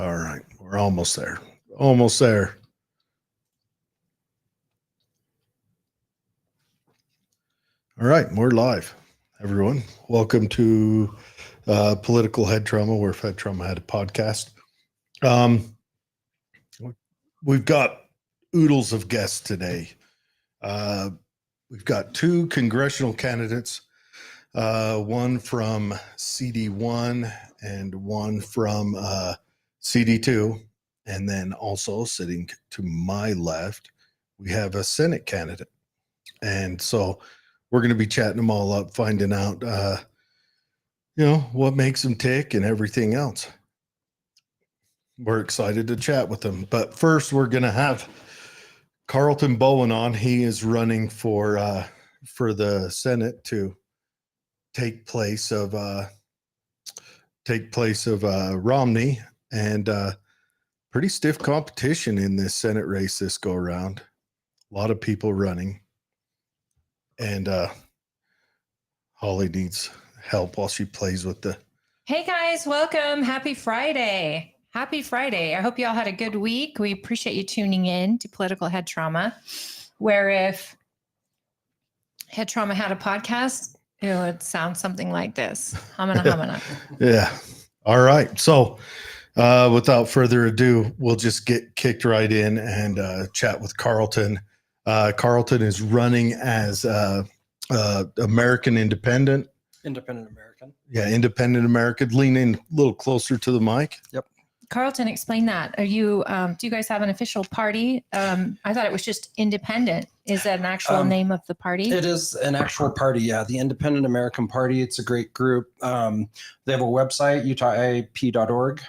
All right. We're almost there. Almost there. All right. We're live, everyone. Welcome to Political Head Trauma, where Head Trauma had a podcast. We've got oodles of guests today. We've got two congressional candidates, one from CD1 and one from CD2. And then also sitting to my left, we have a Senate candidate. And so we're going to be chatting them all up, finding out, what makes them tick and everything else. We're excited to chat with them. But first, we're going to have Carlton Bowen on. He is running for the Senate to take place of Romney, and pretty stiff competition in this Senate race this go around. A lot of people running, and Holly needs help while she plays with the. Hey guys, welcome. Happy Friday. Happy Friday. I hope you all had a good week. We appreciate you tuning in to Political Head Trauma, where if Head Trauma had a podcast, it would sound something like this. Humana. Yeah. All right. So without further ado, we'll just get kicked right in and chat with Carlton. Carlton is running as American Independent. Independent American. Yeah, Independent American. Lean in a little closer to the mic. Yep. Carlton, explain that. Are you? Do you guys have an official party? I thought it was just independent. Is that an actual name of the party? It is an actual party. Yeah, the Independent American Party. It's a great group. They have a website, utahiap.org.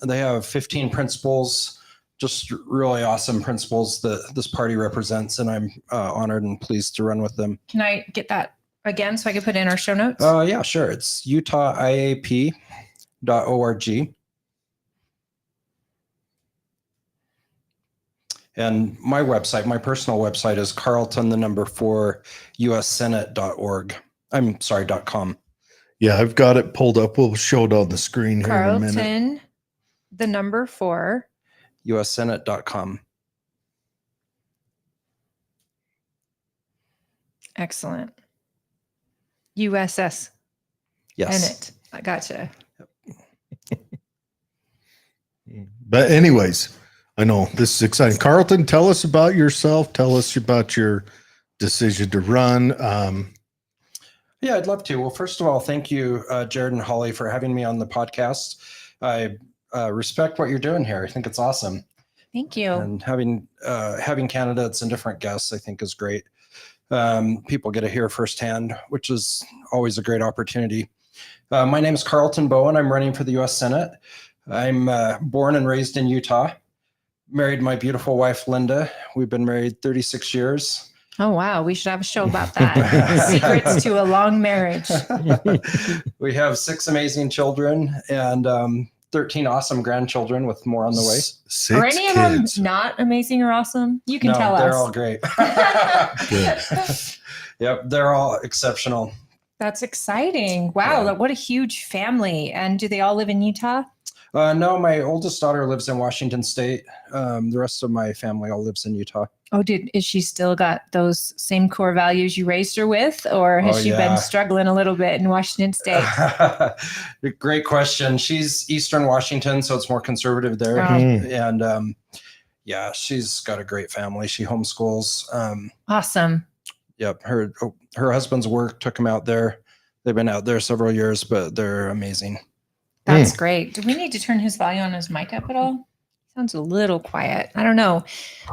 They have 15 principles, just really awesome principles that this party represents, and I'm honored and pleased to run with them. Can I get that again so I can put it in our show notes? Yeah, sure. It's utahiap.org. And my website, my personal website is carlton4ussenate.org. I'm sorry, .com. Yeah, I've got it pulled up. We'll show it on the screen here in a minute. Carlton, 4 ussenate.com. Excellent. USS. Yes. Senate. I gotcha. But anyways, I know this is exciting. Carlton, tell us about yourself. Tell us about your decision to run. Yeah, I'd love to. Well, first of all, thank you, Jared and Holly, for having me on the podcast. I respect what you're doing here. I think it's awesome. Thank you. And having candidates and different guests, I think, is great. People get to hear firsthand, which is always a great opportunity. My name is Carlton Bowen. I'm running for the U.S. Senate. I'm born and raised in Utah. Married my beautiful wife, Linda. We've been married 36 years. Oh, wow. We should have a show about that. Secrets to a long marriage. We have 6 amazing children and 13 awesome grandchildren with more on the way. 6 Are any kids. of them not amazing or awesome? You can tell us. They're all great. Good. Yep, they're all exceptional. That's exciting. Wow. Yeah. What a huge family. And do they all live in Utah? No, my oldest daughter lives in Washington State. The rest of my family all lives in Utah. Oh, is she still got those same core values you raised her with? Or has she been struggling a little bit in Washington State? Great question. She's Eastern Washington, so it's more conservative there. And she's got a great family. She homeschools. Awesome. Yep. Her husband's work took him out there. They've been out there several years, but they're amazing. That's great. Do we need to turn his volume on his mic up at all? Sounds a little quiet. I don't know.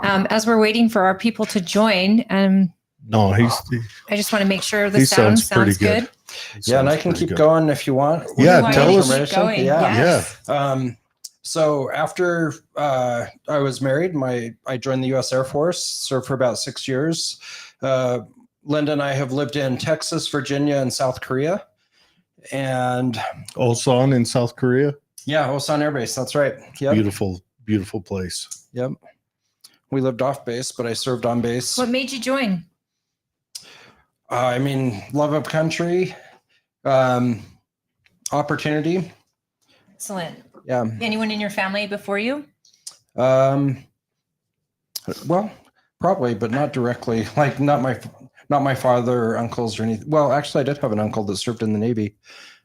As we're waiting for our people to join, No, I just want to make sure the sound sounds good. Yeah, and I can keep going if you want. Yeah, tell us. Keep going. Yeah. So after I was married, I joined the U.S. Air Force, served for about 6 years. Linda and I have lived in Texas, Virginia, and South Korea. And Ulsan in South Korea. Yeah, Ulsan Air Base. That's right. Yep. Beautiful place. Yep. We lived off base, but I served on base. What made you join? Love of country, opportunity. Excellent. Yeah. Anyone in your family before you? Well, probably, but not directly. Like not my father or uncles or anything. Well, actually, I did have an uncle that served in the Navy.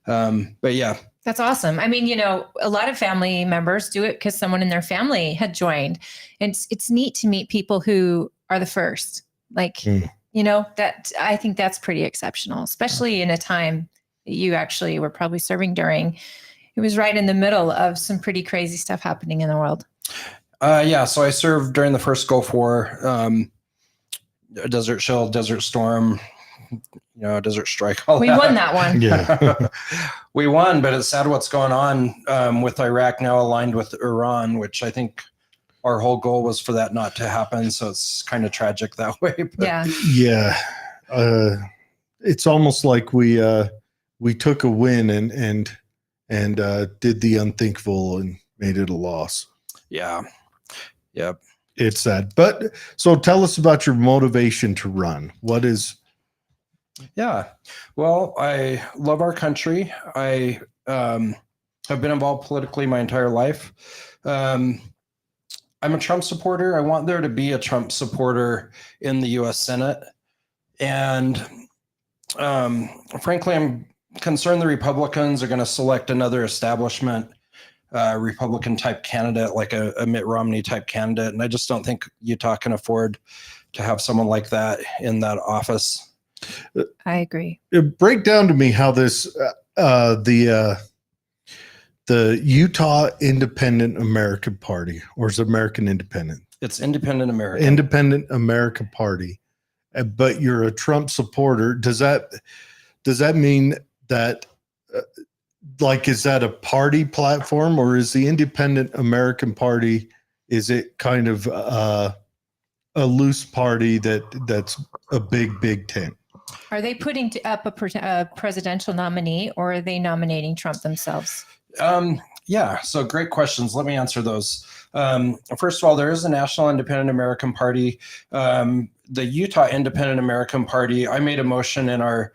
But yeah. That's awesome. I mean, a lot of family members do it because someone in their family had joined. And it's neat to meet people who are the first. Like, that I think that's pretty exceptional, especially in a time that you actually were probably serving during. It was right in the middle of some pretty crazy stuff happening in the world. Yeah. So I served during the first Gulf War, Desert Shield, Desert Storm, Desert Strike. We won that one. Yeah. We won, but it's sad what's going on with Iraq now aligned with Iran, which I think our whole goal was for that not to happen. So it's kind of tragic that way. But. Yeah. Yeah. It's almost like we took a win and did the unthinkable and made it a loss. Yeah. Yep. It's sad. But so tell us about your motivation to run. What is? Yeah. Well, I love our country. I have been involved politically my entire life. I'm a Trump supporter. I want there to be a Trump supporter in the U.S. Senate. And frankly, I'm concerned the Republicans are going to select another establishment Republican type candidate, like a Mitt Romney type candidate. And I just don't think Utah can afford to have someone like that in that office. I agree. Break down to me how this the Utah Independent American Party, or is it American Independent? It's Independent American. Independent American Party, but you're a Trump supporter. Does that mean that is that a party platform, or is the Independent American Party, is it kind of a loose party that's a big tent? Are they putting up a presidential nominee, or are they nominating Trump themselves? Yeah, so great questions. Let me answer those. First of all, there is a National Independent American Party. The Utah Independent American Party, I made a motion in our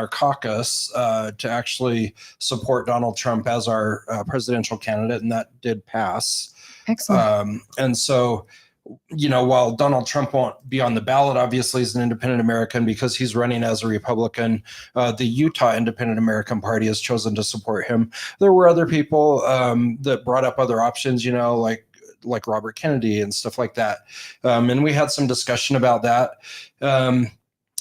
caucus to actually support Donald Trump as our presidential candidate, and that did pass. Excellent. And so, while Donald Trump won't be on the ballot, obviously as an independent American, because he's running as a Republican, the Utah Independent American Party has chosen to support him. There were other people that brought up other options, like Robert Kennedy and stuff like that. And we had some discussion about that.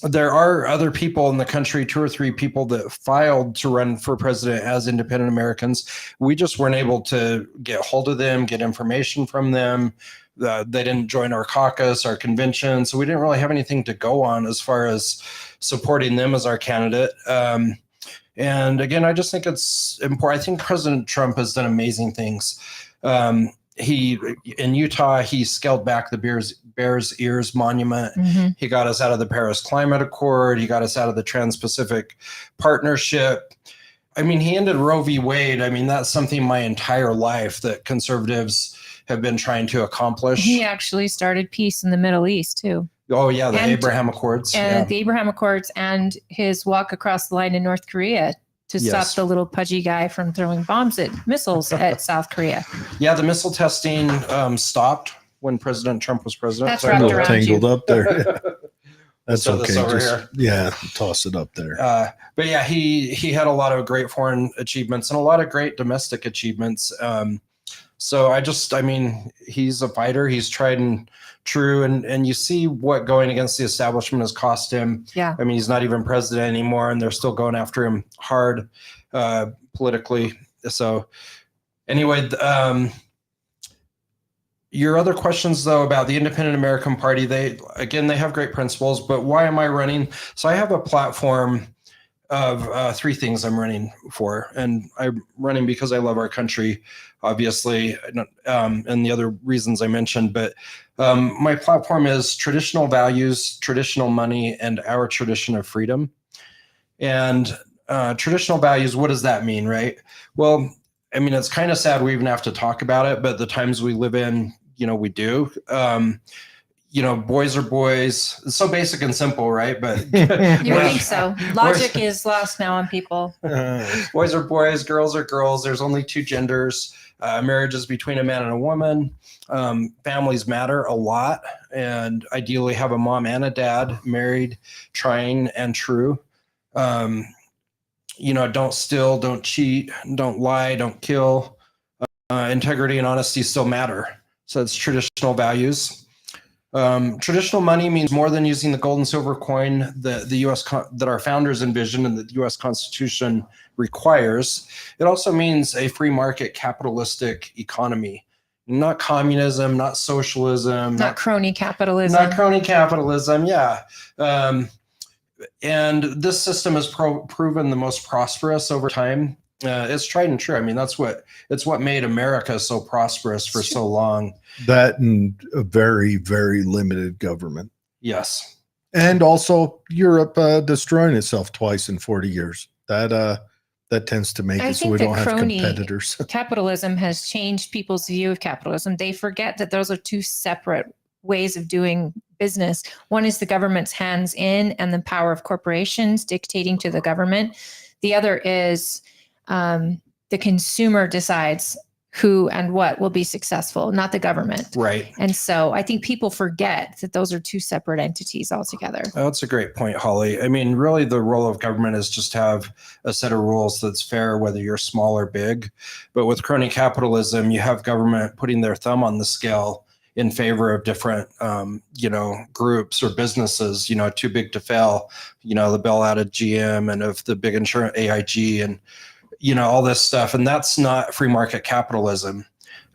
There are other people in the country, 2 or 3 people that filed to run for president as independent Americans. We just weren't able to get hold of them, get information from them. They didn't join our caucus, our convention. So we didn't really have anything to go on as far as supporting them as our candidate. And again, I just think it's important. I think President Trump has done amazing things. In Utah, he scaled back the Bears Ears Monument. Mm-hmm. He got us out of the Paris Climate Accord. He got us out of the Trans-Pacific Partnership. I mean, he ended Roe v. Wade. I mean, that's something my entire life that conservatives have been trying to accomplish. He actually started peace in the Middle East too. Oh yeah, the Abraham Accords. And the Abraham Accords, and his walk across the line in North Korea to stop the little pudgy guy from throwing missiles at South Korea. Yeah, the missile testing stopped when President Trump was president. That's wrapped around tangled you. up there. That's So okay. this over Just, toss it up there. But yeah, he had a lot of great foreign achievements and a lot of great domestic achievements. So he's a fighter. He's tried and true. And you see what going against the establishment has cost him. Yeah. I mean, he's not even president anymore, and they're still going after him hard politically. So anyway, your other questions, though, about the Independent American Party, they have great principles, but why am I running? So I have a platform of 3 things I'm running for, and I'm running because I love our country, obviously, and the other reasons I mentioned, but my platform is traditional values, traditional money, and our tradition of freedom. And traditional values, what does that mean, right? Well, I mean, it's kind of sad we even have to talk about it, but the times we live in, we do. boys are boys. It's so basic and simple, right? But You think so? Logic is lost now on people. boys are boys, girls are girls. There's only two genders. Marriage is between a man and a woman. Families matter a lot, and ideally have a mom and a dad, married, trying, and true. Don't steal, don't cheat, don't lie, don't kill. Integrity and honesty still matter. So it's traditional values. Traditional money means more than using the gold and silver coin that the U.S. that our founders envisioned and that the U.S. Constitution requires. It also means a free market capitalistic economy, not communism, not socialism, Not crony capitalism. not crony capitalism. Yeah. And this system has proven the most prosperous over time. It's tried and true. I mean, it's what made America so prosperous for so long. That and a very, very limited government. Yes. And also Europe destroying itself twice in 40 years. That tends to make I it so think we that don't have crony competitors. capitalism has changed people's view of capitalism. They forget that those are two separate ways of doing business. One is the government's hands in and the power of corporations dictating to the government. The other is the consumer decides who and what will be successful, not the government. Right. And so I think people forget that those are two separate entities altogether. Oh, that's a great point, Holly. I mean, really, the role of government is just have a set of rules that's fair, whether you're small or big. But with crony capitalism, you have government putting their thumb on the scale in favor of different, groups or businesses, too big to fail, the bailout of GM and of the big insurance AIG and, all this stuff. And that's not free market capitalism.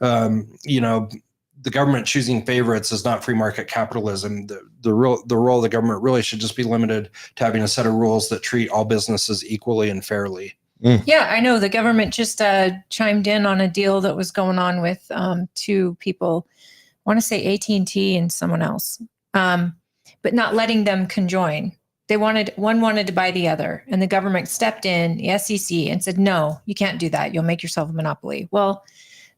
The government choosing favorites is not free market capitalism. The role of the government really should just be limited to having a set of rules that treat all businesses equally and fairly. Yeah, I know the government just chimed in on a deal that was going on with two people. I want to say AT&T and someone else, but not letting them conjoin. One wanted to buy the other, and the government stepped in, the SEC, and said, no, you can't do that. You'll make yourself a monopoly. Well,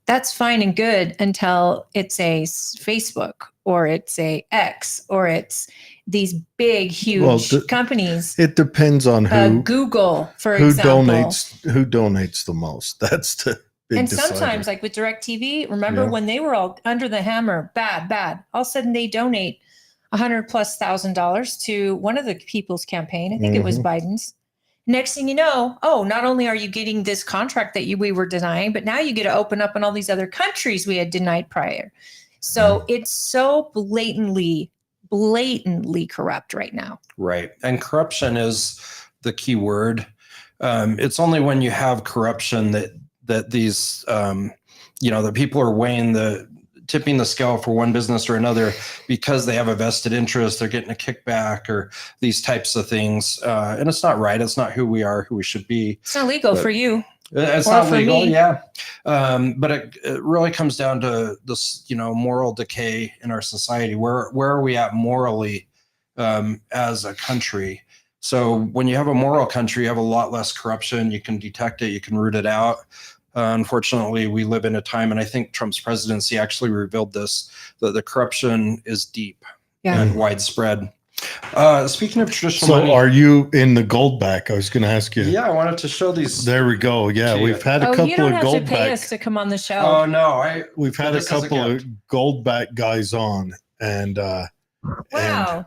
that's fine and good until it's a Facebook or it's a X or it's these big, huge companies. It depends on who Google, for example. Who donates the most. That's the big and decider. Sometimes, like with DirecTV, remember when they were all under the hammer, bad. All of a sudden they donate $100,000+ to one of the people's campaign. I think it was Biden's. Next thing you know, not only are you getting this contract that we were denying, but now you get to open up in all these other countries we had denied prior. So it's so blatantly corrupt right now. Right. And corruption is the key word. It's only when you have corruption that these, the people are tipping the scale for one business or another because they have a vested interest, they're getting a kickback or these types of things. And it's not right. It's not who we are, who we should be. It's not legal for you. It's not legal, yeah. But it really comes down to this, moral decay in our society. Where are we at morally as a country? So when you have a moral country, you have a lot less corruption. You can detect it. You can root it out. Unfortunately, we live in a time, and I think Trump's presidency actually revealed this, that the corruption is deep and widespread. Speaking of traditional money. So are you in the gold back? I was going to ask you. Yeah, I wanted to show these. There we go. Yeah, we've had a couple you don't of have gold to pay back. us to come on the show. Oh, no. We've had a couple of gold back guys on. And wow.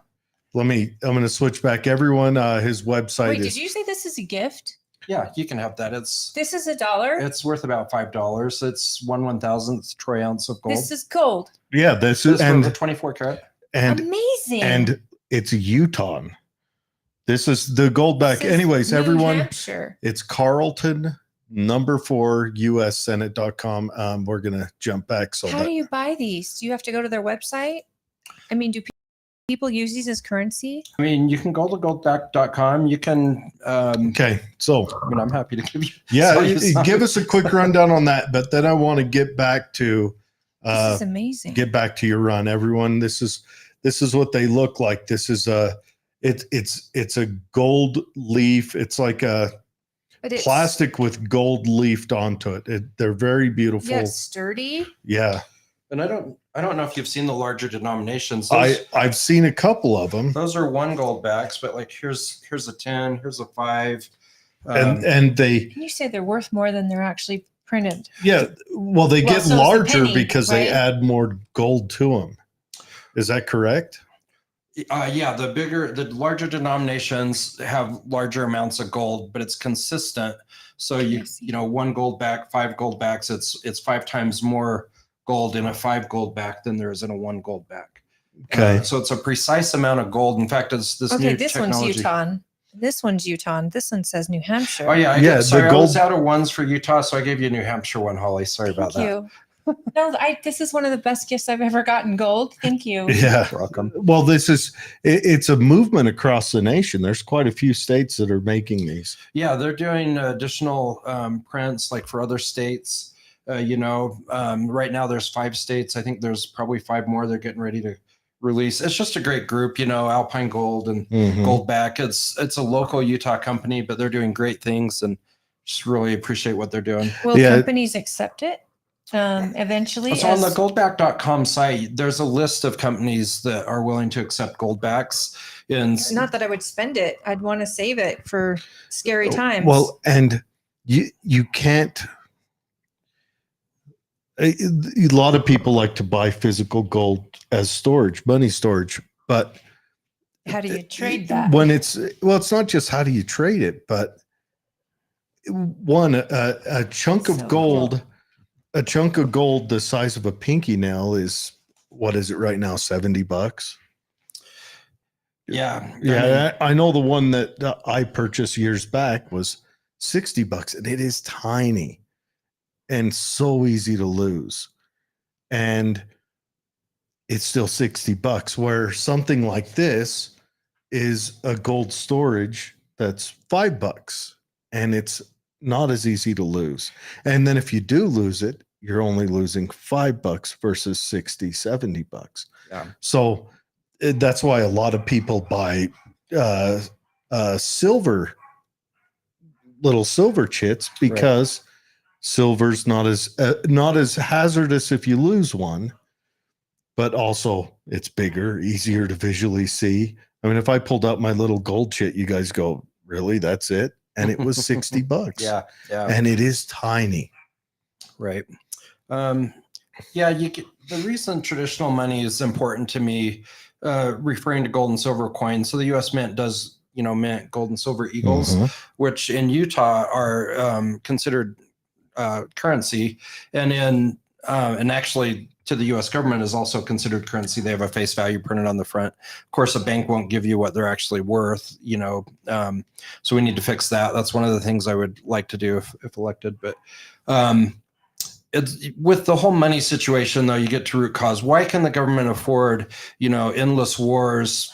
And I'm going to switch back. Everyone, his website Wait, is. did you say this is a gift? Yeah, you can have that. This is $1. It's worth about $5. It's 1/1000th troy ounce of gold. This is gold. Yeah, this is and the 24 karat. And amazing. And it's Utah. This is the gold back. Anyways, New everyone, Hampshire. It's Carlton #4 USSenate.com. We're gonna jump back. So how do you buy these? Do you have to go to their website? I mean, do people use these as currency? I mean, you can go to goldback.com. You can. Okay, so I'm happy to give you. Yeah, give us a quick rundown on that. But then I want to get back to. This is amazing. Get back to your run, everyone. This is what they look like. This is it's a gold leaf. It's like a plastic with gold leafed onto it. They're very beautiful. Yeah, sturdy. Yeah. And I don't know if you've seen the larger denominations. Those, I've seen a couple of them, those are 1 gold backs, but like here's a 10, here's a 5. and they Can you say they're worth more than they're actually printed? well they Well, get so is the larger penny, because they right? add more gold to them. Is that correct? Yeah, the larger denominations have larger amounts of gold, but it's consistent. So you know, 1 gold back, 5 gold backs, it's 5 times more gold in a 5 gold back than there is in a 1 gold back. Okay. So it's a precise amount of gold. In fact, it's this new This technology. one's Utah. This one's Utah. This one says New Hampshire. Oh yeah, Yeah, sorry, the I was gold- out of ones for Utah, so I gave you a New Hampshire one, Holly. Sorry about that. Thank you. No, this is one of the best gifts I've ever gotten. Gold. Thank you. Yeah. You're welcome. Well, it's a movement across the nation. There's quite a few states that are making these. Yeah, they're doing additional prints like for other states. Right now there's 5 states. I think there's probably 5 more they're getting ready to release. It's just a great group, Alpine Gold and Goldback. It's a local Utah company, but they're doing great things and just really appreciate what they're doing. Will companies accept it eventually? So on the goldback.com site, there's a list of companies that are willing to accept Goldbacks. Not that I would spend it. I'd want to save it for scary times. Well, and you can't. A lot of people like to buy physical gold as storage, money storage, but how do you trade that? When it's not just how do you trade it, but one, a chunk of gold, cool. A chunk of gold the size of a pinky nail is, what is it right now? $70. Yeah. I know the one that I purchased years back was $60, and it is tiny and so easy to lose. And it's still $60, where something like this is a gold storage that's $5, and it's not as easy to lose. And then if you do lose it, you're only losing $5 versus $60, $70. Yeah. So that's why a lot of people buy little silver chits, because silver's not as hazardous if you lose one, but also it's bigger, easier to visually see. I mean, if I pulled out my little gold chit, you guys go, really? That's it? And it was $60. Yeah. And it is tiny. Right. The reason traditional money is important to me, referring to gold and silver coins. So the U.S. Mint does, mint gold and silver eagles, which in Utah are considered currency, and actually to the U.S. government is also considered currency. They have a face value printed on the front. Of course, a bank won't give you what they're actually worth, so we need to fix that. That's one of the things I would like to do if elected. But it's with the whole money situation, though, you get to root cause. Why can the government afford, endless wars,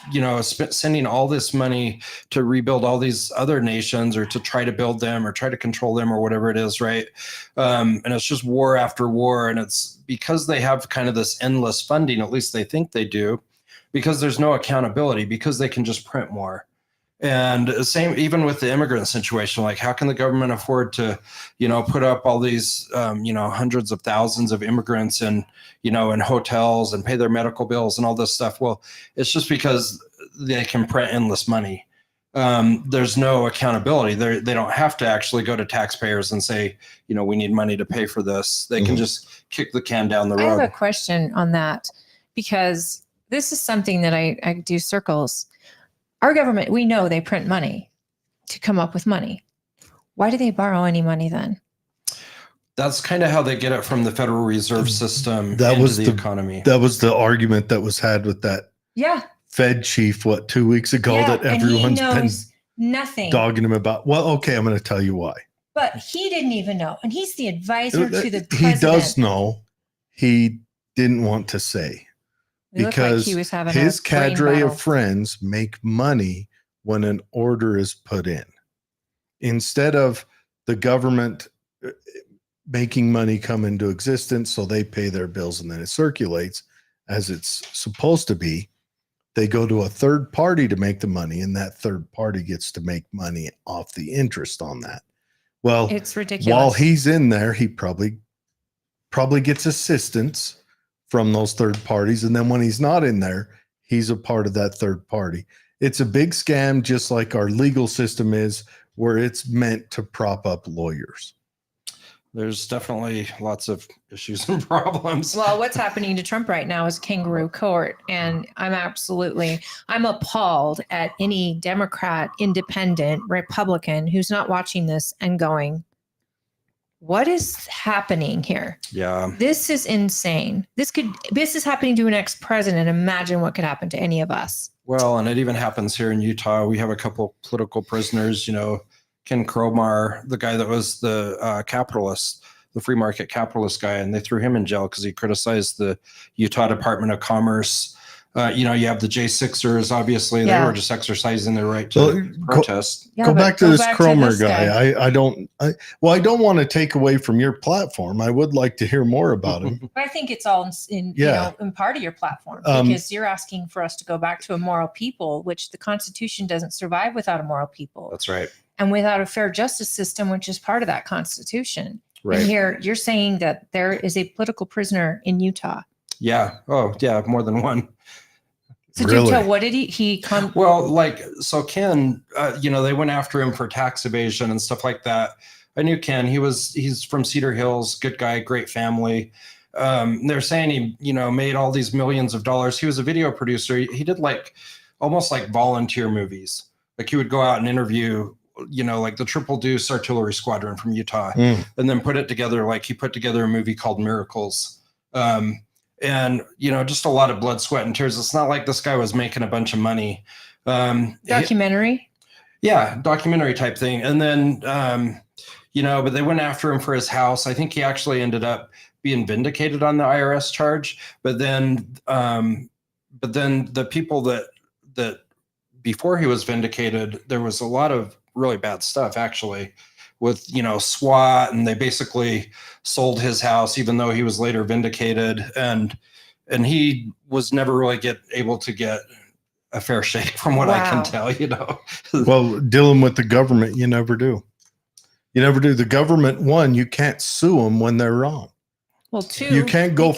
sending all this money to rebuild all these other nations, or to try to build them, or try to control them, or whatever it is, right? And it's just war after war. And it's because they have kind of this endless funding, at least they think they do, because there's no accountability, because they can just print more. And same even with the immigrant situation, like how can the government afford to, put up all these, hundreds of thousands of immigrants in hotels and pay their medical bills and all this stuff? Well, it's just because they can print endless money. There's no accountability. They don't have to actually go to taxpayers and say, we need money to pay for this. They can just kick the can down the road. I have a question on that, because this is something that I do circles. Our government, we know they print money to come up with money. Why do they borrow any money then? That's kind of how they get it from the Federal Reserve System That into was the economy. That was the argument that was had with that Fed chief, 2 weeks ago, that everyone's been nothing dogging him about. Well, okay, I'm going to tell you why. But he didn't even know. And he's the advisor to the president. He does know. He didn't want to say. Because he was having his cadre battle. of friends make money when an order is put in. Instead of the government making money come into existence so they pay their bills and then it circulates as it's supposed to be, they go to a third party to make the money, and that third party gets to make money off the interest on that. Well, it's ridiculous. While he's in there, he probably gets assistance from those third parties. And then when he's not in there, he's a part of that third party. It's a big scam, just like our legal system is, where it's meant to prop up lawyers. There's definitely lots of issues and problems. Well, what's happening to Trump right now is kangaroo court. And I'm appalled at any Democrat, independent, Republican who's not watching this and going, what is happening here? Yeah. This is insane. This is happening to an ex-president. Imagine what could happen to any of us. Well, and it even happens here in Utah. We have a couple political prisoners, Ken Cromar, the guy that was the capitalist, the free market capitalist guy, and they threw him in jail because he criticized the Utah Department of Commerce. You have the J6ers, obviously, they were just exercising their right to protest. Go back to this Cromer guy. I don't want to take away from your platform. I would like to hear more about him. I think it's all in part of your platform, because you're asking for us to go back to a moral people, which the Constitution doesn't survive without a moral people. That's right. And without a fair justice system, which is part of that Constitution. Right. And here you're saying that there is a political prisoner in Utah. Yeah. Oh, yeah. More than one. So really? What did So Ken, they went after him for tax evasion and stuff like that. I knew Ken. He's from Cedar Hills, good guy, great family. They're saying he, made all these millions of dollars. He was a video producer. He did almost like volunteer movies. Like he would go out and interview, like the Triple Deuce Artillery Squadron from Utah, and then put it together. Like he put together a movie called Miracles. And, just a lot of blood, sweat, and tears. It's not like this guy was making a bunch of money. Documentary? Documentary type thing. And then, but they went after him for his house. I think he actually ended up being vindicated on the IRS charge. But then the people that before he was vindicated, there was a lot of really bad stuff, actually, with, SWAT, and they basically sold his house, even though he was later vindicated. And he was never really able to get a fair shake from what I can tell, Well, dealing with the government, you never do. The government, one, you can't sue them when they're wrong. Well, two, you can't go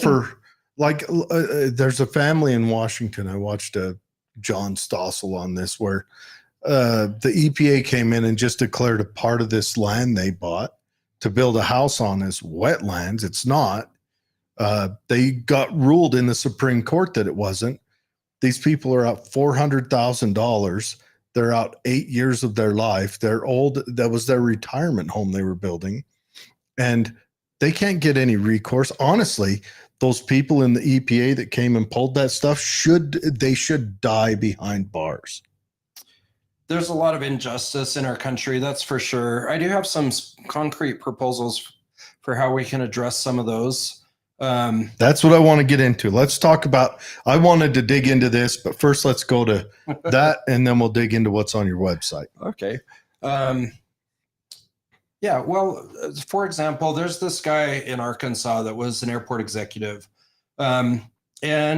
there's a family in Washington. I watched John Stossel on this, where the EPA came in and just declared a part of this land they bought to build a house on as wetlands. It's not. They got ruled in the Supreme Court that it wasn't. These people are out $400,000. They're out 8 years of their life. They're old. That was their retirement home they were building. And they can't get any recourse. Honestly, those people in the EPA that came and pulled that stuff should die behind bars. There's a lot of injustice in our country, that's for sure. I do have some concrete proposals for how we can address some of those. That's what I want to get into. Let's talk about, I wanted to dig into this, but first let's go to that, and then we'll dig into what's on your website. Okay. Well, for example, there's this guy in Arkansas that was an airport executive, and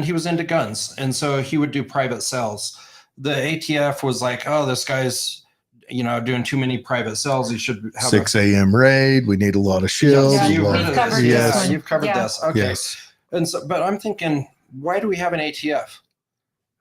he was into guns. And so he would do private sales. The ATF was like, oh, this guy's, doing too many private sales. He should have 6 a.m. raid. We need a lot of shields. Yeah, you've covered this. Okay. Yes. And so, but I'm thinking, why do we have an ATF?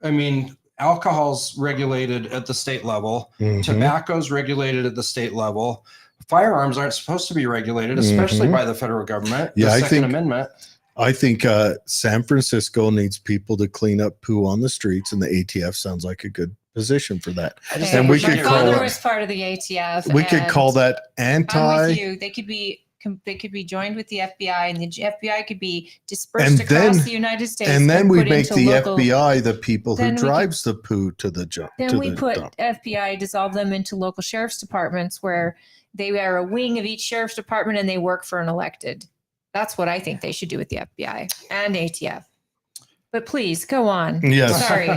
I mean, alcohol's regulated at the state level. Mm-hmm. Tobacco's regulated at the state level. Firearms aren't supposed to be regulated, especially by the federal government. Yeah, the Second Amendment. I think San Francisco needs people to clean up poo on the streets, and the ATF sounds like a good position for that. And we could call it. Was part of the ATF. We could call that anti. I'm with you. They could be joined with the FBI, and the FBI could be dispersed across the United States. And then we make the FBI the people who drives the poo to the dump. Then we put FBI, dissolve them into local sheriff's departments, where they are a wing of each sheriff's department, and they work for an elected. That's what I think they should do with the FBI and ATF. But please go on. Yes. Sorry.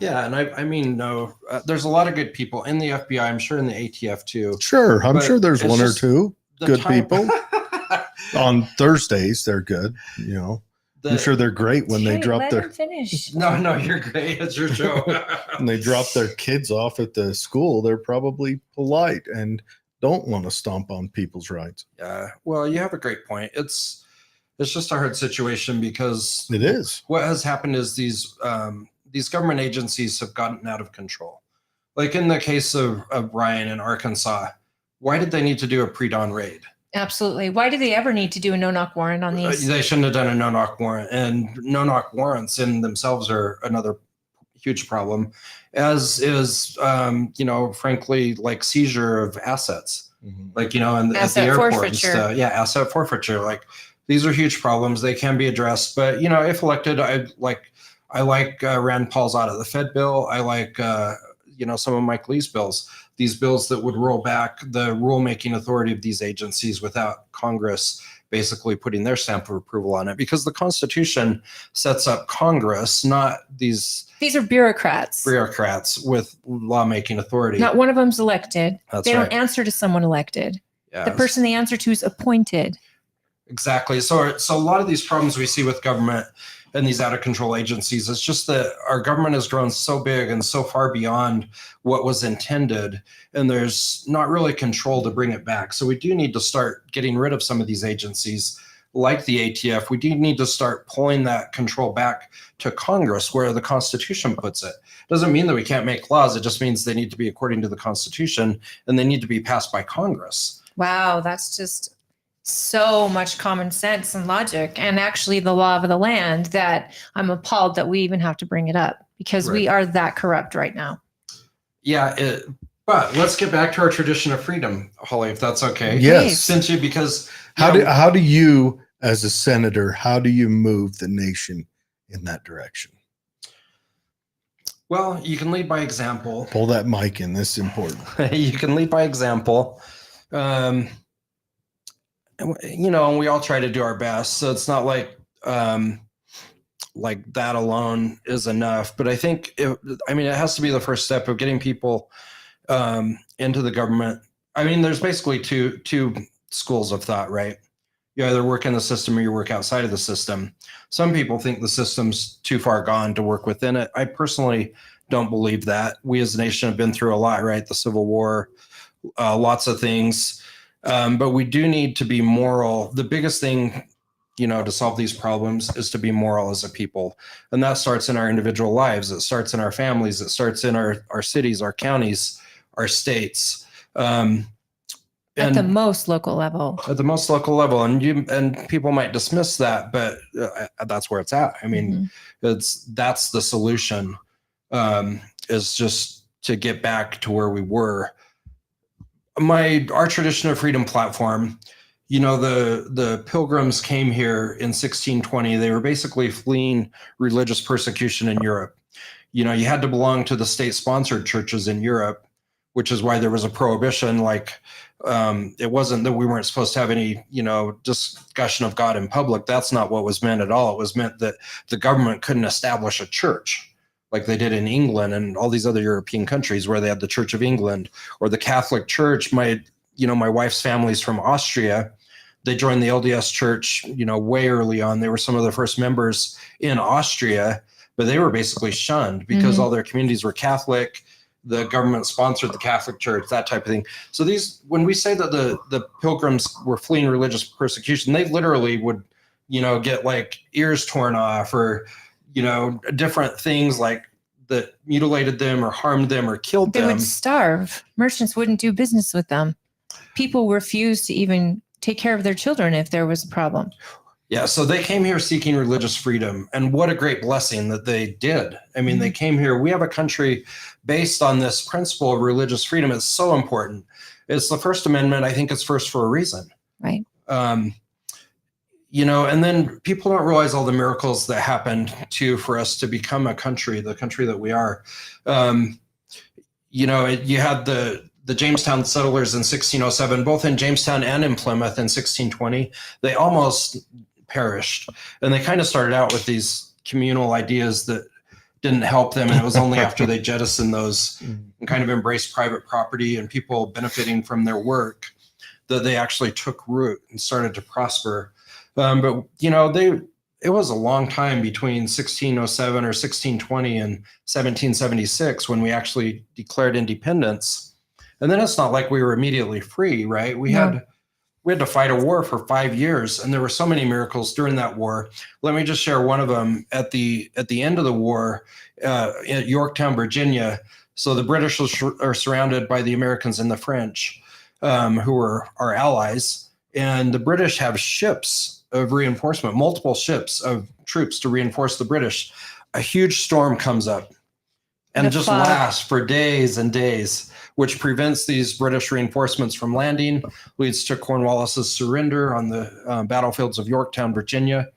Yeah. And I mean, no, there's a lot of good people in the FBI. I'm sure in the ATF too. Sure. I'm sure there's one or two good people. On Thursdays, they're good. I'm sure they're great when they drop their. Finish. No, you're great. It's your show. When they drop their kids off at the school, they're probably polite and don't want to stomp on people's rights. Yeah. Well, you have a great point. It's just a hard situation because It is. what has happened is these government agencies have gotten out of control. Like in the case of Ryan in Arkansas, why did they need to do a pre-dawn raid? Absolutely. Why do they ever need to do a no-knock warrant on these? They shouldn't have done a no-knock warrant, and no-knock warrants in themselves are another huge problem, as is, frankly, like seizure of assets, like, and at the airport and stuff. Yeah, asset forfeiture. Like, these are huge problems. They can be addressed, but if elected, I like Rand Paul's out of the Fed bill. I like some of Mike Lee's bills. These bills that would roll back the rulemaking authority of these agencies without Congress basically putting their stamp of approval on it, because the Constitution sets up Congress, not these. These are bureaucrats. Bureaucrats with lawmaking authority. Not one of them's elected. That's they right. don't answer to someone elected. Yes. The person they answer to is appointed. Exactly. So a lot of these problems we see with government and these out of control agencies, it's just that our government has grown so big and so far beyond what was intended, and there's not really control to bring it back. So we do need to start getting rid of some of these agencies like the ATF. We do need to start pulling that control back to Congress, where the Constitution puts it. Doesn't mean that we can't make laws. It just means they need to be according to the Constitution, and they need to be passed by Congress. Wow, that's just so much common sense and logic, and actually the law of the land, that I'm appalled that we even have to bring it up, because we are that corrupt right now. Yeah, but let's get back to our tradition of freedom, Holly, if that's okay. Yes. Since because how do you, as a senator, how do you move the nation in that direction? Well, you can lead by example. Pull that mic in. This is important. You can lead by example. And we all try to do our best. So it's not like that alone is enough. But I think, it has to be the first step of getting people into the government. There's basically two schools of thought, right? You either work in the system or you work outside of the system. Some people think the system's too far gone to work within it. I personally don't believe that. We as a nation have been through a lot, right? The Civil War, lots of things. But we do need to be moral. The biggest thing, to solve these problems is to be moral as a people. And that starts in our individual lives. It starts in our families. It starts in our cities, our counties, our states. At the most local level. At the most local level. And people might dismiss that, but that's where it's at. That's the solution, is just to get back to where we were. Our Tradition of Freedom platform, the Pilgrims came here in 1620. They were basically fleeing religious persecution in Europe. You had to belong to the state-sponsored churches in Europe, which is why there was a prohibition. It wasn't that we weren't supposed to have any, discussion of God in public. That's not what was meant at all. It was meant that the government couldn't establish a church like they did in England and all these other European countries where they had the Church of England or the Catholic Church. My wife's family's from Austria. They joined the LDS Church, way early on. They were some of the first members in Austria, but they were basically shunned because all their communities were Catholic. The government sponsored the Catholic Church, that type of thing. So when we say that the Pilgrims were fleeing religious persecution, they literally would, get ears torn off or, different things that mutilated them or harmed them or killed them. They would starve. Merchants wouldn't do business with them. People refused to even take care of their children if there was a problem. Yeah, so they came here seeking religious freedom, and what a great blessing that they did. They came here. We have a country based on this principle of religious freedom. It's so important. It's the First Amendment. I think it's first for a reason. Right. And then people don't realize all the miracles that happened for us to become a country, the country that we are. You had the Jamestown settlers in 1607, both in Jamestown and in Plymouth in 1620. They almost perished. And they kind of started out with these communal ideas that didn't help them. And it was only after they jettisoned those and kind of embraced private property and people benefiting from their work that they actually took root and started to prosper. But it was a long time between 1607 or 1620 and 1776 when we actually declared independence. And then it's not like we were immediately free, right? We had we had to fight a war for 5 years, and there were so many miracles during that war. Let me just share one of them. At the end of the war, at Yorktown, Virginia. So the British are surrounded by the Americans and the French, who are our allies, and the British have ships of reinforcement, multiple ships of troops to reinforce the British. A huge storm comes up and just lasts for days and days, which prevents these British reinforcements from landing, leads to Cornwallis's surrender on the battlefields of Yorktown, Virginia.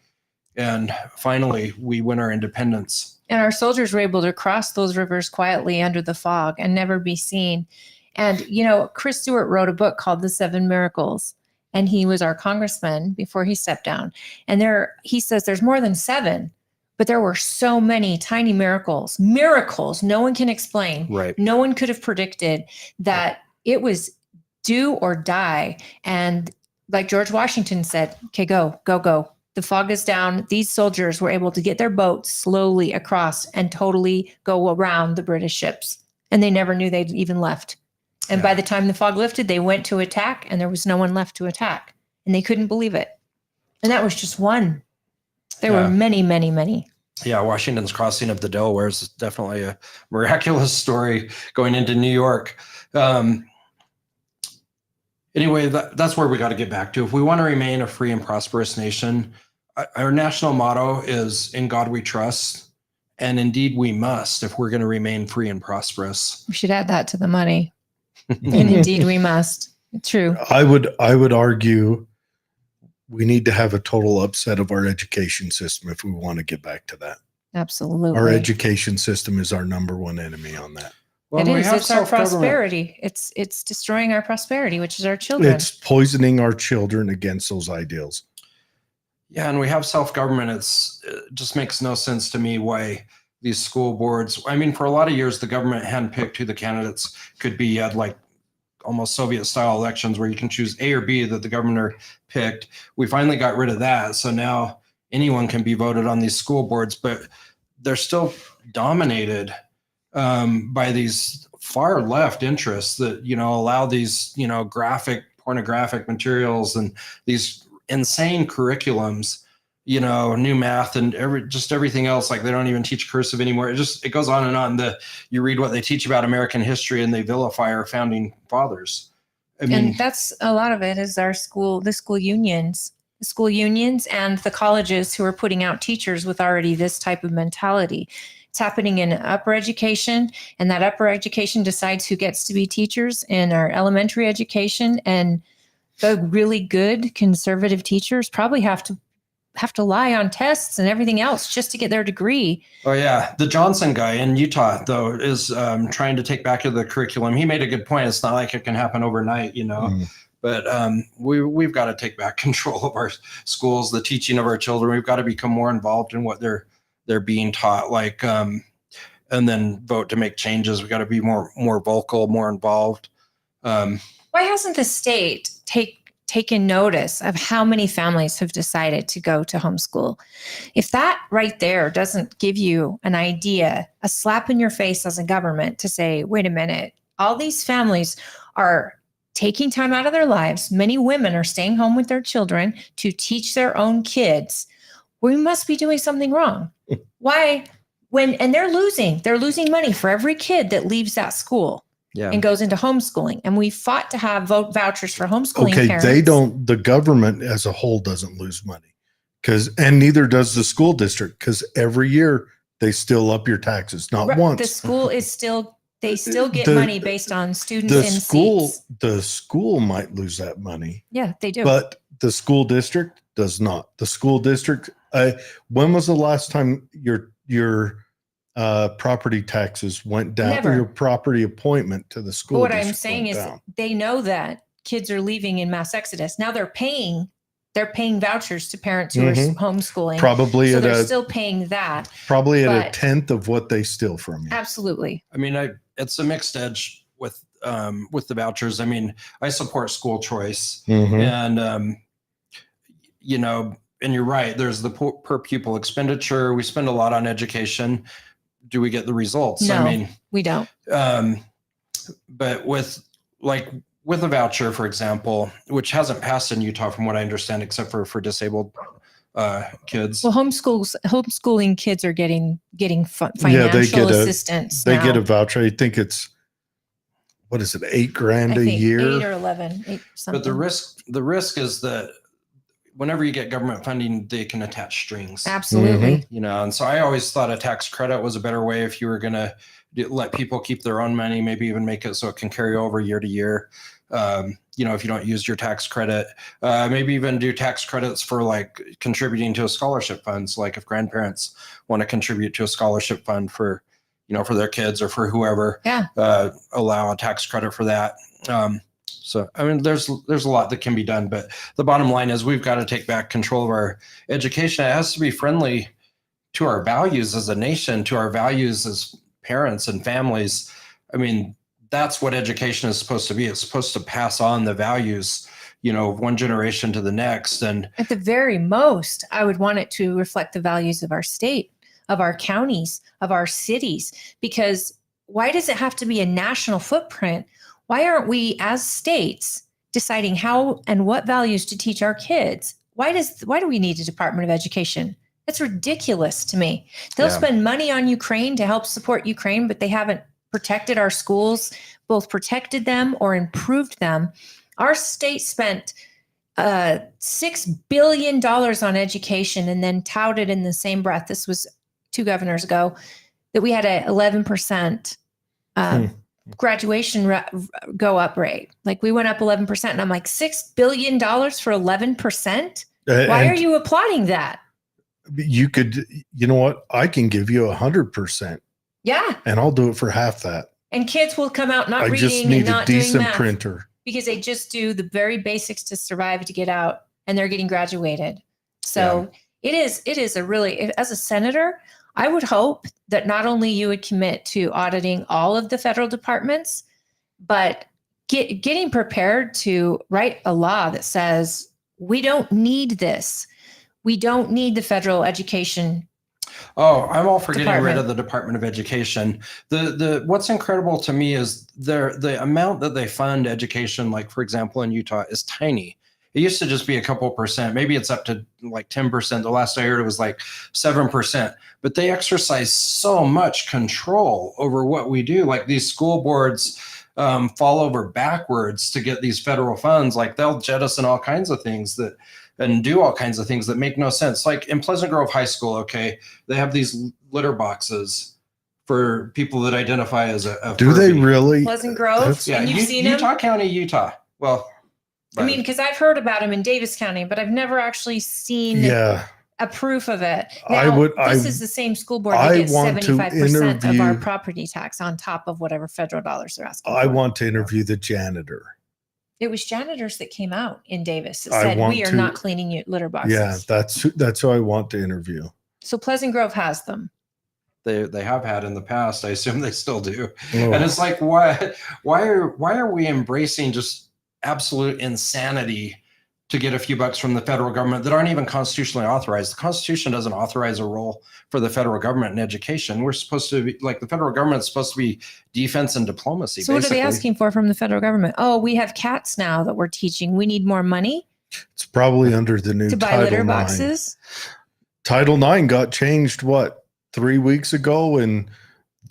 And finally, we win our independence. And our soldiers were able to cross those rivers quietly under the fog and never be seen. And, you know, Chris Stewart wrote a book called The Seven Miracles, and he was our congressman before he stepped down. And he says there's more than 7, but there were so many tiny miracles no one can explain. Right. No one could have predicted that it was do or die. And like George Washington said, okay, go. The fog is down. These soldiers were able to get their boats slowly across and totally go around the British ships. And they never knew they'd even left. And by the time the fog lifted, they went to attack and there was no one left to attack. And they couldn't believe it. And that was just one. There were many, many, many. Yeah, Washington's crossing of the Delaware is definitely a miraculous story going into New York. Anyway, that's where we got to get back to. If we want to remain a free and prosperous nation, our national motto is "In God We Trust," and indeed we must if we're going to remain free and prosperous. We should add that to the money. And indeed we must. True. I would argue we need to have a total upset of our education system if we want to get back to that. Absolutely. Our education system is our number one enemy on that. Well, it is. It's our prosperity. It's destroying our prosperity, which is our children. It's poisoning our children against those ideals. Yeah, and we have self-government. It just makes no sense to me why these school boards, I mean, for a lot of years, the government handpicked who the candidates could be. You had like almost Soviet-style elections where you can choose A or B that the governor picked. We finally got rid of that. So now anyone can be voted on these school boards, but they're still dominated by these far left interests that, allow these, pornographic materials and these insane curriculums, new math and everything else. Like they don't even teach cursive anymore. It goes on and on. You read what they teach about American history and they vilify our founding fathers. And that's a lot of it is the school unions and the colleges who are putting out teachers with already this type of mentality. It's happening in upper education, and that upper education decides who gets to be teachers in our elementary education. And the really good conservative teachers probably have to lie on tests and everything else just to get their degree. Oh yeah. The Johnson guy in Utah though is trying to take back the curriculum. He made a good point. It's not like it can happen overnight, but we've got to take back control of our schools, the teaching of our children. We've got to become more involved in what they're being taught, and then vote to make changes. We got to be more vocal, more involved. Why hasn't the state taken notice of how many families have decided to go to homeschool? If that right there doesn't give you an idea, a slap in your face as a government to say, wait a minute, all these families are taking time out of their lives. Many women are staying home with their children to teach their own kids. We must be doing something wrong. Why? And they're losing money for every kid that leaves that school. Yeah. And goes into homeschooling. And we fought to have vote vouchers for homeschooling parents. The government as a whole doesn't lose money and neither does the school district, because every year they still up your taxes, not once. The school they still get money based on students in seats. The school might lose that money. Yeah, they do. But the school district does not. The school district, when was the last time your property taxes went down? Never. Your property appointment to the school. What I'm saying is they know that kids are leaving in mass exodus. Now they're paying vouchers to parents who are homeschooling. Probably so they're still paying that. Probably at 1/10 of what they steal from you. Absolutely. I mean, it's a mixed edge with the vouchers. I mean, I support school choice, and and you're right. There's the per pupil expenditure. We spend a lot on education. Do we get the results? No, I mean, we don't. But with with a voucher, for example, which hasn't passed in Utah from what I understand, except for disabled kids. Well, homeschooling kids are getting Yeah, financial assistance. They now. get a voucher. I think it's, what is it, $8,000 I a think year? 8 or 11, 8 something. But the risk is that whenever you get government funding, they can attach strings. Absolutely. You know, and so I always thought a tax credit was a better way if you were going to let people keep their own money, maybe even make it so it can carry over year to year. You know, if you don't use your tax credit, maybe even do tax credits for like contributing to a scholarship fund. So like if grandparents want to contribute to a scholarship fund for, you know, for their kids or for whoever, allow a tax credit for that. So, I mean, there's a lot that can be done, but the bottom line is we've got to take back control of our education. It has to be friendly to our values as a nation, to our values as parents and families. I mean, that's what education is supposed to be. It's supposed to pass on the values, you know, one generation to the next. And at the very most, I would want it to reflect the values of our state, of our counties, of our cities, because why does it have to be a national footprint? Why aren't we as states deciding how and what values to teach our kids? Why do we need a Department of Education? That's ridiculous to me. They'll spend money on Ukraine to help support Ukraine, but they haven't protected our schools, both protected them or improved them. Our state spent $6 billion on education and then touted in the same breath, this was 2 governors ago, that we had a 11% graduation go up rate. Like we went up 11%. And I'm like, $6 billion for 11%? Why are you applauding that? You could, you know what? I can give you 100%. Yeah. And I'll do it for half that. And kids will come out not I reading just need and not a decent doing math printer. because they just do the very basics to survive to get out and they're getting graduated. So it is a really, as a senator, I would hope that not only you would commit to auditing all of the federal departments, but getting prepared to write a law that says, we don't need this. We don't need the federal education. Oh, I'm all for getting rid of the Department of Education. The what's incredible to me is the amount that they fund education, like for example in Utah, is tiny. It used to just be a couple percent. Maybe it's up to like 10%. The last I heard it was like 7%. But they exercise so much control over what we do. Like these school boards fall over backwards to get these federal funds. Like they'll jettison all kinds of things and do all kinds of things that make no sense. Like in Pleasant Grove High School, okay, they have these litter boxes for people that identify as a Do they really? Pleasant Grove? Yeah, and you've seen Utah them? County, Utah. Well, I mean, because I've heard about them in Davis County, but I've never actually seen a proof of it. Now, this is the same school board that gets 75% of our property tax on top of whatever federal dollars they're asking for. I want to interview the janitor. It was janitors that came out in Davis that said, we are not cleaning litter boxes. Yeah, that's who I want to interview. So Pleasant Grove has them. They have had in the past. I assume they still do. Oh. And it's like, why are we embracing just absolute insanity to get a few bucks from the federal government that aren't even constitutionally authorized? The Constitution doesn't authorize a role for the federal government in education. We're supposed to be like, the federal government is supposed to be defense and diplomacy. So basically. What are they asking for from the federal government? Oh, we have cats now that we're teaching. We need more money. It's probably under the new to buy litter boxes. Title IX got changed 3 weeks ago in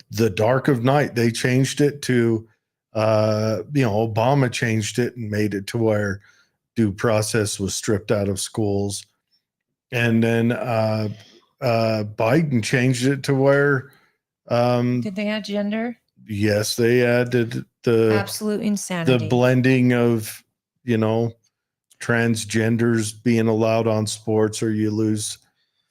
the dark of night. They changed it to Obama changed it and made it to where due process was stripped out of schools. And then Biden changed it to where did they add gender? Yes, they added the absolute insanity. The blending of, transgenders being allowed on sports, or you lose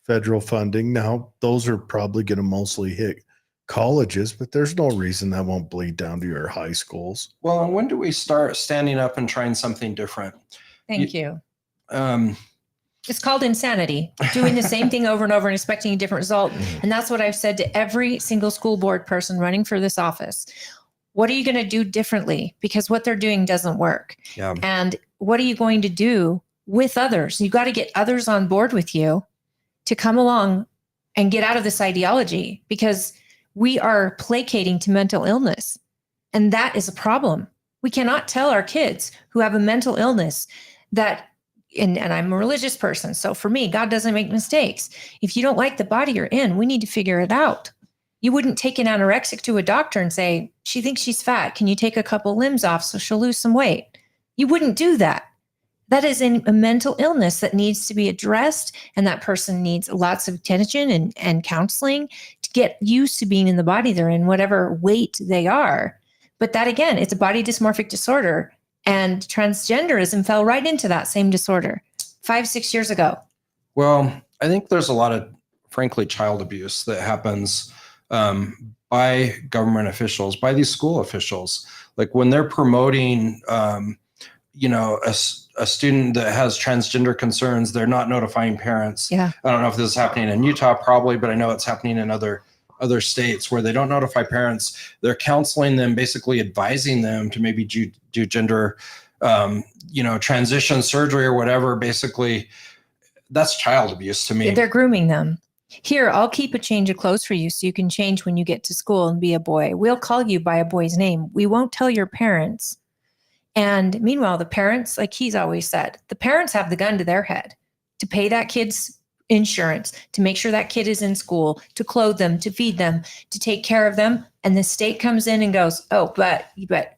federal funding. Now, those are probably going to mostly hit colleges, but there's no reason that won't bleed down to your high schools. Well, and when do we start standing up and trying something different? Thank you. It's called insanity, doing the same thing over and over and expecting a different result. And that's what I've said to every single school board person running for this office. What are you going to do differently? Because what they're doing doesn't work. Yeah. And what are you going to do with others? You got to get others on board with you to come along and get out of this ideology, because we are placating to mental illness. And that is a problem. We cannot tell our kids who have a mental illness that, and I'm a religious person. So for me, God doesn't make mistakes. If you don't like the body you're in, we need to figure it out. You wouldn't take an anorexic to a doctor and say, she thinks she's fat. Can you take a couple limbs off so she'll lose some weight? You wouldn't do that. That is a mental illness that needs to be addressed. And that person needs lots of attention and counseling to get used to being in the body they're in, whatever weight they are. But that, again, it's a body dysmorphic disorder. And transgenderism fell right into that same disorder 5-6 years ago. Well, I think there's a lot of, frankly, child abuse that happens by government officials, by these school officials. Like when they're promoting, a student that has transgender concerns, they're not notifying parents. Yeah. I don't know if this is happening in Utah, probably, but I know it's happening in other states where they don't notify parents. They're counseling them, basically advising them to maybe do gender, transition surgery or whatever. Basically, that's child abuse to me. They're grooming them. Here, I'll keep a change of clothes for you so you can change when you get to school and be a boy. We'll call you by a boy's name. We won't tell your parents. And meanwhile, the parents, like he's always said, the parents have the gun to their head to pay that kid's insurance, to make sure that kid is in school, to clothe them, to feed them, to take care of them. And the state comes in and goes, oh, but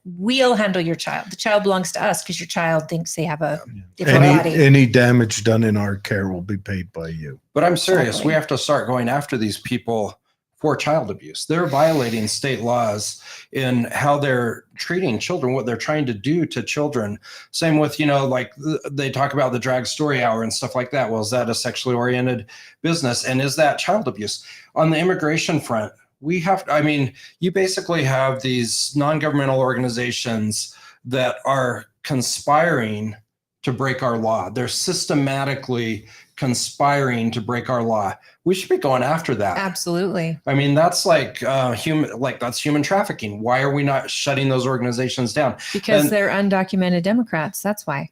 we'll handle your child. The child belongs to us because your child thinks they have a different body. Any damage done in our care will be paid by you. But I'm serious. Exactly. We have to start going after these people for child abuse. They're violating state laws in how they're treating children, what they're trying to do to children. Same with, like they talk about the drag story hour and stuff like that. Well, is that a sexually oriented business? And is that child abuse? On the immigration front, you basically have these non-governmental organizations that are conspiring to break our law. They're systematically conspiring to break our law. We should be going after that. Absolutely. I mean, that's that's human trafficking. Why are we not shutting those organizations down? Because they're undocumented Democrats. That's why.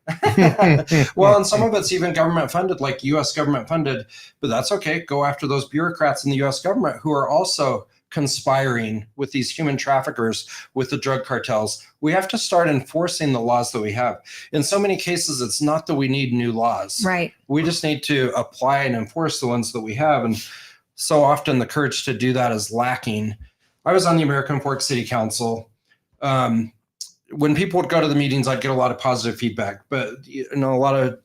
Well, and some of it's even government funded, like U.S. government funded, but that's okay. Go after those bureaucrats in the U.S. government who are also conspiring with these human traffickers, with the drug cartels. We have to start enforcing the laws that we have. In so many cases, it's not that we need new laws. Right. We just need to apply and enforce the ones that we have. And so often the courage to do that is lacking. I was on the American Fork City Council. When people would go to the meetings, I'd get a lot of positive feedback, but a lot of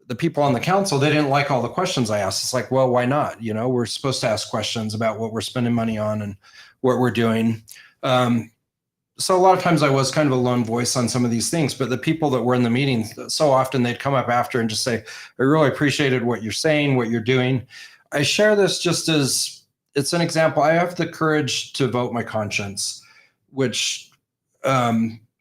the people on the council, they didn't like all the questions I asked. It's like, well, why not? We're supposed to ask questions about what we're spending money on and what we're doing. So a lot of times I was kind of a lone voice on some of these things, but the people that were in the meetings, so often they'd come up after and just say, I really appreciated what you're saying, what you're doing. I share this just as it's an example. I have the courage to vote my conscience, which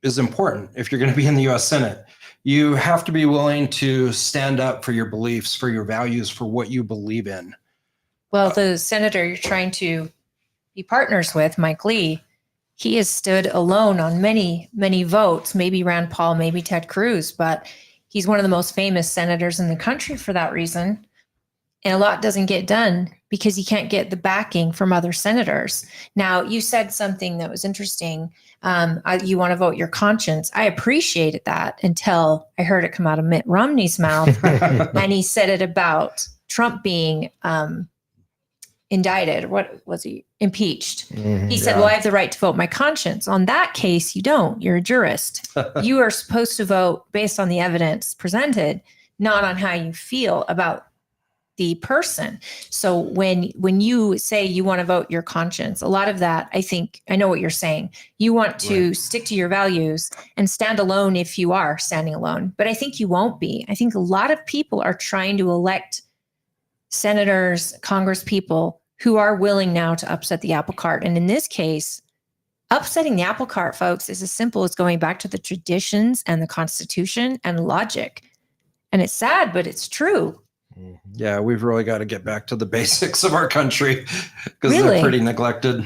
is important if you're going to be in the U.S. Senate. You have to be willing to stand up for your beliefs, for your values, for what you believe in. Well, the senator you're trying to be partners with, Mike Lee, he has stood alone on many, many votes, maybe Rand Paul, maybe Ted Cruz, but he's one of the most famous senators in the country for that reason. And a lot doesn't get done because he can't get the backing from other senators. Now, you said something that was interesting. You want to vote your conscience. I appreciated that until I heard it come out of Mitt Romney's mouth. And he said it about Trump being indicted. What was he? Impeached. He said, well, I have the right to vote my conscience. On that case, you don't. You're a jurist. You are supposed to vote based on the evidence presented, not on how you feel about the person. So when you say you want to vote your conscience, a lot of that, I know what you're saying. You want to stick to your values and stand alone if you are standing alone. But I think you won't be. I think a lot of people are trying to elect senators, Congress people who are willing now to upset the apple cart. And in this case, upsetting the apple cart, folks, is as simple as going back to the traditions and the Constitution and logic. And it's sad, but it's true. Yeah, we've really got to get back to the basics of our country because Really? they're pretty neglected.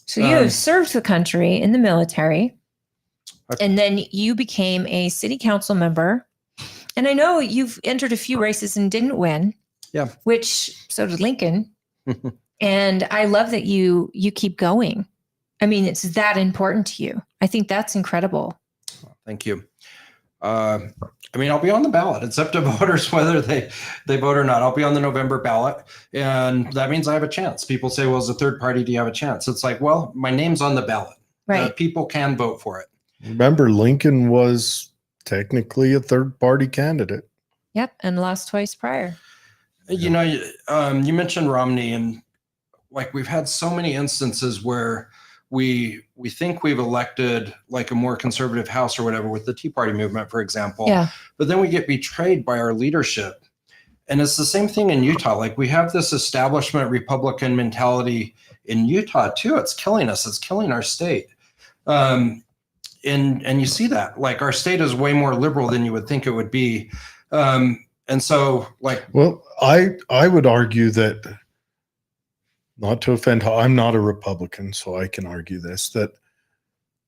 So you have served the country in the military, and then you became a city council member. And I know you've entered a few races and didn't win. Yeah. Which, so did Lincoln. And I love that you keep going. I mean, it's that important to you. I think that's incredible. Thank you. I mean, I'll be on the ballot. It's up to voters whether they vote or not. I'll be on the November ballot, and that means I have a chance. People say, well, as a third party, do you have a chance? It's like, well, my name's on the ballot. Right. People can vote for it. Remember, Lincoln was technically a third party candidate. Yep. And lost twice prior. You know, you mentioned Romney, and like we've had so many instances where we think we've elected like a more conservative House or whatever with the Tea Party movement, for example. Yeah. But then we get betrayed by our leadership. And it's the same thing in Utah. Like we have this establishment Republican mentality in Utah too. It's killing us. It's killing our state. And you see that like our state is way more liberal than you would think it would be. And so like, well, I would argue that, not to offend, I'm not a Republican, so I can argue this, that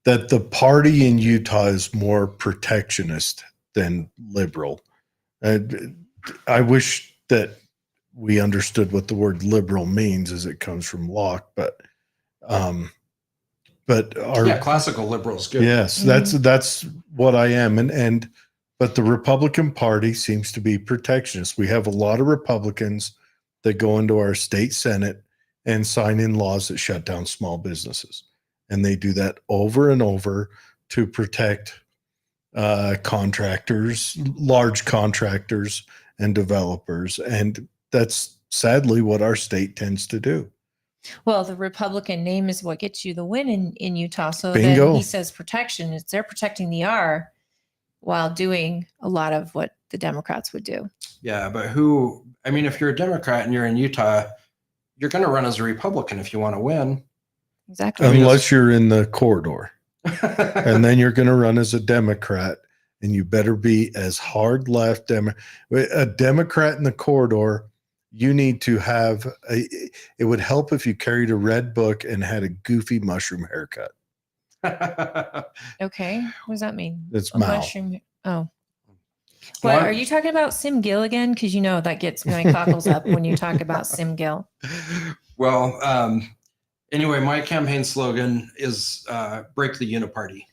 the party in Utah is more protectionist than liberal. I wish that we understood what the word liberal means as it comes from Locke, but our classical liberals, good. yes, that's what I am, but the Republican Party seems to be protectionist. We have a lot of Republicans that go into our state Senate and sign in laws that shut down small businesses. And they do that over and over to protect contractors, large contractors and developers. And that's sadly what our state tends to do. Well, the Republican name is what gets you the win in Utah. So Bingo. then he says protection. It's they're protecting the R while doing a lot of what the Democrats would do. Yeah, but if you're a Democrat and you're in Utah, you're going to run as a Republican if you want to win. Exactly. Unless you're in the corridor. And then you're going to run as a Democrat, and you better be as hard left. A Democrat in the corridor, you need to have it would help if you carried a red book and had a goofy mushroom haircut. Okay. What does that mean? It's A Mao. mushroom. Oh. What are you talking about? Sim Gill again? Because you know that gets my cockles up when you talk about Sim Gill. Well, anyway, my campaign slogan is break the uniparty.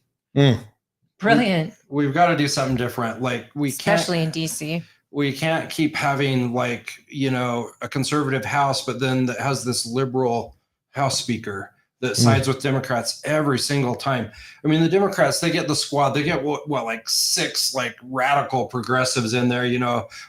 Brilliant. We've got to do something different. Like especially in DC. We can't keep having like, a conservative House, but then that has this liberal House Speaker that sides with Democrats every single time. I mean, the Democrats, they get the squad, they get what like 6 like radical progressives in there,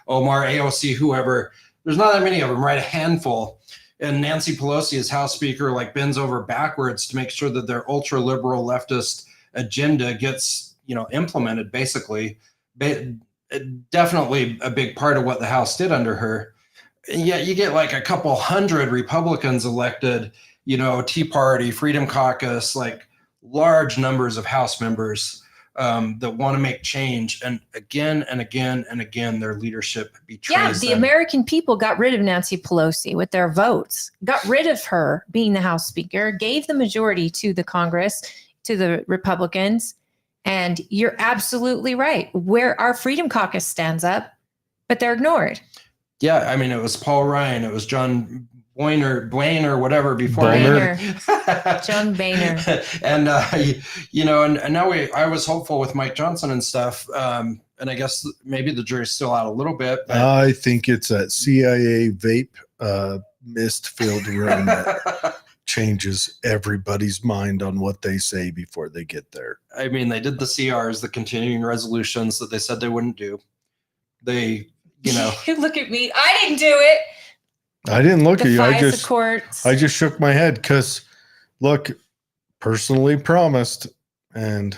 Omar, AOC, whoever. There's not that many of them, right? A handful. And Nancy Pelosi, as House Speaker, like bends over backwards to make sure that their ultra liberal leftist agenda gets, implemented basically. Definitely a big part of what the House did under her. And yet you get like a couple hundred Republicans elected, Tea Party, Freedom Caucus, like large numbers of House members that want to make change. And again and again and again, their leadership betrays the them. American people got rid of Nancy Pelosi with their votes, got rid of her being the House Speaker, gave the majority to the Congress, to the Republicans. And you're absolutely right. Where our Freedom Caucus stands up, but they're ignored. Yeah, I mean, it was Paul Ryan, it was John Blaine or whatever before. John Boehner. And and now I was hopeful with Mike Johnson and stuff. And I guess maybe the jury's still out a little bit. But I think it's that CIA vape mist-filled room that changes everybody's mind on what they say before they get there. I mean, they did the CRs, the continuing resolutions that they said they wouldn't do. They, Look at me. I didn't do it. I didn't look at you. I just shook my head because, look, personally promised. And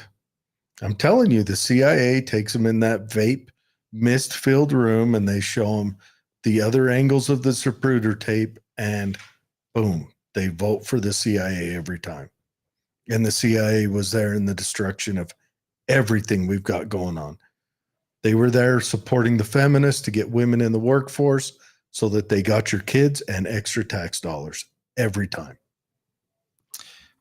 I'm telling you, the CIA takes them in that vape mist-filled room and they show them the other angles of the Zapruder tape, and boom, they vote for the CIA every time. And the CIA was there in the destruction of everything we've got going on. They were there supporting the feminists to get women in the workforce so that they got your kids and extra tax dollars every time.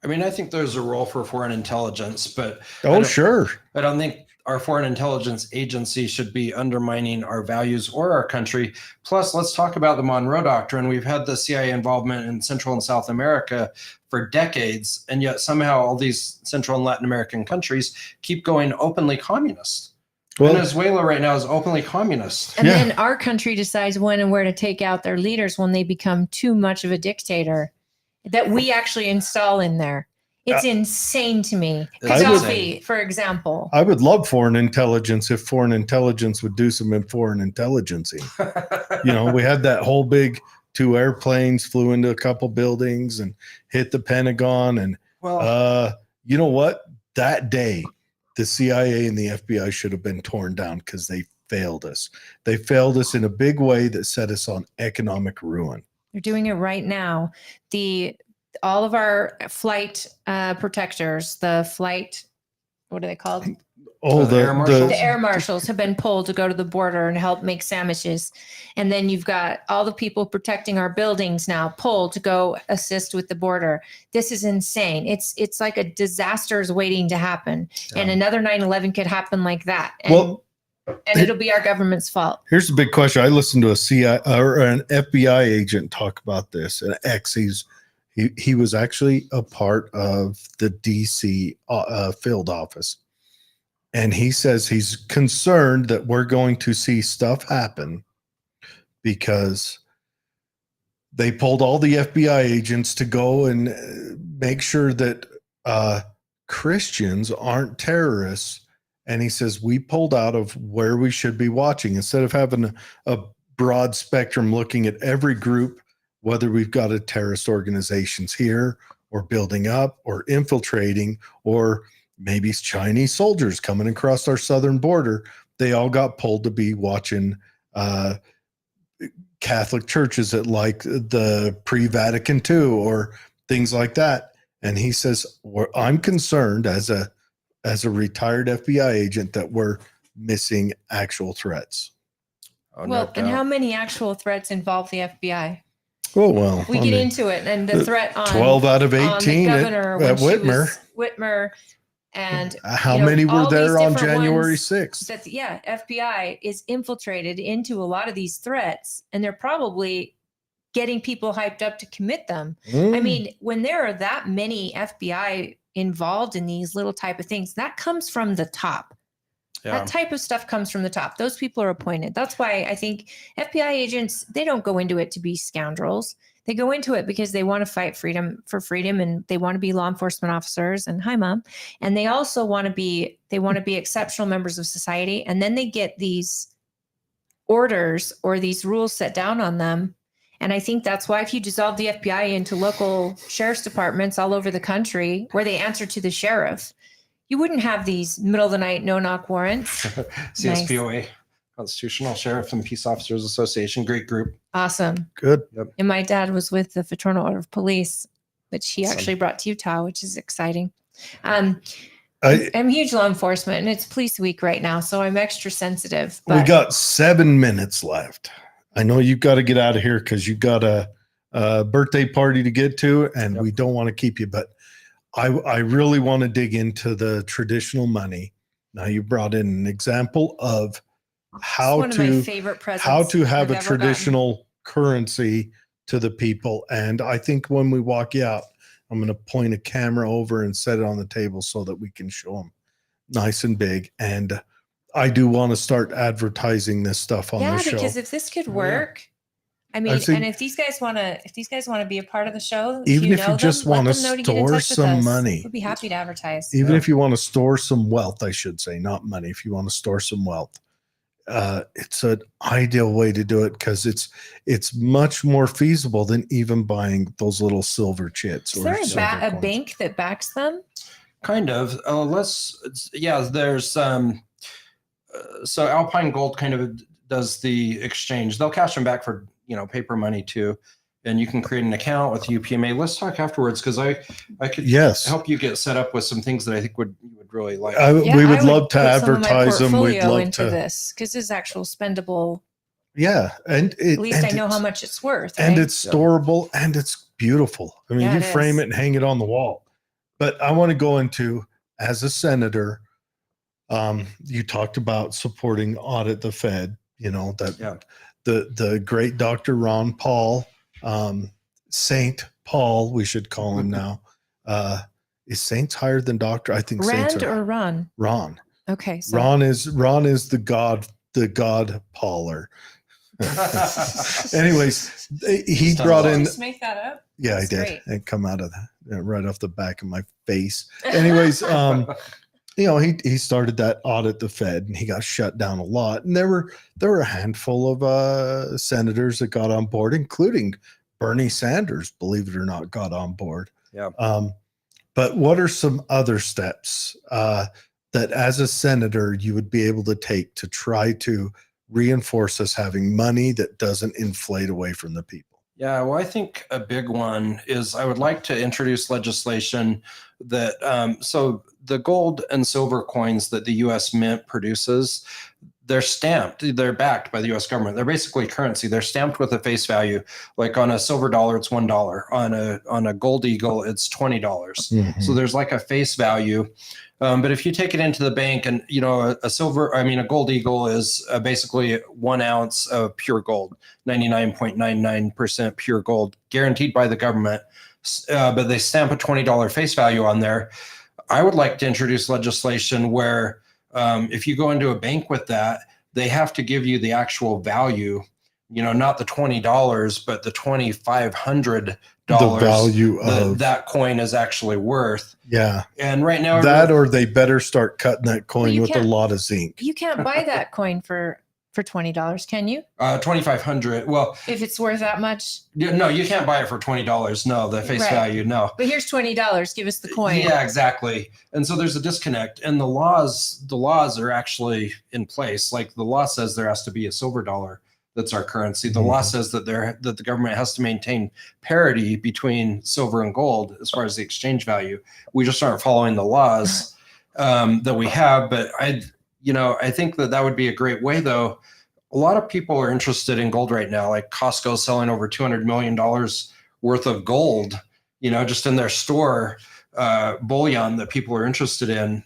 I mean, I think there's a role for foreign intelligence, but sure. I don't think our foreign intelligence agency should be undermining our values or our country. Plus, let's talk about the Monroe Doctrine. We've had the CIA involvement in Central and South America for decades, and yet somehow all these Central and Latin American countries keep going openly communist. Well, Venezuela right now is openly communist. And Yeah. then our country decides when and where to take out their leaders when they become too much of a dictator that we actually install in there. It's insane to me. It's Gaddafi, for example. I would love foreign intelligence if foreign intelligence would do some foreign intelligencing. We had that whole big 2 airplanes flew into a couple buildings and hit the Pentagon. And you know what? That day, the CIA and the FBI should have been torn down because they failed us. They failed us in a big way that set us on economic ruin. They're doing it right now. All of our flight protectors, what are they called? Oh, the air marshals? The air marshals have been pulled to go to the border and help make sandwiches. And then you've got all the people protecting our buildings now pulled to go assist with the border. This is insane. It's like a disaster is waiting to happen. Yeah. And another 9/11 could happen like that. And it'll be our government's fault. Here's the big question. I listened to a CIA or an FBI agent talk about this. An ex, he was actually a part of the DC field office. And he says he's concerned that we're going to see stuff happen because they pulled all the FBI agents to go and make sure that Christians aren't terrorists. And he says we pulled out of where we should be watching instead of having a broad spectrum looking at every group, whether we've got a terrorist organizations here or building up or infiltrating, or maybe it's Chinese soldiers coming across our southern border. They all got pulled to be watching Catholic churches at like the pre-Vatican II or things like that. And he says, I'm concerned as a retired FBI agent that we're missing actual threats. And how many actual threats involve the FBI? Oh, well, We get into it, and the threat on 12 out of on 18 the governor at when Whitmer. Whitmer, and How many were all there these on different January ones 6th? FBI is infiltrated into a lot of these threats, and they're probably getting people hyped up to commit them. I mean, when there are that many FBI involved in these little type of things, that comes from the top. Yeah. That type of stuff comes from the top. Those people are appointed. That's why I think FBI agents, they don't go into it to be scoundrels. They go into it because they want to fight freedom, and they want to be law enforcement officers. And hi, Mom. And they also want to be exceptional members of society. And then they get these orders or these rules set down on them. And I think that's why if you dissolve the FBI into local sheriff's departments all over the country where they answer to the sheriff, you wouldn't have these middle of the night no-knock warrants. CSPOA, Constitutional Sheriff and Peace Officers Association, great group. Awesome. Good. Yep. And my dad was with the Fraternal Order of Police, which he Awesome. actually brought to Utah, which is exciting. I'm huge law enforcement, and it's police week right now, so I'm extra sensitive. We got 7 minutes left. I know you've got to get out of here because you've got a birthday party to get to, and we don't want to keep you, but I really want to dig into the traditional money. Now you brought in an example of how one of my favorite presents how to have I've a ever traditional currency to the people. And I think when we walk you out, I'm going to point a camera over and set it on the table so that we can show them nice and big. And I do want to start advertising this stuff on the show. Yeah, because if this could work, I mean, and if these guys want to be a part of the show, even if you just want to store some money, we'd be happy to advertise. Even if you want to store some wealth, I should say, not money. If you want to store some wealth, it's an ideal way to do it because it's much more feasible than even buying those little silver chits. Is there a bank that backs them? Kind of. There's so Alpine Gold kind of does the exchange. They'll cash them back for paper money too, and you can create an account with UPMA. Let's talk afterwards because I could help you get set up with some things that I think you would really like. We would love to advertise them. We'd love into this because it's actual spendable. Yeah, and at least I know how much it's worth. And it's storable and it's beautiful. I mean, you frame it and hang it on the wall. But I want to go into, as a senator, You talked about supporting Audit the Fed, that Yeah. the great Dr. Ron Paul, Saint Paul, we should call him now. Is Saints higher than Doctor? I think Saints Rand are or Ron? Ron. Okay. So Ron is the God Pauler. Anyways, he Sounds brought like- in. just make that up? Yeah, That's I did. great. It come out of right off the back of my face. Anyways, he started that Audit the Fed, and he got shut down a lot. And there were a handful of senators that got on board, including Bernie Sanders, believe it or not, got on board. Yeah. But what are some other steps that, as a senator, you would be able to take to try to reinforce us having money that doesn't inflate away from the people? Yeah, well, I think a big one is I would like to introduce legislation that so the gold and silver coins that the U.S. Mint produces, they're stamped, they're backed by the U.S. government. They're basically currency. They're stamped with a face value. Like on a silver dollar, it's $1. On a gold eagle, it's $20. Mhm. So there's like a face value. But if you take it into the bank, and a gold eagle is basically 1 ounce of pure gold, 99.99% pure gold, guaranteed by the government. But they stamp a $20 face value on there. I would like to introduce legislation where if you go into a bank with that, they have to give you the actual value, not the $20, but the $2,500 The value of that coin is actually worth. Yeah. And right now, That, or they better start cutting that coin you with a can't- lot of zinc. You can't buy that coin for $20, can you? 2,500. Well, If it's worth that much. no, you can't buy it for $20. No, the face Right. value, no. But here's $20. Give us the coin. Yeah, exactly. And so there's a disconnect, and the laws are actually in place. Like the law says there has to be a silver dollar that's our currency. The law says that that the government has to maintain parity between silver and gold as far as the exchange value. We just aren't following the laws that we have. But I think that would be a great way, though. A lot of people are interested in gold right now. Like Costco selling over $200 million worth of gold, just in their store, bullion that people are interested in.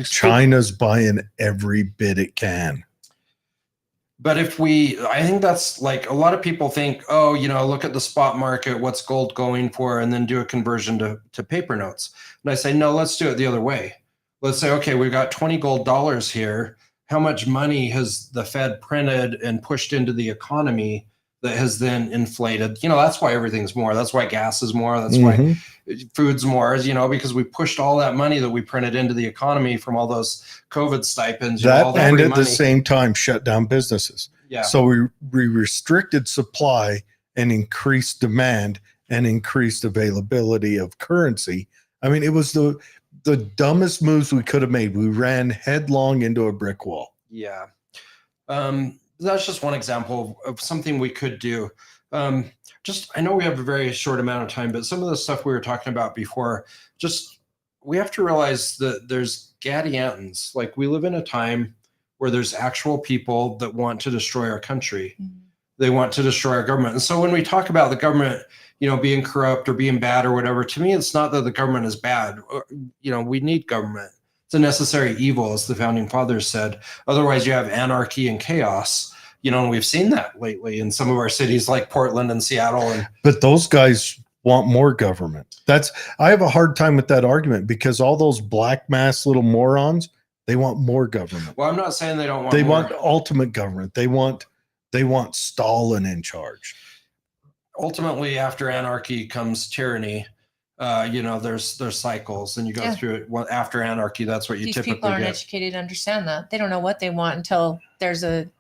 China's buying every bit it can. But I think that's like a lot of people think, look at the spot market, what's gold going for, and then do a conversion to paper notes. And I say, no, let's do it the other way. Let's say, okay, we've got 20 gold dollars here. How much money has the Fed printed and pushed into the economy that has then inflated? That's why everything's more. That's why gas is more. That's why food's more, because we pushed all that money that we printed into the economy from all those COVID stipends. That and at the same time shut down businesses. Yeah. So we restricted supply and increased demand and increased availability of currency. I mean, it was the dumbest moves we could have made. We ran headlong into a brick wall. Yeah. That's just one example of something we could do. I know we have a very short amount of time, but some of the stuff we were talking about before, we have to realize that there's Gadiantons. Like we live in a time where there's actual people that want to destroy our country. Mm-hmm. They want to destroy our government. And so when we talk about the government, being corrupt or being bad or whatever, to me, it's not that the government is bad. We need government. It's a necessary evil, as the founding fathers said. Otherwise, you have anarchy and chaos. And we've seen that lately in some of our cities like Portland and Seattle. But those guys want more government. I have a hard time with that argument because all those black mass little morons, they want more government. Well, I'm not saying they don't want They more. want ultimate government. They want Stalin in charge. Ultimately, after anarchy comes tyranny. There's cycles, and you go through it. Well, after anarchy, that's what you These typically people aren't get. educated to understand that. They don't know what they want until there's a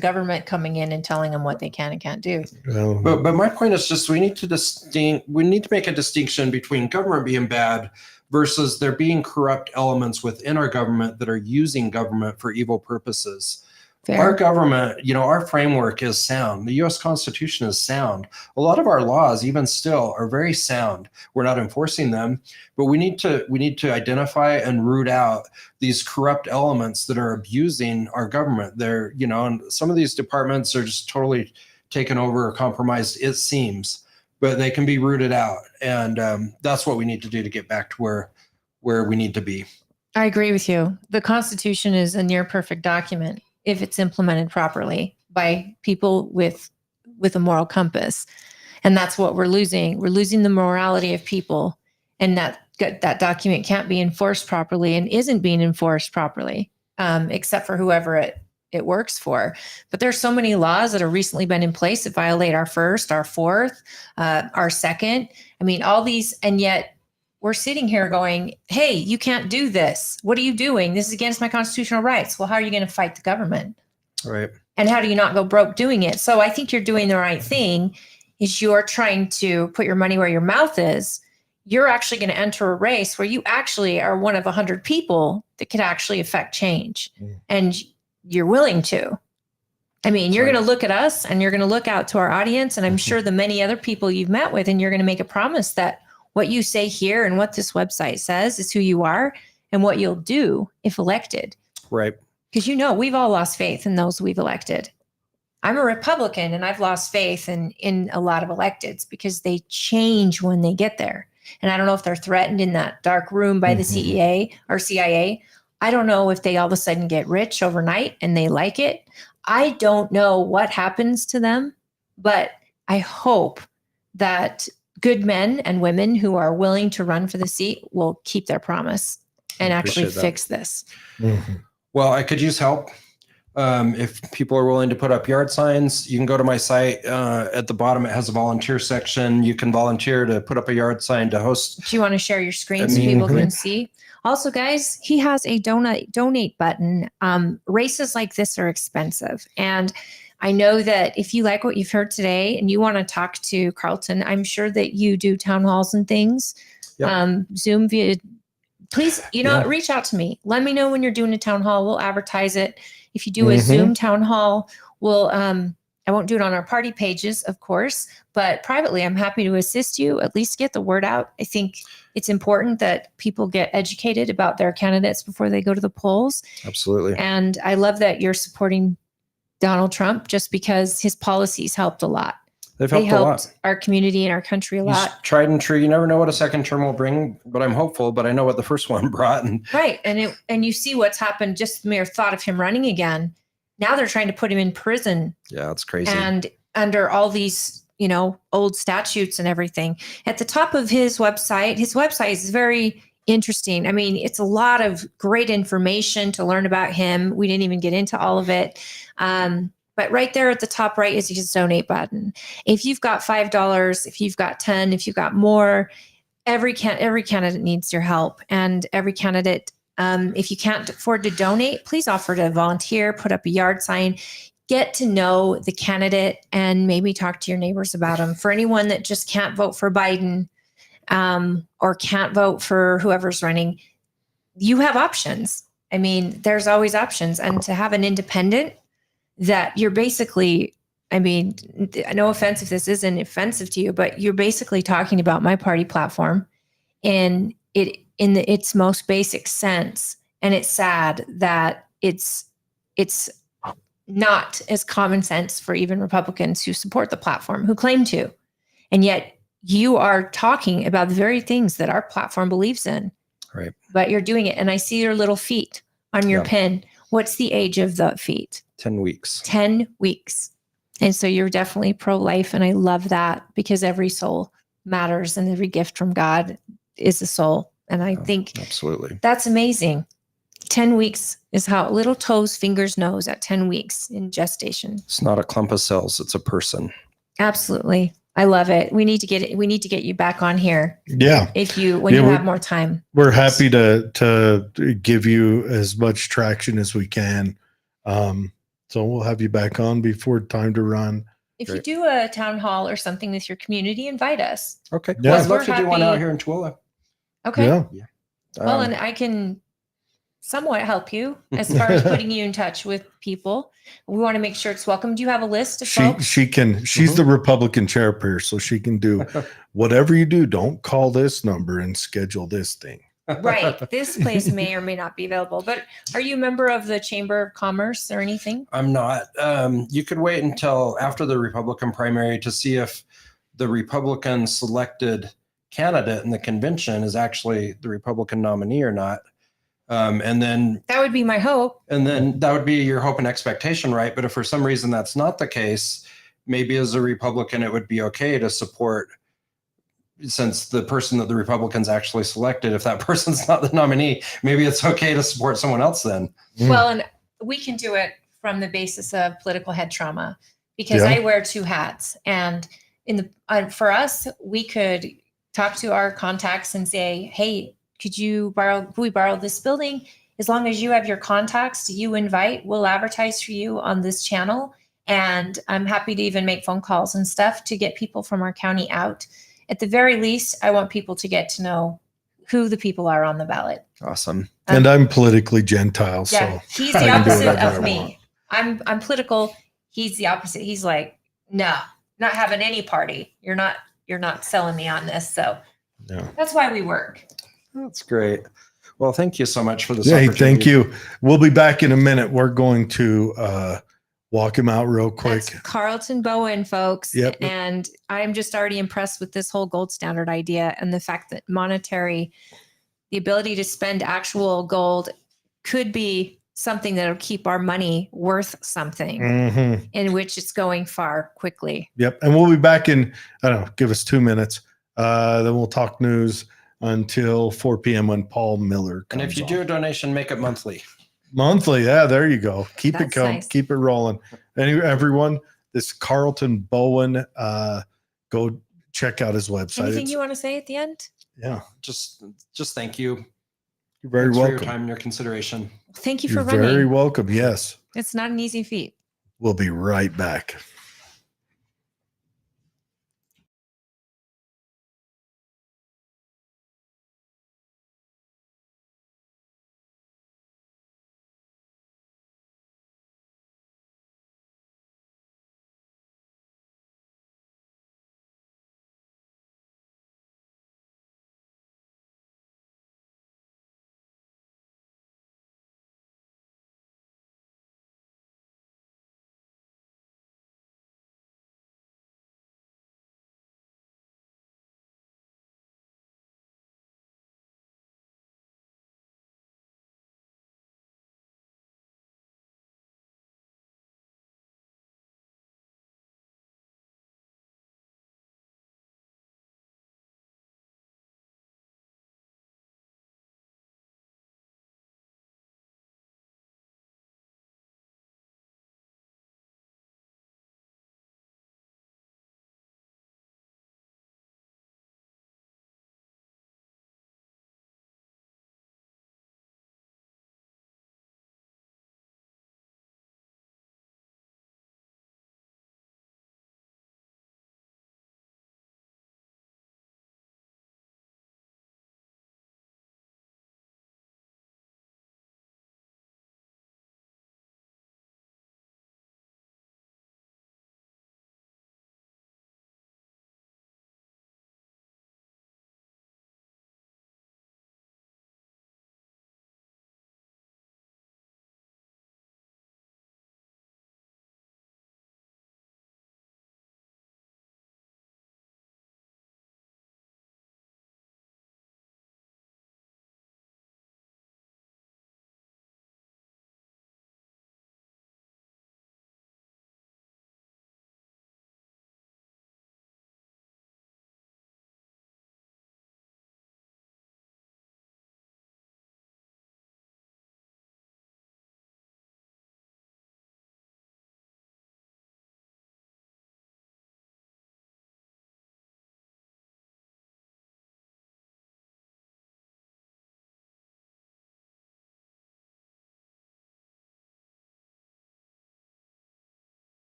government coming in and telling them what they can and can't do. But my point is just we need to make a distinction between government being bad versus there being corrupt elements within our government that are using government for evil purposes. Fair. Our government, our framework is sound. The U.S. Constitution is sound. A lot of our laws, even still, are very sound. We're not enforcing them, but we need to identify and root out these corrupt elements that are abusing our government. They're, and some of these departments are just totally taken over or compromised, it seems, but they can be rooted out, and that's what we need to do to get back to where we need to be. I agree with you. The Constitution is a near perfect document if it's implemented properly by people with a moral compass. And that's what we're losing. We're losing the morality of people, and that document can't be enforced properly and isn't being enforced properly, except for whoever it works for. But there's so many laws that have recently been in place that violate our first, our fourth, our second. I mean, all these, and yet we're sitting here going, hey, you can't do this. What are you doing? This is against my constitutional rights. Well, how are you going to fight the government? Right. And how do you not go broke doing it? So I think you're doing the right thing. Is you're trying to put your money where your mouth is. You're actually going to enter a race where you actually are one of 100 people that could actually affect change. And you're willing to. I mean, you're going to look at us and you're going to look out to our audience. And I'm sure the many other people you've met with, and you're going to make a promise that what you say here and what this website says is who you are and what you'll do if elected. Right. Because we've all lost faith in those we've elected. I'm a Republican and I've lost faith in a lot of electeds because they change when they get there. And I don't know if they're threatened in that dark room by the CEA or CIA. I don't know if they all of a sudden get rich overnight and they like it. I don't know what happens to them, but I hope that good men and women who are willing to run for the seat will keep their promise and actually fix this. Well, I could use help. If people are willing to put up yard signs, you can go to my site. At the bottom, it has a volunteer section. You can volunteer to put up a yard sign to host. Do you want to share your screen so people can see? Also, guys, he has a donate button. Races like this are expensive. And I know that if you like what you've heard today and you want to talk to Carlton, I'm sure that you do town halls and things. Yep. Zoom via, please, reach out to me. Let me know when you're doing a town hall. We'll advertise it. If you do a Zoom town hall, we'll, I won't do it on our party pages, of course, but privately, I'm happy to assist you, at least get the word out. I think it's important that people get educated about their candidates before they go to the polls. Absolutely. And I love that you're supporting Donald Trump just because his policies helped a lot. They helped our community and our country a lot. Tried and true. You never know what a second term will bring, but I'm hopeful. But I know what the first one brought. Right, and you see what's happened. Just the mere thought of him running again. Now they're trying to put him in prison. Yeah, it's crazy. And under all these, old statutes and everything. At the top of his website is very interesting. I mean, it's a lot of great information to learn about him. We didn't even get into all of it. But right there at the top right is his donate button. If you've got $5, if you've got 10, if you've got more, every candidate needs your help. And every candidate, if you can't afford to donate, please offer to volunteer, put up a yard sign, get to know the candidate and maybe talk to your neighbors about him. For anyone that just can't vote for Biden or can't vote for whoever's running, you have options. I mean, there's always options. And to have an independent that you're basically, I mean, no offense if this isn't offensive to you, but you're basically talking about my party platform in its most basic sense. And it's sad that it's not as common sense for even Republicans who support the platform, who claim to. And yet you are talking about the very things that our platform believes in. Right. But you're doing it. And I see your little feet on your pin. What's the age of the feet? 10 weeks. 10 weeks. And so you're definitely pro-life. And I love that because every soul matters and every gift from God is a soul. And I think absolutely that's amazing. 10 weeks is how little toes, fingers, nose at 10 weeks in gestation. It's not a clump of cells. It's a person. Absolutely. I love it. We need to get you back on here. Yeah. When you have more time. We're happy to give you as much traction as we can. So we'll have you back on before time to run. If you do a town hall or something with your community, invite us. Okay. Yeah. I'd love to do one out here in Tooele. Okay. Yeah. Well, and I can somewhat help you as far as putting you in touch with people. We want to make sure it's welcome. Do you have a list of folks? She's the Republican chairperson, so she can do whatever you do. Don't call this number and schedule this thing. Right. This place may or may not be available, but are you a member of the Chamber of Commerce or anything? I'm not. You could wait until after the Republican primary to see if the Republican selected candidate in the convention is actually the Republican nominee or not. And then That would be my hope. that would be your hope and expectation, right? But if for some reason that's not the case, maybe as a Republican, it would be okay to support, since the person that the Republicans actually selected, if that person's not the nominee, maybe it's okay to support someone else then. Well, and we can do it from the basis of political head trauma, because Yeah. I wear two hats. And for us, we could talk to our contacts and say, hey, could we borrow this building? As long as you have your contacts, you invite, we'll advertise for you on this channel. And I'm happy to even make phone calls and stuff to get people from our county out. At the very least, I want people to get to know who the people are on the ballot. Awesome. And I'm politically Gentile, Yeah, so he's I the can do opposite whatever of I me. I'm political. He's the opposite. He's like, no, not having any party. You're not selling me on this. So Yeah. that's why we work. That's great. Well, thank you so much for this Hey, opportunity. thank you. We'll be back in a minute. We're going to walk him out real quick. That's Carlton Bowen, folks. Yep. And I'm just already impressed with this whole gold standard idea and the fact that the ability to spend actual gold could be something that'll keep our money worth something, Mm-hmm. in which it's going far quickly. Yep. And we'll be back in, I don't know, give us 2 minutes. Then we'll talk news until 4 p.m. when Paul Miller comes And if you on. do a donation, make it monthly. Monthly. Yeah, there you go. Keep That's it nice. keep it rolling. Everyone, this Carlton Bowen, go check out his website. Anything you want to say at the end? Yeah. Just thank you. You're very Thanks welcome. for your time and your consideration. Thank you You're for running. very welcome. Yes. It's not an easy feat. We'll be right back.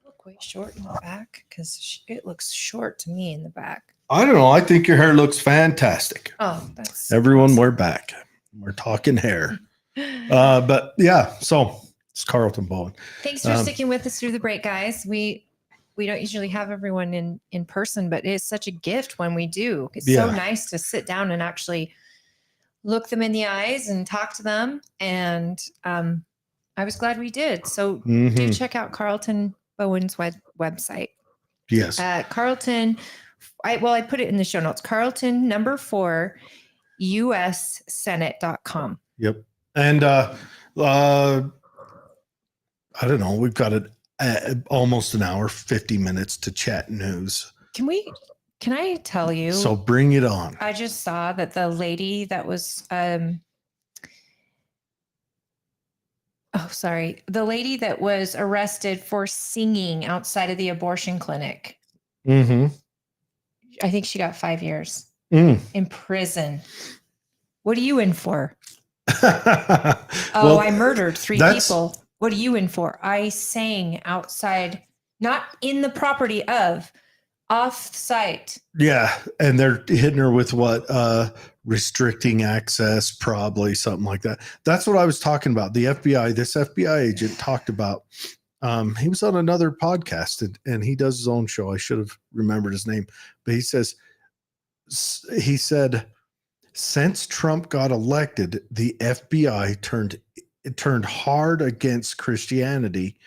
look way short in the back? Because it looks short to me in the back. I don't know. I think your hair looks fantastic. Oh, that's Everyone, awesome. we're back. We're talking hair. But yeah, so it's Carlton Bowen. Thanks for sticking with us through the break, guys. We don't usually have everyone in person, but it's such a gift when we do. It's so nice to sit down and actually look them in the eyes and talk to them. And I was glad we did. So do check out Carlton Bowen's website. Yes. Carlton, I put it in the show notes. Carlton 4 USSenate.com. Yep. And I don't know. We've got almost an hour, 50 minutes to chat news. Can I tell you? So bring it on. I just saw that the lady that was the lady that was arrested for singing outside of the abortion clinic. Mm-hmm. I think she got 5 years in prison. What are you in for? Well, I murdered 3 people. What are you in for? I sang outside, not in the property of, off site. Yeah. And they're hitting her with what? Restricting access, probably something like that. That's what I was talking about. The FBI, this FBI agent talked about, he was on another podcast and he does his own show. I should have remembered his name, but he said, since Trump got elected, the FBI turned hard against Christianity,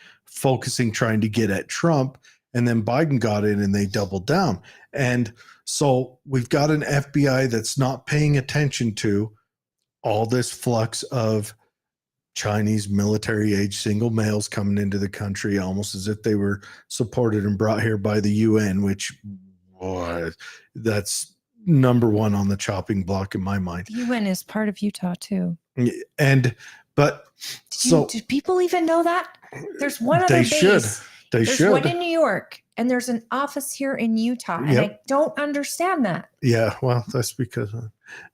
trying to get at Trump. And then Biden got in and they doubled down. And so we've got an FBI that's not paying attention to all this flux of Chinese military age single males coming into the country, almost as if they were supported and brought here by the UN, which, boy, that's number one on the chopping block in my mind. The UN is part of Utah too. Do people even know that? There's one other base. There's one in New York, and there's an office here in Utah, and I don't understand that. Yeah, well, that's because,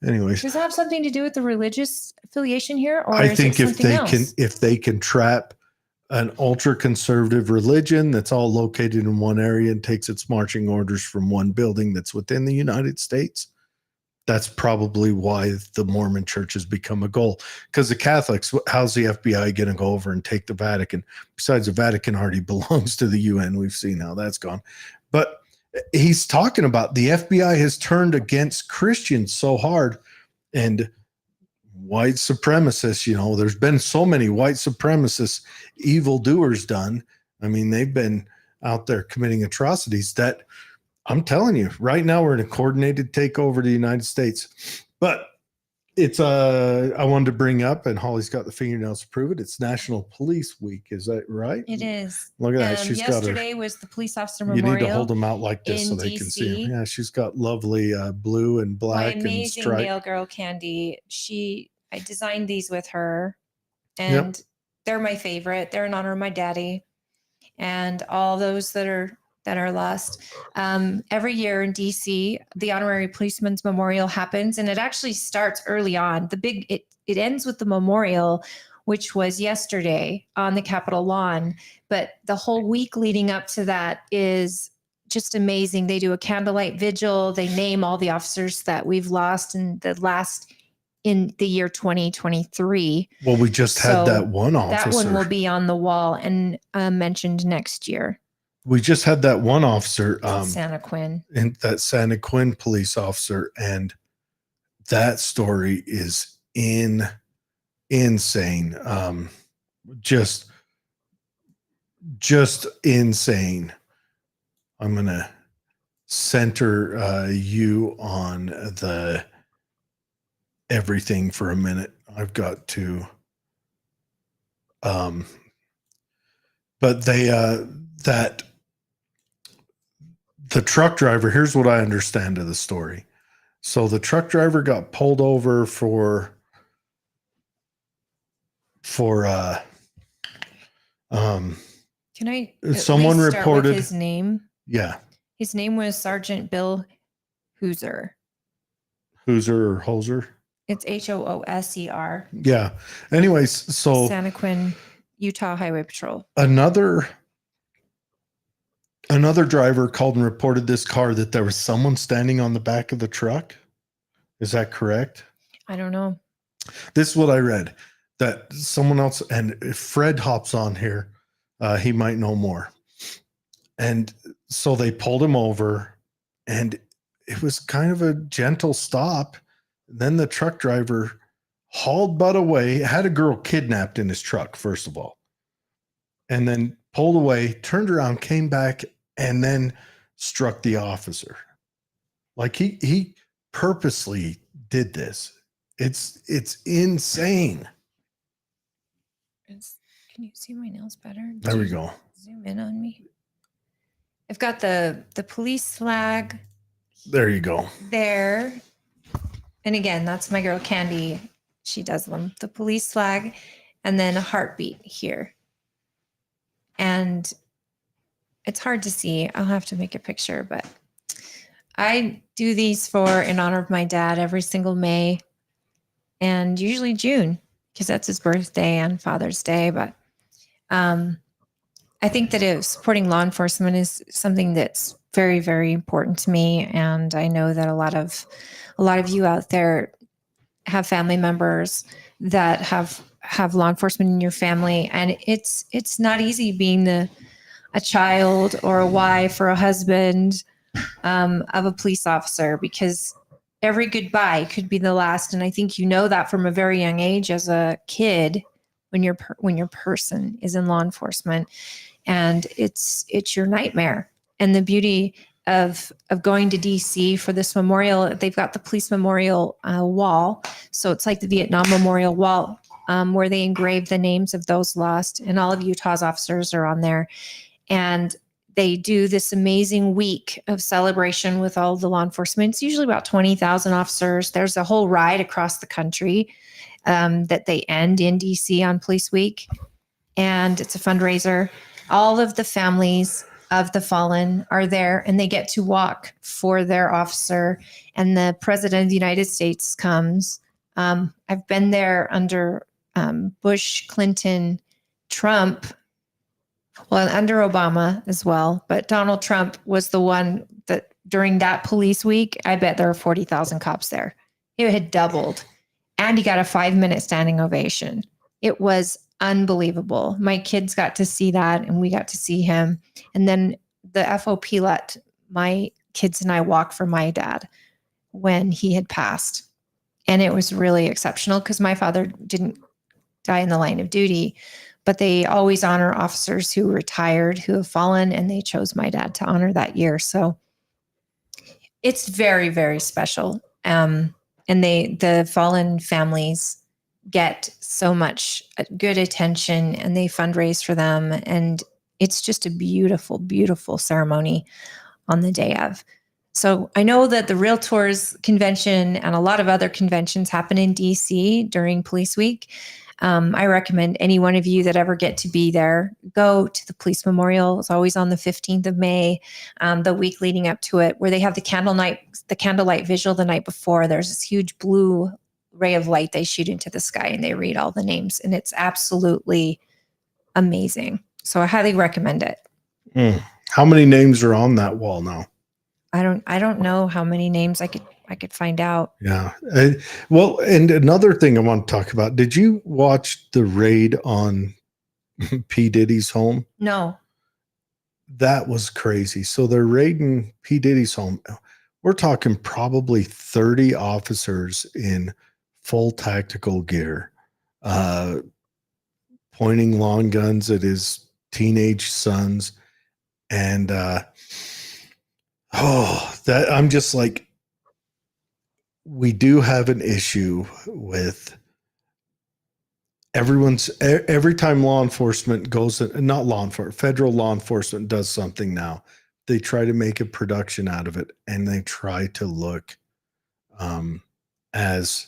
anyways. Does it have something to do with the religious affiliation here, or I think if they can trap an ultra conservative religion that's all located in one area and takes its marching orders from one building that's within the United States. That's probably why the Mormon church has become a goal. Because the Catholics, how's the FBI going to go over and take the Vatican? Besides, the Vatican already belongs to the UN. We've seen how that's gone. But he's talking about the FBI has turned against Christians so hard, and white supremacists, there's been so many white supremacist evildoers done. I mean, they've been out there committing atrocities that I'm telling you right now, we're in a coordinated takeover of the United States. But it's I wanted to bring up, and Holly's got the fingernails to prove it. It's National Police Week. Is that right? It is. Look at that. She's yesterday was the police officer memorial. You need to hold them out like this so they can see them. Yeah, she's got lovely blue and black. My amazing nail girl, Candy. I designed these with her, and they're my favorite. They're in honor of my daddy and all those that are lost. Every year in DC, the Honorary Policeman's Memorial happens, and it actually starts early on. It ends with the memorial, which was yesterday on the Capitol lawn. But the whole week leading up to that is just amazing. They do a candlelight vigil. They name all the officers that we've lost in the year 2023. Well, we just had that one officer. That one will be on the wall and mentioned next year. We just had that one officer, Santa Quinn, and that Santa Quinn police officer, and that story is insane. Just insane. I'm gonna center you on the everything for a minute. I've got to, but the truck driver, here's what I understand of the story. So the truck driver got pulled over for can I someone reported his name? Yeah. His name was Sergeant Bill Hooser. Hooser or Hoser? It's Hooser. Yeah. Anyways, so Santa Quinn, Utah Highway Patrol. Another Another driver called and reported this car that there was someone standing on the back of the truck. Is that correct? I don't know. This is what I read, that someone else, and if Fred hops on here, he might know more. And so they pulled him over, and it was kind of a gentle stop. Then the truck driver hauled butt away, had a girl kidnapped in his truck, first of all, and then pulled away, turned around, came back, and then struck the officer. Like he purposely did this. It's insane. Can you see my nails better? There we go. Zoom in on me. I've got the police flag There you go. there. And again, that's my girl Candy. She does them. The police flag and then a heartbeat here. And it's hard to see. I'll have to make a picture, but I do these in honor of my dad every single May and usually June because that's his birthday and Father's Day. But I think that supporting law enforcement is something that's very, very important to me. And I know that a lot of you out there have family members that have law enforcement in your family. And it's not easy being a child or a wife or a husband of a police officer, because every goodbye could be the last. And I think you know that from a very young age as a kid when your person is in law enforcement, and it's your nightmare. And the beauty of going to DC for this memorial, they've got the police memorial wall. So it's like the Vietnam Memorial Wall, where they engrave the names of those lost, and all of Utah's officers are on there. And they do this amazing week of celebration with all the law enforcement. It's usually about 20,000 officers. There's a whole ride across the country that they end in DC on Police Week. And it's a fundraiser. All of the families of the fallen are there, and they get to walk for their officer. And the President of the United States comes. I've been there under Bush, Clinton, Trump, well, under Obama as well. But Donald Trump was the one that during that police week, I bet there were 40,000 cops there. It had doubled. And he got a 5-minute standing ovation. It was unbelievable. My kids got to see that, and we got to see him. And then the FOP let my kids and I walk for my dad when he had passed. And it was really exceptional because my father didn't die in the line of duty, but they always honor officers who retired, who have fallen, and they chose my dad to honor that year. So it's very, very special. And the fallen families get so much good attention, and they fundraise for them. And it's just a beautiful, beautiful ceremony on the day of. So I know that the Realtors Convention and a lot of other conventions happen in DC during Police Week. I recommend any one of you that ever get to be there, go to the Police Memorial. It's always on the 15th of May, the week leading up to it, where they have the candlelight visual the night before. There's this huge blue ray of light they shoot into the sky, and they read all the names, and it's absolutely amazing. So I highly recommend it. How many names are on that wall now? I don't know how many names I could find out. Yeah. Well, and another thing I want to talk about, did you watch the raid on P. Diddy's home? No. That was crazy. So they're raiding P. Diddy's home. We're talking probably 30 officers in full tactical gear, pointing long guns at his teenage sons. And I'm just like, we do have an issue with every time law enforcement goes, not law enforcement, federal law enforcement does something now, they try to make a production out of it, and they try to look as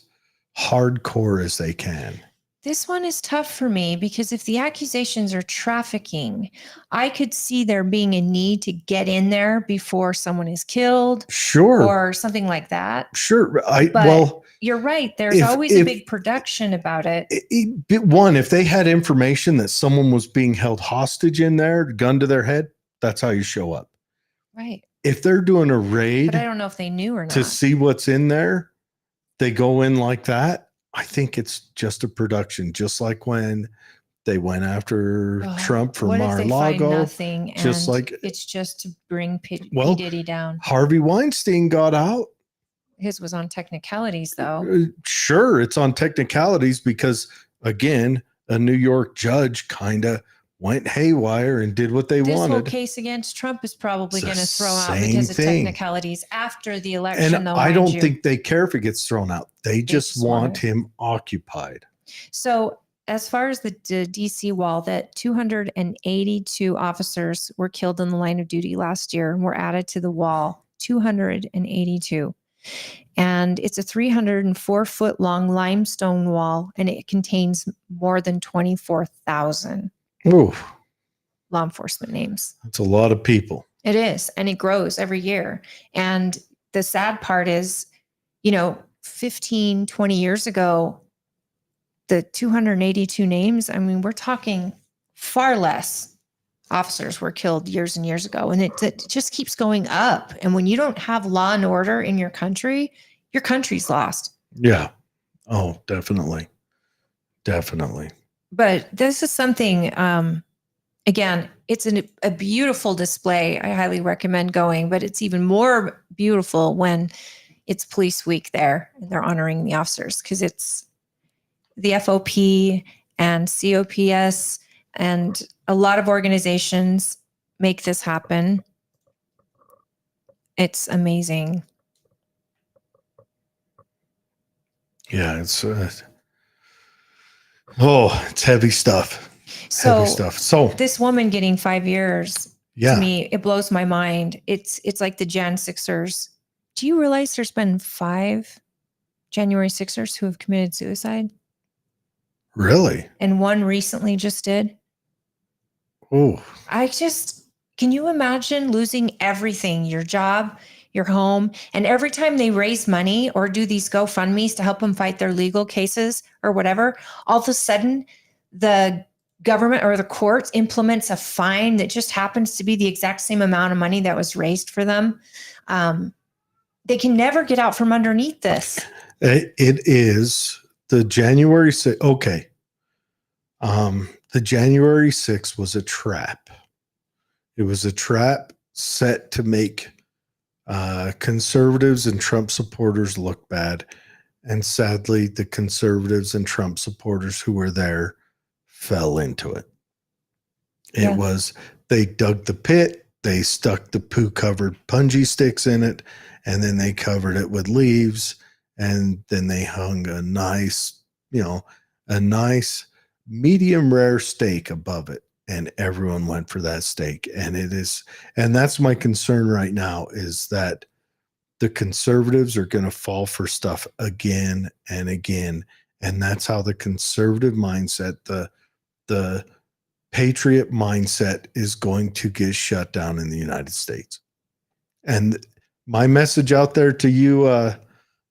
hardcore as they can. This one is tough for me because if the accusations are trafficking, I could see there being a need to get in there before someone is killed. Sure. Or something like that. Sure. But you're right. There's always a big production about it. One, if they had information that someone was being held hostage in there, gun to their head, that's how you show up. Right. If they're doing a But I raid don't know if they knew or to not. see what's in there, they go in like that. I think it's just a production, just like when they went after Oh, Trump for what if they find Mar-a-Lago. nothing and just like it's just to bring P. Well, Diddy down? Harvey Weinstein got out. His was on technicalities, though. Sure, it's on technicalities because, again, a New York judge kind of went haywire and did what they This whole wanted. case against Trump is probably It's the going to throw out same because of thing. technicalities after the election, And though. I mind don't you. think they care if it gets thrown out. They just just want want it. him occupied. So, as far as the DC wall, that 282 officers were killed in the line of duty last year and were added to the wall. 282. And it's a 304-foot long limestone wall, and it contains more than 24,000 Ooh, law enforcement names. that's a lot of people. It is, and it grows every year. And the sad part is, 15, 20 years ago, the 282 names, I mean, we're talking far less officers were killed years and years ago. And it just keeps going up. And when you don't have law and order in your country's lost. Yeah. Oh, definitely. Definitely. But this is something, again, it's a beautiful display. I highly recommend going, but it's even more beautiful when it's Police Week there and they're honoring the officers, because it's the FOP and COPS and a lot of organizations make this happen. It's amazing. Yeah, it's heavy stuff. So Heavy stuff. So this woman getting 5 years, yeah, to me, it blows my mind. It's like the Jan 6ers. Do you realize there's been 5 January 6ers who have committed suicide? really? And one recently just did. Oh, Can you imagine losing everything, your job, your home, and every time they raise money or do these GoFundMes to help them fight their legal cases or whatever, all of a sudden the government or the court implements a fine that just happens to be the exact same amount of money that was raised for them. They can never get out from underneath this. it is the January 6th. Okay. The January 6th was a trap. It was a trap set to make conservatives and Trump supporters look bad. And sadly, the conservatives and Trump supporters who were there fell into it. Yeah. They dug the pit, they stuck the poo-covered punji sticks in it, and then they covered it with leaves, and then they hung a nice medium rare steak above it. And everyone went for that steak. And that's my concern right now, is that the conservatives are going to fall for stuff again and again. And that's how the conservative mindset, the patriot mindset, is going to get shut down in the United States. And my message out there to you,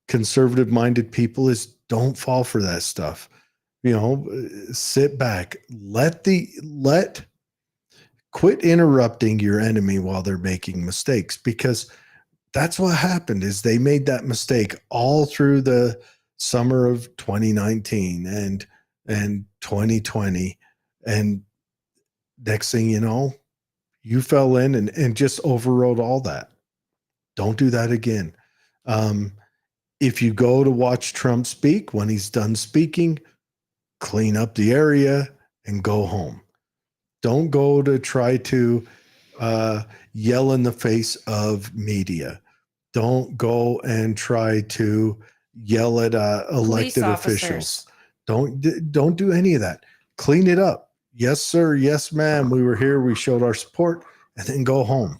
conservative minded people, is don't fall for that stuff. Sit back, quit interrupting your enemy while they're making mistakes, because that's what happened. Is they made that mistake all through the summer of 2019 and 2020. And next thing you know, you fell in and just overrode all that. Don't do that again. If you go to watch Trump speak, when he's done speaking, clean up the area and go home. Don't go to try to yell in the face of media. Don't go and try to yell at elected officials. Don't do any of that. Clean it up. Yes, sir. Yes, ma'am. We were here. We showed our support, and then go home.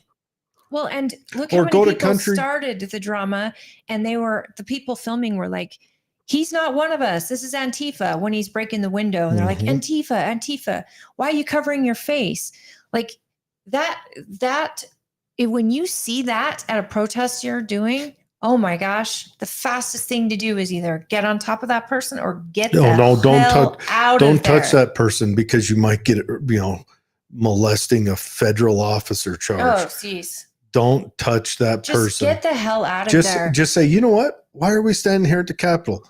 Well, and look Or how go many to people country. started the drama, and the people filming were like, he's not one of us. This is Antifa, when he's breaking the window. And they're like, Mhm. Antifa, why are you covering your face? Like when you see that at a protest you're doing, oh my gosh, the fastest thing to do is either get on top of that person or get Don't touch there. that person, because you might get molesting a federal officer charge. Oh, geez. don't touch that Just person. get the hell out of there. Just say, you know what? Why are we standing here at the Capitol?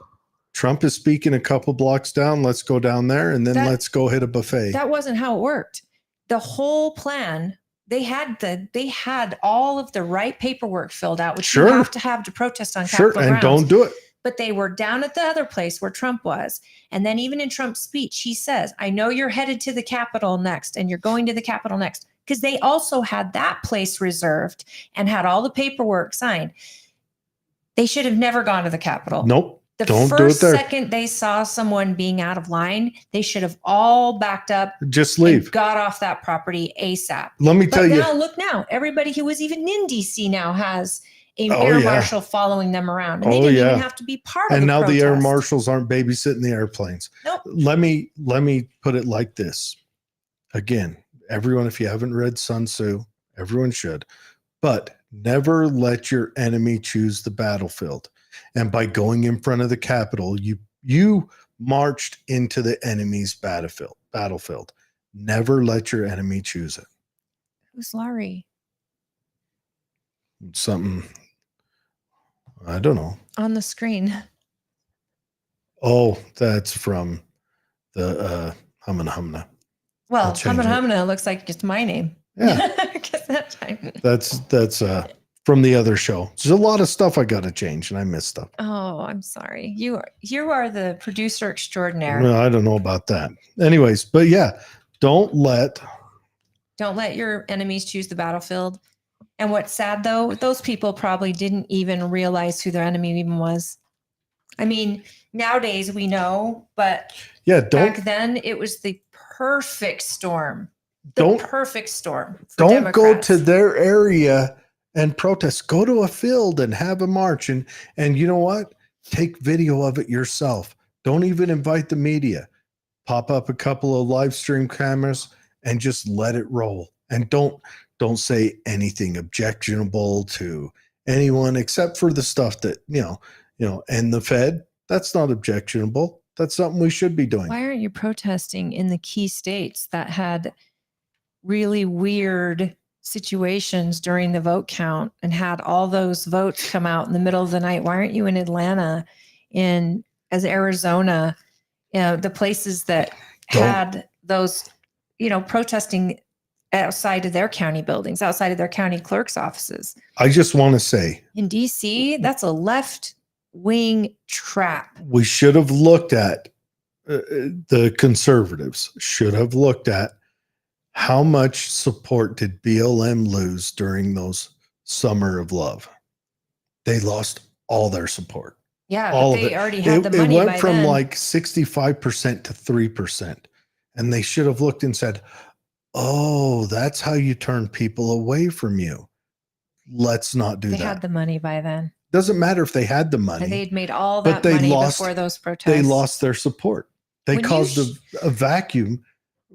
Trump is speaking a couple blocks down. Let's go down there and then let's go hit a buffet. That wasn't how it worked. The whole plan, they had all of the right paperwork filled out, which you have to protest on Capitol and grounds. don't do it. But they were down at the other place where Trump was. And then even in Trump's speech, he says, I know you're headed to the Capitol next and you're going to the Capitol next, because they also had that place reserved and had all the paperwork signed. They should have never gone to the Capitol. Nope. The first second they saw someone being out of line, they should have all backed up. Just leave. And got off that property ASAP. Let me tell you. Now, look now. Everybody who was even in DC now has an air marshal following them around. And they didn't even have to be part of and the now protest. the air marshals aren't babysitting the airplanes. Nope. Let me put it like this. Again, everyone, if you haven't read Sun Tzu, everyone should. But never let your enemy choose the battlefield. And by going in front of the Capitol, you marched into the enemy's battlefield. Never let your enemy choose it. Who's Laurie? Something, I don't know. On the screen. Oh, that's from the Humna Humna. Well, Humna Humna looks like it's my name. Yeah. That's from the other show. There's a lot of stuff I got to change, and I missed stuff. Oh, I'm sorry. You are the producer extraordinaire. No, I don't know about that. Anyways, but yeah, don't let your enemies choose the battlefield. And what's sad though, those people probably didn't even realize who their enemy even was. I mean, nowadays we know, but back then it was the perfect storm. Perfect storm. Don't go to their area and protest. Go to a field and have a march. And you know what? Take video of it yourself. Don't even invite the media. Pop up a couple of live stream cameras and just let it roll. And don't say anything objectionable to anyone except for the stuff that, and the Fed. That's not objectionable. That's something we should be doing. Why aren't you protesting in the key states that had really weird situations during the vote count and had all those votes come out in the middle of the night? Why aren't you in Atlanta, as Arizona, the places that had those, protesting outside of their county buildings, outside of their county clerk's offices? I just want to say, in DC, that's a left-wing trap. We should have looked at, the conservatives should have looked at how much support did BLM lose during those Summer of Love. They lost all their support. Yeah, but they already had the money. It went from like 65% to 3%. And they should have looked and said, oh, that's how you turn people away from you. Let's not do that. They had the money by then. Doesn't matter if they had the money. And they'd made all that money before those protests. They lost their support. They caused a vacuum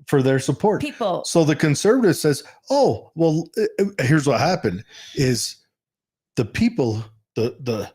for their support. So the conservative says, oh, well, here's what happened is the people, the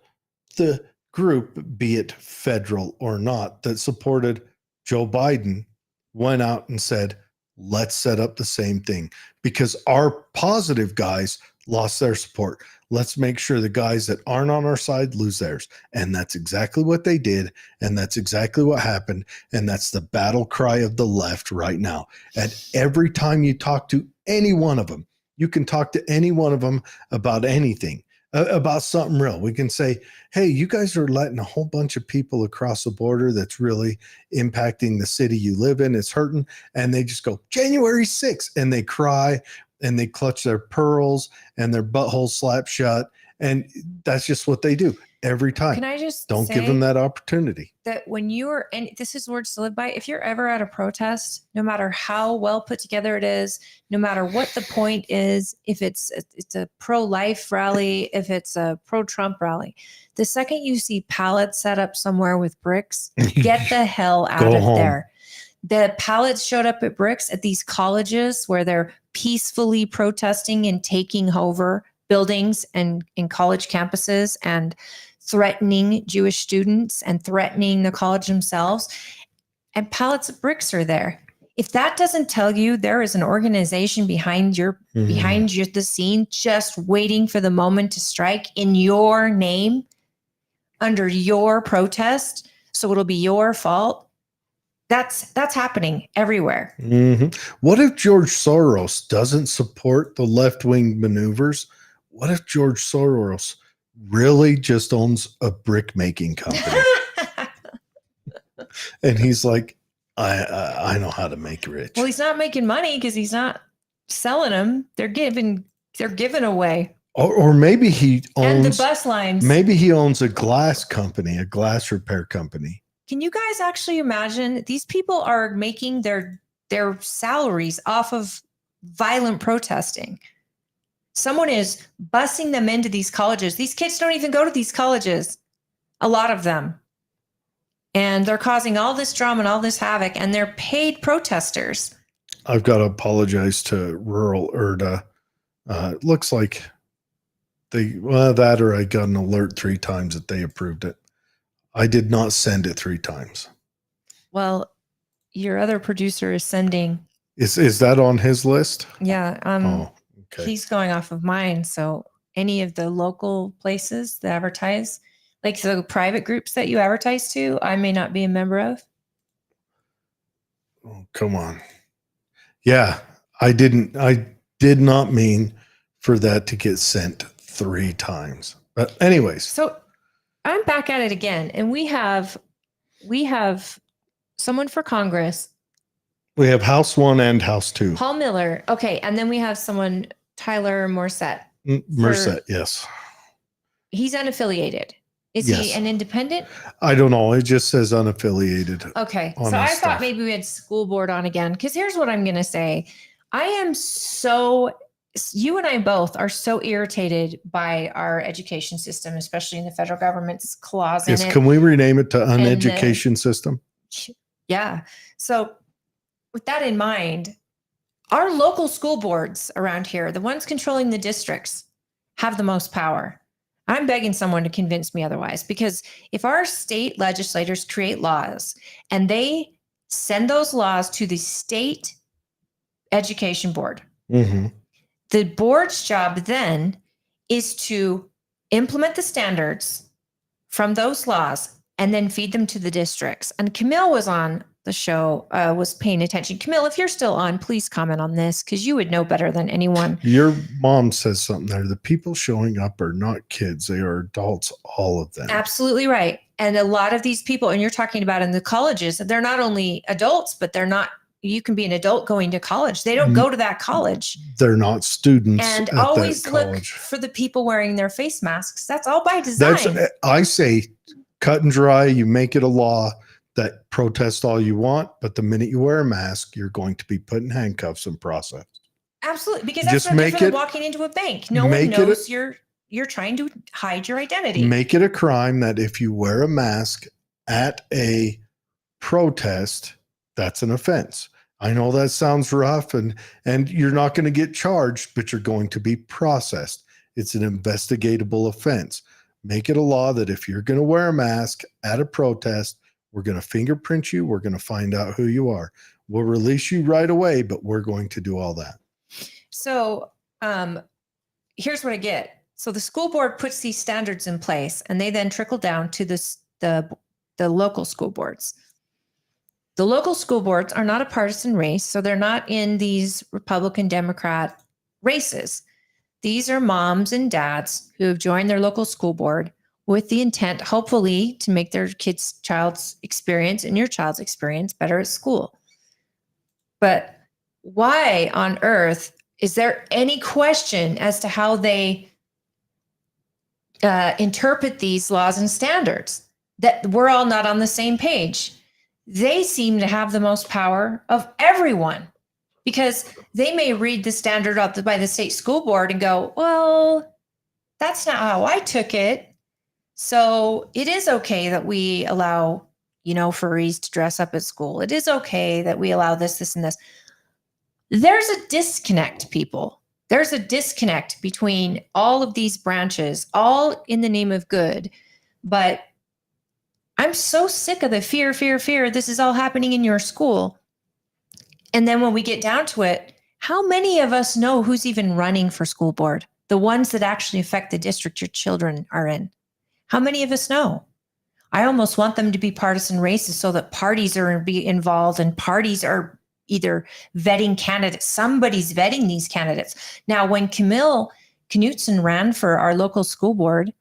group, be it federal or not, that supported Joe Biden went out and said, let's set up the same thing because our positive guys lost their support. Let's make sure the guys that aren't on our side lose theirs. And that's exactly what they did. And that's exactly what happened. And that's the battle cry of the left right now. And every time you talk to any one of them, you can talk to any one of them about anything, about something real. We can say, hey, you guys are letting a whole bunch of people across the border that's really impacting the city you live in. It's hurting. And they just go, January 6th. And they cry and they clutch their pearls and their buttholes slap shut. And that's just what they do every time. Can I just don't give them that opportunity? That when you're, and this is words to live by, if you're ever at a protest, no matter how well put together it is, no matter what the point is, if it's a pro-life rally, if it's a pro-Trump rally, the second you see pallets set up somewhere with bricks, get the hell out of there. The pallets showed up at bricks at these colleges where they're peacefully protesting and taking over buildings and in college campuses and threatening Jewish students and threatening the college themselves. And pallets of bricks are there. If that doesn't tell you there is an organization behind the scene, just waiting for the moment to strike in your name, under your protest, so it'll be your fault. That's happening everywhere. What if George Soros doesn't support the left-wing maneuvers? What if George Soros really just owns a brick making company? And he's like, I know how to make rich. Well, he's not making money because he's not selling them. They're giving away. Or maybe he owns and the bus lines. Maybe he owns a glass company, a glass repair company. Can you guys actually imagine? These people are making their salaries off of violent protesting. Someone is busing them into these colleges. These kids don't even go to these colleges, a lot of them. And they're causing all this drama and all this havoc, and they're paid protesters. I've got to apologize to rural Erda. It looks like that or I got an alert 3 times that they approved it. I did not send it 3 times. Well, your other producer is sending. Is that on his list? Yeah. Okay. He's going off of mine. So any of the local places that advertise, like the private groups that you advertise to, I may not be a member of. Oh, come on. Yeah, I did not mean for that to get sent 3 times. But anyways. So I'm back at it again. And we have someone for Congress. We have House 1 and House 2. Paul Miller. Okay. And then we have someone, Tyler Morset. Morset, yes. He's unaffiliated. Is he an independent? I don't know. It just says unaffiliated. Okay. So I thought maybe we had school board on again. Because here's what I'm going to say. You and I both are so irritated by our education system, especially in the federal government's clause in it. Can we rename it to uneducation system? Yeah. So with that in mind, our local school boards around here, the ones controlling the districts, have the most power. I'm begging someone to convince me otherwise, because if our state legislators create laws and they send those laws to the state education board, the board's job then is to implement the standards from those laws and then feed them to the districts. And Camille was on the show, was paying attention. Camille, if you're still on, please comment on this, because you would know better than anyone. Your mom says something there. The people showing up are not kids. They are adults, all of them. Absolutely right. And a lot of these people, and you're talking about in the colleges, they're not only adults, but they're not, you can be an adult going to college. They don't go to that college. They're not students. And at always that look college. for the people wearing their face masks. That's all by design. I say cut and dry. You make it a law that protest all you want, but the minute you wear a mask, you're going to be put in handcuffs and processed. Absolutely, because that's no different than walking into a bank. No one knows you're trying to hide your identity. Make it a crime that if you wear a mask at a protest, that's an offense. I know that sounds rough, and you're not going to get charged, but you're going to be processed. It's an investigatable offense. Make it a law that if you're going to wear a mask at a protest, we're going to fingerprint you. We're going to find out who you are. We'll release you right away, but we're going to do all that. So here's what I get. So the school board puts these standards in place, and they then trickle down to the local school boards. The local school boards are not a partisan race, so they're not in these Republican, Democrat races. These are moms and dads who have joined their local school board with the intent, hopefully, to make their child's experience and your child's experience better at school. But why on earth is there any question as to how they interpret these laws and standards? That we're all not on the same page. They seem to have the most power of everyone, because they may read the standard up by the state school board and go, well, that's not how I took it. So it is okay that we allow, furries to dress up at school. It is okay that we allow this, this, and this. There's a disconnect, people. There's a disconnect between all of these branches, all in the name of good. But I'm so sick of the fear. This is all happening in your school. And then when we get down to it, how many of us know who's even running for school board? The ones that actually affect the district your children are in. How many of us know? I almost want them to be partisan races so that parties are be involved and parties are either vetting candidates. Somebody's vetting these candidates. Now, when Camille Knutson ran for our local school board,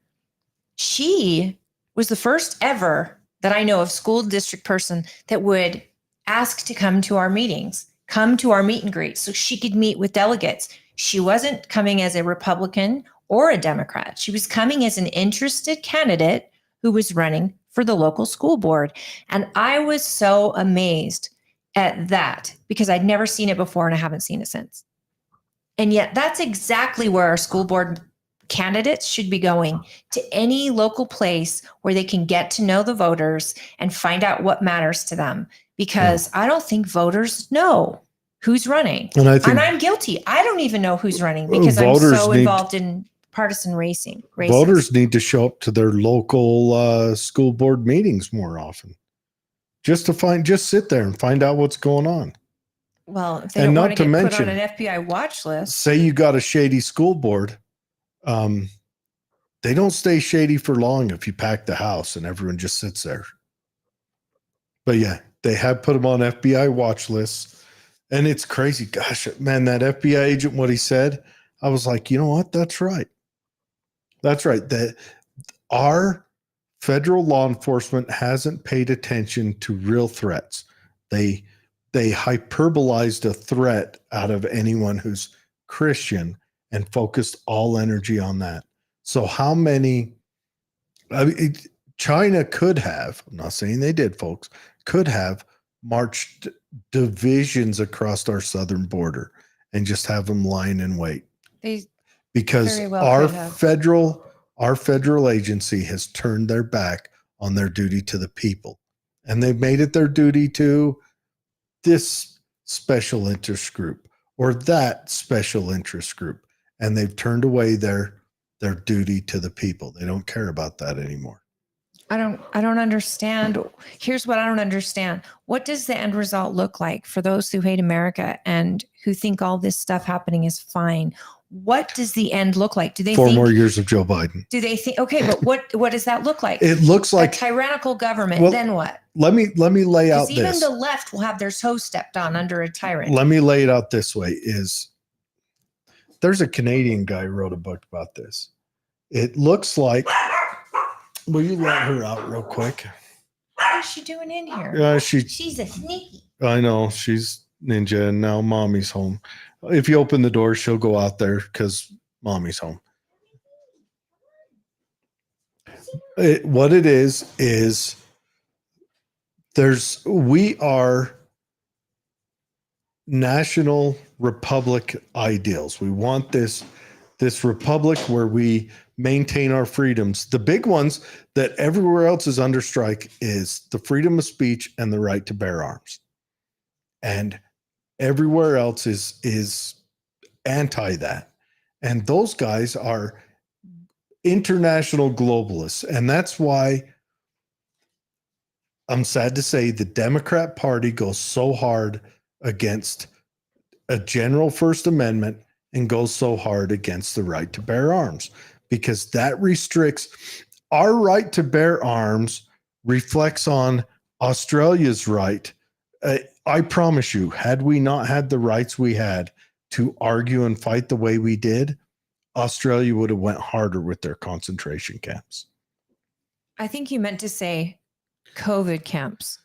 she was the first ever that I know of school district person that would ask to come to our meetings, come to our meet and greets so she could meet with delegates. She wasn't coming as a Republican or a Democrat. She was coming as an interested candidate who was running for the local school board. And I was so amazed at that because I'd never seen it before and I haven't seen it since. And yet that's exactly where our school board candidates should be going, to any local place where they can get to know the voters and find out what matters to them. Because I don't think voters know who's running. And I think and I'm guilty. I don't even know who's running because I'm so involved in partisan races. Voters need to show up to their local school board meetings more often. Just sit there and find out what's going on. Well, if they don't want to get put on an FBI watch list. Say you got a shady school board. They don't stay shady for long if you pack the house and everyone just sits there. But yeah, they have put them on FBI watch lists. And it's crazy. Gosh, man, that FBI agent, what he said, I was like, you know what? That's right. That's right. That our federal law enforcement hasn't paid attention to real threats. They hyperbolized a threat out of anyone who's Christian and focused all energy on that. So how many, China could have, I'm not saying they did, folks, could have marched divisions across our southern border and just have them lying in wait. Because our federal agency has turned their back on their duty to the people. And they've made it their duty to this special interest group or that special interest group. And they've turned away their duty to the people. They don't care about that anymore. I don't understand. Here's what I don't understand. What does the end result look like for those who hate America and who think all this stuff happening is fine? What does the end look like? Do they 4 more years of Joe Biden? Do they think, okay, but what does that look like? It looks like a tyrannical government. Well, then what? Let me lay out this. Even the left will have their toes stepped on under a tyrant. Let me lay it out this way: there's a Canadian guy who wrote a book about this. It looks like. Will you let her out real quick? What is she doing in here? She's a sneaky. I know, she's ninja, and now mommy's home. If you open the door, she'll go out there because mommy's home. What it is we are national republic ideals. We want this republic where we maintain our freedoms. The big ones that everywhere else is under strike is the freedom of speech and the right to bear arms. And everywhere else is anti that. And those guys are international globalists. And that's why I'm sad to say the Democrat Party goes so hard against a general First Amendment and goes so hard against the right to bear arms, because that restricts our right to bear arms, reflects on Australia's right. I promise you, had we not had the rights we had to argue and fight the way we did, Australia would have went harder with their concentration camps. I think you meant to say COVID camps.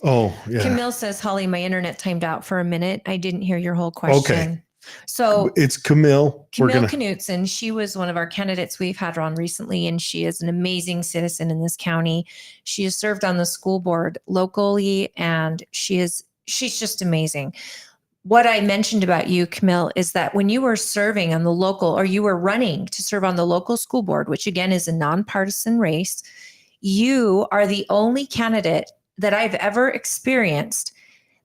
Oh, yeah. Camille says, Holly, my internet timed out for a minute. I didn't hear your whole question. Okay. So it's Camille. Knutson. She was one of our candidates we've had on recently, and she is an amazing citizen in this county. She has served on the school board locally, and she's just amazing. What I mentioned about you, Camille, is that when you were serving on the local, or you were running to serve on the local school board, which again is a nonpartisan race, you are the only candidate that I've ever experienced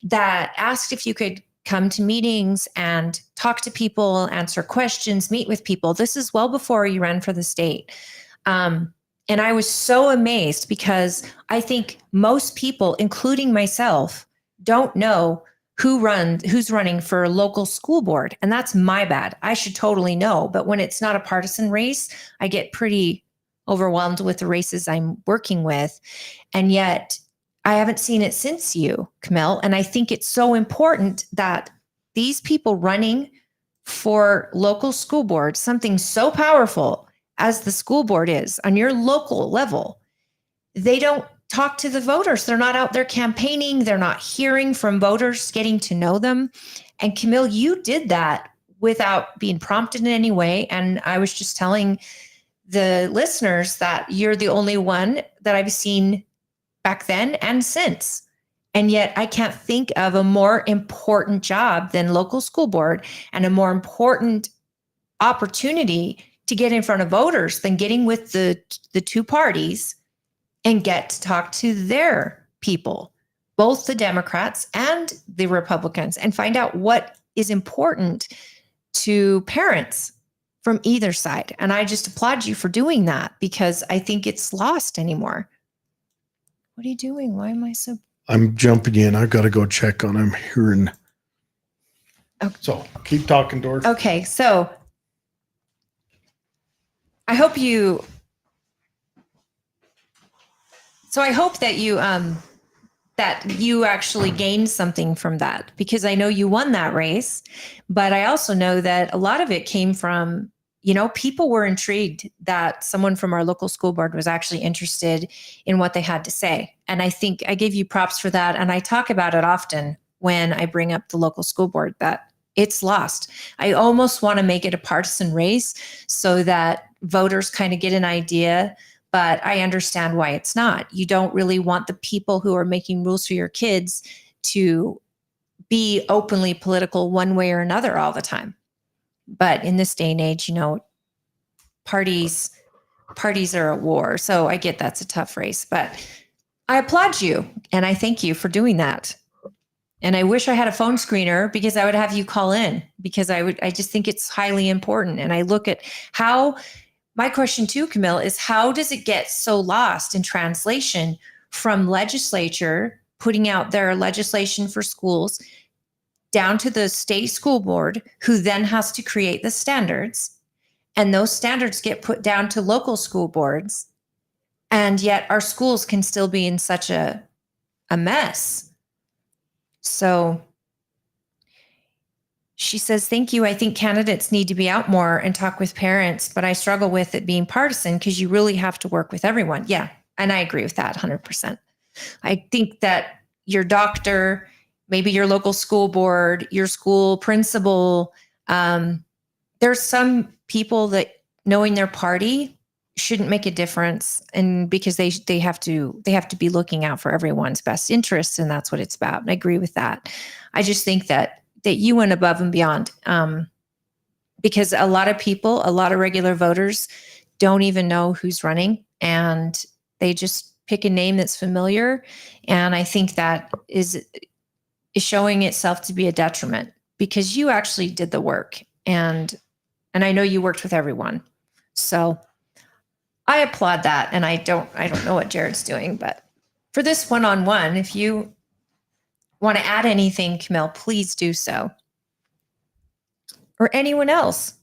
that asked if you could come to meetings and talk to people, answer questions, meet with people. This is well before you ran for the state. And I was so amazed because I think most people, including myself, don't know who's running for local school board. And that's my bad. I should totally know. But when it's not a partisan race, I get pretty overwhelmed with the races I'm working with. And yet I haven't seen it since you, Camille. And I think it's so important that these people running for local school board, something so powerful as the school board is on your local level, they don't talk to the voters. They're not out there campaigning. They're not hearing from voters, getting to know them. And Camille, you did that without being prompted in any way. And I was just telling the listeners that you're the only one that I've seen back then and since. And yet I can't think of a more important job than local school board and a more important opportunity to get in front of voters than getting with the two parties and get to talk to their people, both the Democrats and the Republicans, and find out what is important to parents from either side. And I just applaud you for doing that because I think it's lost anymore. What are you doing? Why am I so... I'm jumping in. I've got to go check on him here. Okay. So keep talking, Doris. Okay, so I hope that you actually gained something from that, because I know you won that race, but I also know that a lot of it came from, people were intrigued that someone from our local school board was actually interested in what they had to say. And I think I give you props for that. And I talk about it often when I bring up the local school board, that it's lost. I almost want to make it a partisan race so that voters kind of get an idea, but I understand why it's not. You don't really want the people who are making rules for your kids to be openly political one way or another all the time. But in this day and age, parties are at war. So I get that's a tough race, but I applaud you and I thank you for doing that. And I wish I had a phone screener because I would have you call in, because I just think it's highly important. And I look at how, my question too, Camille, is how does it get so lost in translation from legislature putting out their legislation for schools down to the state school board, who then has to create the standards, and those standards get put down to local school boards, and yet our schools can still be in such a mess. So she says, thank you. I think candidates need to be out more and talk with parents, but I struggle with it being partisan because you really have to work with everyone. Yeah. And I agree with that 100%. I think that your doctor, maybe your local school board, your school principal, there's some people that knowing their party shouldn't make a difference, and because they have to be looking out for everyone's best interests, and that's what it's about. And I agree with that. I just think that you went above and beyond, because a lot of regular voters don't even know who's running, and they just pick a name that's familiar. And I think that is showing itself to be a detriment, because you actually did the work, and I know you worked with everyone. So I applaud that. And I don't know what Jared's doing, but for this one-on-one, if you want to add anything, Camille, please do so. Or anyone else.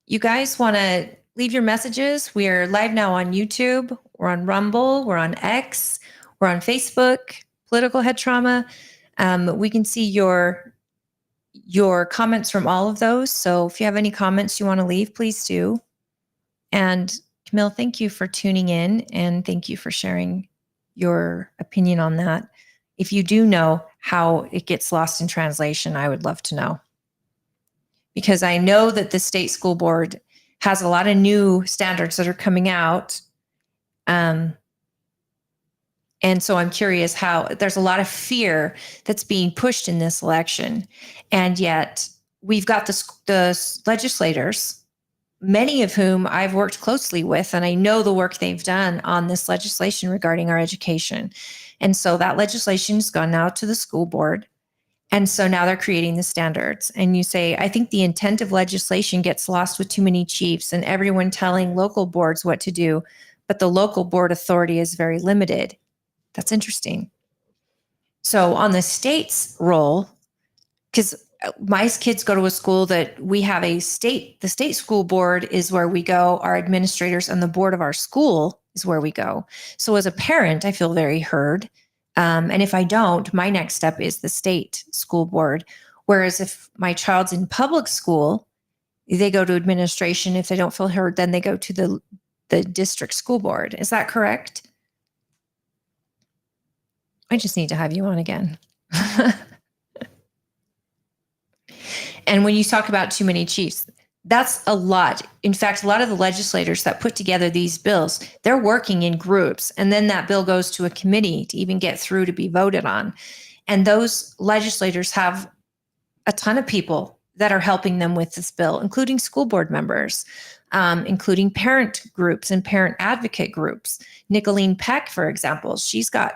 You guys want to leave your messages? We are live now on YouTube. We're on Rumble. We're on X. We're on Facebook, Political Head Trauma. We can see your comments from all of those. So if you have any comments you want to leave, please do. And Camille, thank you for tuning in, and thank you for sharing your opinion on that. If you do know how it gets lost in translation, I would love to know. Because I know that the state school board has a lot of new standards that are coming out. And so I'm curious how there's a lot of fear that's being pushed in this election. And yet we've got the legislators, many of whom I've worked closely with, and I know the work they've done on this legislation regarding our education. And so that legislation has gone now to the school board. And so now they're creating the standards. And you say, I think the intent of legislation gets lost with too many chiefs and everyone telling local boards what to do, but the local board authority is very limited. That's interesting. So on the state's role, because my kids go to a school that we have the state school board is where we go. Our administrators and the board of our school is where we go. So as a parent, I feel very heard. And if I don't, my next step is the state school board. Whereas if my child's in public school, they go to administration. If they don't feel heard, then they go to the district school board. Is that correct? I just need to have you on again. And when you talk about too many chiefs, that's a lot. In fact, a lot of the legislators that put together these bills, they're working in groups. And then that bill goes to a committee to even get through to be voted on. And those legislators have a ton of people that are helping them with this bill, including school board members, including parent groups and parent advocate groups. Nicolene Peck, for example, she's got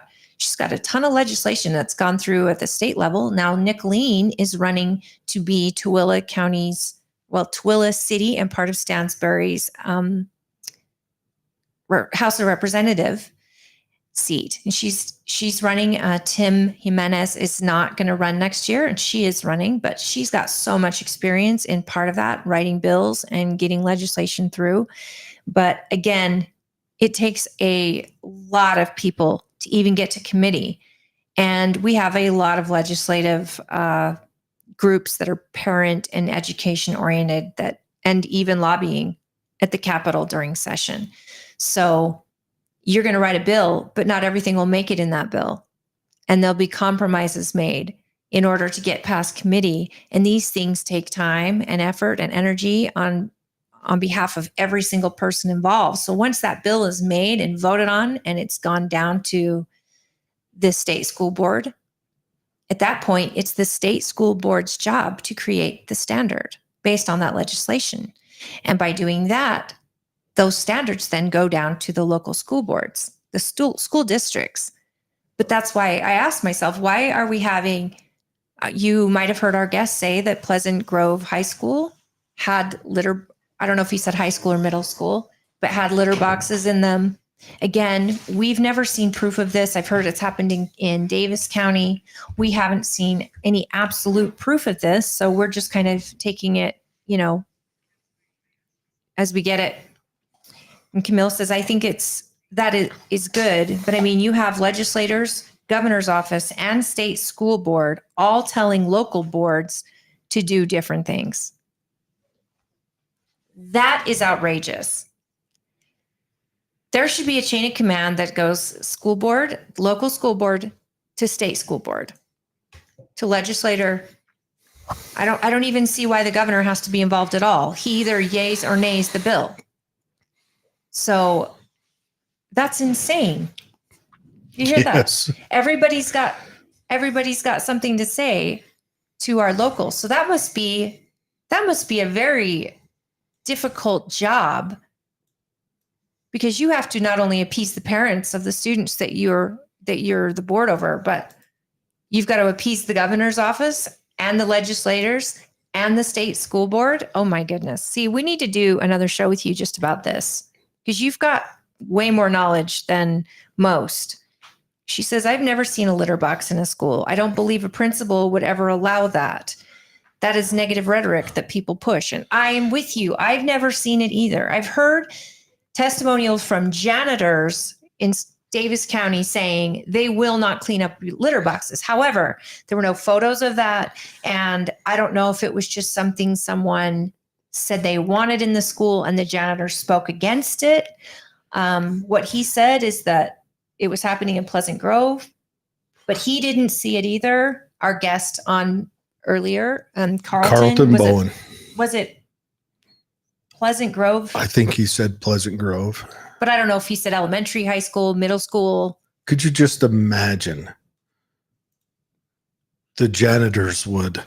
a ton of legislation that's gone through at the state level. Now, Nicolene is running to be Tooele City and part of Stansbury's House of Representative seat. And she's running. Tim Jimenez is not going to run next year, and she is running, but she's got so much experience in part of that, writing bills and getting legislation through. But again, it takes a lot of people to even get to committee. And we have a lot of legislative groups that are parent and education oriented and even lobbying at the Capitol during session. So you're going to write a bill, but not everything will make it in that bill. And there'll be compromises made in order to get past committee. And these things take time and effort and energy on behalf of every single person involved. So once that bill is made and voted on and it's gone down to the state school board, at that point, it's the state school board's job to create the standard based on that legislation. And by doing that, those standards then go down to the local school boards, the school districts. But that's why I asked myself, why are we having, you might have heard our guest say that Pleasant Grove High School had litter, I don't know if he said high school or middle school, but had litter boxes in them. Again, we've never seen proof of this. I've heard it's happened in Davis County. We haven't seen any absolute proof of this. So we're just kind of taking it, as we get it. And Camille says, I think that is good. But I mean, you have legislators, governor's office, and state school board all telling local boards to do different things. That is outrageous. There should be a chain of command that goes school board, local school board, to state school board, to legislator. I don't even see why the governor has to be involved at all. He either yays or nays the bill. So that's insane. You hear Yes. that? Everybody's got something to say to our locals. So that must be a very difficult job, because you have to not only appease the parents of the students that you're the board over, but you've got to appease the governor's office and the legislators and the state school board. Oh my goodness. See, we need to do another show with you just about this, because you've got way more knowledge than most. She says, I've never seen a litter box in a school. I don't believe a principal would ever allow that. That is negative rhetoric that people push. And I am with you. I've never seen it either. I've heard testimonials from janitors in Davis County saying they will not clean up litter boxes. However, there were no photos of that. And I don't know if it was just something someone said they wanted in the school and the janitor spoke against it. What he said is that it was happening in Pleasant Grove, but he didn't see it either. Our guest on earlier, Carlton Bowen. Was it Pleasant Grove? I think he said Pleasant Grove. But I don't know if he said elementary, high school, middle school. Could you just imagine? The janitors would,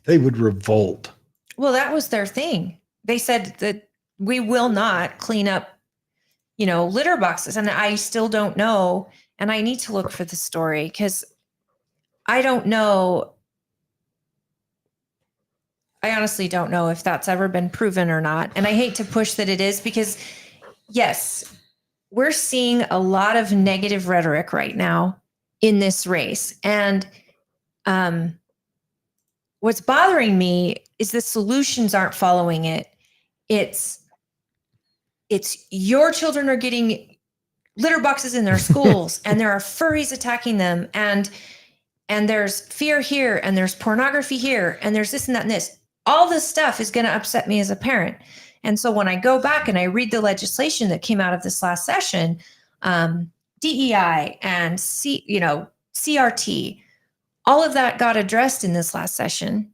they would revolt. Well, that was their thing. They said that we will not clean up, litter boxes. And I still don't know. And I need to look for the story, because I don't know. I honestly don't know if that's ever been proven or not. And I hate to push that it is, because yes, we're seeing a lot of negative rhetoric right now. in this race. And what's bothering me is the solutions aren't following it. It's your children are getting litter boxes in their schools and there are furries attacking them, and there's fear here and there's pornography here and there's this and that and this. All this stuff is going to upset me as a parent. And so when I go back and I read the legislation that came out of this last session, DEI and CRT, all of that got addressed in this last session.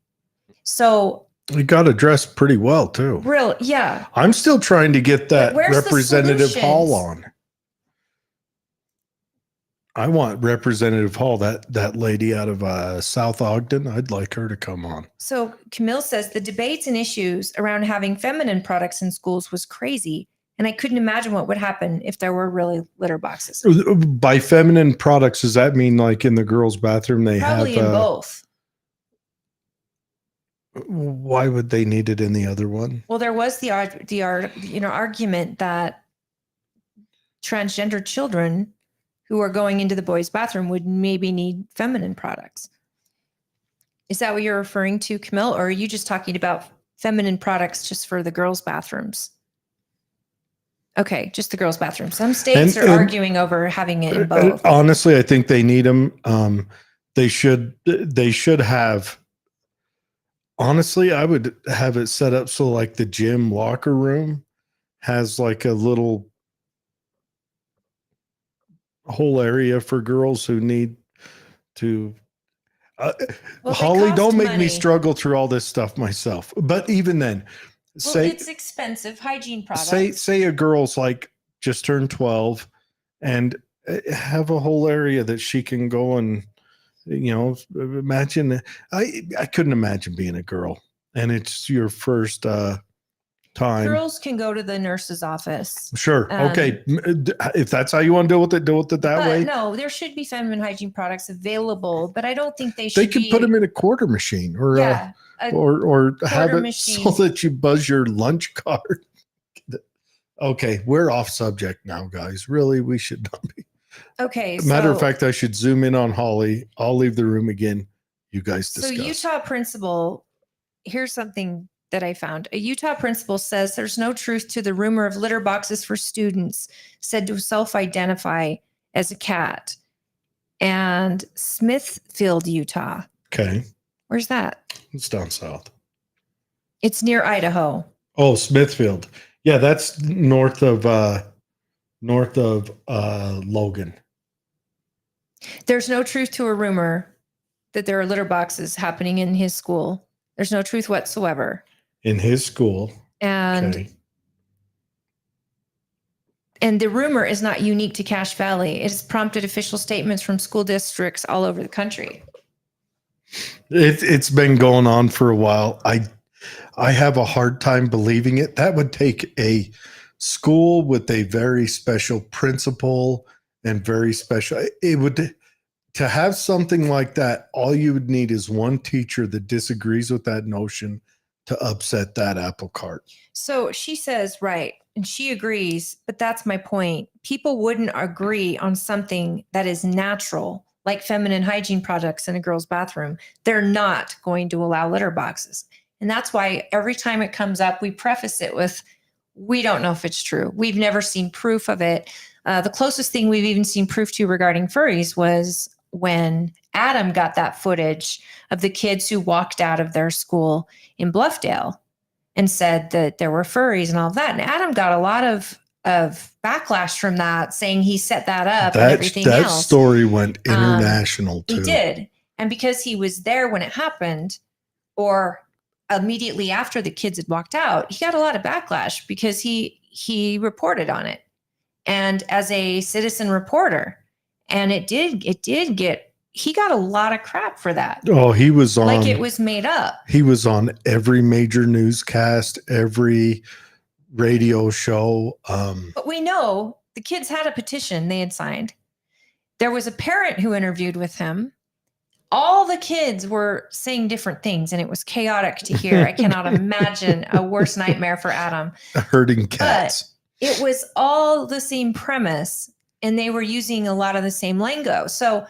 So it got addressed pretty well too. Real, yeah. I'm still trying to get that Where's the Representative Hall solutions? on. I want Representative Hall, that lady out of South Ogden. I'd like her to come on. So Camille says the debates and issues around having feminine products in schools was crazy. And I couldn't imagine what would happen if there were really litter boxes. By feminine products, does that mean like in the girls' bathroom they Probably have in both. Why would they need it in the other one? Well, there was the argument that transgender children who are going into the boys' bathroom would maybe need feminine products. Is that what you're referring to, Camille? Or are you just talking about feminine products just for the girls' bathrooms? Okay, just the girls' bathrooms. Some states are arguing over having it in both. Honestly, I think they need them. They should have. Honestly, I would have it set up so like the gym locker room has like a little whole area for girls who need to. Holly, don't make me struggle through all this stuff myself. But even then, it's expensive hygiene products. Say a girl's like just turned 12 and have a whole area that she can go and, imagine. I couldn't imagine being a girl and it's your first time. Girls can go to the nurse's office. Sure. Okay. If that's how you want to deal with it that way. No, there should be feminine hygiene products available, but I don't think they should. They could put them in a quarter machine or have it machine. so that you buzz your lunch card. Okay, we're off subject now, guys. Really, we should not be. Okay. Matter of fact, I should zoom in on Holly. I'll leave the room again. You guys discuss. So Utah principal, here's something that I found. A Utah principal says there's no truth to the rumor of litter boxes for students said to self-identify as a cat. And Smithfield, Utah. Okay. Where's that? It's down south. It's near Idaho. Oh, Smithfield. Yeah, that's north of Logan. There's no truth to a rumor that there are litter boxes happening in his school. There's no truth whatsoever. In his school. And the rumor is not unique to Cache Valley. It has prompted official statements from school districts all over the country. It's been going on for a while. I have a hard time believing it. That would take a school with a very special principal and very special. It would, to have something like that, all you would need is one teacher that disagrees with that notion to upset that apple cart. So she says, right, and she agrees, but that's my point. People wouldn't agree on something that is natural, like feminine hygiene products in a girl's bathroom. They're not going to allow litter boxes. And that's why every time it comes up, we preface it with, we don't know if it's true. We've never seen proof of it. The closest thing we've even seen proof to regarding furries was when Adam got that footage of the kids who walked out of their school in Bluffdale and said that there were furries and all of that. And Adam got a lot of backlash from that, saying he set that up and everything else. That story went international too. He did. And because he was there when it happened, or immediately after the kids had walked out, he got a lot of backlash because he reported on it. And as a citizen reporter, and he got a lot of crap for that. Oh, he was on, like it was made up. He was on every major newscast, every radio show. But we know the kids had a petition they had signed. There was a parent who interviewed with him. All the kids were saying different things, and it was chaotic to hear. I cannot imagine a worse nightmare for Adam. Herding cats. But it was all the same premise, and they were using a lot of the same lingo. So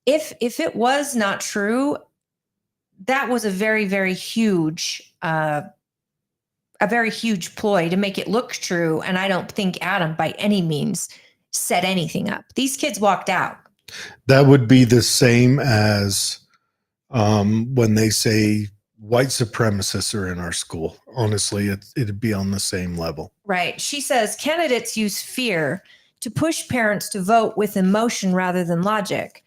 if it was not true, that was a very, very huge ploy to make it look true. And I don't think Adam by any means set anything up. These kids walked out. That would be the same as when they say white supremacists are in our school. Honestly, it'd be on the same level. Right. She says candidates use fear to push parents to vote with emotion rather than logic.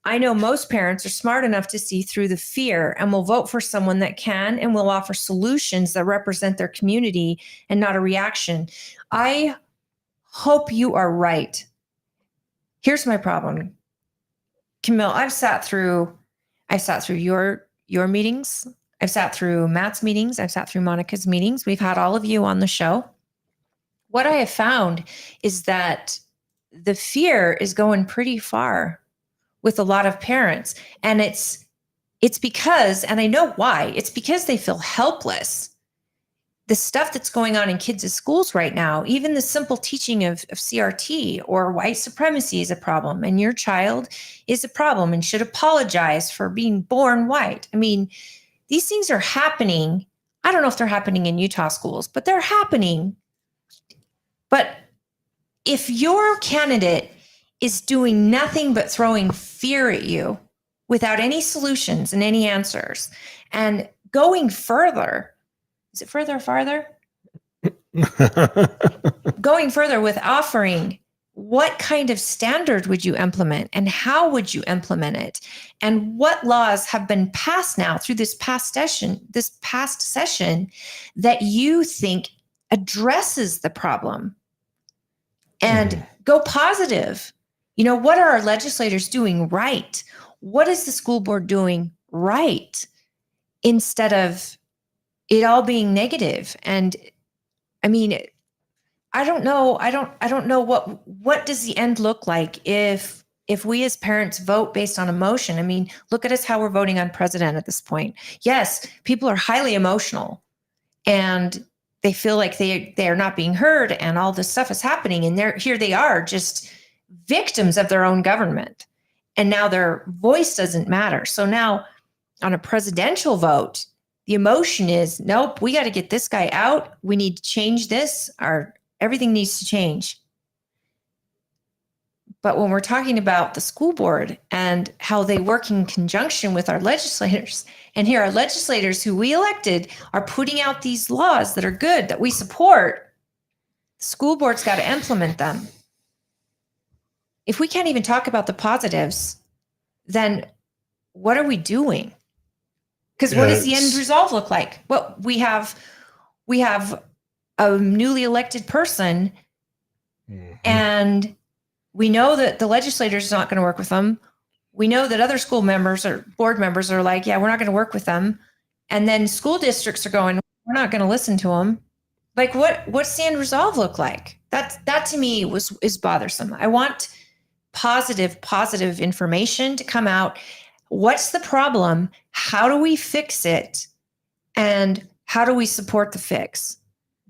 I know most parents are smart enough to see through the fear and will vote for someone that can and will offer solutions that represent their community and not a reaction. I hope you are right. Here's my problem. Camille, I've sat through your meetings. I've sat through Matt's meetings. I've sat through Monica's meetings. We've had all of you on the show. What I have found is that the fear is going pretty far with a lot of parents. And it's because, and I know why, it's because they feel helpless. The stuff that's going on in kids' schools right now, even the simple teaching of CRT or white supremacy is a problem, and your child is a problem and should apologize for being born white. I mean, these things are happening. I don't know if they're happening in Utah schools, but they're happening. But if your candidate is doing nothing but throwing fear at you without any solutions and any answers, and going further, is it further or farther? Going further with offering, what kind of standard would you implement and how would you implement it? And what laws have been passed now through this past session that you think addresses the problem? And go positive. You know, what are our legislators doing right? What is the school board doing right? Instead of it all being negative. And I mean, I don't know. I don't know what does the end look like if we as parents vote based on emotion. I mean, look at us how we're voting on president at this point. Yes, people are highly emotional and they feel like they are not being heard and all this stuff is happening. And here they are just victims of their own government. And now their voice doesn't matter. So now on a presidential vote, the emotion is, nope, we got to get this guy out. We need to change this. Everything needs to change. But when we're talking about the school board and how they work in conjunction with our legislators, and here our legislators who we elected are putting out these laws that are good, that we support, the school board's got to implement them. If we can't even talk about the positives, then what are we doing? Because what does the end result look like? Well, we have a newly elected person, and we know that the legislators are not going to work with them. We know that other school members or board members are like, yeah, we're not going to work with them. And then school districts are going, we're not going to listen to them. Like, what's the end result look like? That to me is bothersome. I want positive information to come out. What's the problem? How do we fix it? And how do we support the fix?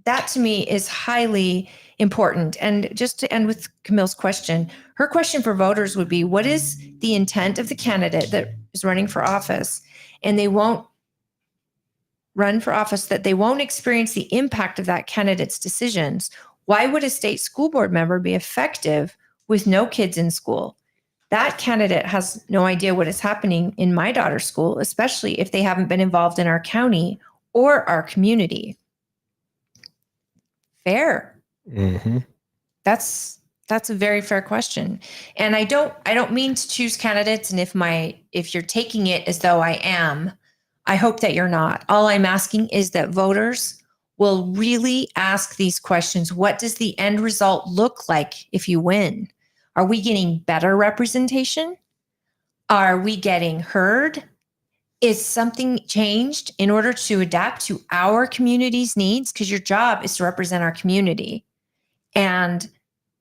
That to me is highly important. And just to end with Camille's question, her question for voters would be, what is the intent of the candidate that is running for office? And they won't run for office, that they won't experience the impact of that candidate's decisions. Why would a state school board member be effective with no kids in school? That candidate has no idea what is happening in my daughter's school, especially if they haven't been involved in our county or our community. Fair. Mm-hmm. That's a very fair question. And I don't mean to choose candidates. And if you're taking it as though I am, I hope that you're not. All I'm asking is that voters will really ask these questions. What does the end result look like if you win? Are we getting better representation? Are we getting heard? Is something changed in order to adapt to our community's needs? Because your job is to represent our community. And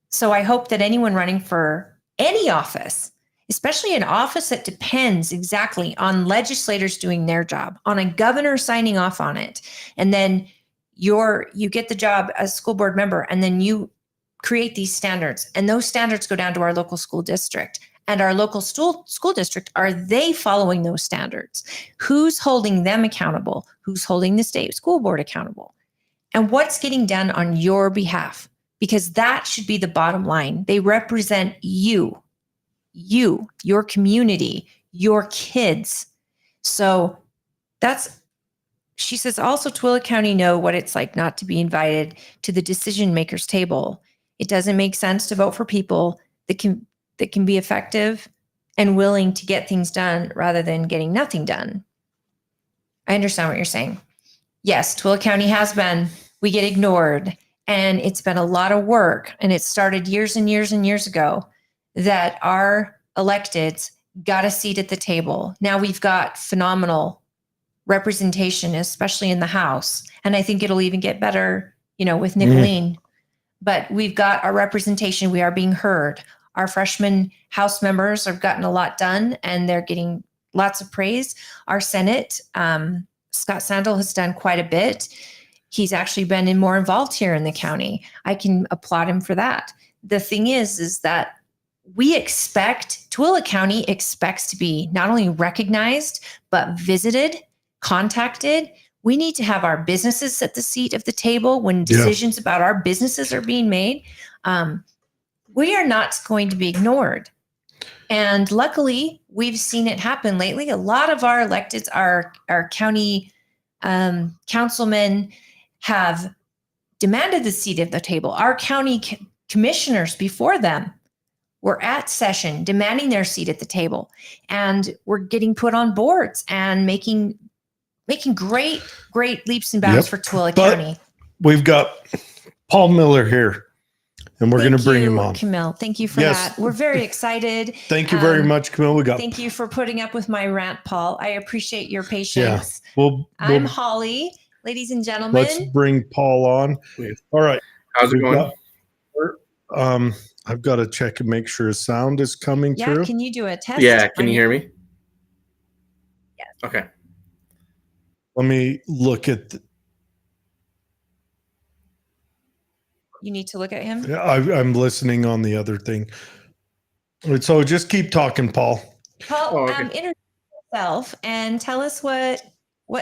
so I hope that anyone running for any office, especially an office that depends exactly on legislators doing their job, on a governor signing off on it, and then you get the job as a school board member, and then you create these standards, and those standards go down to our local school district, and our local school district, are they following those standards? Who's holding them accountable? Who's holding the state school board accountable? And what's getting done on your behalf? Because that should be the bottom line. They represent you, your community, your kids. So she says, also Tooele County know what it's like not to be invited to the decision makers table. It doesn't make sense to vote for people that can be effective and willing to get things done rather than getting nothing done. I understand what you're saying. Yes, Tooele County we get ignored, and it's been a lot of work, and it started years and years and years ago that our electeds got a seat at the table. Now we've got phenomenal representation, especially in the House. And I think it'll even get better, with Nicolene. But we've got our representation. We are being heard. Our freshman House members have gotten a lot done, and they're getting lots of praise. Our Senate, Scott Sandel has done quite a bit. He's actually been more involved here in the county. I can applaud him for that. The thing is that Tooele County expects to be not only recognized, but visited, contacted. We need to have our businesses at the seat of the table when decisions about our businesses are being made. We are not going to be ignored. And luckily, we've seen it happen lately. A lot of our electeds, our county councilmen have demanded the seat at the table. Our county commissioners before them were at session demanding their seat at the table. And we're getting put on boards and making great leaps and bounds for Tooele County. We've got Paul Miller here, and we're going to bring him on. Camille, thank you for that. We're very excited. Thank you very much, Camille. Thank you for putting up with my rant, Paul. I appreciate your patience. Yeah. I'm Holly, ladies and gentlemen. Let's bring Paul on. All right. How's it going? I've got to check and make sure sound is coming through. Can you do a test? Yeah, can you hear me? Yes. Okay. Let me look at You need to look at him? Yeah, I'm listening on the other thing. So just keep talking, Paul. Paul, introduce yourself and tell us what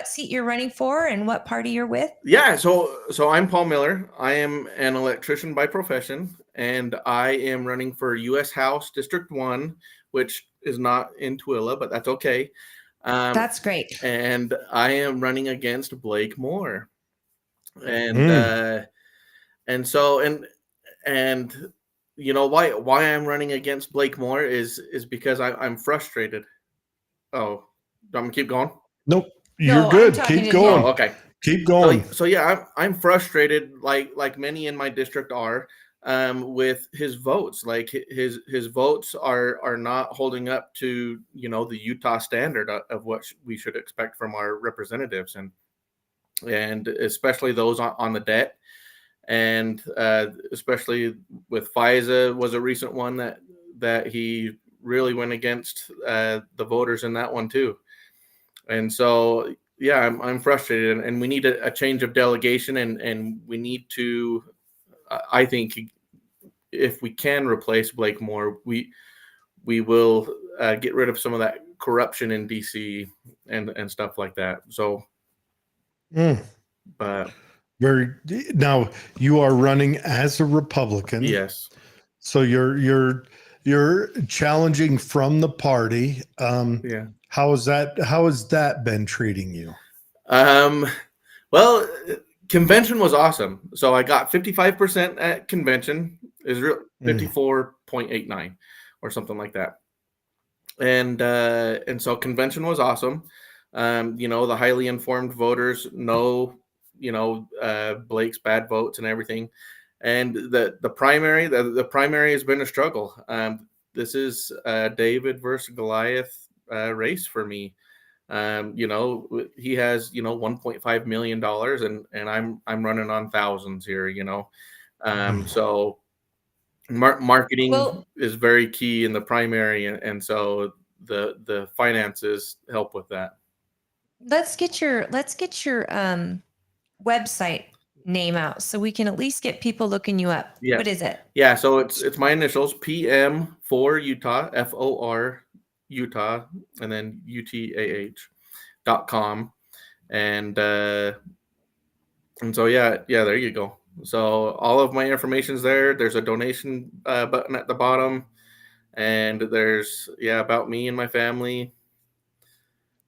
seat you're running for and what party you're with. Yeah, so I'm Paul Miller. I am an electrician by profession, and I am running for U.S. House District 1, which is not in Tooele, but that's okay. That's great. And I am running against Blake Moore. And why I'm running against Blake Moore is because I'm frustrated. Oh, do I'm gonna keep going? Nope, you're good. Keep going. Oh, okay, keep going. So yeah, I'm frustrated, like many in my district are, with his votes. Like his votes are not holding up to the Utah standard of what we should expect from our representatives, and especially those on the debt. And especially with FISA was a recent one that he really went against the voters in that one too. And so, yeah, I'm frustrated, and we need a change of delegation, and we need to, I think, if we can replace Blake Moore, we will get rid of some of that corruption in DC and stuff like that. So, but. Now you are running as a Republican. Yes. So you're challenging from the party. Yeah. How has that been treating you? Well, convention was awesome. So I got 55% at convention. Is 54.89 or something like that. And so convention was awesome. The highly informed voters know Blake's bad votes and everything, and the primary has been a struggle. This is David versus Goliath race for me. He has $1.5 million, and I'm running on thousands here. So marketing is very key in the primary, and so the finances help with that. Let's get your website name out so we can at least get people looking you up. Yeah. What is it? Yeah, so it's my initials, PM for Utah, FOR Utah, and then UTAH.com. And so yeah, there you go. So all of my information's there. There's a donation button at the bottom, and there's about me and my family.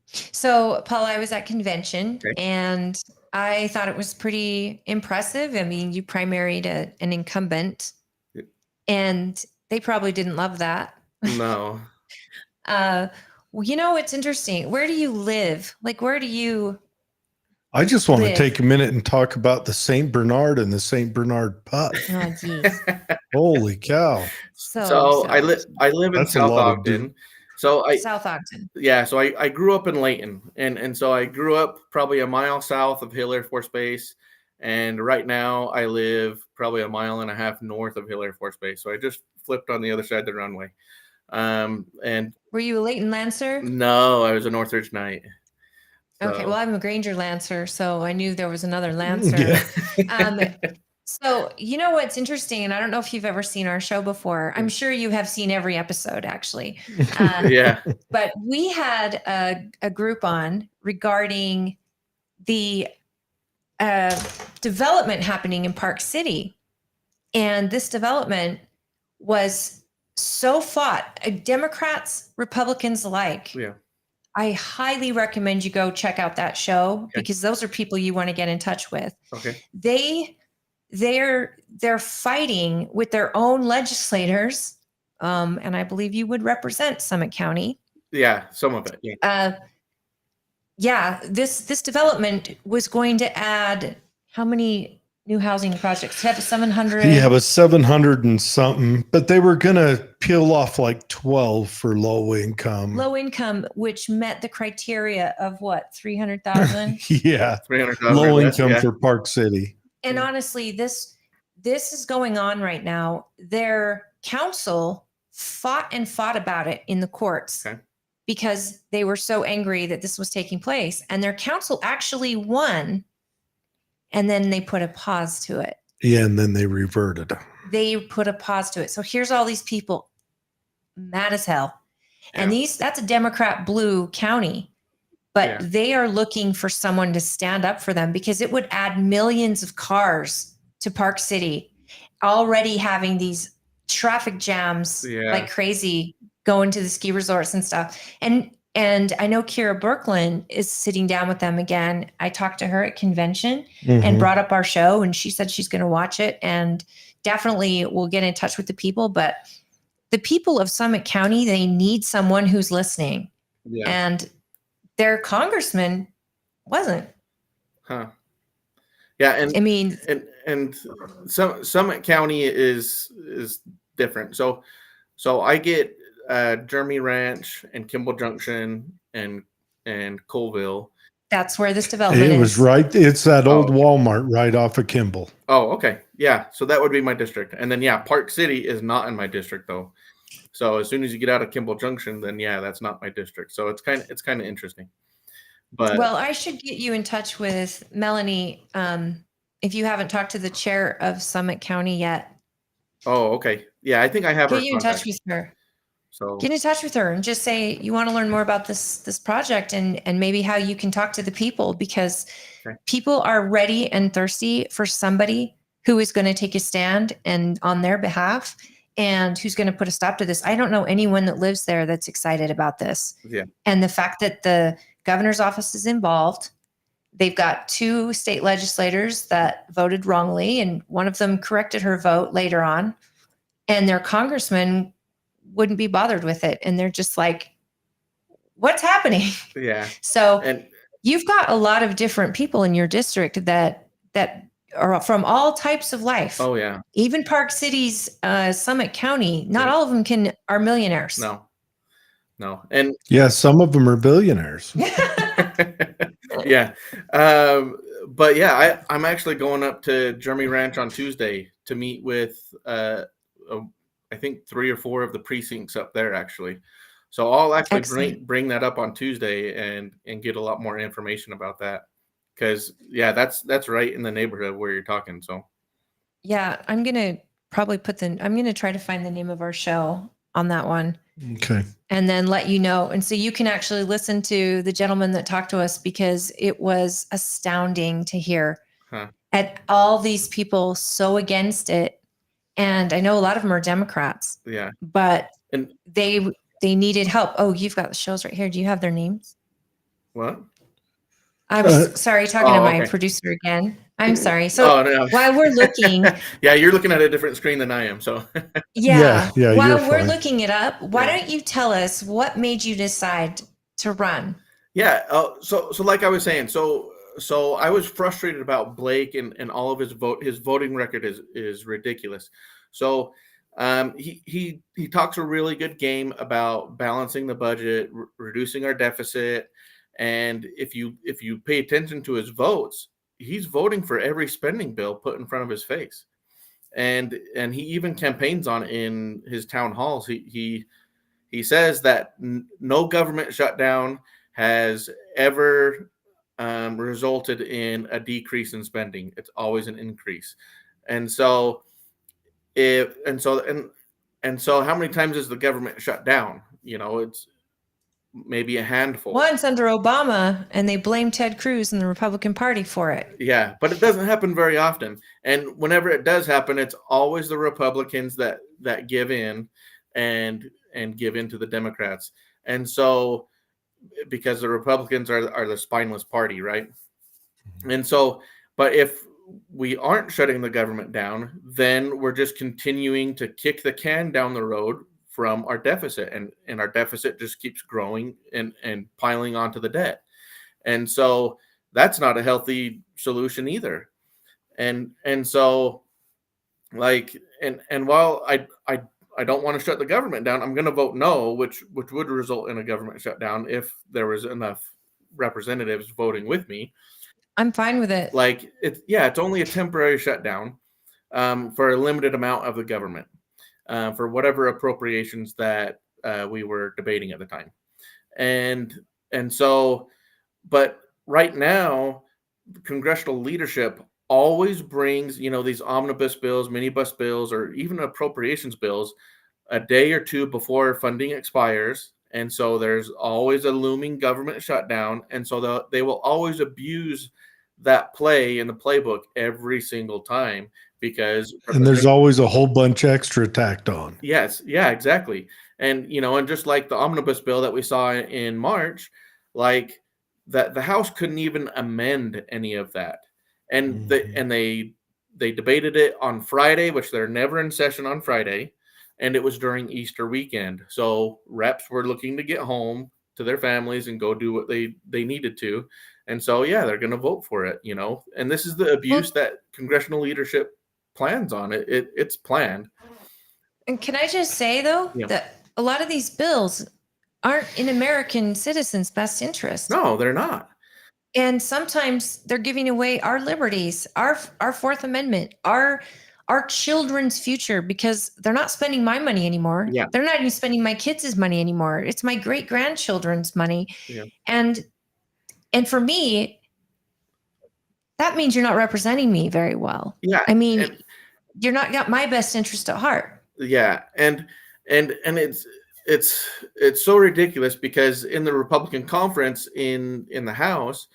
So, Paul, I was at convention Okay. and I thought it was pretty impressive. I mean, you primaried an incumbent, and they probably didn't love that. No. Well, it's interesting. Where do you live? Like, where do you? I just want to live? take a minute and talk about the St. Bernard and the St. Bernard pup. Oh, geez. Holy cow. So I live in That's a South lot of Ogden. So South Ogden. Yeah, so I grew up in Layton, and so I grew up probably a mile south of Hill Air Force Base, and right now I live probably a mile and a half north of Hill Air Force Base. So I just flipped on the other side of the runway. And Were you a Leighton Lancer? no, I was a Northridge Knight. Okay, So- well, I'm a Granger Lancer, so I knew there was another Lancer. Yeah. So, what's interesting, and I don't know if you've ever seen our show before. I'm sure you have seen every episode, actually. Yeah. But we had a group on regarding the development happening in Park City. And this development was so fought, Democrats, Republicans alike. Yeah. I highly recommend you go check out that show because those are people you want to get in touch with. Okay. They're fighting with their own legislators, and I believe you would represent Summit County. Yeah, some of it. Yeah. This development was going to add how many new housing projects? 700. Yeah, it was 700 and something, but they were going to peel off like 12 for low income. Low income, which met the criteria of what, 300,000? Yeah. 300,000 Low or less, income yeah. for Park City. And honestly, this is going on right now. Their council fought about it in the courts because they were so angry that this was taking place. And their council actually won. And then they put a pause to it. Yeah, and then they reverted. They put a pause to it. So here's all these people mad as hell. And that's a Democrat blue county. But they are looking for someone to stand up for them because it would add millions of cars to Park City, already having these traffic jams like crazy going to the ski resorts and stuff. And I know Kira Birkeland is sitting down with them again. I talked to her at convention and brought up our show, and she said she's going to watch it and definitely will get in touch with the people. But the people of Summit County, they need someone who's listening. Yeah. And their congressman wasn't. Huh. Yeah, and I mean, and Summit County is different. So I get Jeremy Ranch and Kimball Junction and Colville. That's where this development is. It was right. It's that old Walmart right off of Kimball. Oh, okay. Yeah. So that would be my district. And then, Park City is not in my district though. So as soon as you get out of Kimball Junction, then that's not my district. So it's kind of interesting. But well, I should get you in touch with Melanie. If you haven't talked to the chair of Summit County yet. Oh, okay. Yeah, I think I have her. Get you in touch with her. So get in touch with her and just say you want to learn more about this project and maybe how you can talk to the people, because people are ready and thirsty for somebody who is going to take a stand and on their behalf and who's going to put a stop to this. I don't know anyone that lives there that's excited about this. Yeah. And the fact that the governor's office is involved, they've got 2 state legislators that voted wrongly, and one of them corrected her vote later on, and their congressman wouldn't be bothered with it. And they're just like, what's happening? Yeah. So you've got a lot of different people in your district that are from all types of life. Oh yeah. Even Park City's Summit County, not all of them are millionaires. No. And some of them are billionaires. Yeah. But I'm actually going up to Jeremy Ranch on Tuesday to meet with I think 3 or 4 of the precincts up there actually. So I'll actually bring that up on Tuesday and get a lot more information about that. because yeah, that's right in the neighborhood where you're talking. So Yeah, I'm gonna probably I'm gonna try to find the name of our show on that one Okay. and then let you know. And so you can actually listen to the gentleman that talked to us, because it was astounding to hear huh. at all these people so against it. And I know a lot of them are Democrats, Yeah, but and they needed help. Oh, you've got the shows right here. Do you have their names? what? I was sorry, talking to Oh, my okay. producer again. I'm sorry. So Oh no. while we're looking, Yeah, you're looking at a different screen than I am. So yeah, Yeah, while you're we're fine. looking it up, why Yeah. don't you tell us what made you decide to run? yeah. So like I was saying, so I was frustrated about Blake and all of his voting record is ridiculous. So he talks a really good game about balancing the budget, reducing our deficit, and if you pay attention to his votes, he's voting for every spending bill put in front of his face, and he even campaigns on it in his town halls. He says that no government shutdown has ever resulted in a decrease in spending. It's always an increase. And so if and so how many times is the government shut down? It's maybe a handful. Once under Obama, and they blamed Ted Cruz and the Republican Party for it. Yeah, but it doesn't happen very often. And whenever it does happen, it's always the Republicans that give in and give in to the Democrats. And so because the Republicans are the spineless party, right? And so, but if we aren't shutting the government down, then we're just continuing to kick the can down the road from our deficit, and our deficit just keeps growing and piling onto the debt. And so that's not a healthy solution either. And so like and while I don't want to shut the government down, I'm going to vote no, which would result in a government shutdown if there was enough representatives voting with me. I'm fine with it. Like it's only a temporary shutdown for a limited amount of the government for whatever appropriations that we were debating at the time. And so, but right now, congressional leadership always brings, these omnibus bills, minibus bills, or even appropriations bills a day or two before funding expires. And so there's always a looming government shutdown. And so they will always abuse that play in the playbook every single time because. And there's always a whole bunch extra tacked on. Yes. Yeah, exactly. And, and just like the omnibus bill that we saw in March, like that the House couldn't even amend any of that. And they debated it on Friday, which they're never in session on Friday. And it was during Easter weekend. So reps were looking to get home to their families and go do what they needed to. And so, yeah, they're going to vote for it, and this is the abuse that congressional leadership plans on. It's planned. And can I just say, though, that a lot of these bills aren't in American citizens' best interest. No, they're not. And sometimes they're giving away our liberties, our Fourth Amendment, our children's future, because they're not spending my money anymore. Yeah. They're not even spending my kids' money anymore. It's my great grandchildren's money. Yeah. And for me, that means you're not representing me very well. Yeah. I mean, you're not got my best interest at heart. Yeah. And it's so ridiculous because in the Republican conference in the House,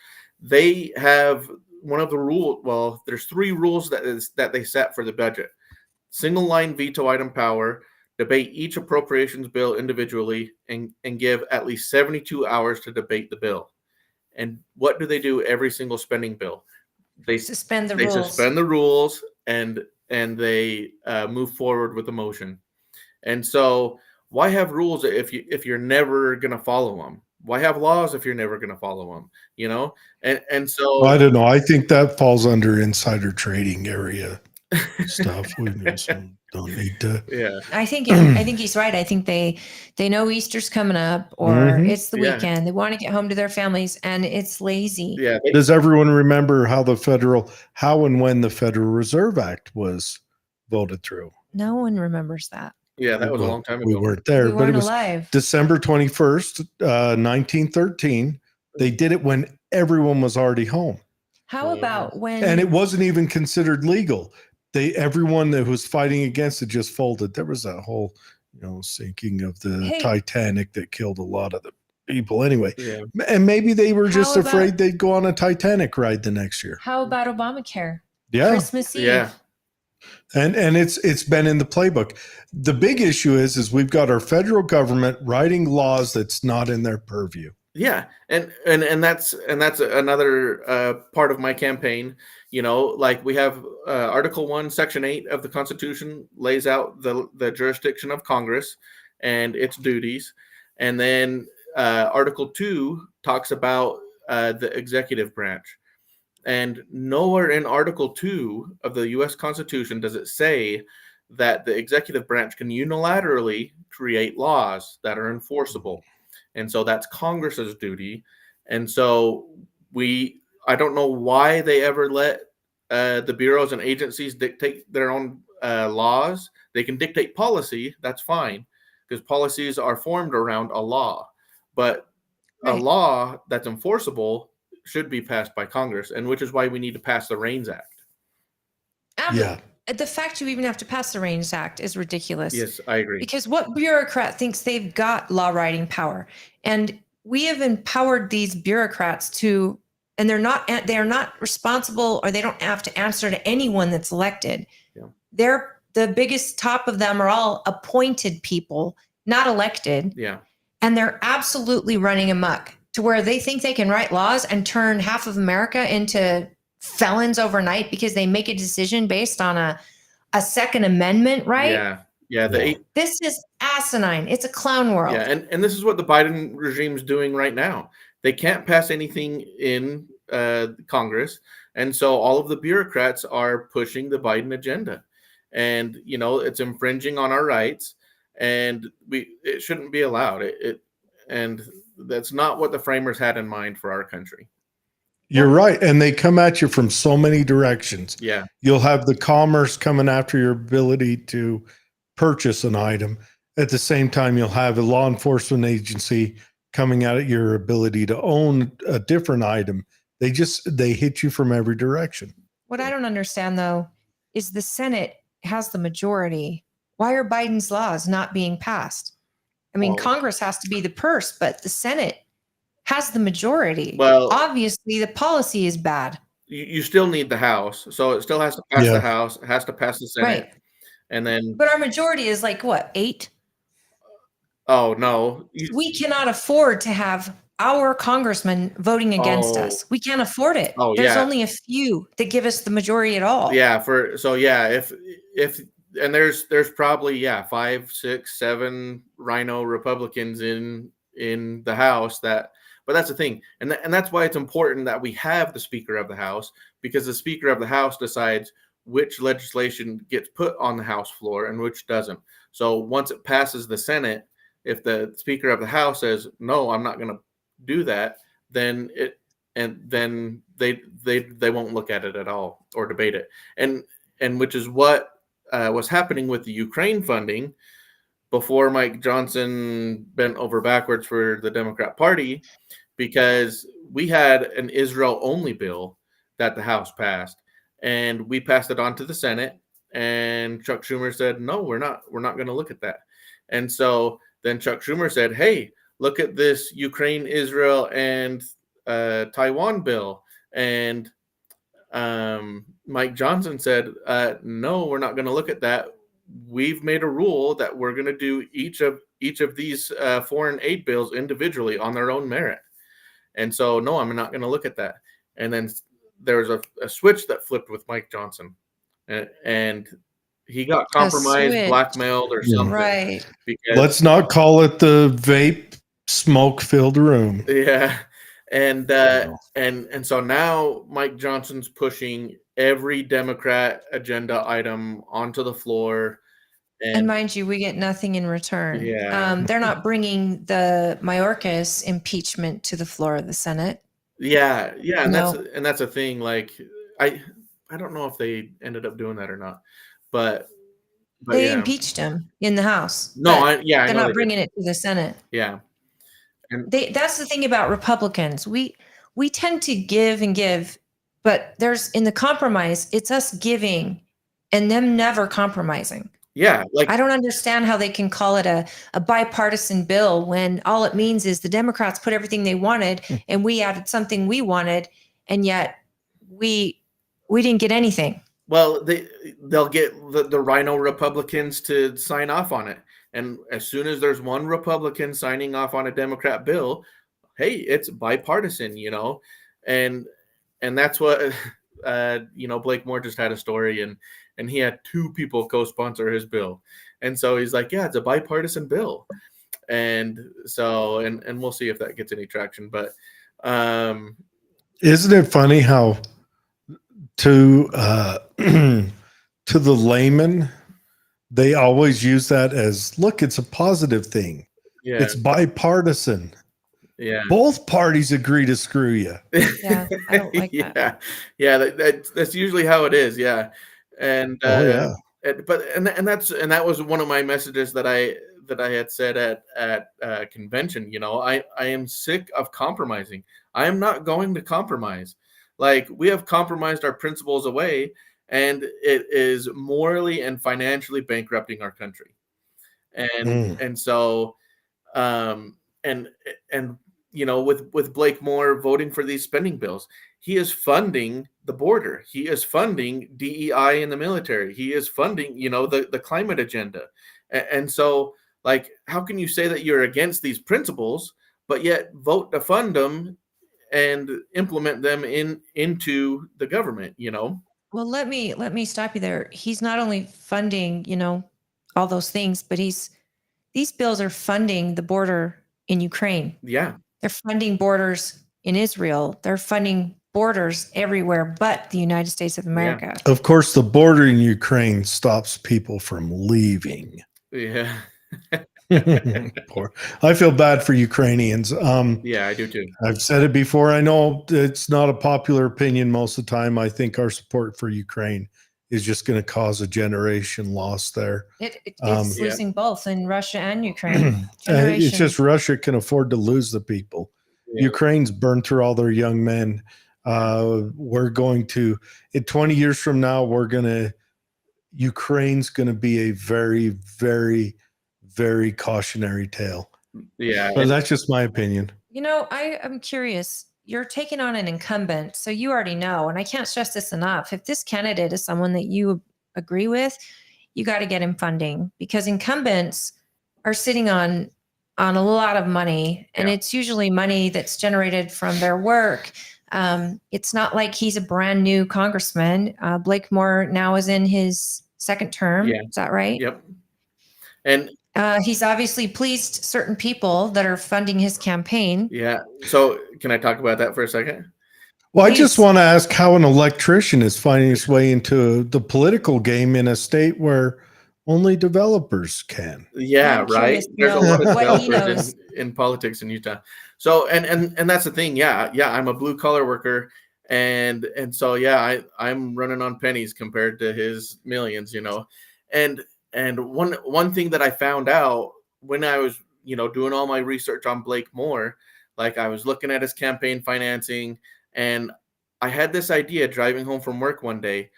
they have one of the rules. Well, there's 3 rules that they set for the budget: single line veto item power, debate each appropriations bill individually, and give at least 72 hours to debate the bill. And what do they do every single spending bill? They suspend the rules. Suspend the rules and they move forward with the motion. And so, why have rules if you're never going to follow them? Why have laws if you're never going to follow them? And so I don't know. I think that falls under insider trading area stuff. We don't need to. Yeah, I think he's right. I think they know Easter's coming up, or it's the weekend. They want to get home to their families, and it's lazy. Yeah. Does everyone remember how and when the Federal Reserve Act was voted through? No one remembers that. Yeah, that was a long time ago. We weren't there, We but weren't it was alive. December 21st, 1913. They did it when everyone was already home. How about when And it wasn't even considered legal. Everyone that was fighting against it just folded. There was that whole, sinking of the Hey. Titanic that killed a lot of the people anyway. Yeah. And maybe they were just How about- afraid they'd go on a Titanic ride the next year. how about Obamacare? Yeah. Christmas Eve. Yeah. And it's been in the playbook. The big issue is we've got our federal government writing laws that's not in their purview. Yeah, and that's another part of my campaign. Like we have Article 1, Section 8 of the Constitution lays out the jurisdiction of Congress and its duties, and then Article 2 talks about the executive branch. And nowhere in Article 2 of the U.S. Constitution does it say that the executive branch can unilaterally create laws that are enforceable. And so that's Congress's duty. And so I don't know why they ever let the bureaus and agencies dictate their own laws. They can dictate policy, that's fine, because policies are formed around a law. But a Right. law that's enforceable should be passed by Congress, and which is why we need to pass the REINS Act. Yeah. The fact you even have to pass the REINS Act is ridiculous. Yes, I agree. Because what bureaucrat thinks they've got law writing power? And we have empowered these bureaucrats to, and they are not responsible, or they don't have to answer to anyone that's elected. Yeah. They're the biggest top of them are all appointed people, not elected. Yeah. And they're absolutely running amok to where they think they can write laws and turn half of America into felons overnight because they make a decision based on a Second Amendment right. Yeah. This is asinine. It's a clown world. Yeah, and this is what the Biden regime's doing right now. They can't pass anything in Congress, and so all of the bureaucrats are pushing the Biden agenda, and it's infringing on our rights, and it shouldn't be allowed. And that's not what the framers had in mind for our country. You're right. And they come at you from so many directions. Yeah. You'll have the commerce coming after your ability to purchase an item. At the same time, you'll have a law enforcement agency coming at your ability to own a different item. They hit you from every direction. What I don't understand, though, is the Senate has the majority. Why are Biden's laws not being passed? I mean, Well- Congress has to be the purse, but the Senate has the majority. Well- obviously, the policy is bad. You still need the House, so it still has to pass Yeah. the House. It has to pass the Senate, Right. and then But our majority is like, what, 8? oh no, We cannot afford to have our congressmen voting against Oh. us. We can't afford it. Oh, There's yeah. only a few that give us the majority at all. if and there's probably 5, 6, 7 Rhino Republicans in the House but that's the thing, and that's why it's important that we have the Speaker of the House, because the Speaker of the House decides which legislation gets put on the House floor and which doesn't. So once it passes the Senate, if the Speaker of the House says no, I'm not going to do that, then they won't look at it at all or debate it, and which is what was happening with the Ukraine funding before Mike Johnson bent over backwards for the Democrat Party, because we had an Israel-only bill that the House passed, and we passed it on to the Senate, and Chuck Schumer said, no, we're not going to look at that. And so then Chuck Schumer said, hey, look at this Ukraine, Israel, and Taiwan bill. And Mike Johnson said, no, we're not going to look at that. We've made a rule that we're going to do each of these foreign aid bills individually on their own merit. And so, no, I'm not going to look at that. And then there was a switch that flipped with Mike Johnson, and he got compromised, switch. blackmailed, or something. Right. Let's not call it the vape smoke-filled room. Yeah. And so now Mike Johnson's pushing every Democrat agenda item onto the floor. And mind you, we get nothing in return. Yeah. They're not bringing the Mayorkas impeachment to the floor of the Senate. Yeah. And No. that's a thing. Like, I don't know if they ended up doing that or not, but They yeah. impeached him in the House. No, but I they're know not they bringing it to the Senate. did. Yeah. That's the thing about Republicans. We tend to give and give But in the compromise, it's us giving and them never compromising. Yeah, like I don't understand how they can call it a bipartisan bill when all it means is the Democrats put everything they wanted and we added something we wanted, and yet we didn't get anything. well, they'll get the Rhino Republicans to sign off on it, and as soon as there's one Republican signing off on a Democrat bill, hey, it's bipartisan, and that's what Blake Moore just had a story, and he had two people co-sponsor his bill, and so he's like, yeah, it's a bipartisan bill, and so and we'll see if that gets any traction, but isn't it funny how to to the layman they always use that as, look, it's a positive thing. yeah, It's bipartisan. yeah. Both parties agree to screw you. Yeah, I don't like that. Yeah, that's usually how it is. Yeah, and Yeah. that was one of my messages that I had said at convention. I am sick of compromising. I am not going to compromise. Like, we have compromised our principles away, and it is morally and financially bankrupting our country. And so and with Blake Moore voting for these spending bills, he is funding the border, he is funding DEI in the military, he is funding the climate agenda, and so, like, how can you say that you're against these principles but yet vote to fund them and implement them into the government? Well, let me stop you there. He's not only funding, all those things, but these bills are funding the border in Ukraine. Yeah. They're funding borders in Israel. They're funding borders everywhere but the United States of America. Of course, the border in Ukraine stops people from leaving. Yeah. Poor. I feel bad for Ukrainians. Yeah, I do too. I've said it before. I know it's not a popular opinion most of the time. I think our support for Ukraine is just going to cause a generation loss there. It's losing both in Russia and Ukraine. It's just Russia can afford to lose the people. Yeah. Ukraine's burned through all their young men. We're going to, in 20 years from now, Ukraine's going to be a very, very, very cautionary tale. Yeah. But that's just my opinion. I'm curious. You're taking on an incumbent, so you already know, and I can't stress this enough. If this candidate is someone that you agree with, you got to get him funding, because incumbents are sitting on a lot of money, and it's usually money that's generated from their work. It's not like he's a brand new congressman. Blake Moore now is in his second term. Yeah. Is that right? Yep. And he's obviously pleased certain people that are funding his campaign. Yeah. So can I talk about that for a second? Well, I just want to ask how an electrician is finding his way into the political game in a state where only developers can. Yeah, right. There's a lot of developers in politics in Utah. So and that's the thing. Yeah, I'm a blue collar worker, and so I'm running on pennies compared to his millions, And one thing that I found out when I was, doing all my research on Blake Moore, like, I was looking at his campaign financing, and I had this idea driving home from work one day.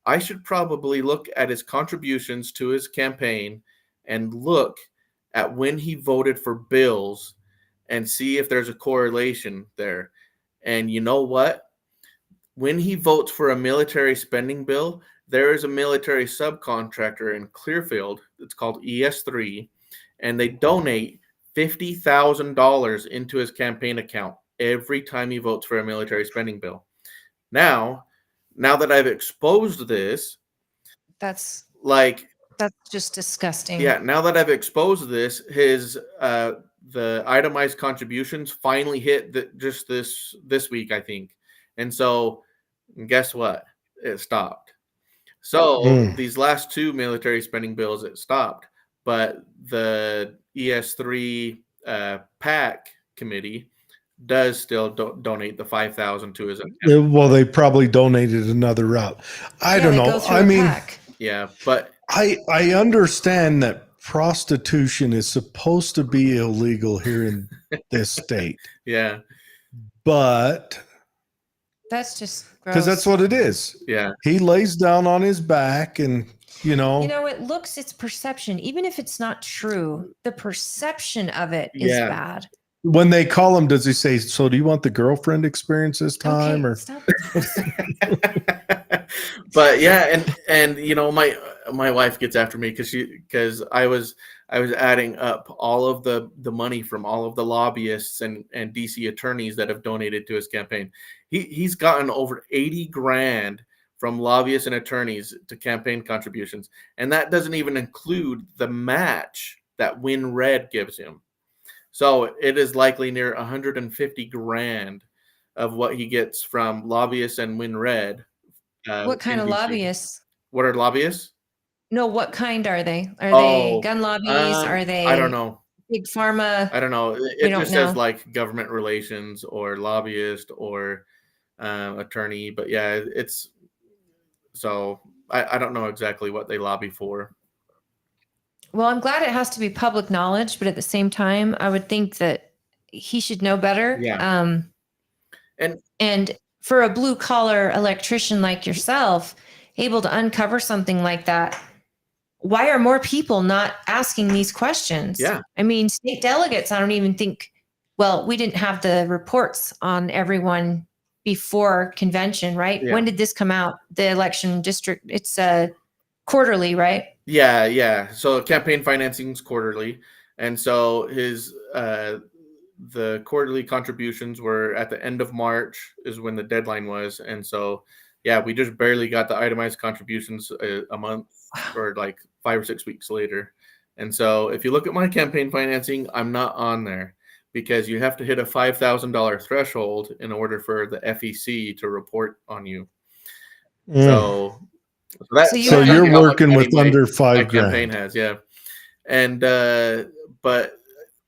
I should probably look at his contributions to his campaign and look at when he voted for bills and see if there's a correlation there. And you know what? When he votes for a military spending bill, there is a military subcontractor in Clearfield. It's called ES3, and they donate $50,000 into his campaign account every time he votes for a military spending bill. Now that I've exposed this, that's just disgusting. Yeah, now that I've exposed this, his the itemized contributions finally hit just this week, I think, and so guess what? It stopped. So these last two military spending bills, it stopped, but the ES3 PAC committee does still donate the $5,000 to his account. Well, they probably donated another route. I don't know. I mean, yeah, but I understand that prostitution is supposed to be illegal here in this state. Yeah, but That's just gross. because that's what it is. Yeah. He lays down on his back and, it's perception. Even if it's not true, the perception of it is Yeah. bad. when they call him, does he say, so do you want the girlfriend experience this time? Okay, Or stop. But yeah, and my wife gets after me because I was adding up all of the money from all of the lobbyists and DC attorneys that have donated to his campaign. He's gotten over 80 grand from lobbyists and attorneys to campaign contributions, and that doesn't even include the match that Win Red gives him. So it is likely near 150 grand of what he gets from lobbyists and Win Red. What kind in of DC. lobbyists? What are lobbyists? No, what kind are they? Are they gun lobbies? Are they? I don't know. Big pharma? I don't know. We It don't just says know. like government relations or lobbyist or attorney. But yeah, it's so I don't know exactly what they lobby for. Well, I'm glad it has to be public knowledge, but at the same time, I would think that he should know better. Yeah. And for a blue collar electrician like yourself, able to uncover something like that, why are more people not asking these questions? Yeah. I mean, state delegates, I don't even think, well, we didn't have the reports on everyone before convention, right? Yeah. When did this come out? The election district, it's quarterly, right? Yeah. So campaign financing is quarterly, and so his the quarterly contributions were at the end of March is when the deadline was, and so yeah, we just barely got the itemized contributions a month or like 5 or 6 weeks later. And so if you look at my campaign financing, I'm not on there because you have to hit a $5,000 threshold in order for the FEC to report on you. So So you're working with under my $5,000. campaign has, yeah. And but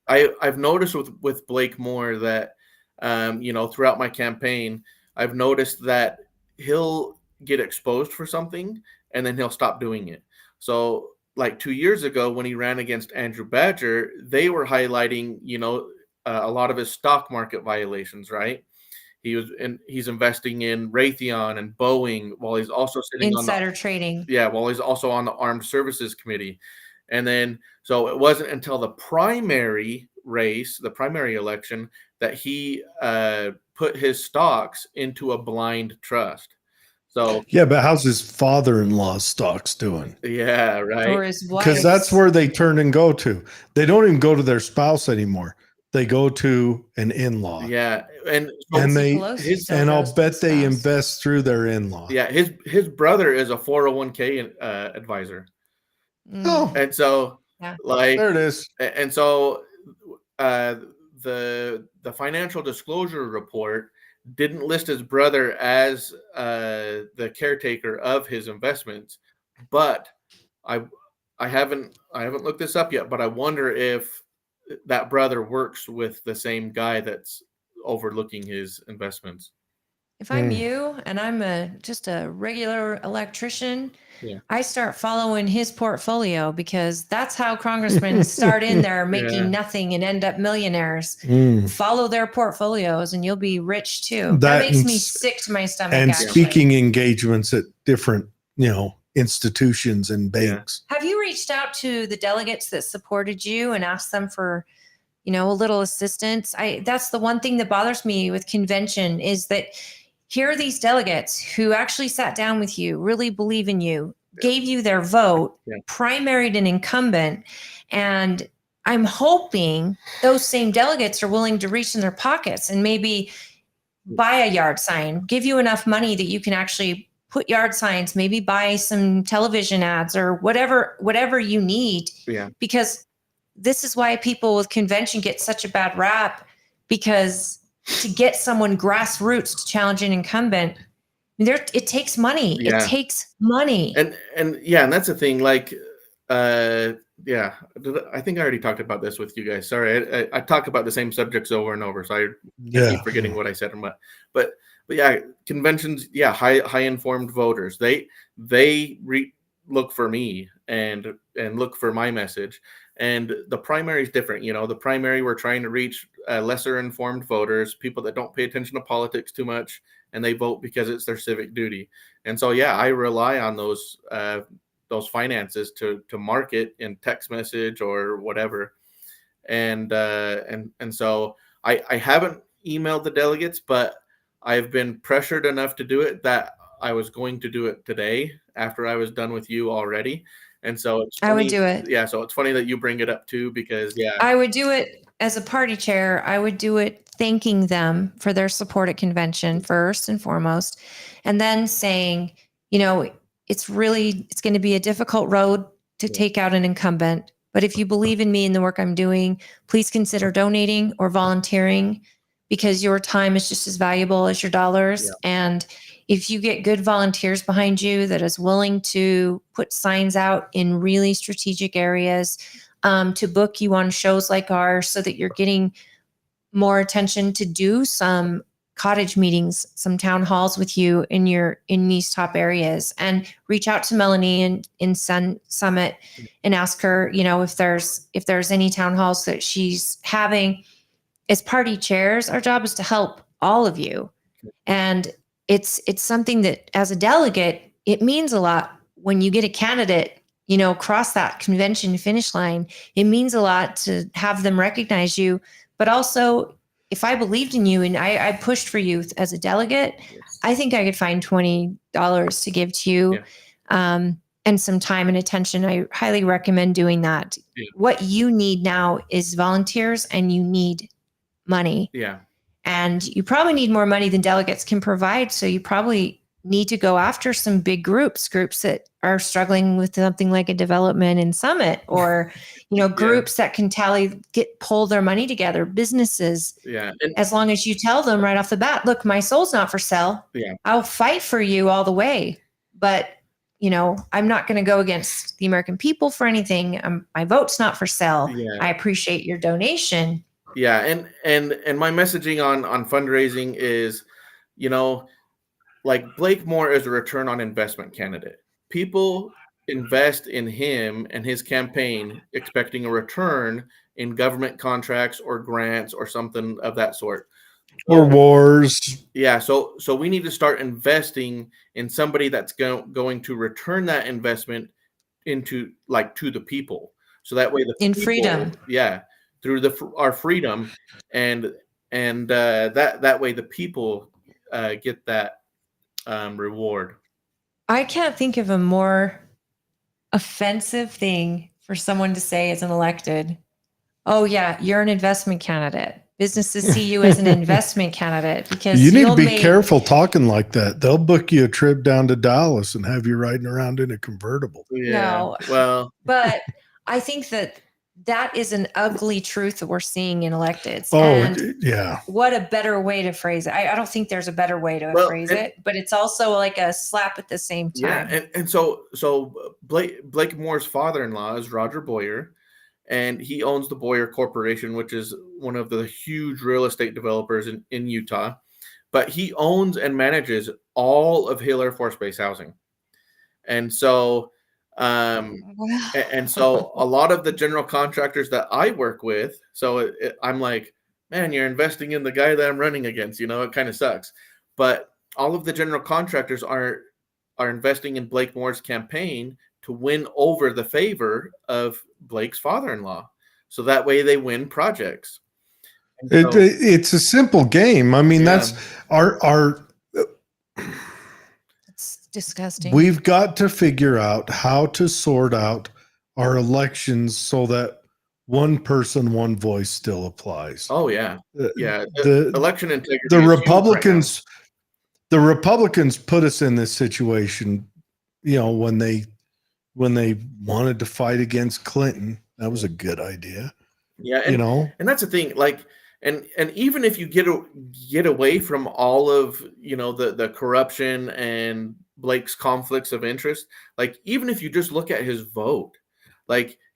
I've noticed with Blake Moore that throughout my campaign, I've noticed that he'll get exposed for something and then he'll stop doing it. So like 2 years ago when he ran against Andrew Badger, they were highlighting, a lot of his stock market violations, right? He's investing in Raytheon and Boeing while he's also sitting insider trading. Yeah, while he's also on the Armed Services Committee. And then, so it wasn't until the primary race, the primary election, that he put his stocks into a blind trust. So yeah, but how's his father-in-law's stocks doing? Yeah, right. Or his wife. Because that's where they turn and go to. They don't even go to their spouse anymore. They go to an in-law. Yeah, and I'll bet they invest through their in-law. Yeah, his brother is a 401k advisor. Oh, and so there it is. And so the financial disclosure report didn't list his brother as the caretaker of his investments, but I haven't looked this up yet, but I wonder if that brother works with the same guy that's overlooking his investments. If I'm you and I'm just a regular electrician, I start following his portfolio because that's how congressmen start in there making nothing and end up millionaires. Follow their portfolios and you'll be rich too. That makes me sick to my stomach. And speaking engagements at different, institutions and banks. Have you reached out to the delegates that supported you and asked them for, a little assistance? That's the one thing that bothers me with convention is that here are these delegates who actually sat down with you, really believe in you, gave you their vote, primaried an incumbent. And I'm hoping those same delegates are willing to reach in their pockets and maybe buy a yard sign, give you enough money that you can actually put yard signs, maybe buy some television ads or whatever you need. Yeah. Because this is why people with convention get such a bad rap, because to get someone grassroots to challenge an incumbent, it takes money. Yeah. It takes money. And that's the thing. Like, I think I already talked about this with you guys. Sorry, I talk about the same subjects over and over, so I keep forgetting what I said and what. But yeah, conventions. Yeah, high informed voters. They look for me and look for my message. And the primary is different. The primary, we're trying to reach lesser informed voters, people that don't pay attention to politics too much, and they vote because it's their civic duty. And so, yeah, I rely on those finances to market in text message or whatever. And so I haven't emailed the delegates, but I've been pressured enough to do it that I was going to do it today after I was done with you already. And so it's funny, I would do it. Yeah, so it's funny that you bring it up too, because I would do it as a party chair. I would do it thanking them for their support at convention first and foremost, and then saying, it's going to be a difficult road to take out an incumbent. But if you believe in me and the work I'm doing, please consider donating or volunteering, because your time is just as valuable as your dollars. Yeah. And if you get good volunteers behind you that is willing to put signs out in really strategic areas, to book you on shows like ours so that you're getting more attention to do some cottage meetings, some town halls with you in these top areas, and reach out to Melanie in Sun Summit and ask her, if there's any town halls that she's having. As party chairs, our job is to help all of you. And it's something that as a delegate, it means a lot when you get a candidate, cross that convention finish line. It means a lot to have them recognize you, but also if I believed in you and I pushed for you as a delegate, Yes. I think I could find $20 to give to you. Yeah. And some time and attention. I highly recommend doing that. Yeah. What you need now is volunteers, and you need money. Yeah. And you probably need more money than delegates can provide. So you probably need to go after some big groups that are struggling with something like a development in Summit, or, groups that can pull their money together, businesses. Yeah. As long as you tell them right off the bat, look, my soul's not for sale. Yeah. I'll fight for you all the way. But, I'm not going to go against the American people for anything. My vote's not for sale. Yeah. I appreciate your donation. Yeah, and my messaging on fundraising is, like Blakemore is a return on investment candidate. People invest in him and his campaign expecting a return in government contracts or grants or something of that sort. Or wars. Yeah, so we need to start investing in somebody that's going to return that investment into to the people. So that way In people, freedom. Yeah, through our freedom, and that way the people get that reward. I can't think of a more offensive thing for someone to say as an elected. Oh yeah, you're an investment candidate. Businesses see you as an investment candidate, because You need to be careful talking like that. They'll book you a trip down to Dallas and have you riding around in a convertible. Yeah. No. Well, But I think that is an ugly truth that we're seeing in electeds. Oh, And yeah. what a better way to phrase it. I don't think there's a better way to phrase it, but it's also like a slap at the same time. Yeah, and so Blakemore's father-in-law is Roger Boyer, and he owns the Boyer Corporation, which is one of the huge real estate developers in Utah. But he owns and manages all of Hill Air Force Base housing. And so and so a lot of the general contractors that I work with, so I'm like, man, you're investing in the guy that I'm running against, it kind of sucks. But all of the general contractors are investing in Blakemore's campaign to win over the favor of Blake's father-in-law. So that way they win projects. It's a simple game. I mean, that's our It's disgusting. We've got to figure out how to sort out our elections so that one person, one voice still applies. Oh yeah. Yeah. The election integrity. The Republicans, the Republicans put us in this situation, when they wanted to fight against Clinton. That was a good idea. Yeah. And that's the thing, and even if you get away from all of, the corruption and Blake's conflicts of interest, even if you just look at his vote,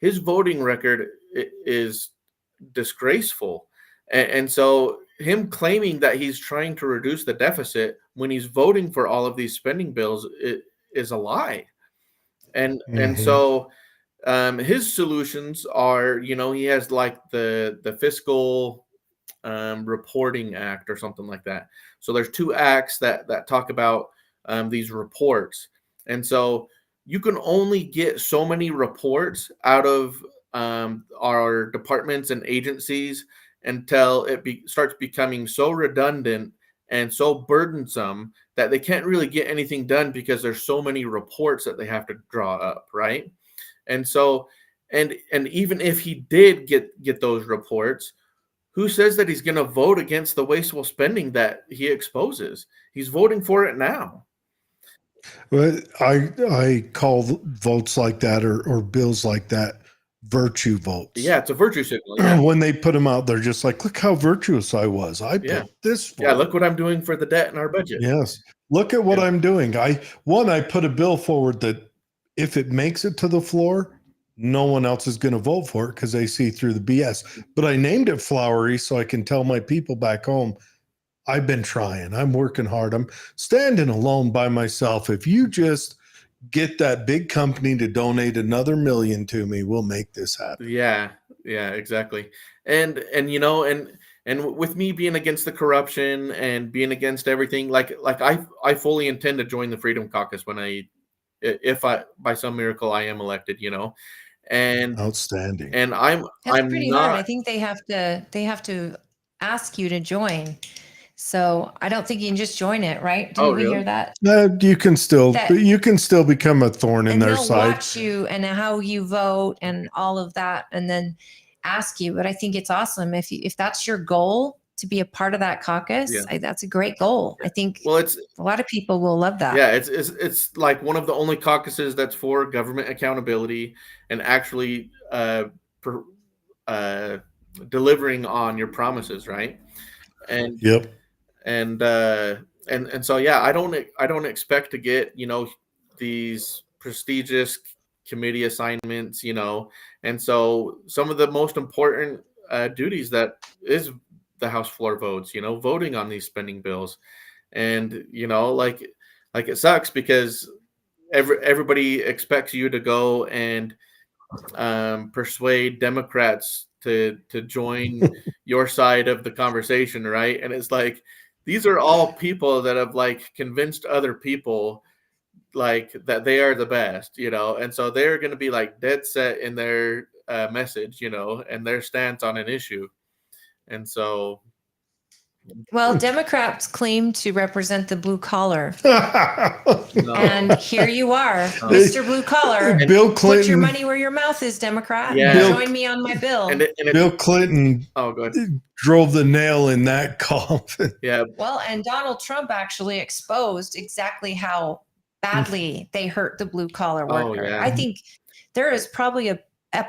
his voting record is disgraceful. And so him claiming that he's trying to reduce the deficit when he's voting for all of these spending bills is a lie. And so his solutions are, he has the fiscal Reporting Act or something like that. So there's 2 acts that talk about these reports, and so you can only get so many reports out of our departments and agencies until it starts becoming so redundant and so burdensome that they can't really get anything done because there's so many reports that they have to draw up, right? And so, and even if he did get those reports, who says that he's going to vote against the wasteful spending that he exposes? He's voting for it now. Well, I call votes like that or bills like that virtue votes. Yeah, it's a virtue signal. Yeah, When they put them out, they're just like, look how virtuous I was. I Yeah. put this forward. yeah. Look what I'm doing for the debt in our budget. Yes. Look at what Yeah. I'm doing. I put a bill forward that if it makes it to the floor, no one else is going to vote for it because they see through the BS. But I named it Flowery so I can tell my people back home, I've been trying. I'm working hard. I'm standing alone by myself. If you just get that big company to donate another $1 million to me, we'll make this happen. Yeah, exactly. And with me being against the corruption and being against everything, like I fully intend to join the Freedom Caucus if I by some miracle I am elected, and Outstanding. and That's I'm pretty not. hard. I think they have to ask you to join. So I don't think you can just join it, right? Did we really? hear that? You can still become a thorn in And their they'll side. watch you and how you vote and all of that, and then ask you. But I think it's awesome if that's your goal to be a part of that caucus. Yeah. That's a great goal. I think Well, it's a lot of people will love that. yeah, it's like one of the only caucuses that's for government accountability and actually delivering on your promises, right? And Yep. and so yeah, I don't expect to get these prestigious committee assignments, and so some of the most important duties that is the House floor votes, voting on these spending bills, and like it sucks because everybody expects you to go and persuade Democrats to join your side of the conversation, right? And it's like these are all people that have like convinced other people like that they are the best, and so they're going to be like dead set in their message, and their stance on an issue, and so. Well, Democrats claim to represent the blue collar. No. And here you are, Mr. Blue Collar. Bill Put Clinton. your money where your mouth is, Democrat. Yeah. Join me on my bill. Bill Clinton Oh, good. drove the nail in that coffin. Yeah. Well, and Donald Trump actually exposed exactly how badly they hurt the blue collar worker. yeah. I think there is probably a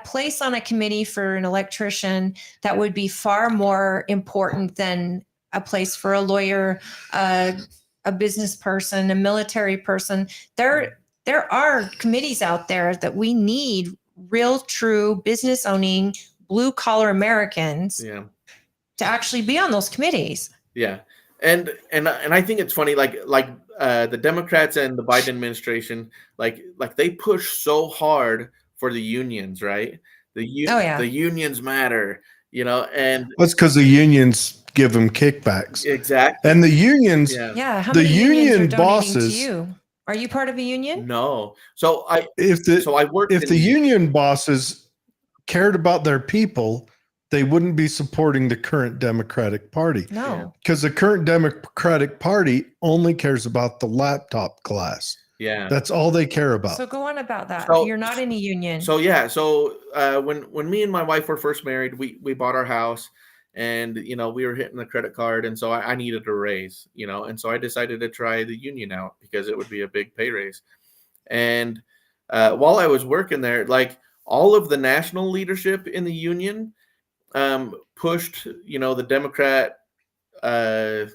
place on a committee for an electrician that would be far more important than a place for a lawyer, a business person, a military person. There are committees out there that we need real, true business owning blue collar Americans Yeah. to actually be on those committees. Yeah. And I think it's funny, like the Democrats and the Biden administration, like they push so hard for the unions, right? The unions matter, and that's because the unions give them kickbacks. Exactly. And the unions, Yeah. How the many unions union are donating bosses. to you? Are you part of a union? No. So I worked. If the union bosses cared about their people, they wouldn't be supporting the current Democratic Party. No. Because the current Democratic Party only cares about the laptop class. Yeah. That's all they care about. So go on about that. So- You're not in a union. So yeah. So when me and my wife were first married, we bought our house, and we were hitting the credit card, and so I needed a raise, and so I decided to try the union out because it would be a big pay raise. And while I was working there, like all of the national leadership in the union pushed, the Democrat, I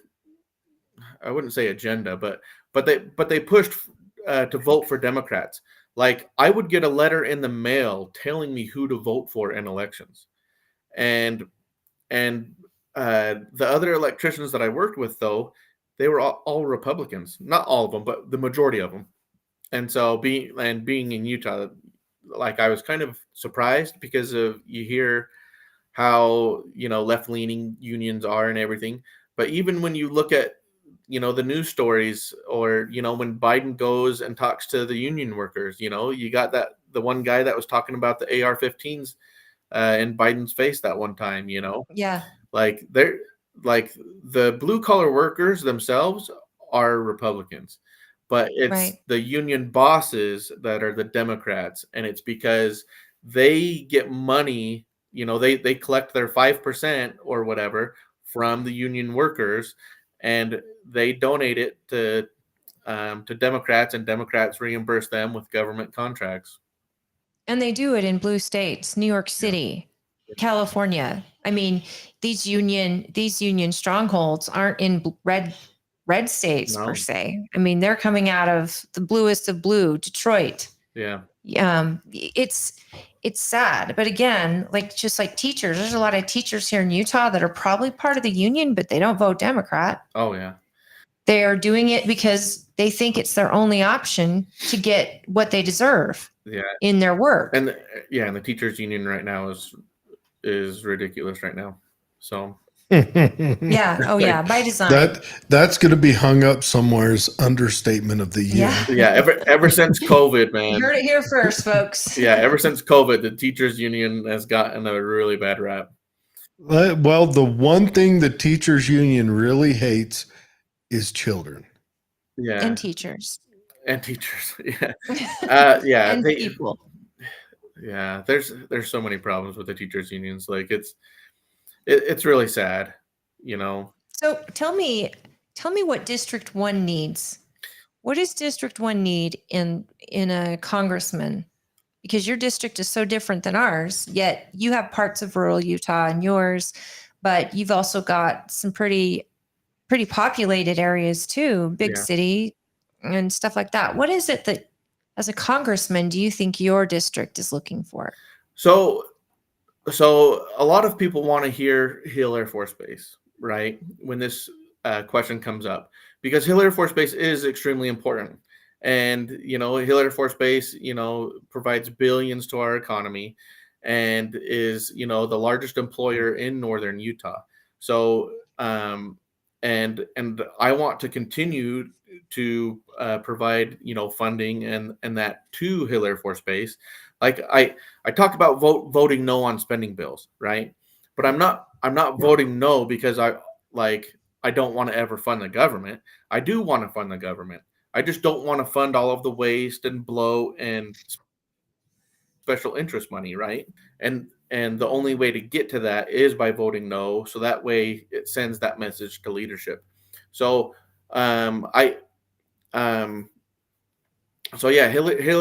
wouldn't say agenda, but they pushed to vote for Democrats. Like I would get a letter in the mail telling me who to vote for in elections, and the other electricians that I worked with, though, they were all Republicans. Not all of them, but the majority of them. And so being in Utah, like I was kind of surprised because you hear how, left leaning unions are and everything. But even when you look at, the news stories, or, when Biden goes and talks to the union workers, you got the one guy that was talking about the AR-15s in Biden's face that one time, Yeah. like they're like the blue collar workers themselves are Republicans, but it's Right. the union bosses that are the Democrats, and it's because they get money, they collect their 5% or whatever from the union workers, and they donate it to Democrats, and Democrats reimburse them with government contracts. And they do it in blue states, New York Yeah. City, California. I mean, these union strongholds aren't in red states per No. se. I mean, they're coming out of the bluest of blue, Detroit. Yeah. It's sad, but again, just like teachers, there's a lot of teachers here in Utah that are probably part of the union, but they don't vote Democrat. Oh yeah. They are doing it because they think it's their only option to get what they deserve Yeah. in their work. And the teachers union right now is ridiculous right now. So Yeah. Oh yeah. By design. That's going to be hung up somewhere's understatement of the year. Yeah. Ever since COVID, man. You heard it here first, folks. Yeah. Ever since COVID, the teachers union has gotten a really bad rap. Well, the one thing the teachers union really hates is children. Yeah. And teachers. And teachers. Yeah. Yeah. And people. Yeah. There's so many problems with the teachers unions. Like it's really sad, So tell me what District 1 needs. What does District 1 need in a congressman? Because your district is so different than ours, yet you have parts of rural Utah in yours, but you've also got some pretty populated areas too, big Yeah. city and stuff like that. What is it that, as a congressman, do you think your district is looking for? So a lot of people want to hear Hill Air Force Base, right? When this question comes up, because Hill Air Force Base is extremely important. And, Hill Air Force Base, provides billions to our economy and is, the largest employer in northern Utah. So, and I want to continue to provide, funding and that to Hill Air Force Base. Like I talked about voting no on spending bills, right? But I'm not voting no because I don't want to ever fund the government. I do want to fund the government. I just don't want to fund all of the waste and bloat and special interest money, right? And the only way to get to that is by voting no, so that way it sends that message to leadership. So Hill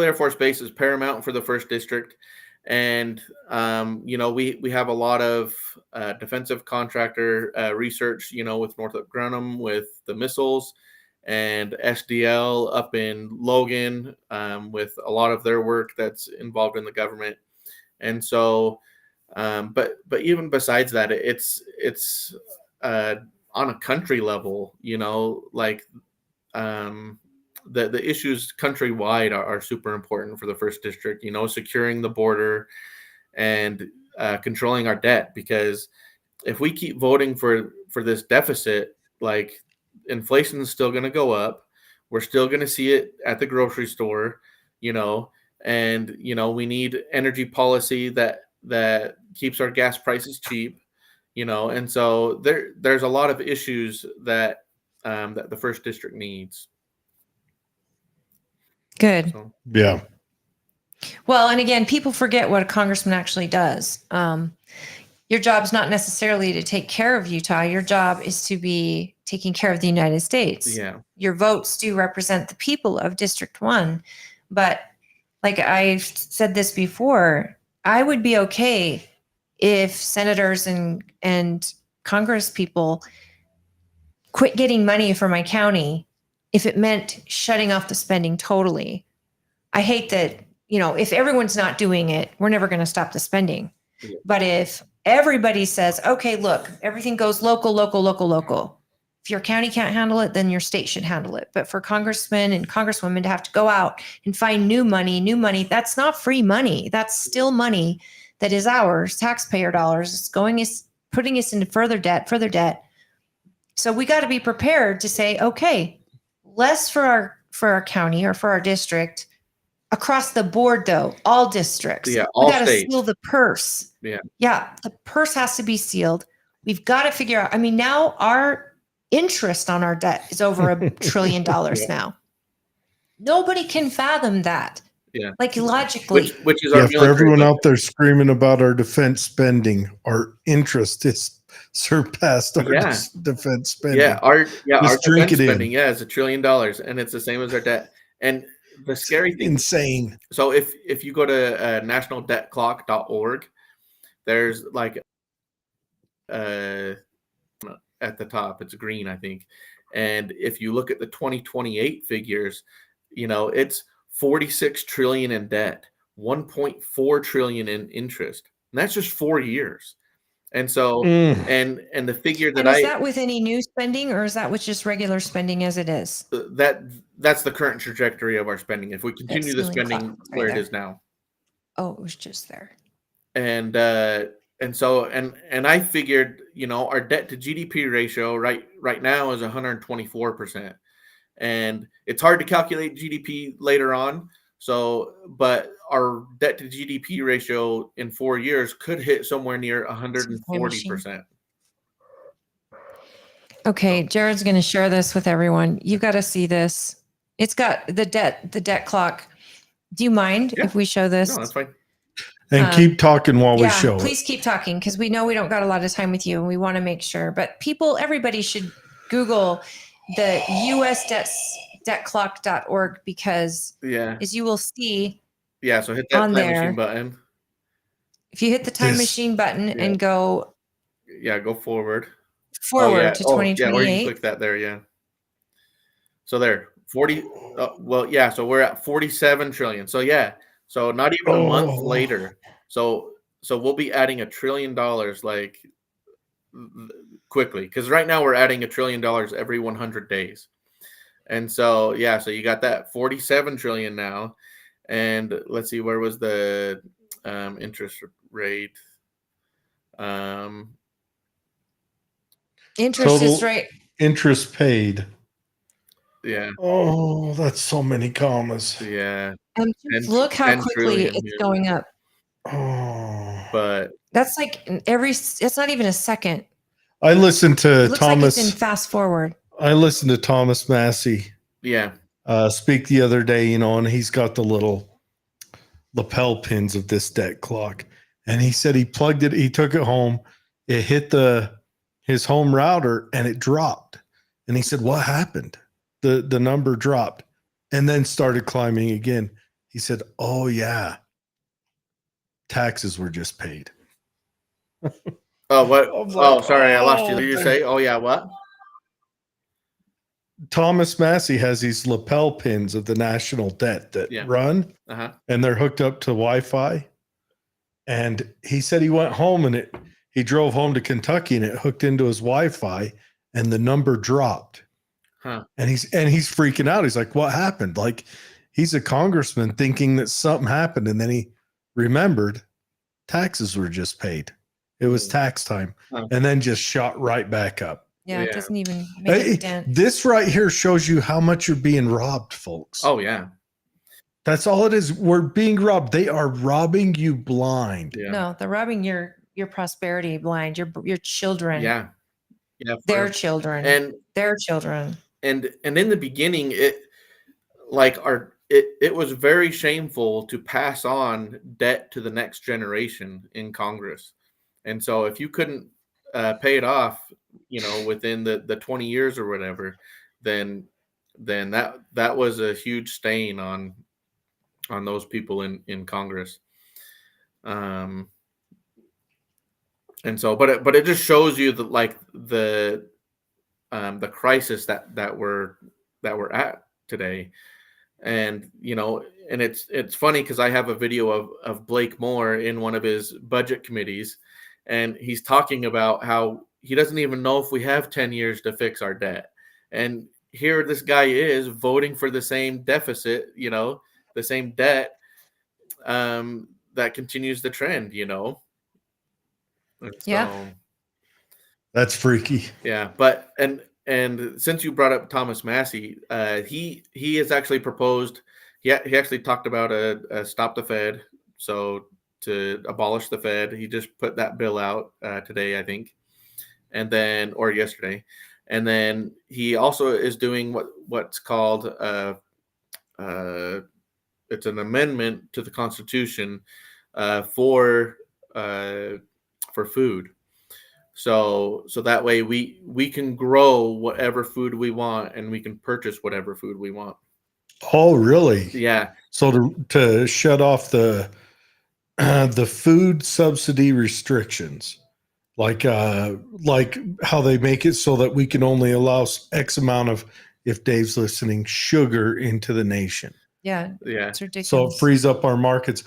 Air Force Base is paramount for the first district, and we have a lot of defensive contractor research, with Northrop Grumman with the missiles, and SDL up in Logan with a lot of their work that's involved in the government. And so, but even besides that, it's on a country level, the issues countrywide are super important for the first district, securing the border and controlling our debt, because if we keep voting for this deficit, like, inflation is still going to go up. We're still going to see it at the grocery store, and, we need energy policy that keeps our gas prices cheap, and so there's a lot of issues that that the first district needs. Good. So. Yeah. Well, and again, people forget what a congressman actually does. Your job is not necessarily to take care of Utah. Your job is to be taking care of the United States. Yeah. Your votes do represent the people of District 1. But like I've said this before, I would be okay if senators and Congress people quit getting money from my county if it meant shutting off the spending totally. I hate that, if everyone's not doing it, we're never going to stop the spending. Yeah. But if everybody says, okay, look, everything goes local, local, local, local. If your county can't handle it, then your state should handle it. But for congressmen and congresswomen to have to go out and find new money, that's not free money. That's still money that is ours, taxpayer dollars. It's putting us into further debt. So we got to be prepared to say, okay, less for our county or for our district. Across the board, though, all districts. Yeah, we all got to states. seal the purse. Yeah, the purse has to be sealed. We've got to figure out. I mean, now our interest on our debt is over $1 trillion now. Nobody can fathom that. Yeah, like logically. which is our Yeah, for military everyone budget. out there screaming about our defense spending, our interest is surpassed our Yeah. defense spending. Yeah, our Just drink defense it in. spending, yeah, is $1 trillion, and it's the same as our debt. And the scary thing, Insane. so if you go to nationaldebtclock.org, there's like at the top, it's green, I think. And if you look at the 2028 figures, it's 46 trillion in debt, 1.4 trillion in interest. And that's just 4 years. And so, and the figure that And is that with any new spending, or is that with just regular spending as it is? that's the current trajectory of our spending. If we continue the spending where it is now. Oh, it was just there. And so I figured, our debt to GDP ratio right now is 124%. And it's hard to calculate GDP later on. So, but our debt to GDP ratio in 4 years could hit somewhere near 140%. Okay, Jared's going to share this with everyone. You've got to see this. It's got the debt clock. Do you mind if we show this? No, that's fine. And keep talking while we show please keep talking, because we know we don't got a lot of time with you and we want to make sure. But everybody should Google the US debtclock.org, because as you will see. Yeah, so hit that time machine button. If you hit the time machine button and go. Yeah, go forward. To 2028. Yeah, or you can click that there, yeah. So there, 40. So we're at 47 trillion. So yeah, so not even a month later. So we'll be adding $1 trillion like quickly, because right now we're adding $1 trillion every 100 days. And so so you got that 47 trillion now. And let's see, where was the interest rate? Interest is right. Interest paid. Yeah. Oh, that's so many commas. Yeah. And look how quickly it's going up. Oh. But that's like it's not even a second. I listened to Thomas. Like it's in fast forward. I listened to Thomas Massey. Yeah. Speak the other day, and he's got the little lapel pins of this debt clock. And he said he plugged it, he took it home, it hit his home router and it dropped. And he said, what happened? The number dropped and then started climbing again. He said, oh yeah, taxes were just paid. Oh, what? Oh, sorry, I lost you. Did you say, oh yeah, what? Thomas Massey has these lapel pins of the national debt that run, and they're hooked up to Wi-Fi. And he said he went home and he drove home to Kentucky and it hooked into his Wi-Fi and the number dropped. Huh. And he's freaking out. He's like, what happened? Like, he's a congressman thinking that something happened. And then he remembered taxes were just paid. It was tax time. And then just shot right back up. Yeah, it doesn't even make a dent. This right here shows you how much you're being robbed, folks. Oh, yeah. That's all it is. We're being robbed. They are robbing you blind. Yeah. No, they're robbing your prosperity blind. Your children. Yeah. Their children. And their children. And in the beginning, it was very shameful to pass on debt to the next generation in Congress. And so if you couldn't pay it off, within the 20 years or whatever, then that was a huge stain on those people in Congress. And so, but it just shows you that the crisis that we're at today. And and it's funny because I have a video of Blake Moore in one of his budget committees, and he's talking about how he doesn't even know if we have 10 years to fix our debt. And here this guy is voting for the same deficit, the same debt that that continues the trend, And Yeah. so, That's freaky. yeah, but and since you brought up Thomas Massey, he has actually proposed. He actually talked about a stop the Fed, so to abolish the Fed. He just put that bill out today, I think, and then or yesterday, and then he also is doing what's called it's an amendment to the Constitution for food. So that way we can grow whatever food we want and we can purchase whatever food we want. Oh, really? Yeah. So to shut off the food subsidy restrictions, like how they make it so that we can only allow X amount of, if Dave's listening, sugar into the nation. Yeah. Yeah. It's ridiculous. So it frees up our markets.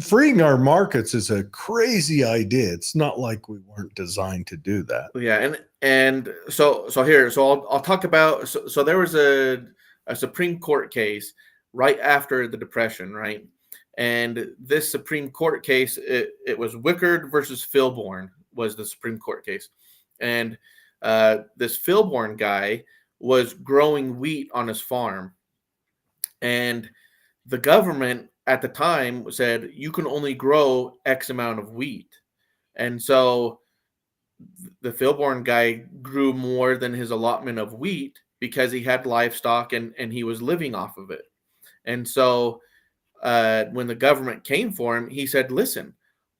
Freeing our markets is a crazy idea. It's not like we weren't designed to do that. Yeah, and so I'll talk about so there was a Supreme Court case right after the Depression, right? And this Supreme Court case, it was Wickard versus Filborn was the Supreme Court case, and this Filborn guy was growing wheat on his farm, and the government at the time said you can only grow X amount of wheat, and so the Filborn guy grew more than his allotment of wheat because he had livestock and he was living off of it. And so when the government came for him, he said, listen,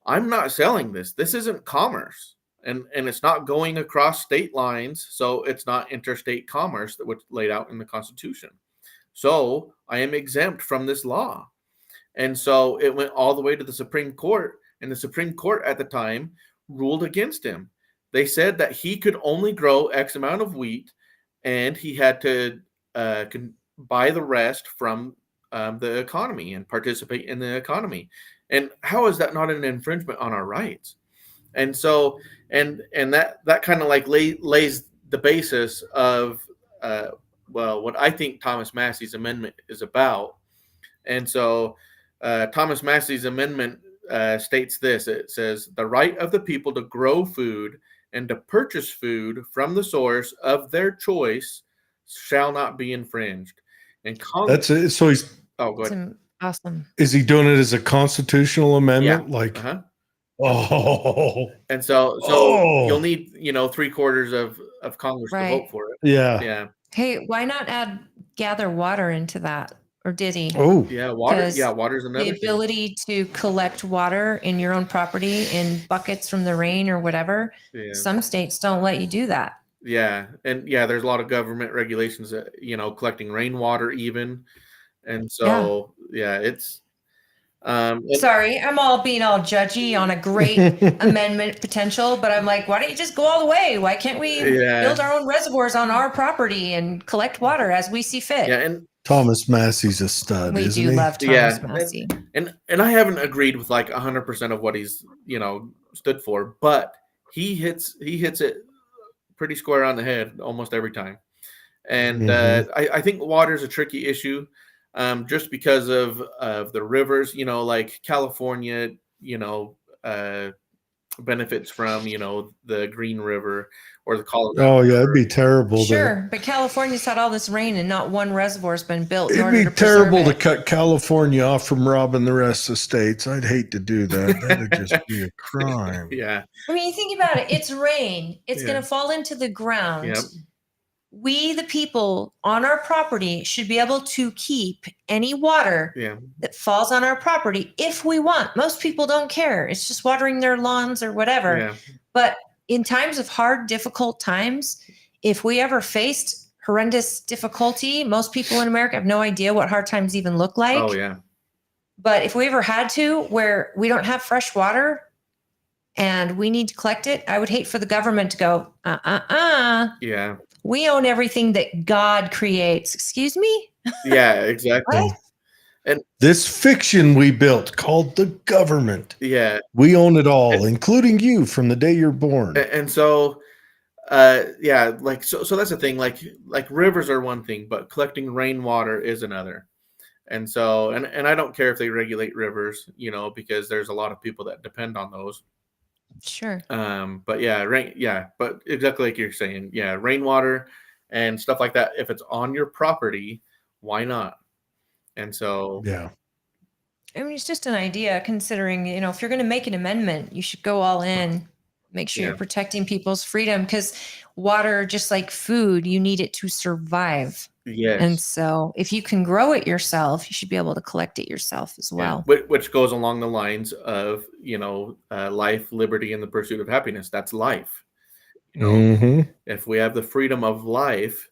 I'm not selling this. This isn't commerce. And it's not going across state lines. So it's not interstate commerce that was laid out in the Constitution. So I am exempt from this law. And so it went all the way to the Supreme Court. And the Supreme Court at the time ruled against him. They said that he could only grow X amount of wheat, and he had to buy the rest from the economy and participate in the economy. And how is that not an infringement on our rights? And so, and that kind of like lays the basis of what I think Thomas Massey's amendment is about. And so, Thomas Massey's amendment states this. It says the right of the people to grow food and to purchase food from the source of their choice shall not be infringed. And That's it. So he's go ahead. Awesome. Is he doing it as a constitutional amendment? Yeah. Like, Oh, and so you'll need 3/4 of Congress to vote for it. Yeah. Hey, why not add gather water into that? Or did he? Oh, yeah, water. 'Cause Yeah, water's another The thing. ability to collect water in your own property in buckets from the rain or whatever. Yeah. Some states don't let you do that. Yeah, and there's a lot of government regulations that collecting rainwater even, and so it's. Sorry, I'm all being all judgy on a great amendment potential, but I'm like, why don't you just go all the way? Why can't we build our own reservoirs on our property and collect water as we see fit? Yeah, and Thomas Massey's a stud. We isn't do he? love Thomas Massey. And I haven't agreed with like 100% of what he's stood for, but he hits it pretty square on the head almost every time. And I think water is a tricky issue. Just because of the rivers, like California, benefits from, the Green River or the Colorado. Oh, yeah, it'd be terrible. Sure, but California's had all this rain and not one reservoir's been built. It'd be terrible to cut California off from robbing the rest of the states. I'd hate to do that. That'd just be a crime. Yeah. I mean, think about it. It's rain. It's going to fall into the ground. Yep. We, the people on our property, should be able to keep any water that falls on our property if we want. Most people don't care. It's just watering their lawns or whatever. Yeah. But in times of hard, difficult times, if we ever faced horrendous difficulty, most people in America have no idea what hard times even look like. Oh, yeah. But if we ever had to, where we don't have fresh water and we need to collect it, I would hate for the government to go, Yeah. We own everything that God creates. Excuse me? Yeah, exactly. What? And this fiction we built called the government. Yeah. We own it all, including you from the day you're born. And so, like, so that's the thing, like rivers are one thing, but collecting rainwater is another. And so, and I don't care if they regulate rivers, because there's a lot of people that depend on those. Sure. But yeah, but exactly like you're saying, yeah, rainwater and stuff like that. If it's on your property, why not? And so, Yeah. I mean, it's just an idea considering, if you're going to make an amendment, you should go all in, make sure Yeah. you're protecting people's freedom because water, just like food, you need it to survive. yes. And so if you can grow it yourself, you should be able to collect it yourself as Yeah, well. which goes along the lines of life, liberty, and the pursuit of happiness. That's life. Mm-hmm. If we have the freedom of life,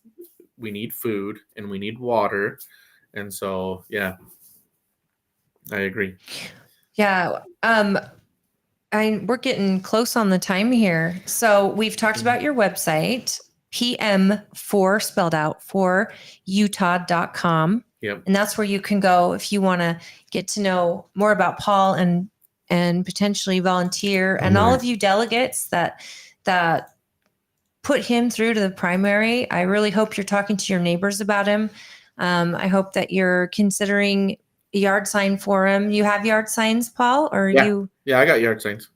we need food and we need water, and so yeah, I agree. Yeah. We're getting close on the time here. So we've talked about your website, PM4 spelled out for Utah.com. Yep. And that's where you can go if you want to get to know more about Paul and potentially volunteer. And all of you delegates that put him through to the primary, I really hope you're talking to your neighbors about him. I hope that you're considering a yard sign for him. You have yard signs, Paul, or you? Yeah, I got yard signs.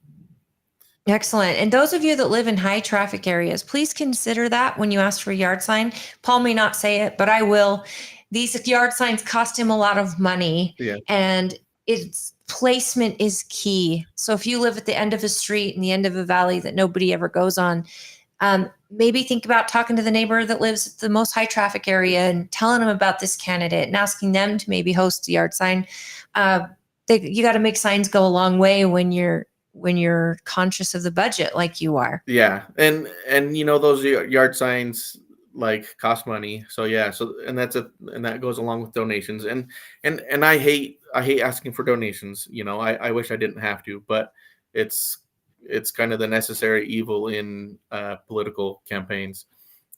Excellent. And those of you that live in high traffic areas, please consider that when you ask for a yard sign. Paul may not say it, but I will. These yard signs cost him a lot of money, and its placement is key. So if you live at the end of a street in the end of a valley that nobody ever goes on, maybe think about talking to the neighbor that lives at the most high traffic area and telling them about this candidate and asking them to maybe host a yard sign. You got to make signs go a long way when you're conscious of the budget like you are. Yeah, and those yard signs like cost money. So yeah, and that goes along with donations. And I hate asking for donations. I wish I didn't have to, but it's kind of the necessary evil in political campaigns.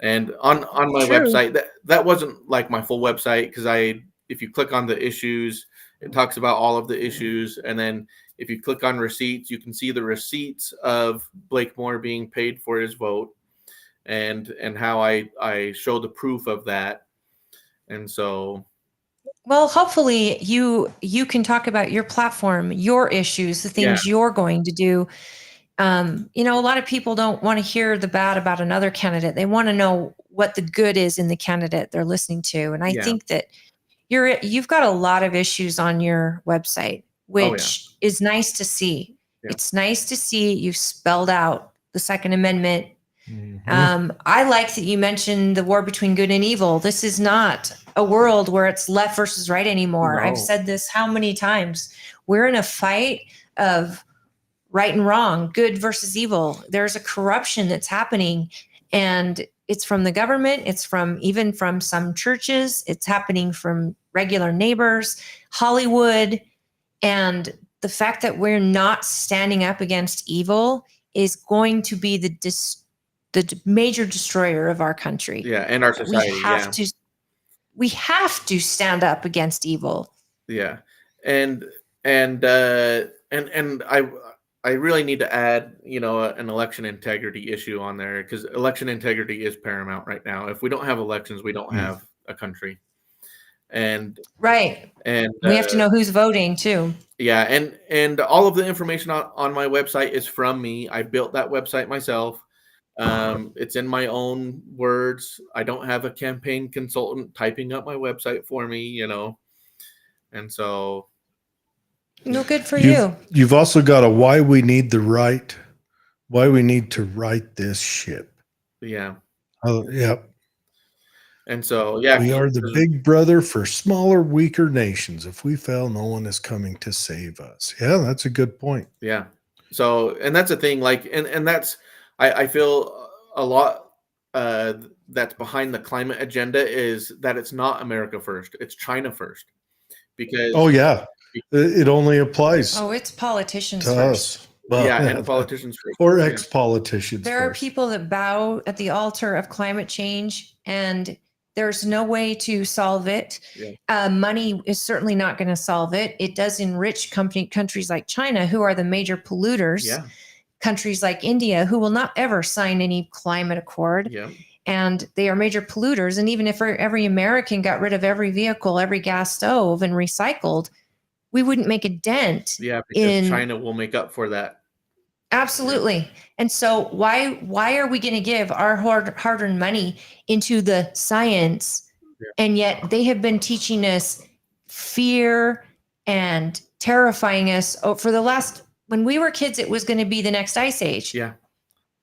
And on my website, that wasn't like my full website, because if you click on the issues, it talks about all of the issues, and then if you click on receipts, you can see the receipts of Blake Moore being paid for his vote, and how I show the proof of that. And so, well, hopefully you can talk about your platform, your issues, the things you're going to do. A lot of people don't want to hear the bad about another candidate. They want to know what the good is in the candidate they're listening to. And I think that you've got a lot of issues on your website, which is nice to see. Yeah. It's nice to see you've spelled out the Second Amendment. Mm-hmm. I like that you mentioned the war between good and evil. This is not a world where it's left versus right anymore. No. I've said this how many times. We're in a fight of right and wrong, good versus evil. There's a corruption that's happening, and it's from the government. It's even from some churches. It's happening from regular neighbors, Hollywood. And the fact that we're not standing up against evil is going to be the major destroyer of our country. Yeah, and our society. We have to stand up against evil. Yeah, and I really need to add, an election integrity issue on there, because election integrity is paramount right now. If we don't have elections, we don't have a country. And and we have to know who's voting too. Yeah, and all of the information on my website is from me. I built that website myself. It's in my own words. I don't have a campaign consultant typing up my website for me, and so. No, good for you. You've also got a why we need to right this ship. Yeah. Oh, yep. And so, we are the big brother for smaller, weaker nations. If we fail, no one is coming to save us. Yeah, that's a good point. Yeah. So, and that's a thing, like, and that's, I feel a lot that's behind the climate agenda is that it's not America first, it's China first. Because it only applies. It's politicians to first. Us. Well, and politicians first. Or ex-politicians. There are people that bow at the altar of climate change, and there's no way to solve it. Yeah. Money is certainly not going to solve it. It does enrich countries like China, who are the major polluters. Yeah. Countries like India, who will not ever sign any climate accord. Yeah. and they are major polluters. And even if every American got rid of every vehicle, every gas stove, and recycled, we wouldn't make a dent. Yeah, because China will make up for that. Absolutely. Yeah. And so why are we going to give our hard-earned money into the science? Yeah. And yet they have been teaching us fear and terrifying us for the last, when we were kids, it was going to be the next ice age. Yeah.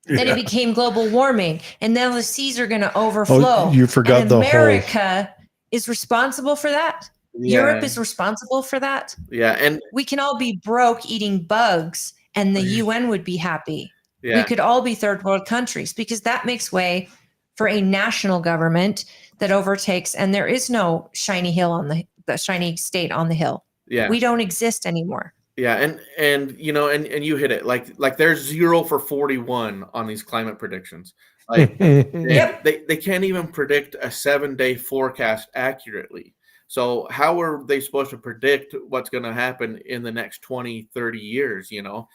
Then it became global warming, and now the seas are going to overflow. Oh, you forgot and America is responsible for that. Yeah. Europe is responsible for that. Yeah. And we can all be broke eating bugs, and the UN would be happy. Yeah. We could all be third world countries, because that makes way for a national government that overtakes, and there is no shiny hill on the shiny state on the hill. Yeah. We don't exist anymore. Yeah, and you know, and you hit it, like there's 0 for 41 on these climate predictions. Like they can't even predict a 7-day forecast accurately. So how are they supposed to predict what's going to happen in the next 20, 30 years, you know?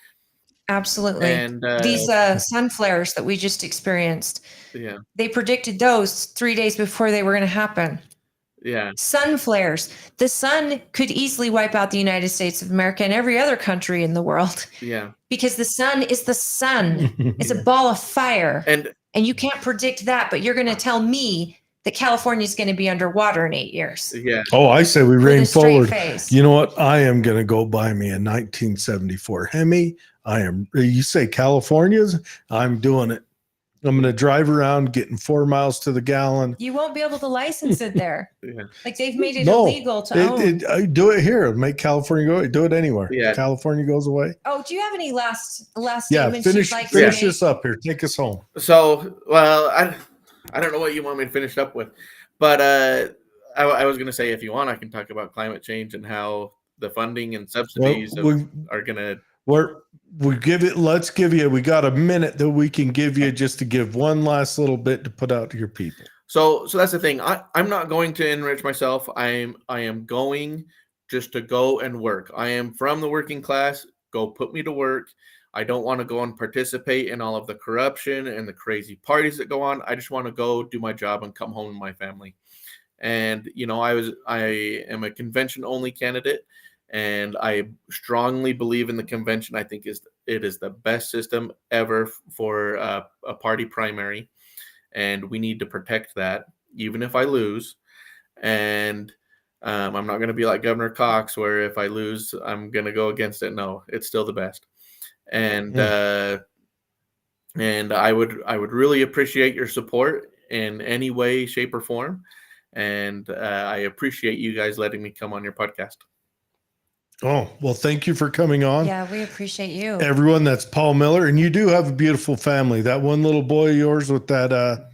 Absolutely. And these sun flares that we just experienced, yeah, they predicted those 3 days before they were going to happen. Yeah. Sun flares. The sun could easily wipe out the United States of America and every other country in the world. Yeah. Because the sun is the sun. It's a ball of fire. And you can't predict that, but you're going to tell me that California is going to be underwater in 8 years. Yeah. Oh, I say we rain forward. Face. You know what? I am going to go buy me a 1974 Hemi. You say California's? I'm doing it. I'm going to drive around getting 4 miles to the gallon. You won't be able to license it there. Yeah. Like they've made it illegal to own. I do it here. Make California go. Do it anywhere. Yeah. California goes away. Oh, do you have any last yeah, finish this up here. Take us home. So, well, I don't know what you want me to finish up with, but I was going to say, if you want, I can talk about climate change and how the funding and subsidies are going to. Let's give you, we got a minute that we can give you just to give one last little bit to put out to your people. So that's the thing. I'm not going to enrich myself. I am going just to go and work. I am from the working class. Go put me to work. I don't want to go and participate in all of the corruption and the crazy parties that go on. I just want to go do my job and come home to my family. And, you know, I am a convention only candidate. And I strongly believe in the convention. I think it is the best system ever for a party primary. And we need to protect that, even if I lose. And I'm not going to be like Governor Cox, where if I lose, I'm going to go against it. No, it's still the best. And and I would really appreciate your support in any way, shape, or form. And I appreciate you guys letting me come on your podcast. Oh, well, thank you for coming on. Yeah, we appreciate you. Everyone, that's Paul Miller. And you do have a beautiful family. That one little boy of yours with that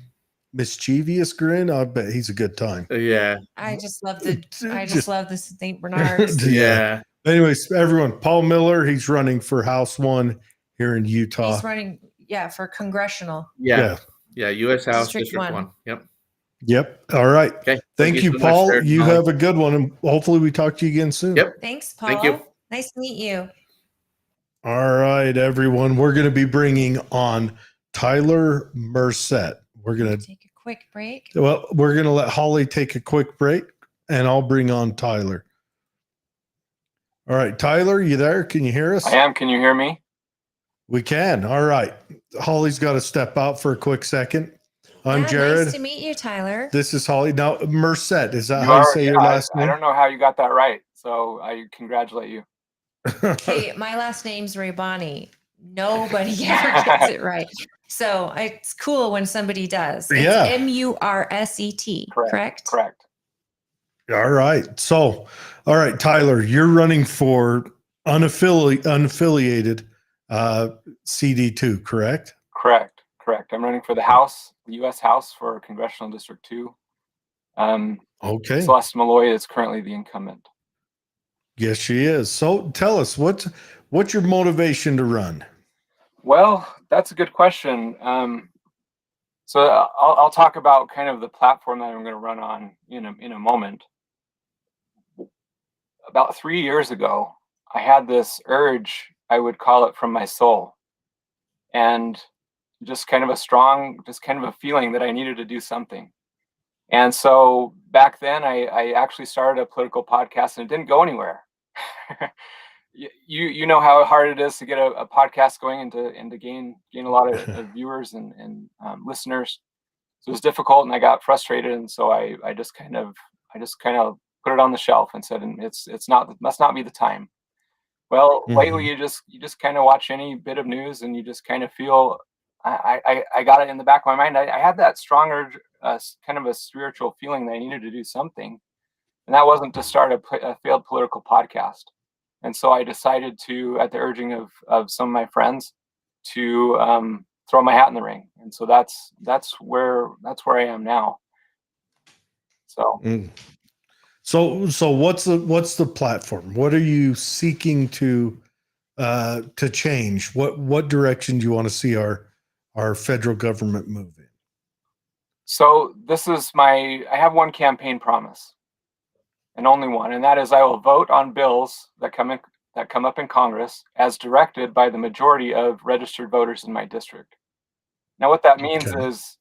mischievous grin, I bet he's a good time. Yeah. I just love the St. Bernards. Yeah. Anyways, everyone, Paul Miller, he's running for House 1 here in Utah. He's running, for congressional. Yeah. U.S. House District 1. Yep. All right. Okay. Thank you, Paul. You have a good one, and hopefully we talk to you again soon. Yep. Thanks, Paul. Thank you. Nice to meet you. All right, everyone. We're going to be bringing on Tyler Merced. We're going to take a quick break. Well, we're going to let Holly take a quick break, and I'll bring on Tyler. All right, Tyler, you there? Can you hear us? I am. Can you hear me? We can. All right. Holly's got to step out for a quick second. I'm Jared. Nice to meet you, Tyler. This is Holly. Now, Merced, is that how you say your last name? I don't know how you got that right, so I congratulate you. Hey, my last name's Raybani. Nobody ever gets it right. So it's cool when somebody does. It's Murset, correct? Correct. All right. So, all right, Tyler, you're running for unaffiliated CD2, correct? Correct. I'm running for the House, the U.S. House for Congressional District 2. Okay. Celeste Malloy is currently the incumbent. Yes, she is. So tell us, what's your motivation to run? Well, that's a good question. So I'll talk about kind of the platform that I'm going to run on in a moment. About 3 years ago, I had this urge, I would call it, from my soul. And just kind of a strong, just kind of a feeling that I needed to do something. And so back then I actually started a political podcast, and it didn't go anywhere. You know how hard it is to get a podcast going and to gain a lot of viewers and listeners. So it was difficult, and I got frustrated, and so I just kind of put it on the shelf and said, must not be the time. Well, lately you just kind of watch any bit of news, and you just kind of feel I got it in the back of my mind. I had that strong urge, kind of a spiritual feeling that I needed to do something, and that wasn't to start a failed political podcast. And so I decided to, at the urging of some of my friends, to throw my hat in the ring. And so that's where I am now. So. So what's the platform? What are you seeking to change? What direction do you want to see our federal government move in? So this is I have one campaign promise, and only one, and that is I will vote on bills that come up in Congress as directed by the majority of registered voters in my district. Now, what that means is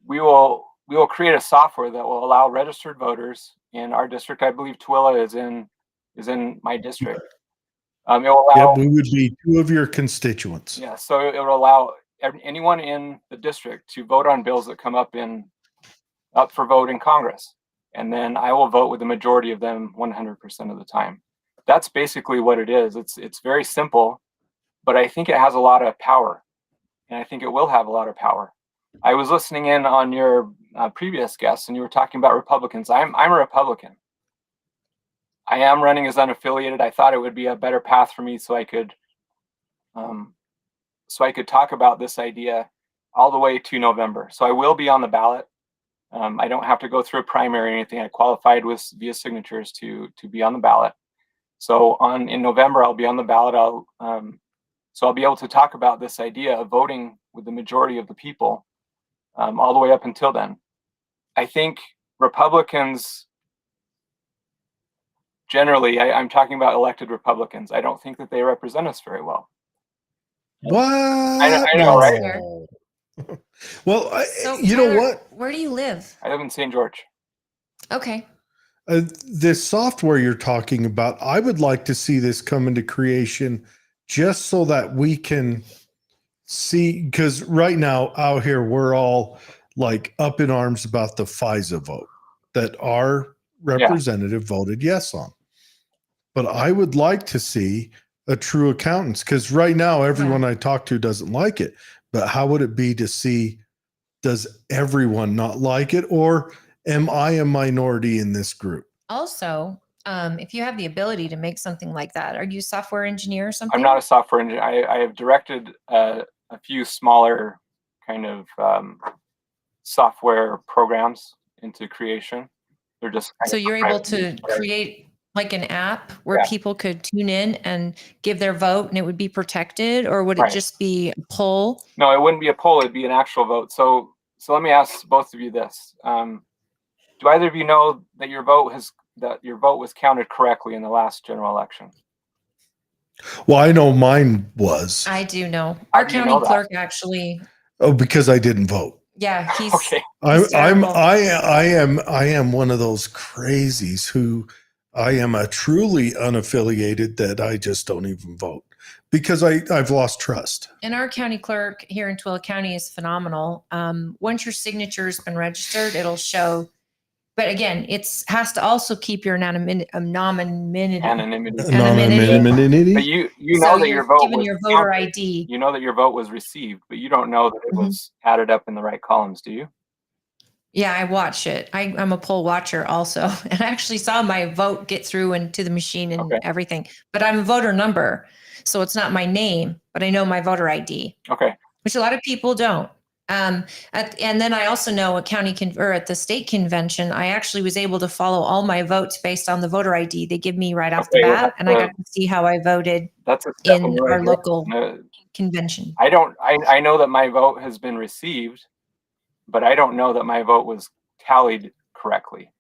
we will create a software that will allow registered voters in our district. I believe Tooele is in my district. It will allow. We would be two of your constituents. Yeah, so it will allow anyone in the district to vote on bills that come up for vote in Congress, and then I will vote with the majority of them 100% of the time. That's basically what it is. It's very simple, but I think it has a lot of power, and I think it will have a lot of power. I was listening in on your previous guests, and you were talking about Republicans. I'm a Republican. I am running as unaffiliated. I thought it would be a better path for me, so I could talk about this idea all the way to November. So I will be on the ballot. I don't have to go through a primary or anything. I qualified via signatures to be on the ballot. So in November, I'll be on the ballot. So I'll be able to talk about this idea of voting with the majority of the people all the way up until then. I think Republicans, generally, I'm talking about elected Republicans, I don't think that they represent us very well. What? I know, right? Well, So, you Tyler, know what? Where do you live? I live in St. George. Okay. This software you're talking about, I would like to see this come into creation just so that we can see, because right now out here, we're all like up in arms about the FISA vote that our representative voted yes on. But I would like to see a true accountants, because right now everyone I talk to doesn't like it. But how would it be to see, does everyone not like it, or am I a minority in this group? Also, if you have the ability to make something like that, are you a software engineer or something? I'm not a software engineer. I have directed a few smaller kind of software programs into creation. They're just so you're able to create like an app where people could tune in and give their vote and it would be protected, or would it just be a poll? No, it wouldn't be a poll. It'd be an actual vote. So let me ask both of you this. Do either of you know that your vote was counted correctly in the last general election? Well, I know mine was. I do know. Our county clerk actually. Oh, because I didn't vote. Yeah, he's okay. I am one of those crazies who I am a truly unaffiliated that I just don't even vote because I've lost trust. And our county clerk here in Tooele County is phenomenal. Once your signature has been registered, it'll show. But again, it has to also keep your anonymity. But you So know that your vote was your voter counted. ID. You know that your vote was received, but you don't know that it was added up in the right columns, do you? Yeah, I watch it. I'm a poll watcher also. And I actually saw my vote get through into the machine and everything. But I'm a voter number. So it's not my name, but I know my voter ID. Okay. Which a lot of people don't. And then I also know at at the state convention, I actually was able to follow all my votes based on the voter ID they give me right off the bat, and I got to see how I voted in our local convention. I know that my vote has been received, but I don't know that my vote was tallied correctly,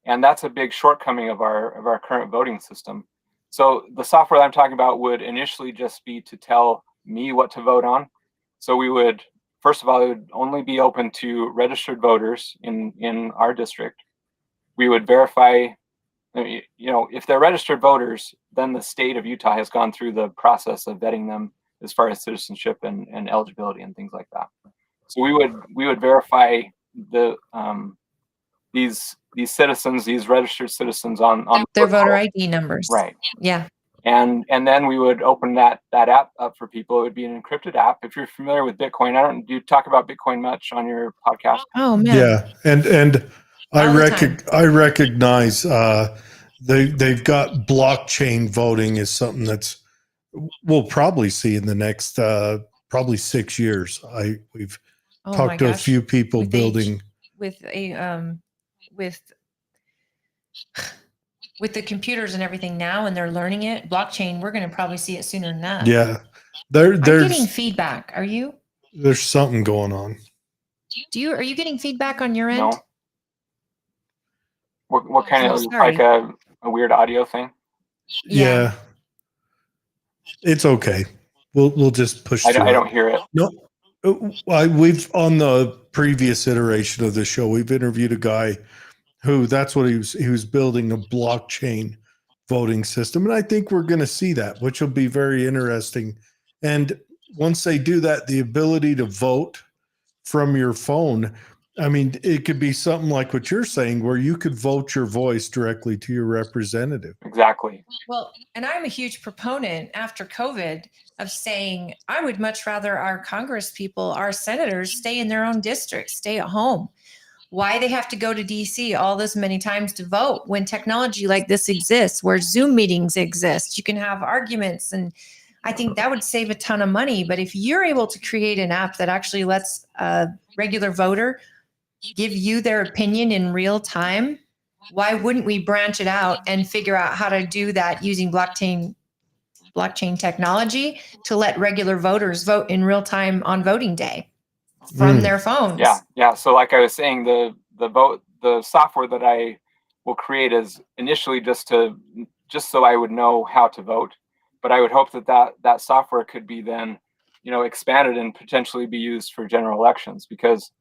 and that's a big shortcoming of our current voting system. So the software that I'm talking about would initially just be to tell me what to vote on. So we would first of all, it would only be open to registered voters in our district. We would verify, if they're registered voters, then the state of Utah has gone through the process of vetting them as far as citizenship and eligibility and things like that. So we would verify these citizens, these registered citizens on their voter ID numbers. Right. Yeah. And then we would open that app up for people. It would be an encrypted app. If you're familiar with Bitcoin, do you talk about Bitcoin much on your podcast? Oh man. Yeah, and I All the time. I recognize they've got blockchain voting is something that's we'll probably see in the next probably 6 years. We've Oh my talked to a gosh. few people With building. with the computers and everything now, and they're learning it. Blockchain, we're going to probably see it sooner than that. Yeah, I'm getting there's feedback. Are you? there's something going on. Are you getting feedback on your end? No. What kind Oh, of sorry. like a weird audio thing? Yeah, it's okay. We'll just push I through it. don't hear it. No, we've on the previous iteration of the show, we've interviewed a guy who that's what he was building a blockchain voting system, and I think we're going to see that, which will be very interesting. And once they do that, the ability to vote from your phone, I mean, it could be something like what you're saying, where you could vote your voice directly to your representative. Exactly. Well, and I'm a huge proponent after COVID of saying I would much rather our Congress people, our senators, stay in their own districts, stay at home. Why they have to go to DC all this many times to vote when technology like this exists, where Zoom meetings exist, you can have arguments. And I think that would save a ton of money. But if you're able to create an app that actually lets a regular voter give you their opinion in real time, why wouldn't we branch it out and figure out how to do that using blockchain technology to let regular voters vote in real time on voting day from their phones? Yeah. So like I was saying, the software that I will create is initially just so I would know how to vote, but I would hope that software could be then, expanded and potentially be used for general elections, because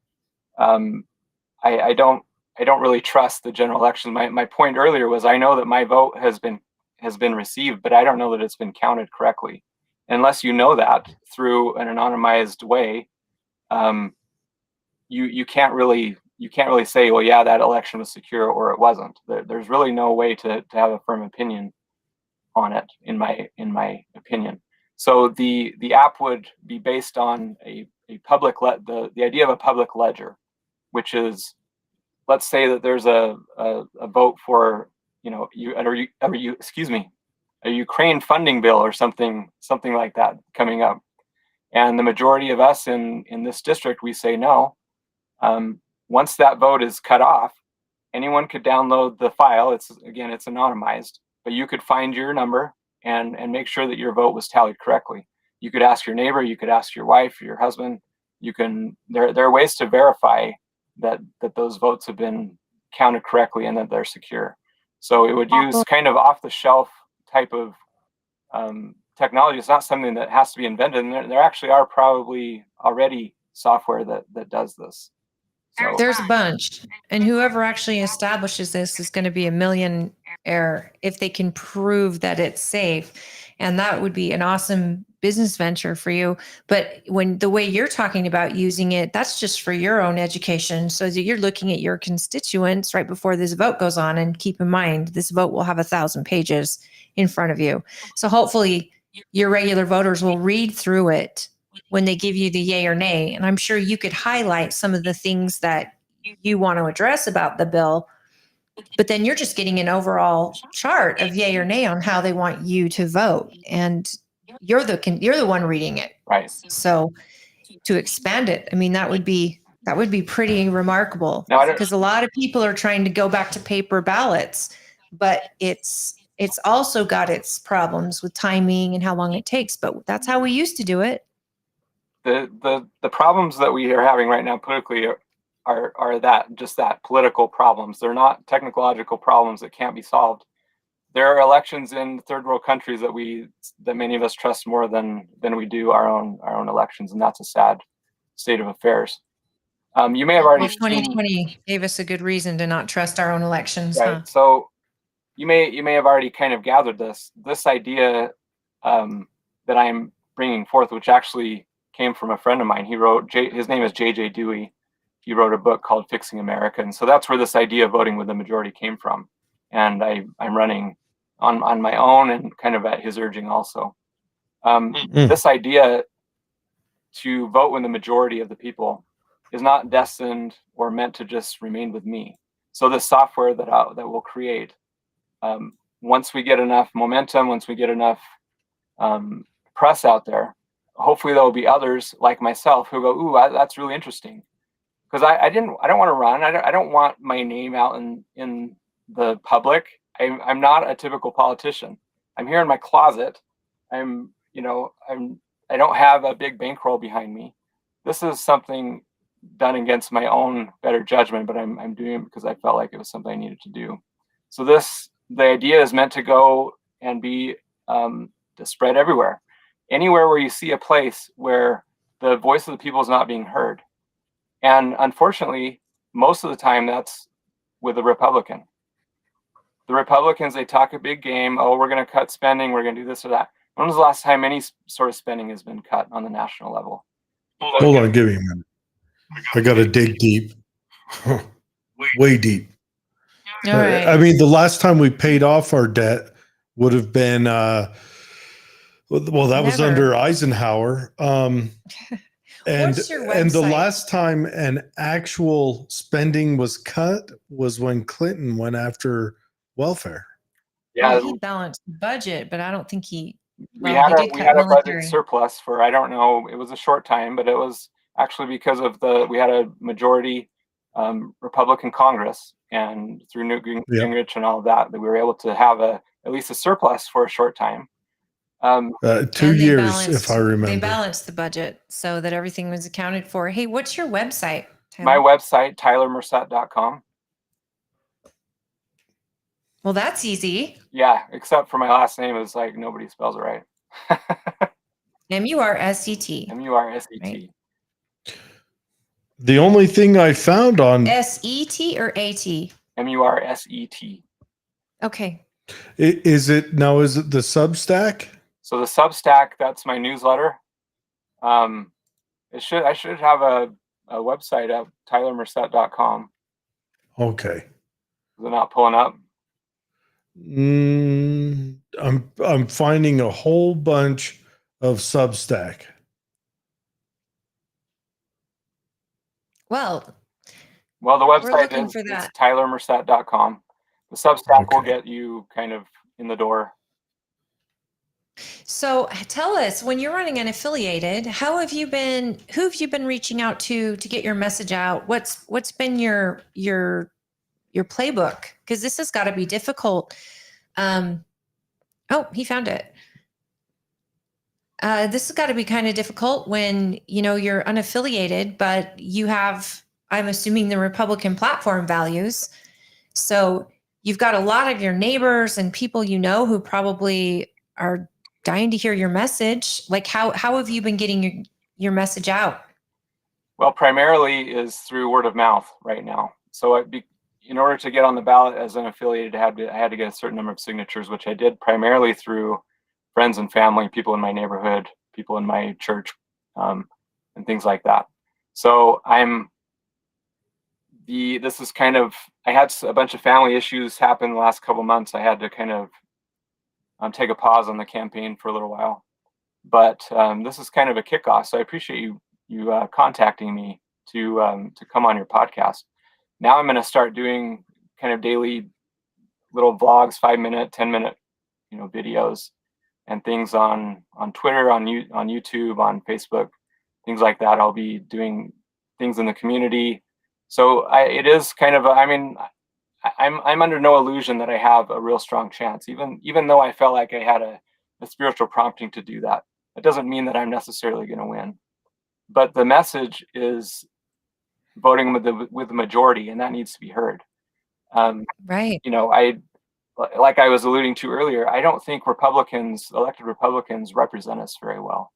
I don't really trust the general election. My point earlier was I know that my vote has been received, but I don't know that it's been counted correctly. Unless you know that through an anonymized way, you can't really say, well, yeah, that election was secure or it wasn't. There's really no way to have a firm opinion on it, in my opinion. So the app would be based on a public the idea of a public ledger, which is, let's say that there's a vote for a Ukraine funding bill or something like that coming up, and the majority of us in this district, we say no. Once that vote is cut off, anyone could download the file. It's anonymized, but you could find your number and make sure that your vote was tallied correctly. You could ask your neighbor, you could ask your wife or your husband. There are ways to verify that those votes have been counted correctly and that they're secure. So it would use kind of off the shelf type of technology. It's not something that has to be invented. And there actually are probably already software that does this. So there's a bunch, and whoever actually establishes this is going to be a millionaire if they can prove that it's safe. And that would be an awesome business venture for you. But when the way you're talking about using it, that's just for your own education. So that you're looking at your constituents right before this vote goes on. And keep in mind, this vote will have 1,000 pages in front of you. So hopefully your regular voters will read through it when they give you the yay or nay. And I'm sure you could highlight some of the things that you want to address about the bill, but then you're just getting an overall chart of yay or nay on how they want you to vote. And you're the one reading it. Right. So to expand it, I mean, that would be pretty remarkable, because a lot of people are trying to go back to paper ballots, but it's also got its problems with timing and how long it takes, but that's how we used to do it. The problems that we are having right now politically are that political problems. They're not technological problems that can't be solved. There are elections in third world countries that many of us trust more than we do our own elections, and that's a sad state of affairs. You may have already Well, seen, 2020 gave us a good reason to not trust our own elections, right. huh? So you may have already kind of gathered this idea that I'm bringing forth, which actually came from a friend of mine. He wrote, his name is J.J. Dewey. He wrote a book called Fixing America. And so that's where this idea of voting with the majority came from. And I'm running on my own and kind of at his urging also. This idea to vote with the majority of the people is not destined or meant to just remain with me. So the software that we'll create, once we get enough momentum, once we get enough press out there, hopefully there will be others like myself who go, "Ooh, that's really interesting," because I don't want to run. I don't want my name out in the public. I'm not a typical politician. I'm here in my closet. I don't have a big bankroll behind me. This is something done against my own better judgment, but I'm doing it because I felt like it was something I needed to do. So the idea is meant to go and be to spread everywhere. Anywhere where you see a place where the voice of the people is not being heard. And unfortunately, most of the time that's with a Republican. The Republicans, they talk a big game. Oh, we're going to cut spending. We're going to do this or that. When was the last time any sort of spending has been cut on the national level? Hold on, give me a minute. I got to dig deep, way deep. All right. I mean, the last time we paid off our debt would have been, that was Never. under Eisenhower. What's your And the website? last time an actual spending was cut was when Clinton went after welfare. Yeah, Well, he balanced the budget, but I don't think he. we Well, had he did a cut budget military. surplus for, I don't know, it was a short time, but it was actually because of we had a majority Republican Congress, and through Newt Gingrich and all of that we were able to have at least a surplus for a short time. 2 years, if I remember. They balanced the budget so that everything was accounted for. Hey, what's your website, Tyler? My website, tylermercet.com. Well, that's easy. Yeah, except for my last name is like nobody spells it right. M-U-R-S-E-T. M-U-R-S-E-T. Right. The only thing I found on S-E-T or A-T? M-U-R-S-E-T. Okay. is it the Substack? So the Substack, that's my newsletter. I should have a website at tylermercet.com. Okay. Is it not pulling up? I'm finding a whole bunch of Substack. Well, the website looking is for that. tylermercet.com. The Substack will Okay. get you kind of in the door. so tell us, when you're running unaffiliated, who have you been reaching out to get your message out? What's been your playbook? Because this has got to be difficult. Oh, he found it. This has got to be kind of difficult when you're unaffiliated, but you have, I'm assuming, the Republican platform values. So you've got a lot of your neighbors and people who probably are dying to hear your message. Like how have you been getting your message out? Well, primarily is through word of mouth right now. So in order to get on the ballot as an affiliated, I had to get a certain number of signatures, which I did primarily through friends and family, people in my neighborhood, people in my church, and things like that. So this is kind of, I had a bunch of family issues happen the last couple of months. I had to kind of take a pause on the campaign for a little while, but this is kind of a kickoff. So I appreciate you contacting me to come on your podcast. Now I'm going to start doing kind of daily little vlogs, 5-minute, 10-minute, videos and things on Twitter, on YouTube, on Facebook, things like that. I'll be doing things in the community. So it is kind of, I'm under no illusion that I have a real strong chance, even though I felt like I had a spiritual prompting to do that. It doesn't mean that I'm necessarily going to win. But the message is voting with the majority, and that needs to be heard. Right. Like I was alluding to earlier, I don't think elected Republicans represent us very well.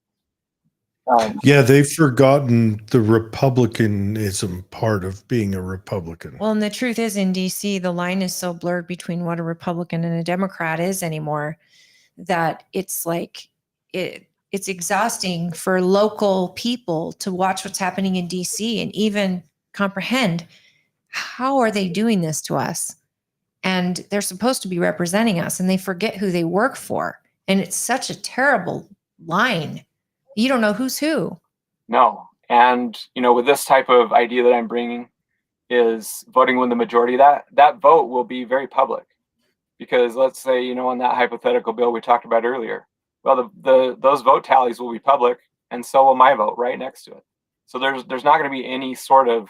Yeah, they've forgotten the Republicanism part of being a Republican. Well, and the truth is, in DC, the line is so blurred between what a Republican and a Democrat is anymore that it's like it's exhausting for local people to watch what's happening in DC and even comprehend how are they doing this to us? And they're supposed to be representing us and they forget who they work for. And it's such a terrible line. You don't know who's who. No. And, with this type of idea that I'm bringing is voting with the majority, that vote will be very public. Because let's say, on that hypothetical bill we talked about earlier, well, those vote tallies will be public, and so will my vote right next to it. So there's not going to be any sort of,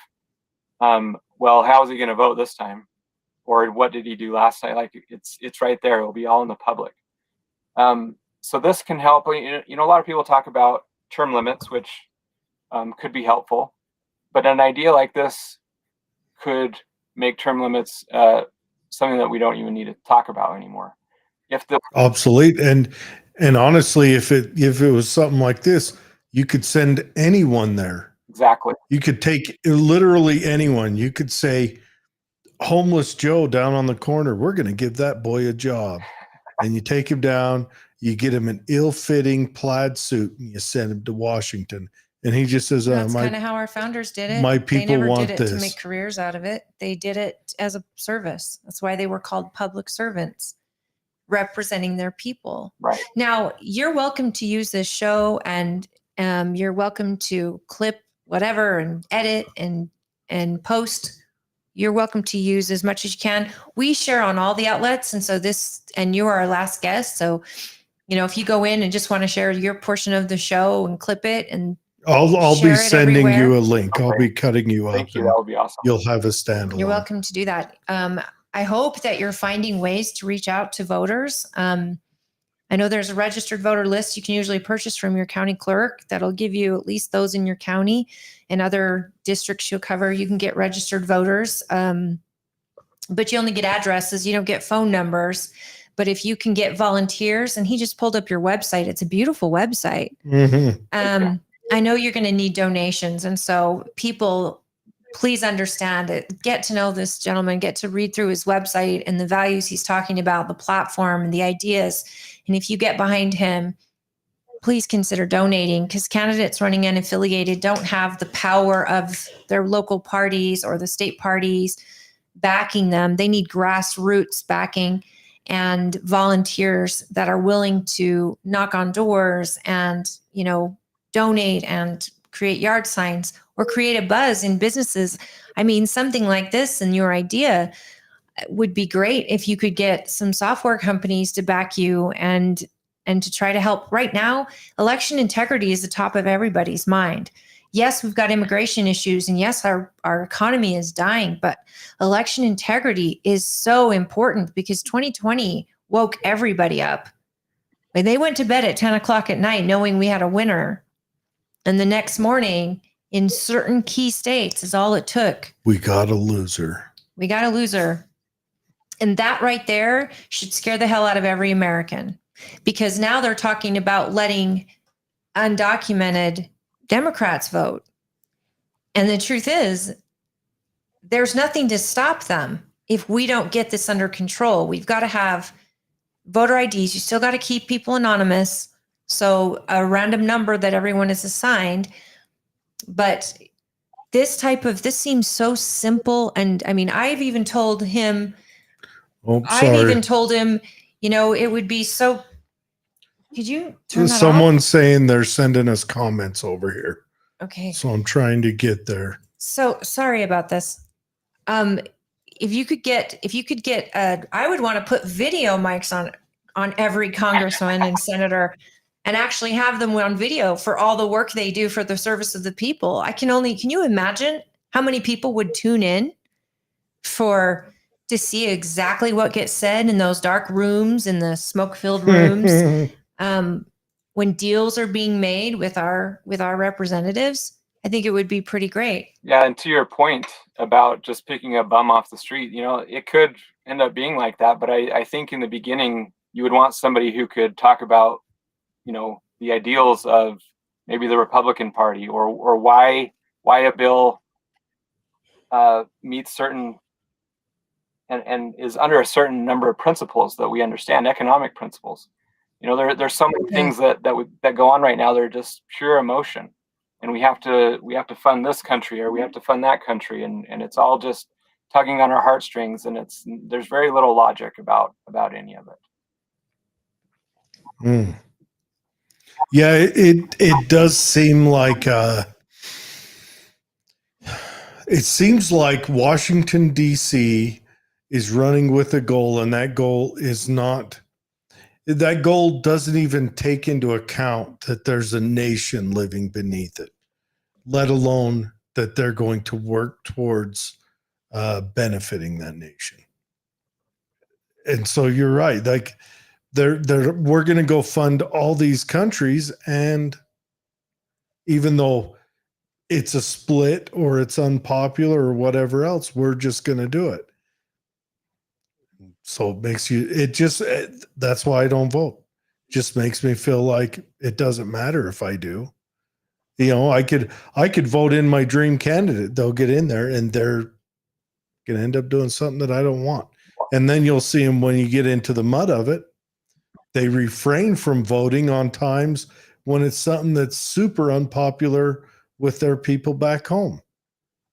well, how is he going to vote this time, or what did he do last night? Like it's right there. It'll be all in the public. So this can help. A lot of people talk about term limits, which could be helpful, but an idea like this could make term limits something that we don't even need to talk about anymore. Obsolete. And honestly, if it was something like this, you could send anyone there. Exactly. You could take literally anyone. You could say, homeless Joe down on the corner, we're going to give that boy a job. And you take him down, you get him an ill-fitting plaid suit, and you send him to Washington. And he just says, that's kind of how our founders did it. My people they never want did it this to make careers out of it. They did it as a service. That's why they were called public servants, representing their people. Right. Now, you're welcome to use this show, and you're welcome to clip whatever and edit and post. You're welcome to use as much as you can. We share on all the outlets, and you are our last guest. So, if you go in and just want to share your portion of the show and clip it, and I'll be sending everywhere. you a link. I'll be cutting you up. Thank you. That would be awesome. You'll have a standalone. You're welcome to do that. I hope that you're finding ways to reach out to voters. I know there's a registered voter list you can usually purchase from your county clerk that'll give you at least those in your county and other districts you'll cover. You can get registered voters, but you only get addresses. You don't get phone numbers. But if you can get volunteers, and he just pulled up your website, it's a beautiful website. Mm-hmm. I know you're going to need donations. And so people, please understand it. Get to know this gentleman, get to read through his website and the values he's talking about, the platform and the ideas. And if you get behind him, please consider donating, because candidates running unaffiliated don't have the power of their local parties or the state parties backing them. They need grassroots backing and volunteers that are willing to knock on doors and, donate and create yard signs or create a buzz in businesses. I mean, something like this and your idea would be great if you could get some software companies to back you and to try to help. Right now, election integrity is the top of everybody's mind. Yes, we've got immigration issues, and yes, our economy is dying, but election integrity is so important because 2020 woke everybody up. And they went to bed at 10 o'clock at night knowing we had a winner. And the next morning, in certain key states, is all it took. We got a loser. We got a loser. And that right there should scare the hell out of every American, because now they're talking about letting undocumented Democrats vote. And the truth is, there's nothing to stop them if we don't get this under control. We've got to have voter IDs. You still got to keep people anonymous. So a random number that everyone is assigned. But this seems so simple. And I mean, I've even told him, it would be so. Could you turn that Someone's off? saying they're sending us comments over here. Okay. So I'm trying to get there. So sorry about this. If you could get, I would want to put video mics on every congressman and senator, and actually have them on video for all the work they do for the service of the people. Can you imagine how many people would tune in to see exactly what gets said in those dark rooms, in the smoke-filled rooms, when deals are being made with our representatives? I think it would be pretty great. Yeah, and to your point about just picking a bum off the street, it could end up being like that. But I think in the beginning, you would want somebody who could talk about, the ideals of maybe the Republican Party, or why a bill meets certain and is under a certain number of principles that we understand, economic principles. There's so many things that go on right now that are just pure emotion, and we have to fund this country, or we have to fund that country, and it's all just tugging on our heartstrings, and there's very little logic about any of it. Yeah, it does seem like it seems like Washington, D.C. is running with a goal, and that goal doesn't even take into account that there's a nation living beneath it, let alone that they're going to work towards benefiting that nation. And so you're right. Like we're going to go fund all these countries, and even though it's a split or it's unpopular or whatever else, we're just going to do it. So that's why I don't vote. Just makes me feel like it doesn't matter if I do. I could vote in my dream candidate. They'll get in there and they're going to end up doing something that I don't want. And then you'll see them when you get into the mud of it. They refrain from voting on times when it's something that's super unpopular with their people back home,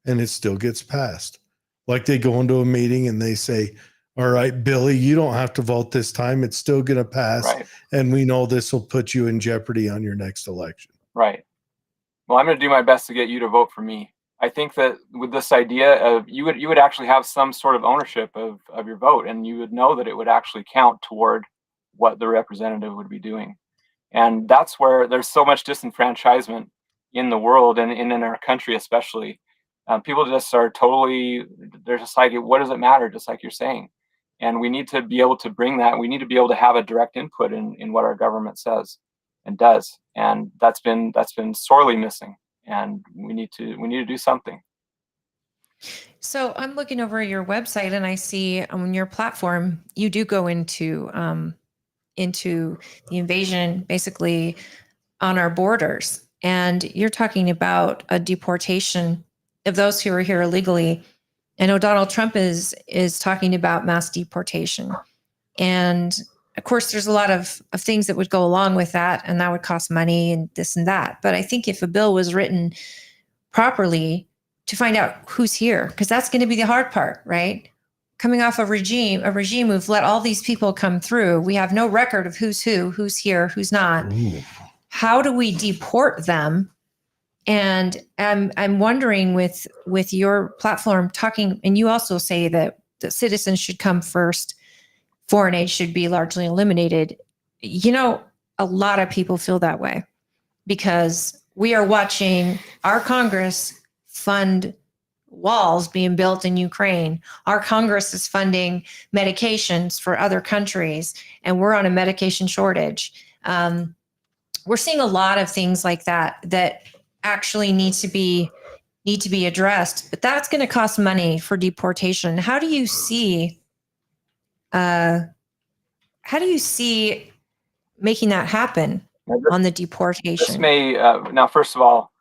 and it still gets passed. Like they go into a meeting and they say, all right, Billy, you don't have to vote this time. It's still going to pass. Right. And we know this will put you in jeopardy on your next election. Right. Well, I'm going to do my best to get you to vote for me. I think that with this idea of you would actually have some sort of ownership of your vote, and you would know that it would actually count toward what the representative would be doing. And that's where there's so much disenfranchisement in the world and in our country, especially. People just are they're just like, what does it matter? Just like you're saying. And we need to be able to bring that. We need to be able to have a direct input in what our government says and does. And that's been sorely missing. And we need to do something. So I'm looking over your website and I see on your platform, you do go into the invasion basically on our borders. And you're talking about a deportation of those who are here illegally. I know Donald Trump is talking about mass deportation. And of course, there's a lot of things that would go along with that, and that would cost money and this and that. But I think if a bill was written properly to find out who's here, because that's going to be the hard part, right? Coming off a regime who've let all these people come through. We have no record of who's who's here, who's not. Ooh. How do we deport them? And I'm wondering with your platform talking, and you also say that the citizens should come first, foreign aid should be largely eliminated. A lot of people feel that way because we are watching our Congress fund walls being built in Ukraine. Our Congress is funding medications for other countries, and we're on a medication shortage. We're seeing a lot of things like that actually need to be addressed, but that's going to cost money for deportation. How do you see making that happen on the deportation? This may now, first of all,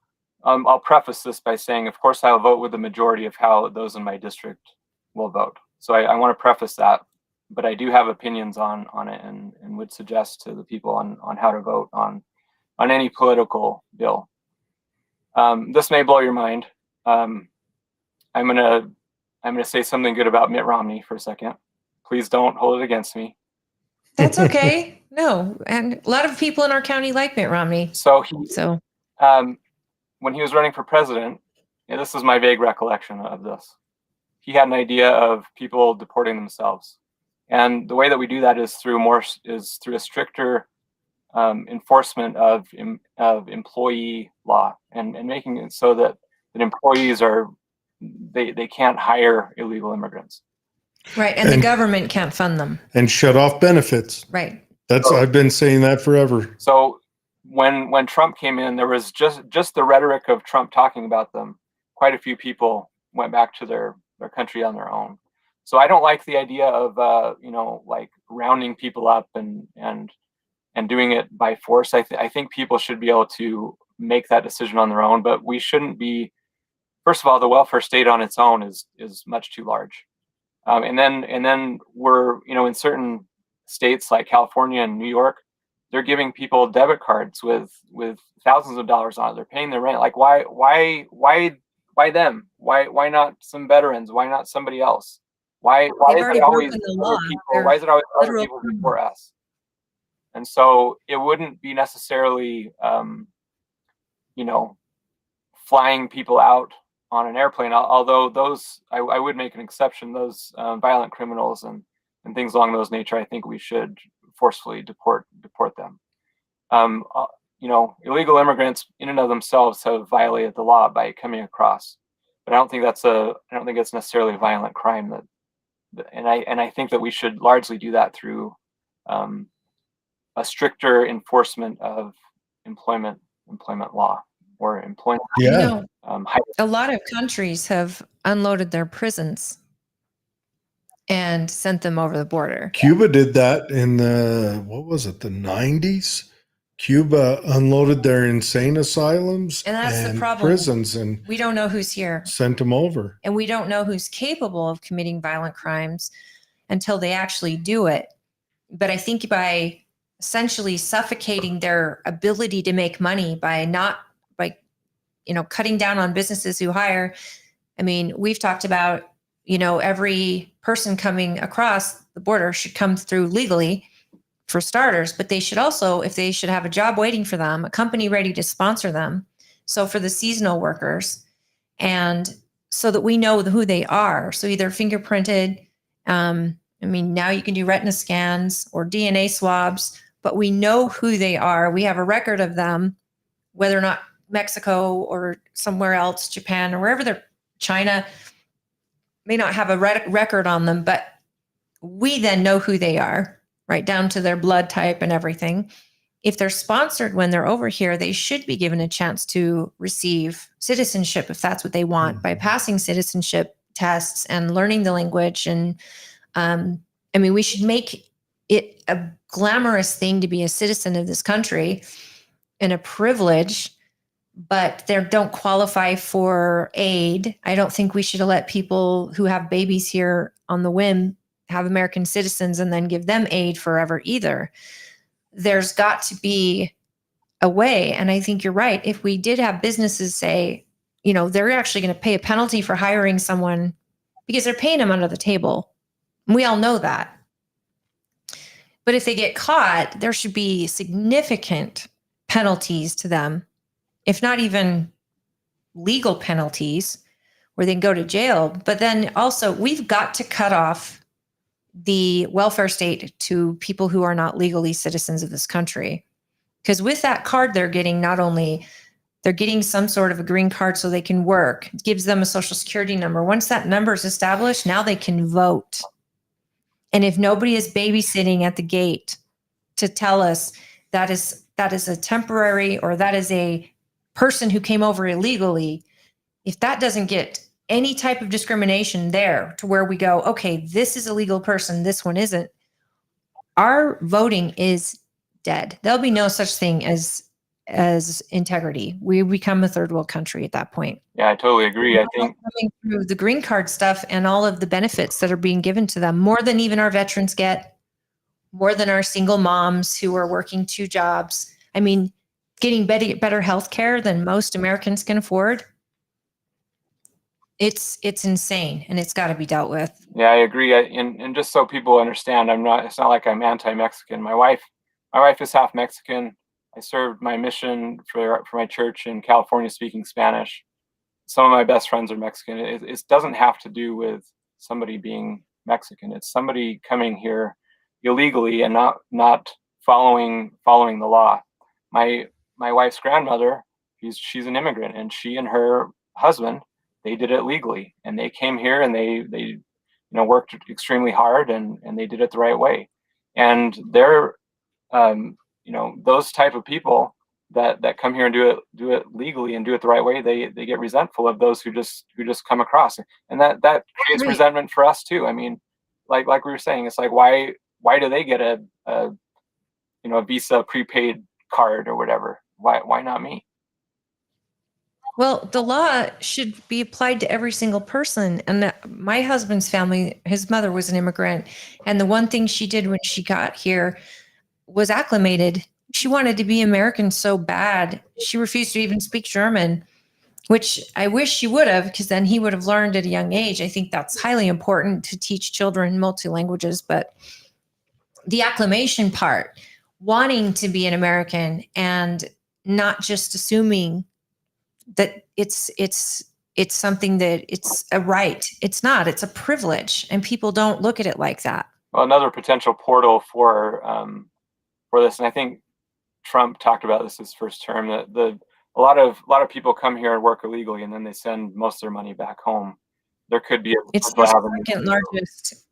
I'll preface this by saying, of course, I'll vote with the majority of how those in my district will vote. So I want to preface that, but I do have opinions on it and would suggest to the people on how to vote on any political bill. This may blow your mind. I'm gonna say something good about Mitt Romney for a second. Please don't hold it against me. That's okay. No, and a lot of people in our county like Mitt Romney. So when he was running for president, and this is my vague recollection of this, he had an idea of people deporting themselves, and the way that we do that is through a stricter enforcement of employee law and making it so that employees they can't hire illegal immigrants. Right, and the government can't fund them. And shut off benefits. Right. I've been saying that forever. So when Trump came in, there was just the rhetoric of Trump talking about them. Quite a few people went back to their country on their own. So I don't like the idea of like rounding people up and doing it by force. I think people should be able to make that decision on their own. But we shouldn't be. First of all, the welfare state on its own is much too large, and then we're in certain states like California and New York, they're giving people debit cards with thousands of dollars on it. They're paying their rent. Like why them? Why not some veterans? Why not somebody else? Why They've is already it always broken the other law. people? They're Why is it always other literal people criminals. before us? And so it wouldn't be necessarily flying people out on an airplane, although those I would make an exception. Those violent criminals and things along those nature, I think we should forcefully deport them. Illegal immigrants in and of themselves have violated the law by coming across, but I don't think it's necessarily a violent crime. And I think that we should largely do that through a stricter enforcement of employment law or employment. Yeah. A lot of countries have unloaded their prisons and sent them over the border. Cuba did that in the 90s. Cuba unloaded their insane asylums And that's the problem. prisons and We don't know who's here. sent them over. And we don't know who's capable of committing violent crimes until they actually do it. But I think by essentially suffocating their ability to make money by cutting down on businesses who hire. I mean, we've talked about, every person coming across the border should come through legally for starters, but they should also, if they should have a job waiting for them, a company ready to sponsor them. So for the seasonal workers, and so that we know who they are. So either fingerprinted, now you can do retina scans or DNA swabs, but we know who they are. We have a record of them, whether or not Mexico or somewhere else, Japan or wherever they're, China may not have a record on them, but we then know who they are, right down to their blood type and everything. If they're sponsored when they're over here, they should be given a chance to receive citizenship if that's what they want by passing citizenship tests and learning the language. And we should make it a glamorous thing to be a citizen of this country and a privilege, but they don't qualify for aid. I don't think we should let people who have babies here on the whim have American citizens and then give them aid forever either. There's got to be a way. And I think you're right. If we did have businesses say, they're actually going to pay a penalty for hiring someone because they're paying them under the table. We all know that. But if they get caught, there should be significant penalties to them, if not even legal penalties where they can go to jail. But then also we've got to cut off the welfare state to people who are not legally citizens of this country. Because with that card they're getting, not only they're getting some sort of a green card so they can work, it gives them a social security number. Once that number is established, now they can vote. And if nobody is babysitting at the gate to tell us that is a temporary, or that is a person who came over illegally, if that doesn't get any type of discrimination there to where we go, okay, this is a legal person, this one isn't, our voting is dead. There'll be no such thing as integrity. We become a third world country at that point. Yeah, I totally agree. I think coming through the green card stuff and all of the benefits that are being given to them, more than even our veterans get, more than our single moms who are working 2 jobs. I mean, getting better health care than most Americans can afford. It's insane, and it's got to be dealt with. Yeah, I agree. And just so people understand, it's not like I'm anti-Mexican. My wife is half Mexican. I served my mission for my church in California speaking Spanish. Some of my best friends are Mexican. It doesn't have to do with somebody being Mexican. It's somebody coming here illegally and not following the law. My wife's grandmother, she's an immigrant, and she and her husband, they did it legally, and they came here and they worked extremely hard and they did it the right way. And they're those type of people that come here and do it legally and do it the right way, they get resentful of those who just come across, and that creates resentment for us too. I mean, like we were saying, it's like why do they get a Visa prepaid card or whatever? Why not me? Well, the law should be applied to every single person. And my husband's family, his mother was an immigrant. And the one thing she did when she got here was acclimated. She wanted to be American so bad. She refused to even speak German, which I wish she would have, because then he would have learned at a young age. I think that's highly important to teach children multi languages. But the acclimation part, wanting to be an American and not just assuming that it's something that it's a right. It's not. It's a privilege, and people don't look at it like that. Well, another potential portal for this, and I think Trump talked about this his first term, that a lot of people come here and work illegally, and then they send most of their money back home. There could be It's the second largest.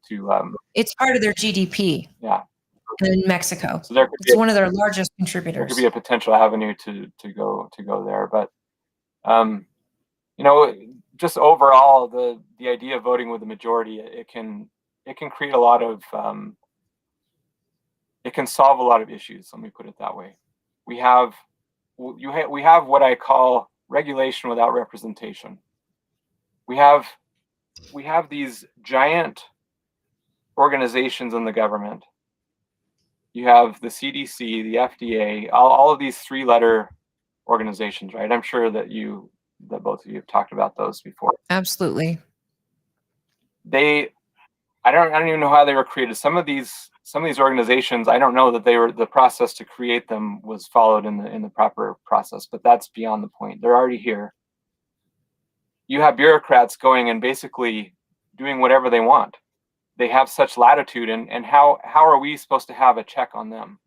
It's part of their GDP. Yeah. In Mexico, so it's one of their largest contributors. There could be a potential avenue to go there, but just overall, the idea of voting with the majority, it can create a lot of it can solve a lot of issues. Let me put it that way. We have what I call regulation without representation. We have these giant organizations in the government. You have the CDC, the FDA, all of these 3-letter organizations, right? I'm sure that both of you have talked about those before. Absolutely. I don't even know how they were created. Some of these organizations, I don't know that the process to create them was followed in the proper process, but that's beyond the point. They're already here. You have bureaucrats going and basically doing whatever they want. They have such latitude, and how are we supposed to have a check on them?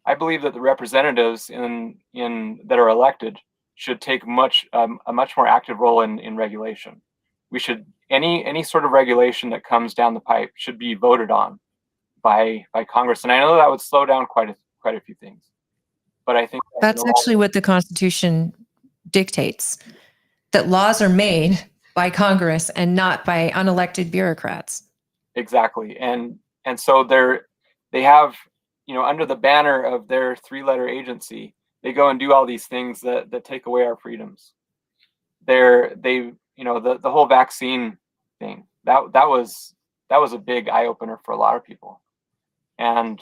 I believe that the representatives that are elected should take a much more active role in regulation. We should any sort of regulation that comes down the pipe should be voted on by Congress, and I know that would slow down quite a few things. But I think that's actually what the Constitution dictates, that laws are made by Congress and not by unelected bureaucrats. Exactly. And so they have, under the banner of their 3-letter agency, they go and do all these things that take away our freedoms. The whole vaccine thing, that was a big eye opener for a lot of people. And,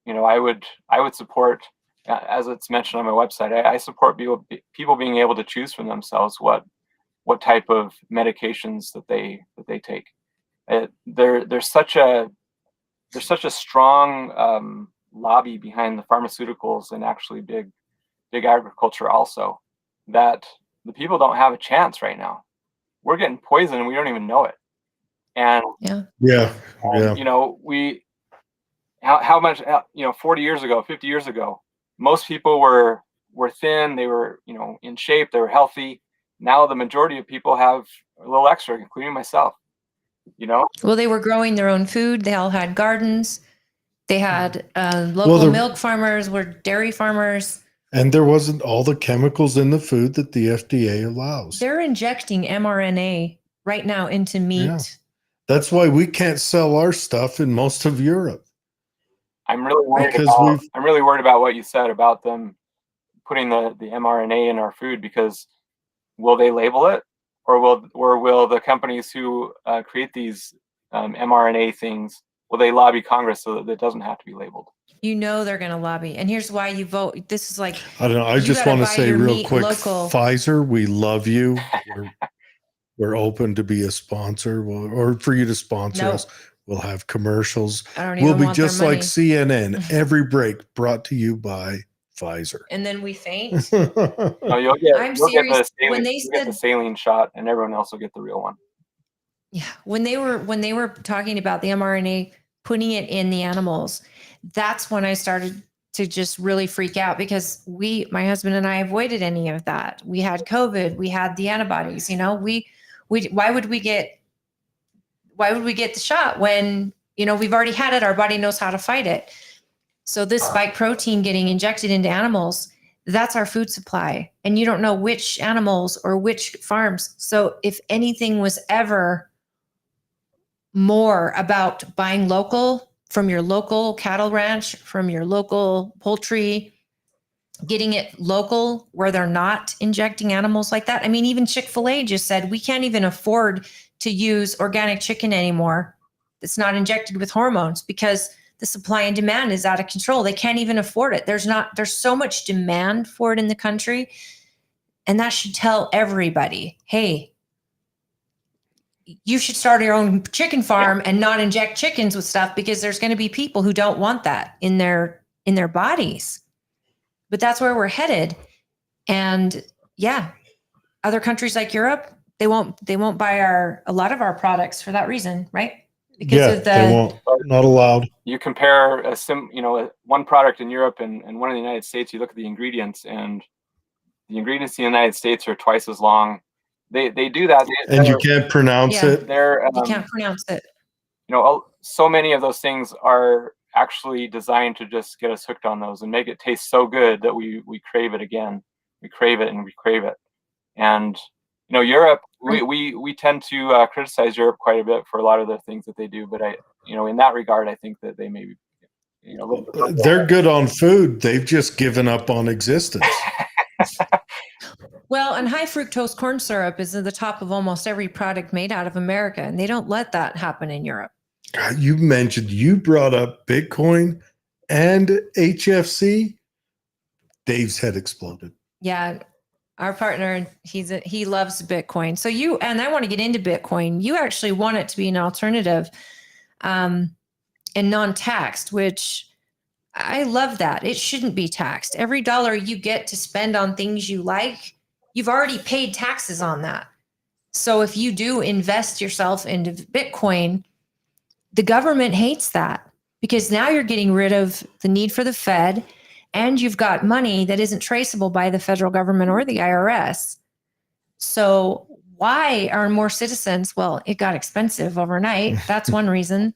I would support, as it's mentioned on my website, I support people being able to choose for themselves what type of medications that they take. There's such a strong lobby behind the pharmaceuticals and actually big agriculture also, that the people don't have a chance right now. We're getting poisoned and we don't even know it. And how much 40 years ago, 50 years ago, most people were thin, they were in shape, they were healthy. Now the majority of people have a little extra, including myself. Well, they were growing their own food. They all had gardens. They had local milk farmers, were dairy farmers. And there wasn't all the chemicals in the food that the FDA allows. They're injecting mRNA right now into meat. Yeah. That's why we can't sell our stuff in most of Europe. I'm really worried about what you said about them putting the mRNA in our food, because will they label it? Or will the companies who create these mRNA things, will they lobby Congress so that it doesn't have to be labeled? They're going to lobby. And here's why you vote. This is like, I don't know. I just want to say real quick, Pfizer, we love you. We're open to be a sponsor or for you to sponsor us. We'll have commercials. We'll be just like CNN. Every break brought to you by Pfizer. And then we faint. No, you'll get the saline shot, and everyone else will get the real one. Yeah, when they were talking about the mRNA, putting it in the animals, that's when I started to just really freak out, because my husband and I avoided any of that. We had COVID, we had the antibodies. Why would we get the shot when we've already had it? Our body knows how to fight it. So this spike protein getting injected into animals, that's our food supply. And you don't know which animals or which farms. So if anything was ever more about buying local from your local cattle ranch, from your local poultry getting it local where they're not injecting animals like that. I mean, even Chick-fil-A just said we can't even afford to use organic chicken anymore that's not injected with hormones because the supply and demand is out of control. They can't even afford it. There's so much demand for it in the country. And that should tell everybody, hey, you should start your own chicken farm and not inject chickens with stuff, because there's going to be people who don't want that in their bodies. But that's where we're headed. And yeah, other countries like Europe, they won't buy a lot of our products for that reason, right? Because of they won't. Not allowed. You compare one product in Europe and one in the United States, you look at the ingredients, and the ingredients in the United States are twice as long. They do that. And you can't pronounce it. You can't pronounce it. So many of those things are actually designed to just get us hooked on those and make it taste so good that we crave it again. We crave it and we crave it. And Europe, we tend to criticize Europe quite a bit for a lot of the things that they do, but in that regard, I think that they may be, they're good on food. They've just given up on existence. Well, and high fructose corn syrup is at the top of almost every product made out of America, and they don't let that happen in Europe. God, you brought up Bitcoin and HFC. Dave's head exploded. Yeah. Our partner, he loves Bitcoin. So I want to get into Bitcoin. You actually want it to be an alternative and non-taxed, which I love that. It shouldn't be taxed. Every dollar you get to spend on things you like, you've already paid taxes on that. So if you do invest yourself into Bitcoin, the government hates that, because now you're getting rid of the need for the Fed, and you've got money that isn't traceable by the federal government or the IRS. So why are more citizens? Well, it got expensive overnight. That's one reason.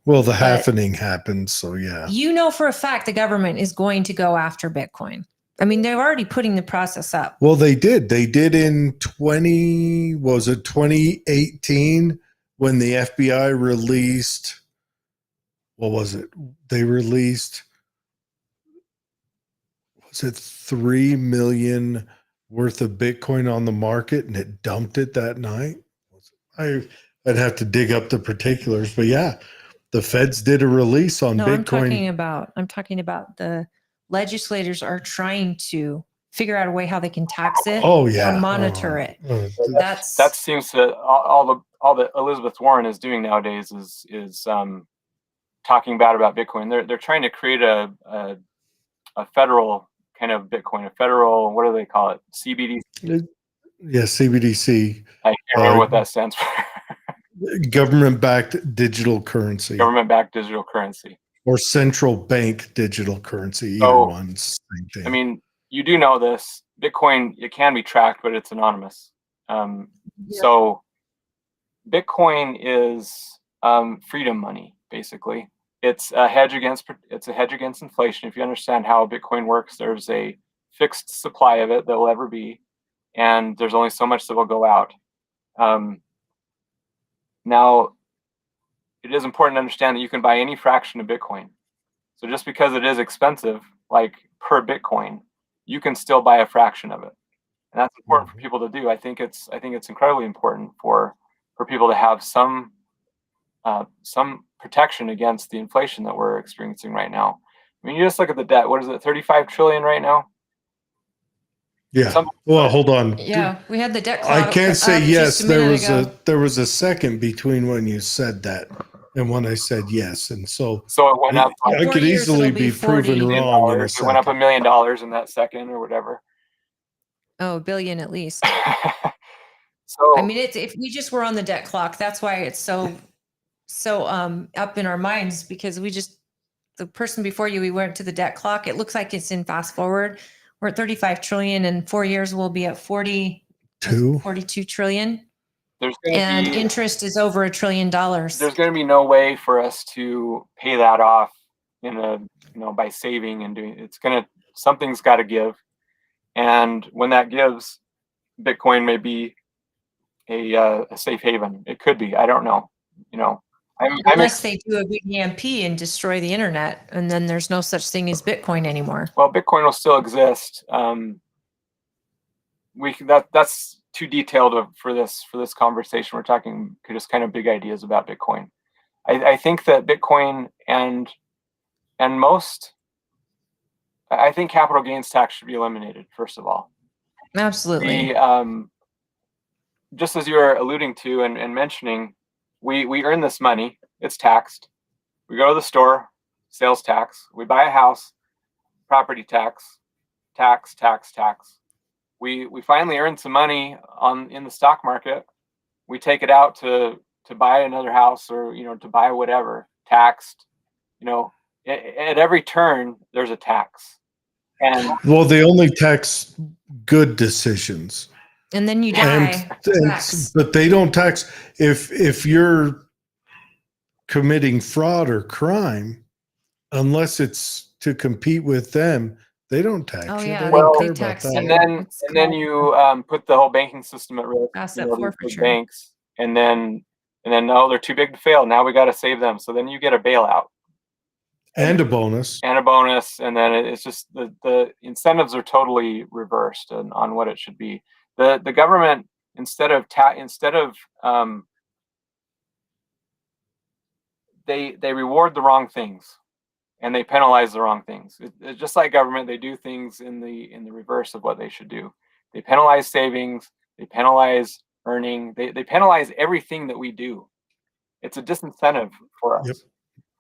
Well, the halvening happened, so yeah. For a fact the government is going to go after Bitcoin. I mean, they're already putting the process up. Well, they did. They did in 2018 when the FBI released, what was it? They released, was it 3 million worth of Bitcoin on the market, and it dumped it that night? I'd have to dig up the particulars, but yeah, the feds did a release on Bitcoin. I'm talking about the legislators are trying to figure out a way how they can tax it or monitor it. That seems to all that Elizabeth Warren is doing nowadays is talking bad about Bitcoin. They're trying to create a federal kind of Bitcoin, a federal, what do they call it? CBDC. Yeah, CBDC. I can't remember what that stands for. Government-backed digital currency. Government-backed digital currency. Or central bank digital currency. Either one's same thing. I mean, you do know this. Bitcoin, it can be tracked, but it's anonymous. So Bitcoin is freedom money, basically. It's a hedge against inflation. If you understand how Bitcoin works, there's a fixed supply of it that will ever be, and there's only so much that will go out. Now, it is important to understand that you can buy any fraction of Bitcoin. So just because it is expensive, like per Bitcoin, you can still buy a fraction of it, and that's important for people to do. I think it's incredibly important for people to have some protection against the inflation that we're experiencing right now. I mean, you just look at the debt. What is it, 35 trillion right now? Yeah. Well, hold on. Yeah, we had the debt clock. I can't say yes. There was a second between when you said that and when I said yes, and so it went up. I could easily be proven wrong in a It second. went up $1 million in that second, or whatever. Oh, $1 billion at least. So I mean, if we just were on the debt clock, that's why it's so up in our minds, because the person before you, we went to the debt clock. It looks like it's in fast forward. We're at 35 trillion. In 4 years, we'll be at 42 trillion. And interest is over $1 trillion. There's going to be no way for us to pay that off by saving and doing. Something's got to give. And when that gives, Bitcoin may be a safe haven. It could be. I don't know. Unless they do a big EMP and destroy the internet, and then there's no such thing as Bitcoin anymore. Well, Bitcoin will still exist. That's too detailed for this conversation. We're talking just kind of big ideas about Bitcoin. I think that Bitcoin and most, I think capital gains tax should be eliminated, first of all. Absolutely. Just as you were alluding to and mentioning, we earn this money. It's taxed. We go to the store, sales tax. We buy a house, property tax. We finally earn some money in the stock market. We take it out to buy another house, or to buy whatever, taxed. At every turn there's a tax. And well, they only tax good decisions. And then you die. But they don't tax if you're committing fraud or crime, unless it's to compete with them. They don't tax you. Yeah, They tax that. you. And then you put the whole banking system at risk. Asset forfeiture. Banks, and then no, they're too big to fail. Now we got to save them. So then you get a bailout and a bonus, and then it's just the incentives are totally reversed on what it should be. The government instead of they reward the wrong things. And they penalize the wrong things. It's just like government; they do things in the reverse of what they should do. They penalize savings. They penalize earning. They penalize everything that we do. It's a disincentive for us. Yep.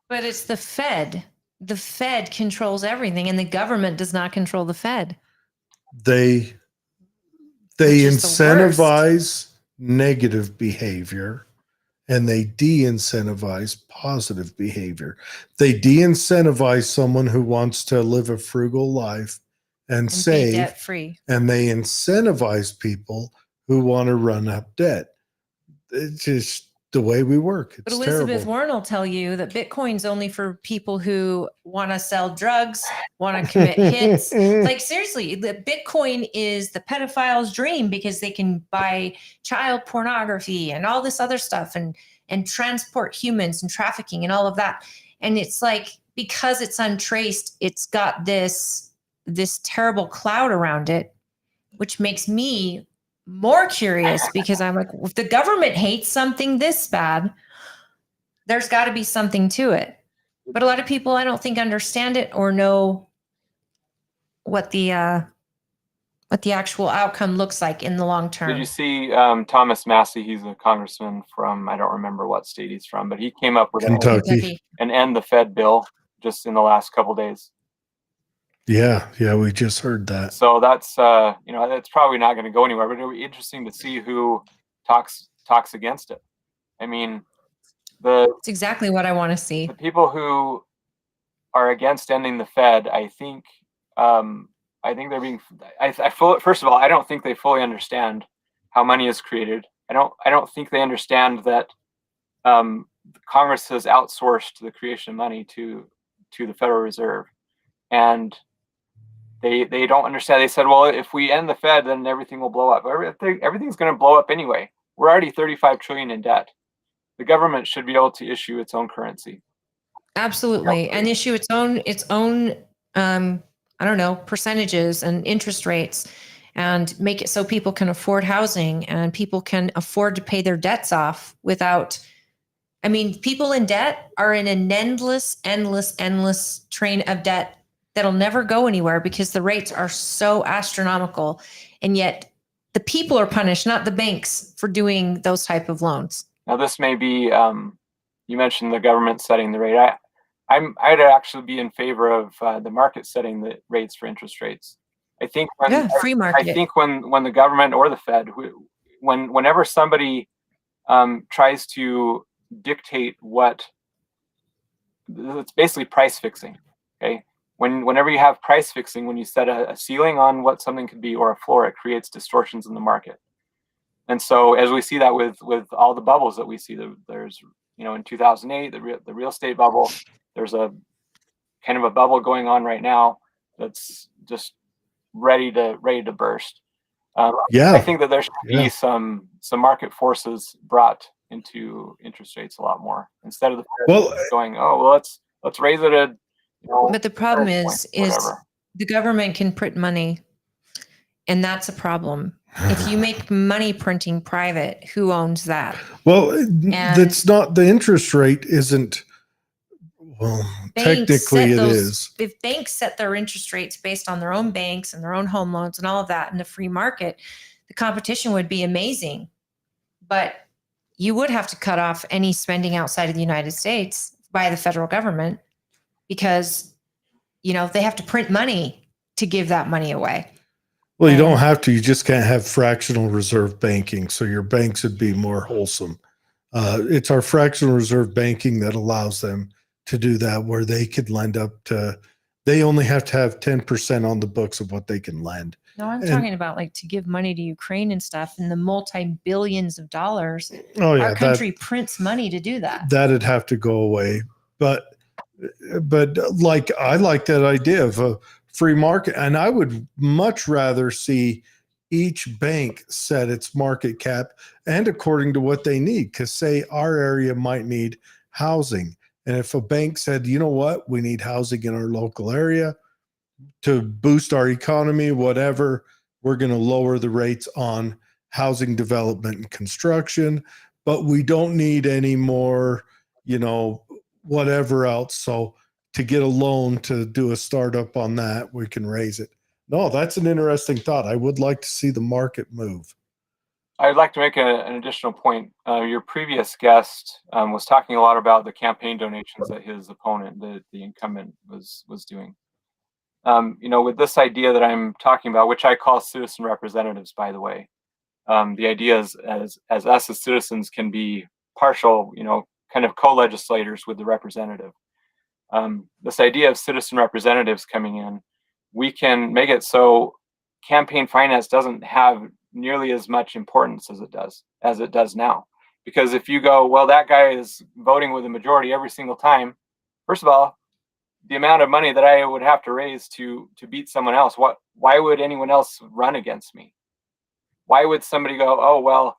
But it's the Fed. The Fed controls everything, and the government does not control the Fed. They incentivize negative behavior. And they de-incentivize positive behavior. They de-incentivize someone who wants to live a frugal life and save, be debt-free. And they incentivize people who want to run up debt. It's just the way we work. It's but Elizabeth terrible. Warren will tell you that Bitcoin's only for people who want to sell drugs, want to commit hits. Like, seriously, the Bitcoin is the pedophile's dream because they can buy child pornography and all this other stuff and transport humans and trafficking and all of that. And it's like, because it's untraced, it's got this terrible cloud around it, which makes me more curious, because I'm like, if the government hates something this bad, there's got to be something to it. But a lot of people, I don't think, understand it or know what the actual outcome looks like in the long term. Did you see Thomas Massey? He's a congressman from, I don't remember what state he's from, but he came up with Kentucky. an end the Fed bill just in the last couple of days. Yeah, we just heard that. So that's that's probably not going to go anywhere, but it'll be interesting to see who talks against it. I mean, it's exactly what I want to see. The people who are against ending the Fed, I think they're being. First of all, I don't think they fully understand how money is created. I don't think they understand that Congress has outsourced the creation of money to the Federal Reserve, and they don't understand. They said, well, if we end the Fed, then everything will blow up. Everything's going to blow up anyway. We're already $35 trillion in debt. The government should be able to issue its own currency. Absolutely, and issue its own I don't know, percentages and interest rates, and make it so people can afford housing and people can afford to pay their debts off without. I mean, people in debt are in an endless train of debt that'll never go anywhere because the rates are so astronomical. And yet the people are punished, not the banks, for doing those type of loans. Now, this may be, you mentioned the government setting the rate. I'd actually be in favor of the market setting the rates for interest rates. I think free market. I think when the government or the Fed, whenever somebody tries to dictate it's basically price fixing. Okay, whenever you have price fixing, when you set a ceiling on what something could be or a floor, it creates distortions in the market. And so, as we see that with all the bubbles that we see, there's in 2008 the real estate bubble. There's a kind of a bubble going on right now that's just ready to burst. I think that there should be some market forces brought into interest rates a lot more instead of the Fed Well, going, oh, well, let's raise it at, But the problem points, is whatever. the government can print money, and that's a problem. If you make money printing private, who owns that? well, And that's not the interest rate isn't. Well, technically it is. If banks set their interest rates based on their own banks and their own home loans and all of that in the free market, the competition would be amazing. But you would have to cut off any spending outside of the United States by the federal government because, they have to print money to give that money away. Well, you don't have to. You just can't have fractional reserve banking. So your banks would be more wholesome. It's our fractional reserve banking that allows them to do that, where they could lend up to, they only have to have 10% on the books of what they can lend. No, I'm talking about like to give money to Ukraine and stuff and the multi-billions of dollars. Oh yeah, Our country prints money to do that. That'd have to go away. But like, I like that idea of a free market, and I would much rather see each bank set its market cap and according to what they need. Because say our area might need housing, and if a bank said, you know what, we need housing in our local area to boost our economy, whatever, we're going to lower the rates on housing development and construction, but we don't need any more, whatever else. So to get a loan to do a startup on that, we can raise it. No, that's an interesting thought. I would like to see the market move. I'd like to make an additional point. Your previous guest was talking a lot about the campaign donations that his opponent, the incumbent, was doing. With this idea that I'm talking about, which I call citizen representatives, by the way, the idea is as us as citizens can be partial, kind of co-legislators with the representative. This idea of citizen representatives coming in, we can make it so campaign finance doesn't have nearly as much importance as it does now. Because if you go, well, that guy is voting with a majority every single time, first of all, the amount of money that I would have to raise to beat someone else, why would anyone else run against me? Why would somebody go, oh, well,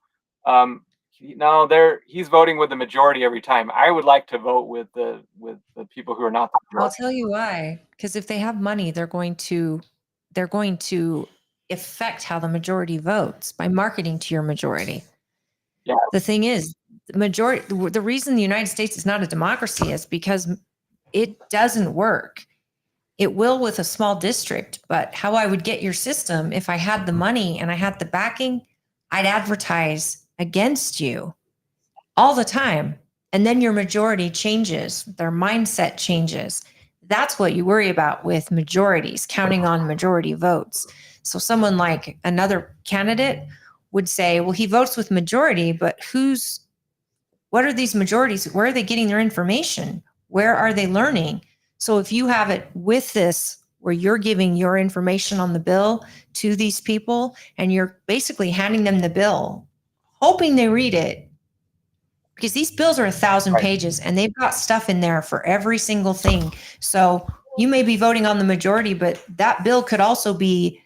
no, he's voting with the majority every time. I would like to vote with the people who are not the majority. I'll tell you why. Because if they have money, they're going to affect how the majority votes by marketing to your majority. Yeah. The thing is, the reason the United States is not a democracy is because it doesn't work. It will with a small district, but how I would get your system, if I had the money and I had the backing, I'd advertise against you all the time. And then your majority changes, their mindset changes. That's what you worry about with majorities, counting on majority votes. So someone like another candidate would say, well, he votes with majority, but what are these majorities? Where are they getting their information? Where are they learning? So if you have it with this, where you're giving your information on the bill to these people, and you're basically handing them the bill, hoping they read it, because these bills are 1,000 pages and they've got stuff in there for every single thing. So you may be voting on the majority, but that bill could also be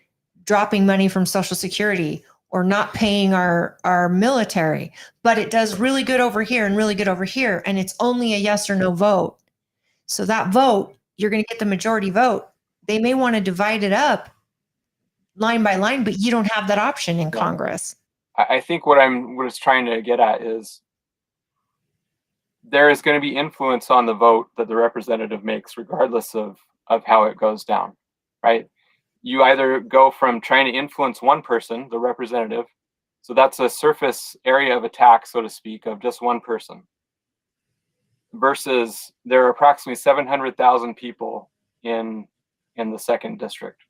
dropping money from Social Security or not paying our military, but it does really good over here and really good over here. And it's only a yes or no vote. So that vote, you're going to get the majority vote. They may want to divide it up line by line, but you don't have that option in Congress. I think what I was trying to get at is there is going to be influence on the vote that the representative makes, regardless of how it goes down, right? You either go from trying to influence one person, the representative, so that's a surface area of attack, so to speak, of just one person, versus there are approximately 700,000 people in the second district.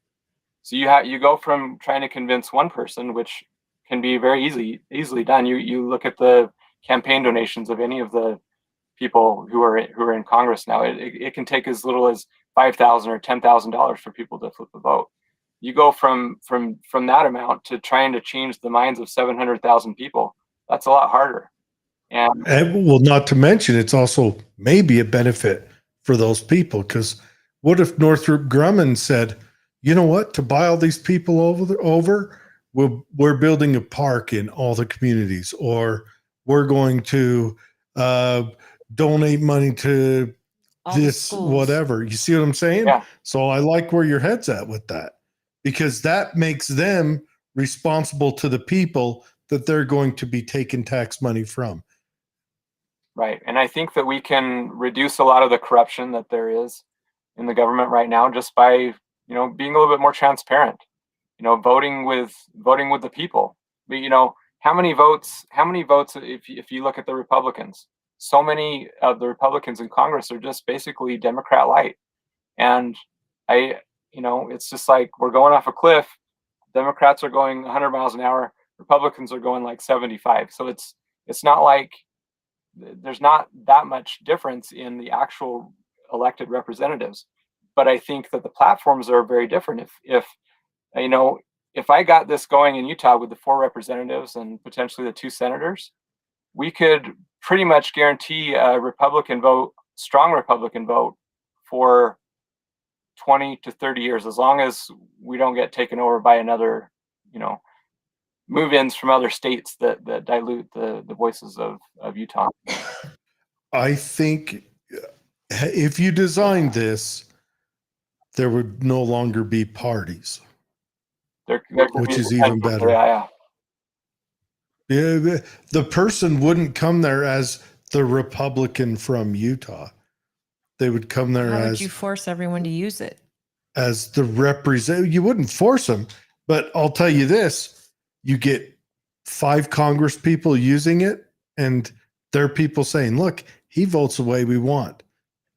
So you go from trying to convince one person, which can be very easily done. You look at the campaign donations of any of the people who are in Congress now. It can take as little as $5,000 or $10,000 for people to flip a vote. You go from that amount to trying to change the minds of 700,000 people. That's a lot harder. And well, not to mention, it's also maybe a benefit for those people, because what if Northrop Grumman said, you know what, to buy all these people over, we're building a park in all the communities, or we're going to donate money to All the this, schools. whatever. You see what I'm saying? Yeah. So I like where your head's at with that, because that makes them responsible to the people that they're going to be taking tax money from. Right. And I think that we can reduce a lot of the corruption that there is in the government right now just by, being a little bit more transparent, voting with the people. But, how many votes, if you look at the Republicans, so many of the Republicans in Congress are just basically Democrat light. And it's just like we're going off a cliff. Democrats are going 100 miles an hour. Republicans are going like 75. So it's not like there's not that much difference in the actual elected representatives. But I think that the platforms are very different. If I got this going in Utah with the 4 representatives and potentially the 2 senators, we could pretty much guarantee a strong Republican vote for 20 to 30 years, as long as we don't get taken over by another, move-ins from other states that dilute the voices of Utah. I think if you designed this, there would no longer be parties, which is even better. Yeah. Yeah, the person wouldn't come there as the Republican from Utah. They would come there How would as you force everyone to use it? as the representative. You wouldn't force them, but I'll tell you this: you get 5 Congress people using it, and there are people saying, "Look, he votes the way we want."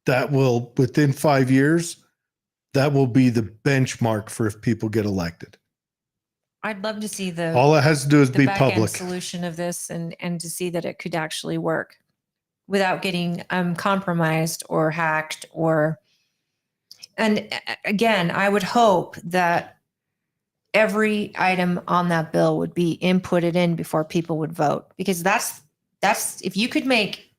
That will, within 5 years, that will be the benchmark for if people get elected. I'd love to see the All it has to do is be back-end public. solution of this, and to see that it could actually work without getting compromised or hacked and again, I would hope that every item on that bill would be inputted in before people would vote, because that's if you could make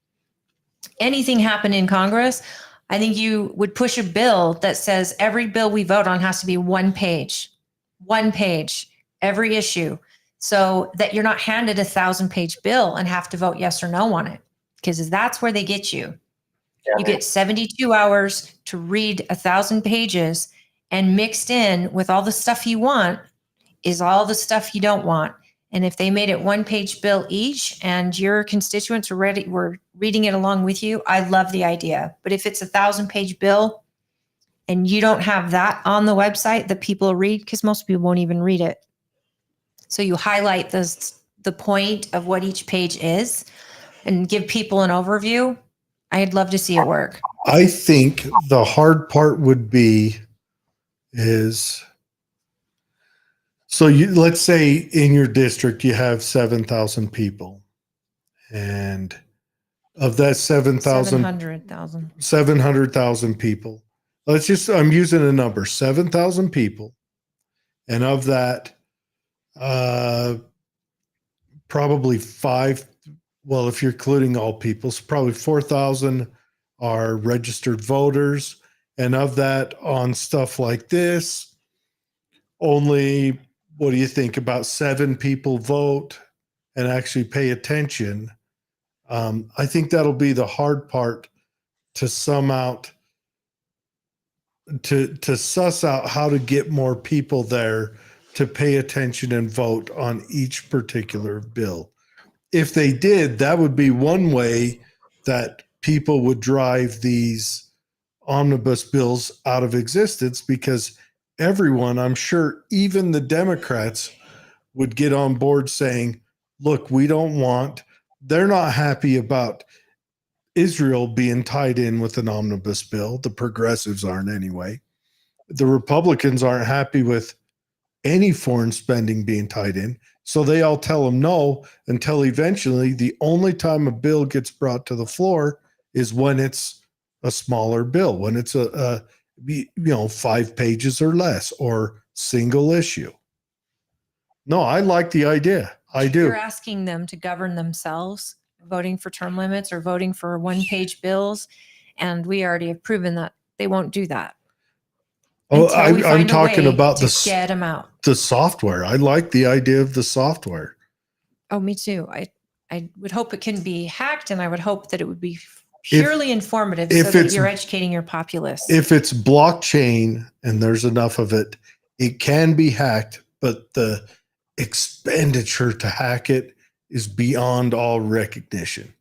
anything happen in Congress, I think you would push a bill that says every bill we vote on has to be one page, every issue, so that you're not handed 1,000-page bill and have to vote yes or no on it, because that's where they get you. You get 72 hours to read 1,000 pages, and mixed in with all the stuff you want is all the stuff you don't want. And if they made it 1-page bill each and your constituents were reading it along with you, I love the idea. But if it's 1,000-page bill and you don't have that on the website that people read, because most people won't even read it. So you highlight the point of what each page is and give people an overview. I'd love to see it work. I think the hard part would be is, so let's say in your district you have 7,000 people, and of that 700,000 people, I'm using a number, 7,000 people, and of that probably if you're including all people, so probably 4,000 are registered voters. And of that, on stuff like this, only, what do you think, about 7 people vote and actually pay attention. I think that'll be the hard part to sum out, to suss out how to get more people there to pay attention and vote on each particular bill. If they did, that would be one way that people would drive these omnibus bills out of existence, because everyone, I'm sure, even the Democrats, would get on board saying, look, they're not happy about Israel being tied in with an omnibus bill. The progressives aren't anyway. The Republicans aren't happy with any foreign spending being tied in. So they all tell them no, until eventually the only time a bill gets brought to the floor is when it's a smaller bill, when it's 5 pages or less, or single issue. No, I like the idea. I do. You're asking them to govern themselves, voting for term limits or voting for 1-page bills. And we already have proven that they won't do that. Oh, Until we I'm find a talking way about to get them out. the software. I like the idea of the software. Oh, me too. I would hope it can be hacked, and I would hope that it would be purely informative so that it's- you're educating your populace. If it's blockchain and there's enough of it, it can be hacked, but the expenditure to hack it is beyond all recognition.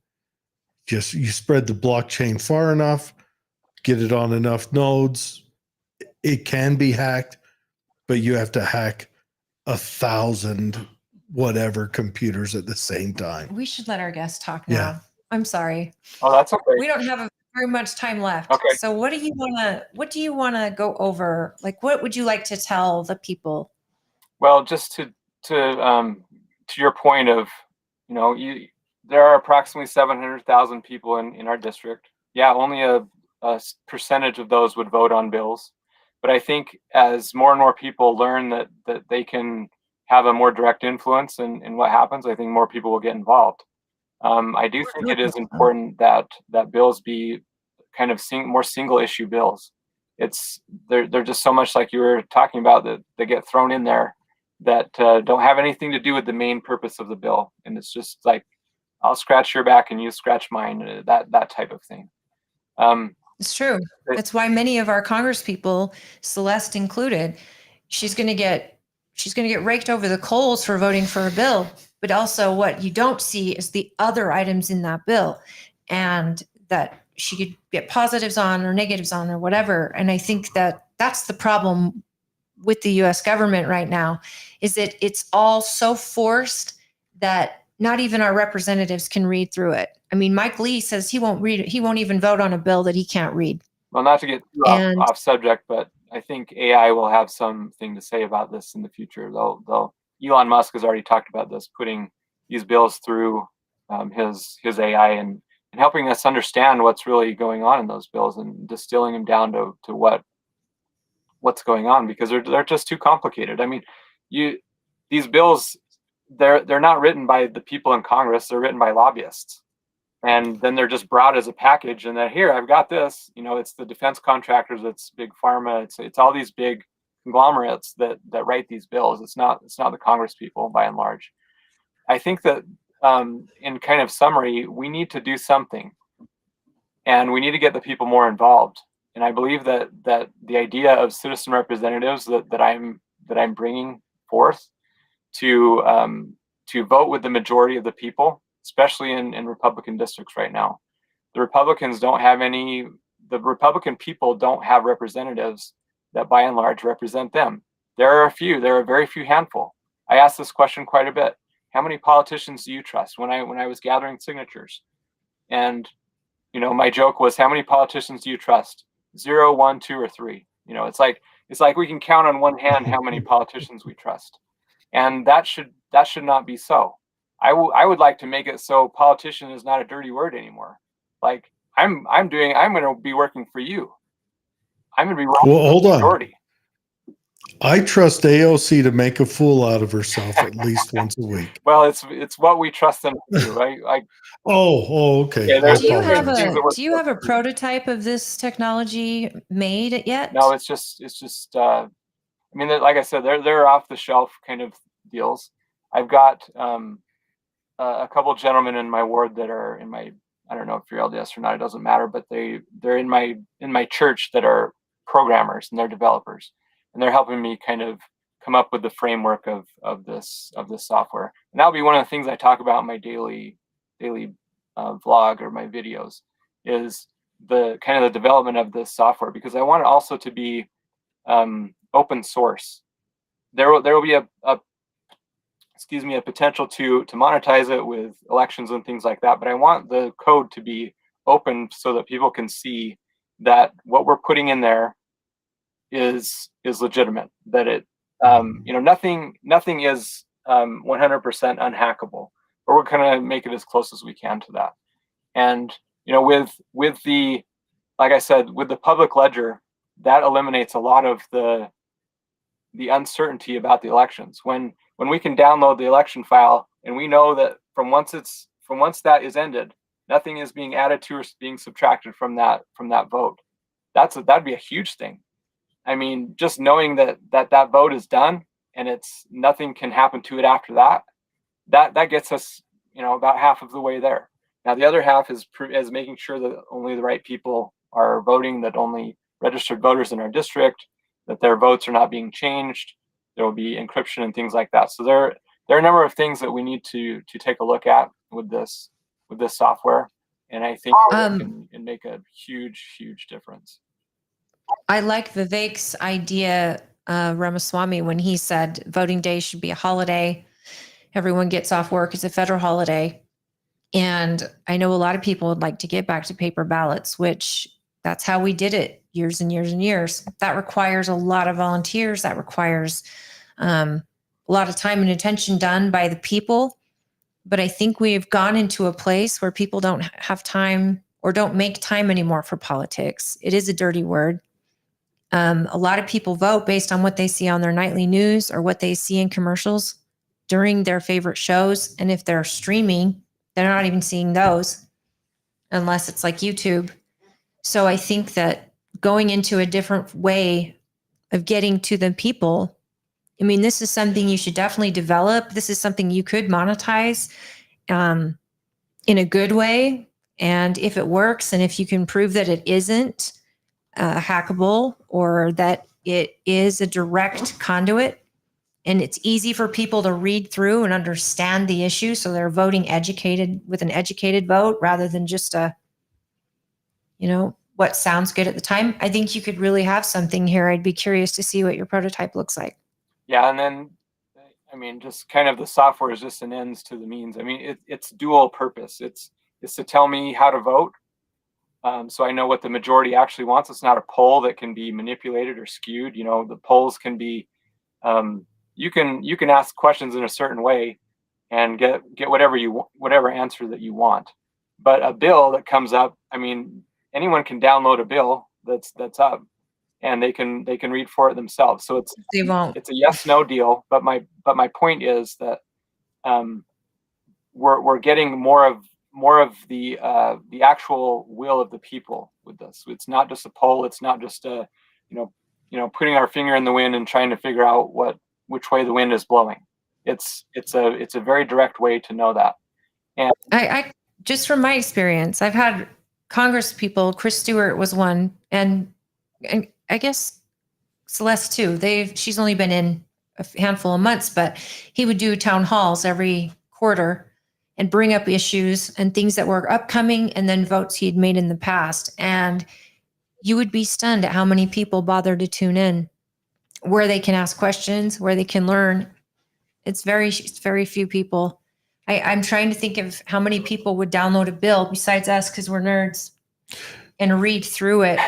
Just you spread the blockchain far enough, get it on enough nodes, it can be hacked, but you have to hack 1,000 whatever computers at the same time. We should let our guests talk now. Yeah. I'm sorry. Oh, that's okay. We don't have very much time left. Okay. So what do you want to go over? Like, what would you like to tell the people? Well, just to your point of, there are approximately 700,000 people in our district. Yeah, only a percentage of those would vote on bills. But I think as more and more people learn that they can have a more direct influence in what happens, I think more people will get involved. I do think it is important that bills be kind of more single issue bills. They're just so much like you were talking about that they get thrown in there that don't have anything to do with the main purpose of the bill, and it's just like, I'll scratch your back and you scratch mine, that type of thing. It's true. That's why many of our Congress people, Celeste included, she's going to get raked over the coals for voting for a bill. But also what you don't see is the other items in that bill, and that she could get positives on or negatives on or whatever. And I think that that's the problem with the US government right now, is that it's all so forced that not even our representatives can read through it. I mean, Mike Lee says he won't read it. He won't even vote on a bill that he can't read. Well, not to get too off subject, but I think AI will have something to say about this in the future. Elon Musk has already talked about this, putting these bills through his AI and helping us understand what's really going on in those bills and distilling them down to what's going on, because they're just too complicated. I mean, these bills, they're not written by the people in Congress. They're written by lobbyists, and then they're just brought as a package. And then, here, I've got this. It's the defense contractors, it's big pharma, it's all these big conglomerates that write these bills. It's not the Congress people, by and large. I think that in kind of summary, we need to do something, and we need to get the people more involved. And I believe that the idea of citizen representatives that I'm bringing forth to vote with the majority of the people, especially in Republican districts right now. The Republican people don't have representatives that by and large represent them. There are a very few handful. I ask this question quite a bit. How many politicians do you trust? When I was gathering signatures, and my joke was, how many politicians do you trust? 0, 1, 2, or 3. It's like we can count on one hand how many politicians we trust, and that should not be so. I would like to make it so politician is not a dirty word anymore. Like, I'm going to be working for you. I'm going to be working for the majority. I trust AOC to make a fool out of herself at least once a week. Well, it's what we trust them to do. Okay. Yeah, do you have a prototype of this technology made yet? No, it's just. I mean, like I said, they're off the shelf kind of deals. I've got a couple of gentlemen in my ward that are in my. I don't know if you're LDS or not. It doesn't matter. But they're in my church that are programmers, and they're developers, and they're helping me kind of come up with the framework of this software. And that'll be one of the things I talk about in my daily vlog or my videos, is the kind of the development of this software, because I want it also to be open source. There will be a potential to monetize it with elections and things like that, but I want the code to be open so that people can see that what we're putting in there is legitimate, that it nothing is 100% unhackable, but we're going to make it as close as we can to that. And with the, like I said, with the public ledger, that eliminates a lot of the uncertainty about the elections. When we can download the election file and we know that from once that is ended, nothing is being added to or being subtracted from that vote. That'd be a huge thing. I mean, just knowing that vote is done and nothing can happen to it after that gets us about half of the way there. Now the other half is making sure that only the right people are voting, that only registered voters in our district, that their votes are not being changed. There will be encryption and things like that. So there are a number of things that we need to take a look at with this software, and I think it can make a huge difference. I like Vivek's idea, Ramaswamy, when he said voting day should be a holiday. Everyone gets off work. It's a federal holiday. And I know a lot of people would like to get back to paper ballots, which that's how we did it years and years and years. That requires a lot of volunteers. That requires a lot of time and attention done by the people. But I think we've gone into a place where people don't have time or don't make time anymore for politics. It is a dirty word. A lot of people vote based on what they see on their nightly news or what they see in commercials during their favorite shows. And if they're streaming, they're not even seeing those unless it's like YouTube. So I think that going into a different way of getting to the people, I mean, this is something you should definitely develop. This is something you could monetize in a good way. And if it works, and if you can prove that it isn't hackable or that it is a direct conduit, and it's easy for people to read through and understand the issue, so they're voting educated with an educated vote rather than just what sounds good at the time. I think you could really have something here. I'd be curious to see what your prototype looks like. Yeah, and then, I mean, just kind of the software is just an ends to the means. I mean, it's dual purpose. It's to tell me how to vote, so I know what the majority actually wants. It's not a poll that can be manipulated or skewed. The polls can be, you can ask questions in a certain way and get whatever answer that you want. But a bill that comes up, I mean, anyone can download a bill that's up, and they can read for it themselves. So it's a yes/no deal. But my point is that we're getting more of the actual will of the people with this. It's not just a poll. It's not just putting our finger in the wind and trying to figure out which way the wind is blowing. It's a very direct way to know that. And I just from my experience, I've had Congress people. Chris Stewart was one, and I guess Celeste too. She's only been in a handful of months, but he would do town halls every quarter and bring up issues and things that were upcoming, and then votes he'd made in the past. And you would be stunned at how many people bother to tune in, where they can ask questions, where they can learn. It's very few people. I'm trying to think of how many people would download a bill besides us, because we're nerds, and read through it.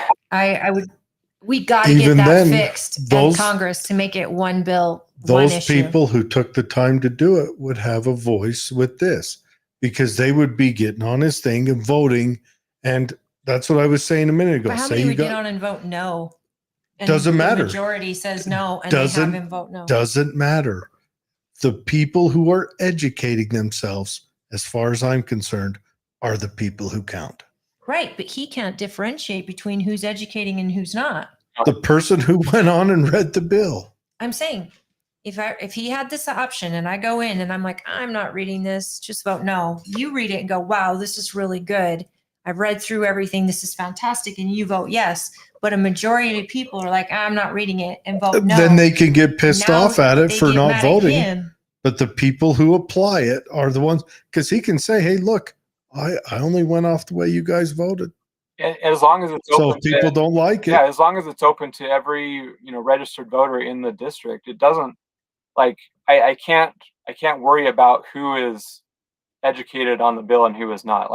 We got to get that fixed in Congress to make it one bill. Those people who took the time to do it would have a voice with this, because they would be getting on this thing and voting. And that's what I was saying a minute ago. But how many would get on and vote no? And doesn't matter. The majority says no, and they have him vote no. Doesn't matter. The people who are educating themselves, as far as I'm concerned, are the people who count. Right, but he can't differentiate between who's educating and who's not. The person who went on and read the bill. I'm saying, if he had this option and I go in and I'm like, I'm not reading this, just vote no. You read it and go, wow, this is really good. I've read through everything. This is fantastic. And you vote yes. But a majority of people are like, I'm not reading it, and vote no. Then they can get pissed off at it for not voting. But the people who apply it are the ones, because he can say, hey, look, I only went off the way you guys voted. And as long as it's open, so if people don't like it. Yeah, as long as it's open to every registered voter in the district, it doesn't I can't worry about who is educated on the bill and who is not.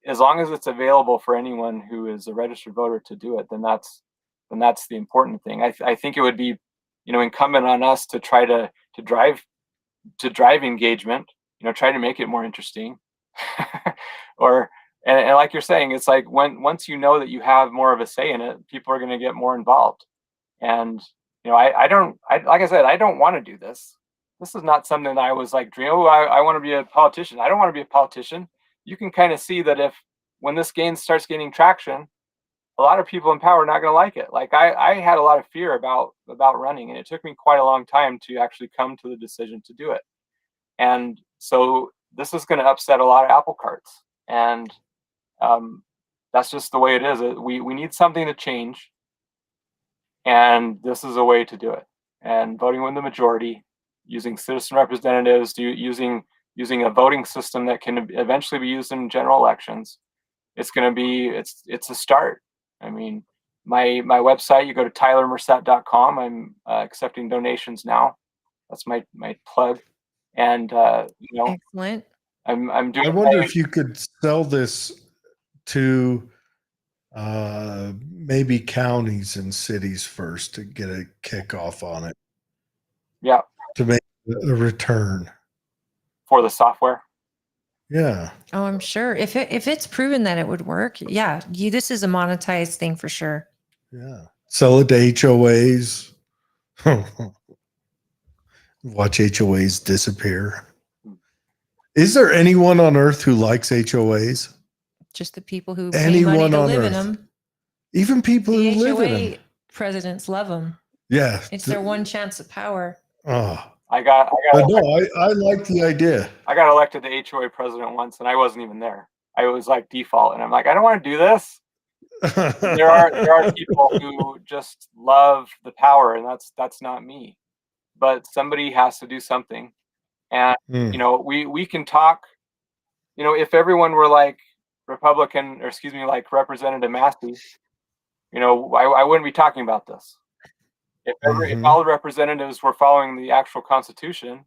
As long as it's available for anyone who is a registered voter to do it, then that's the important thing. I think it would be incumbent on us to try to drive engagement, try to make it more interesting. And like you're saying, it's like once you know that you have more of a say in it, people are going to get more involved. And like I said, I don't want to do this. This is not something that I was like dreaming. Oh, I want to be a politician. I don't want to be a politician. You can kind of see that when this starts gaining traction, a lot of people in power are not going to like it. Like I had a lot of fear about running, and it took me quite a long time to actually come to the decision to do it. And so this is going to upset a lot of apple carts, and that's just the way it is. We need something to change, and this is a way to do it. And voting with the majority, using citizen representatives, using a voting system that can eventually be used in general elections. It's going to be it's a start. I mean, my website, you go to tylermercet.com. I'm accepting donations now. That's my plug. And Excellent. I'm doing. I wonder if you could sell this to maybe counties and cities first to get a kickoff on it. Yeah. To make a return for the software. Yeah. Oh, I'm sure if it's proven that it would work, yeah, this is a monetized thing for sure. Yeah. Sell it to HOAs. Watch HOAs disappear. Is there anyone on earth who likes HOAs? Just the people who pay money to live in them. Even people the who live in HOA them. presidents love them. Yeah. It's their one chance of power. Oh. But no, I like the idea. I got elected the HOA president once, and I wasn't even there. I was like default, and I'm like, I don't want to do this. there are people who just love the power, and that's not me. But somebody has to do something, and we can talk. If everyone were like Republican, or excuse me, like Representative Massey, I wouldn't be talking about this. If all the representatives were following the actual Constitution,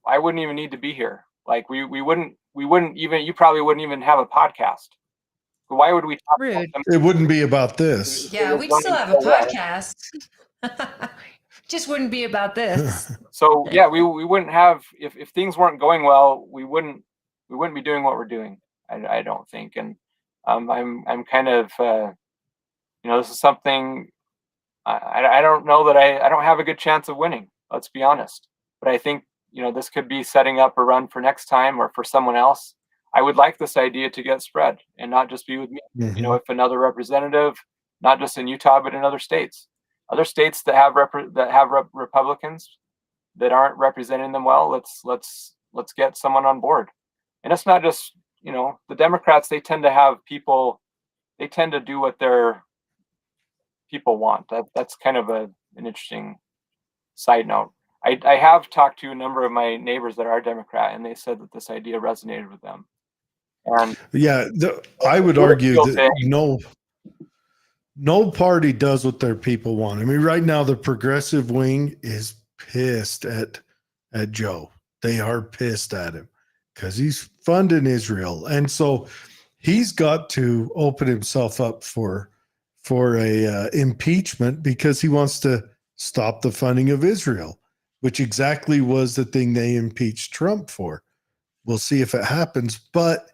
I wouldn't even need to be here. Like we wouldn't even, you probably wouldn't even have a podcast. But why would we talk Rude. about it wouldn't be about this. Yeah, we'd still have a podcast. Just wouldn't be about this. So yeah, we wouldn't have, if things weren't going well, we wouldn't be doing what we're doing. I don't think. And I'm kind of this is something I don't know that I don't have a good chance of winning. Let's be honest. But I think, this could be setting up a run for next time or for someone else. I would like this idea to get spread and not just be with me. If another representative, not just in Utah, but in other states that have Republicans that aren't representing them well, let's get someone on board. And it's not just, the Democrats, they tend to have people, they tend to do what their people want. That's kind of an interesting side note. I have talked to a number of my neighbors that are Democrat, and they said that this idea resonated with them. And yeah, I would argue that no party does what their people want. I mean, right now the progressive wing is pissed at Joe. They are pissed at him because he's funding Israel, and so he's got to open himself up for a impeachment because he wants to stop the funding of Israel, which exactly was the thing they impeached Trump for. We'll see if it happens. But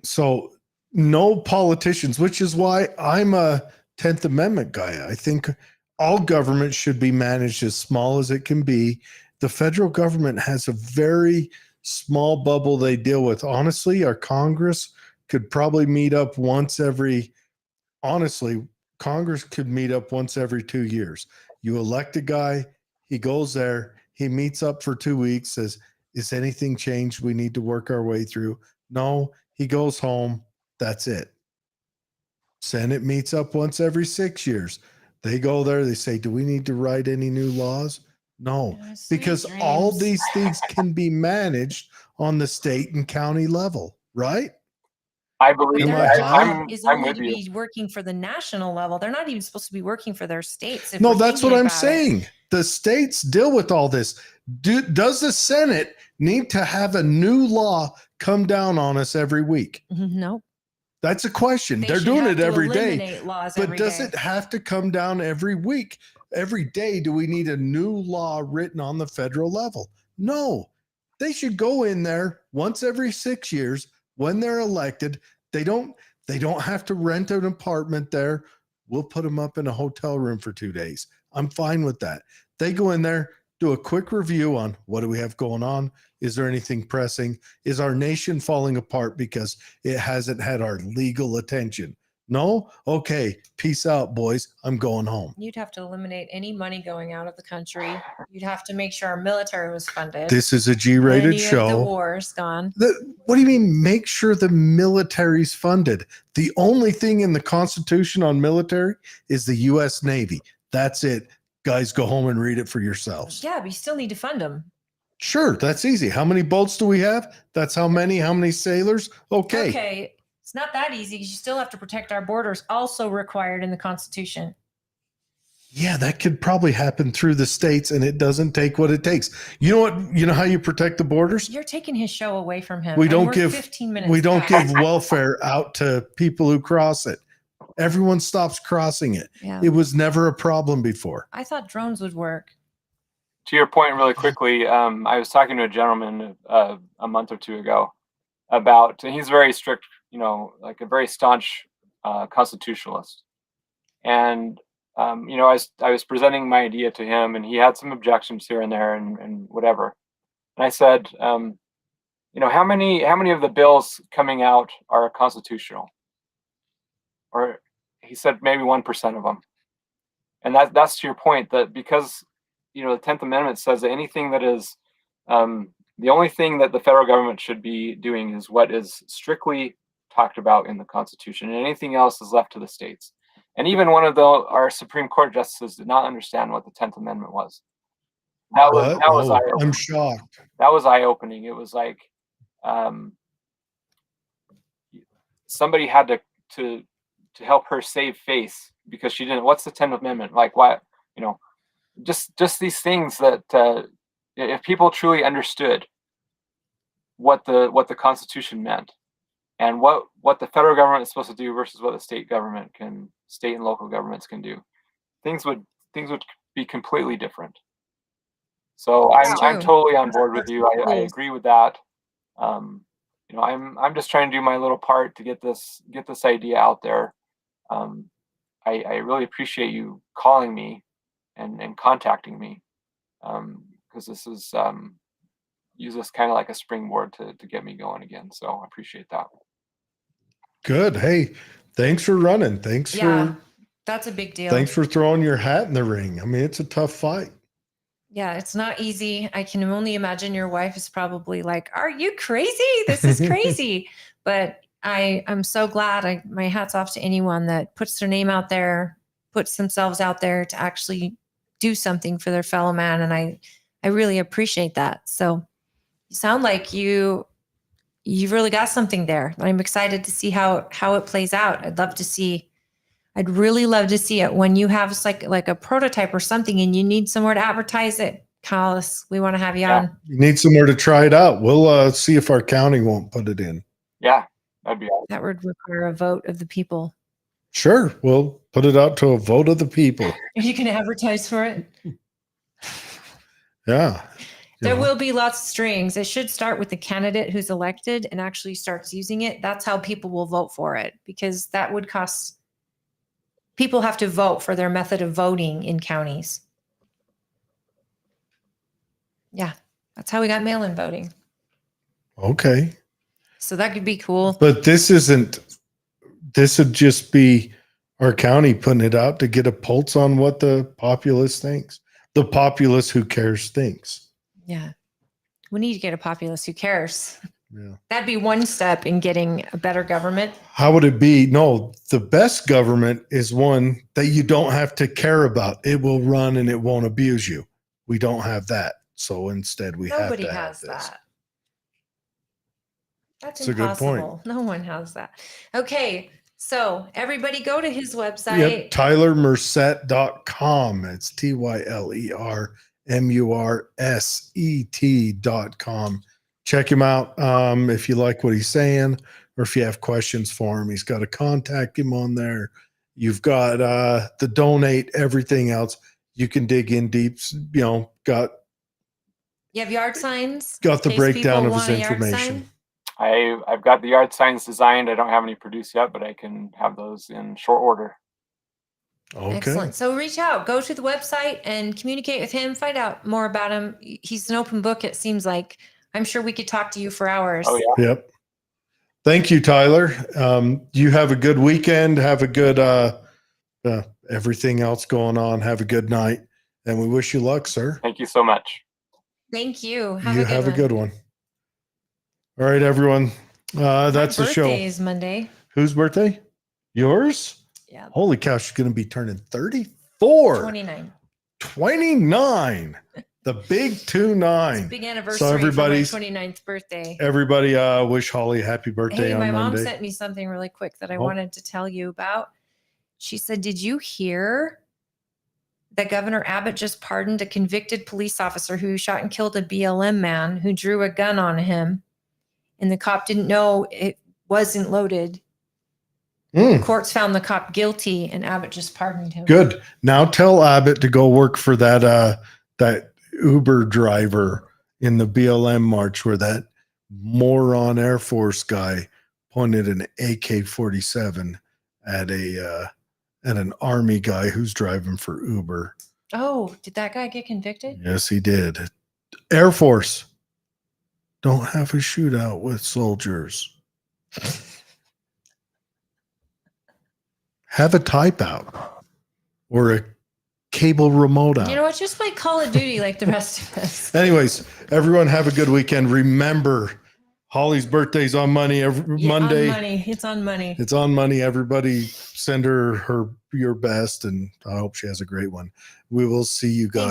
so no politicians, which is why I'm a 10th Amendment guy. I think all government should be managed as small as it can be. The federal government has a very small bubble they deal with. Honestly, our Congress could probably meet up once every Congress could meet up once every 2 years. You elect a guy, he goes there, he meets up for 2 weeks, says, is anything changed we need to work our way through? No, he goes home. That's it. Senate meets up once every 6 years. They go there, they say, do we need to write any new laws? No, because all these things can be managed on the state and county level, right? I believe their job is I'm only with to you. be working for the national level. They're not even supposed to be working for their states. No, that's what I'm saying. The states deal with all this. Does the Senate need to have a new law come down on us every week? No. That's a question. They're doing it every day. But does it have to come down every week? Every day, do we need a new law written on the federal level? No. They should go in there once every 6 years when they're elected. They don't have to rent an apartment there. We'll put them up in a hotel room for 2 days. I'm fine with that. They go in there, do a quick review on what do we have going on? Is there anything pressing? Is our nation falling apart because it hasn't had our legal attention? No? Okay. Peace out, boys. I'm going home. You'd have to eliminate any money going out of the country. You'd have to make sure our military was funded. This is a G-rated Any of show. the wars gone. What do you mean make sure the military's funded? The only thing in the Constitution on military is the U.S. Navy. That's it. Guys, go home and read it for yourselves. Yeah, but you still need to fund them. Sure, that's easy. How many boats do we have? That's how many? How many sailors? Okay. Okay. It's not that easy because you still have to protect our borders, also required in the Constitution. Yeah, that could probably happen through the states, and it doesn't take what it takes. You know what? You know how you protect the borders? You're taking his show away from him. We and don't we're give 15 minutes. we don't past. give welfare out to people who cross it. Everyone stops crossing it. Yeah. It was never a problem before. I thought drones would work. To your point, really quickly, I was talking to a gentleman a month or two ago about, and he's very strict, like a very staunch constitutionalist. And, I was presenting my idea to him, and he had some objections here and there and whatever. And I said, how many of the bills coming out are constitutional? Or he said maybe 1% of them. And that's to your point, that because the 10th Amendment says that anything that is the only thing that the federal government should be doing is what is strictly talked about in the Constitution, and anything else is left to the states. And even one of our Supreme Court justices did not understand what the 10th Amendment was. That was eye-opening. I'm shocked. That was eye-opening. It was like somebody had to help her save face because she didn't. What's the 10th Amendment? Like what? Just these things that if people truly understood what the Constitution meant and what the federal government is supposed to do versus what the state and local governments can do, things would be completely different. So I'm totally on board with you. I agree with that. I'm just trying to do my little part to get this idea out there. I really appreciate you calling me and contacting me, because this is use this kind of like a springboard to get me going again. So I appreciate that. Good. Hey, thanks for running. That's a big deal. Thanks for throwing your hat in the ring. I mean, it's a tough fight. Yeah, it's not easy. I can only imagine your wife is probably like, "Are you crazy? This is crazy." But I'm so glad. My hat's off to anyone that puts their name out there, puts themselves out there to actually do something for their fellow man. And I really appreciate that. So you sound like you've really got something there. I'm excited to see how it plays out. I'd really love to see it when you have like a prototype or something and you need somewhere to advertise it. Call us. We want to have you on. You need somewhere to try it out. We'll see if our county won't put it in. Yeah, that'd be awesome. That would require a vote of the people. Sure. We'll put it out to a vote of the people. You can advertise for it. Yeah. There will be lots of strings. It should start with the candidate who's elected and actually starts using it. That's how people will vote for it, because that would cost. People have to vote for their method of voting in counties. Yeah, that's how we got mail-in voting. Okay. So that could be cool. But this would just be our county putting it out to get a pulse on what the populace thinks. The populace who cares thinks. Yeah. We need to get a populace who cares. Yeah. That'd be one step in getting a better government. How would it be? No, the best government is one that you don't have to care about. It will run and it won't abuse you. We don't have that. So instead Nobody have to has have this. that. That's a good point. impossible. No one has that. Okay. So everybody go to his website. Yep, TylerMurset.com. It's TylerMurset.com. Check him out if you like what he's saying, or if you have questions for him. He's got a contact him on there. You've got the donate, everything else. You can dig in deep. You have yard signs. Got the in case breakdown people of his want a yard information. sign. I've got the yard signs designed. I don't have any produced yet, but I can have those in short order. Okay. Excellent. So reach out, go to the website and communicate with him. Find out more about him. He's an open book. It seems like. I'm sure we could talk to you for hours. Oh yeah. Yep. Thank you, Tyler. You have a good weekend. Have a good everything else going on. Have a good night. And we wish you luck, sir. Thank you so much. Thank you. Have a good one. All right, everyone. That's the show. Birthday is Monday. Whose birthday? Yours? Yeah. Holy cow, she's going to be turning 34. 29. 29. The big 29. Big anniversary So everybody's for my 29th birthday. Everybody wish Holly happy birthday Hey, on my mom Monday. sent me something really quick that I Oh. wanted to tell you about. She said, "Did you hear that Governor Abbott just pardoned a convicted police officer who shot and killed a BLM man who drew a gun on him, and the cop didn't know it wasn't loaded? Courts found the cop guilty, and Abbott just pardoned him." Good. Now tell Abbott to go work for that Uber driver in the BLM march where that moron Air Force guy pointed an AK-47 at an Army guy who's driving for Uber. Oh, did that guy get convicted? Yes, he did. Air Force, don't have a shootout with soldiers. Have a type out or a cable remote out. You know what? Just play Call of Duty like the rest of us. Anyways, everyone have a good weekend. Remember, Holly's birthday's on Monday. Monday. On money. It's on money. It's on Monday. Everybody send her your best, and I hope she has a great one. We will see you guys.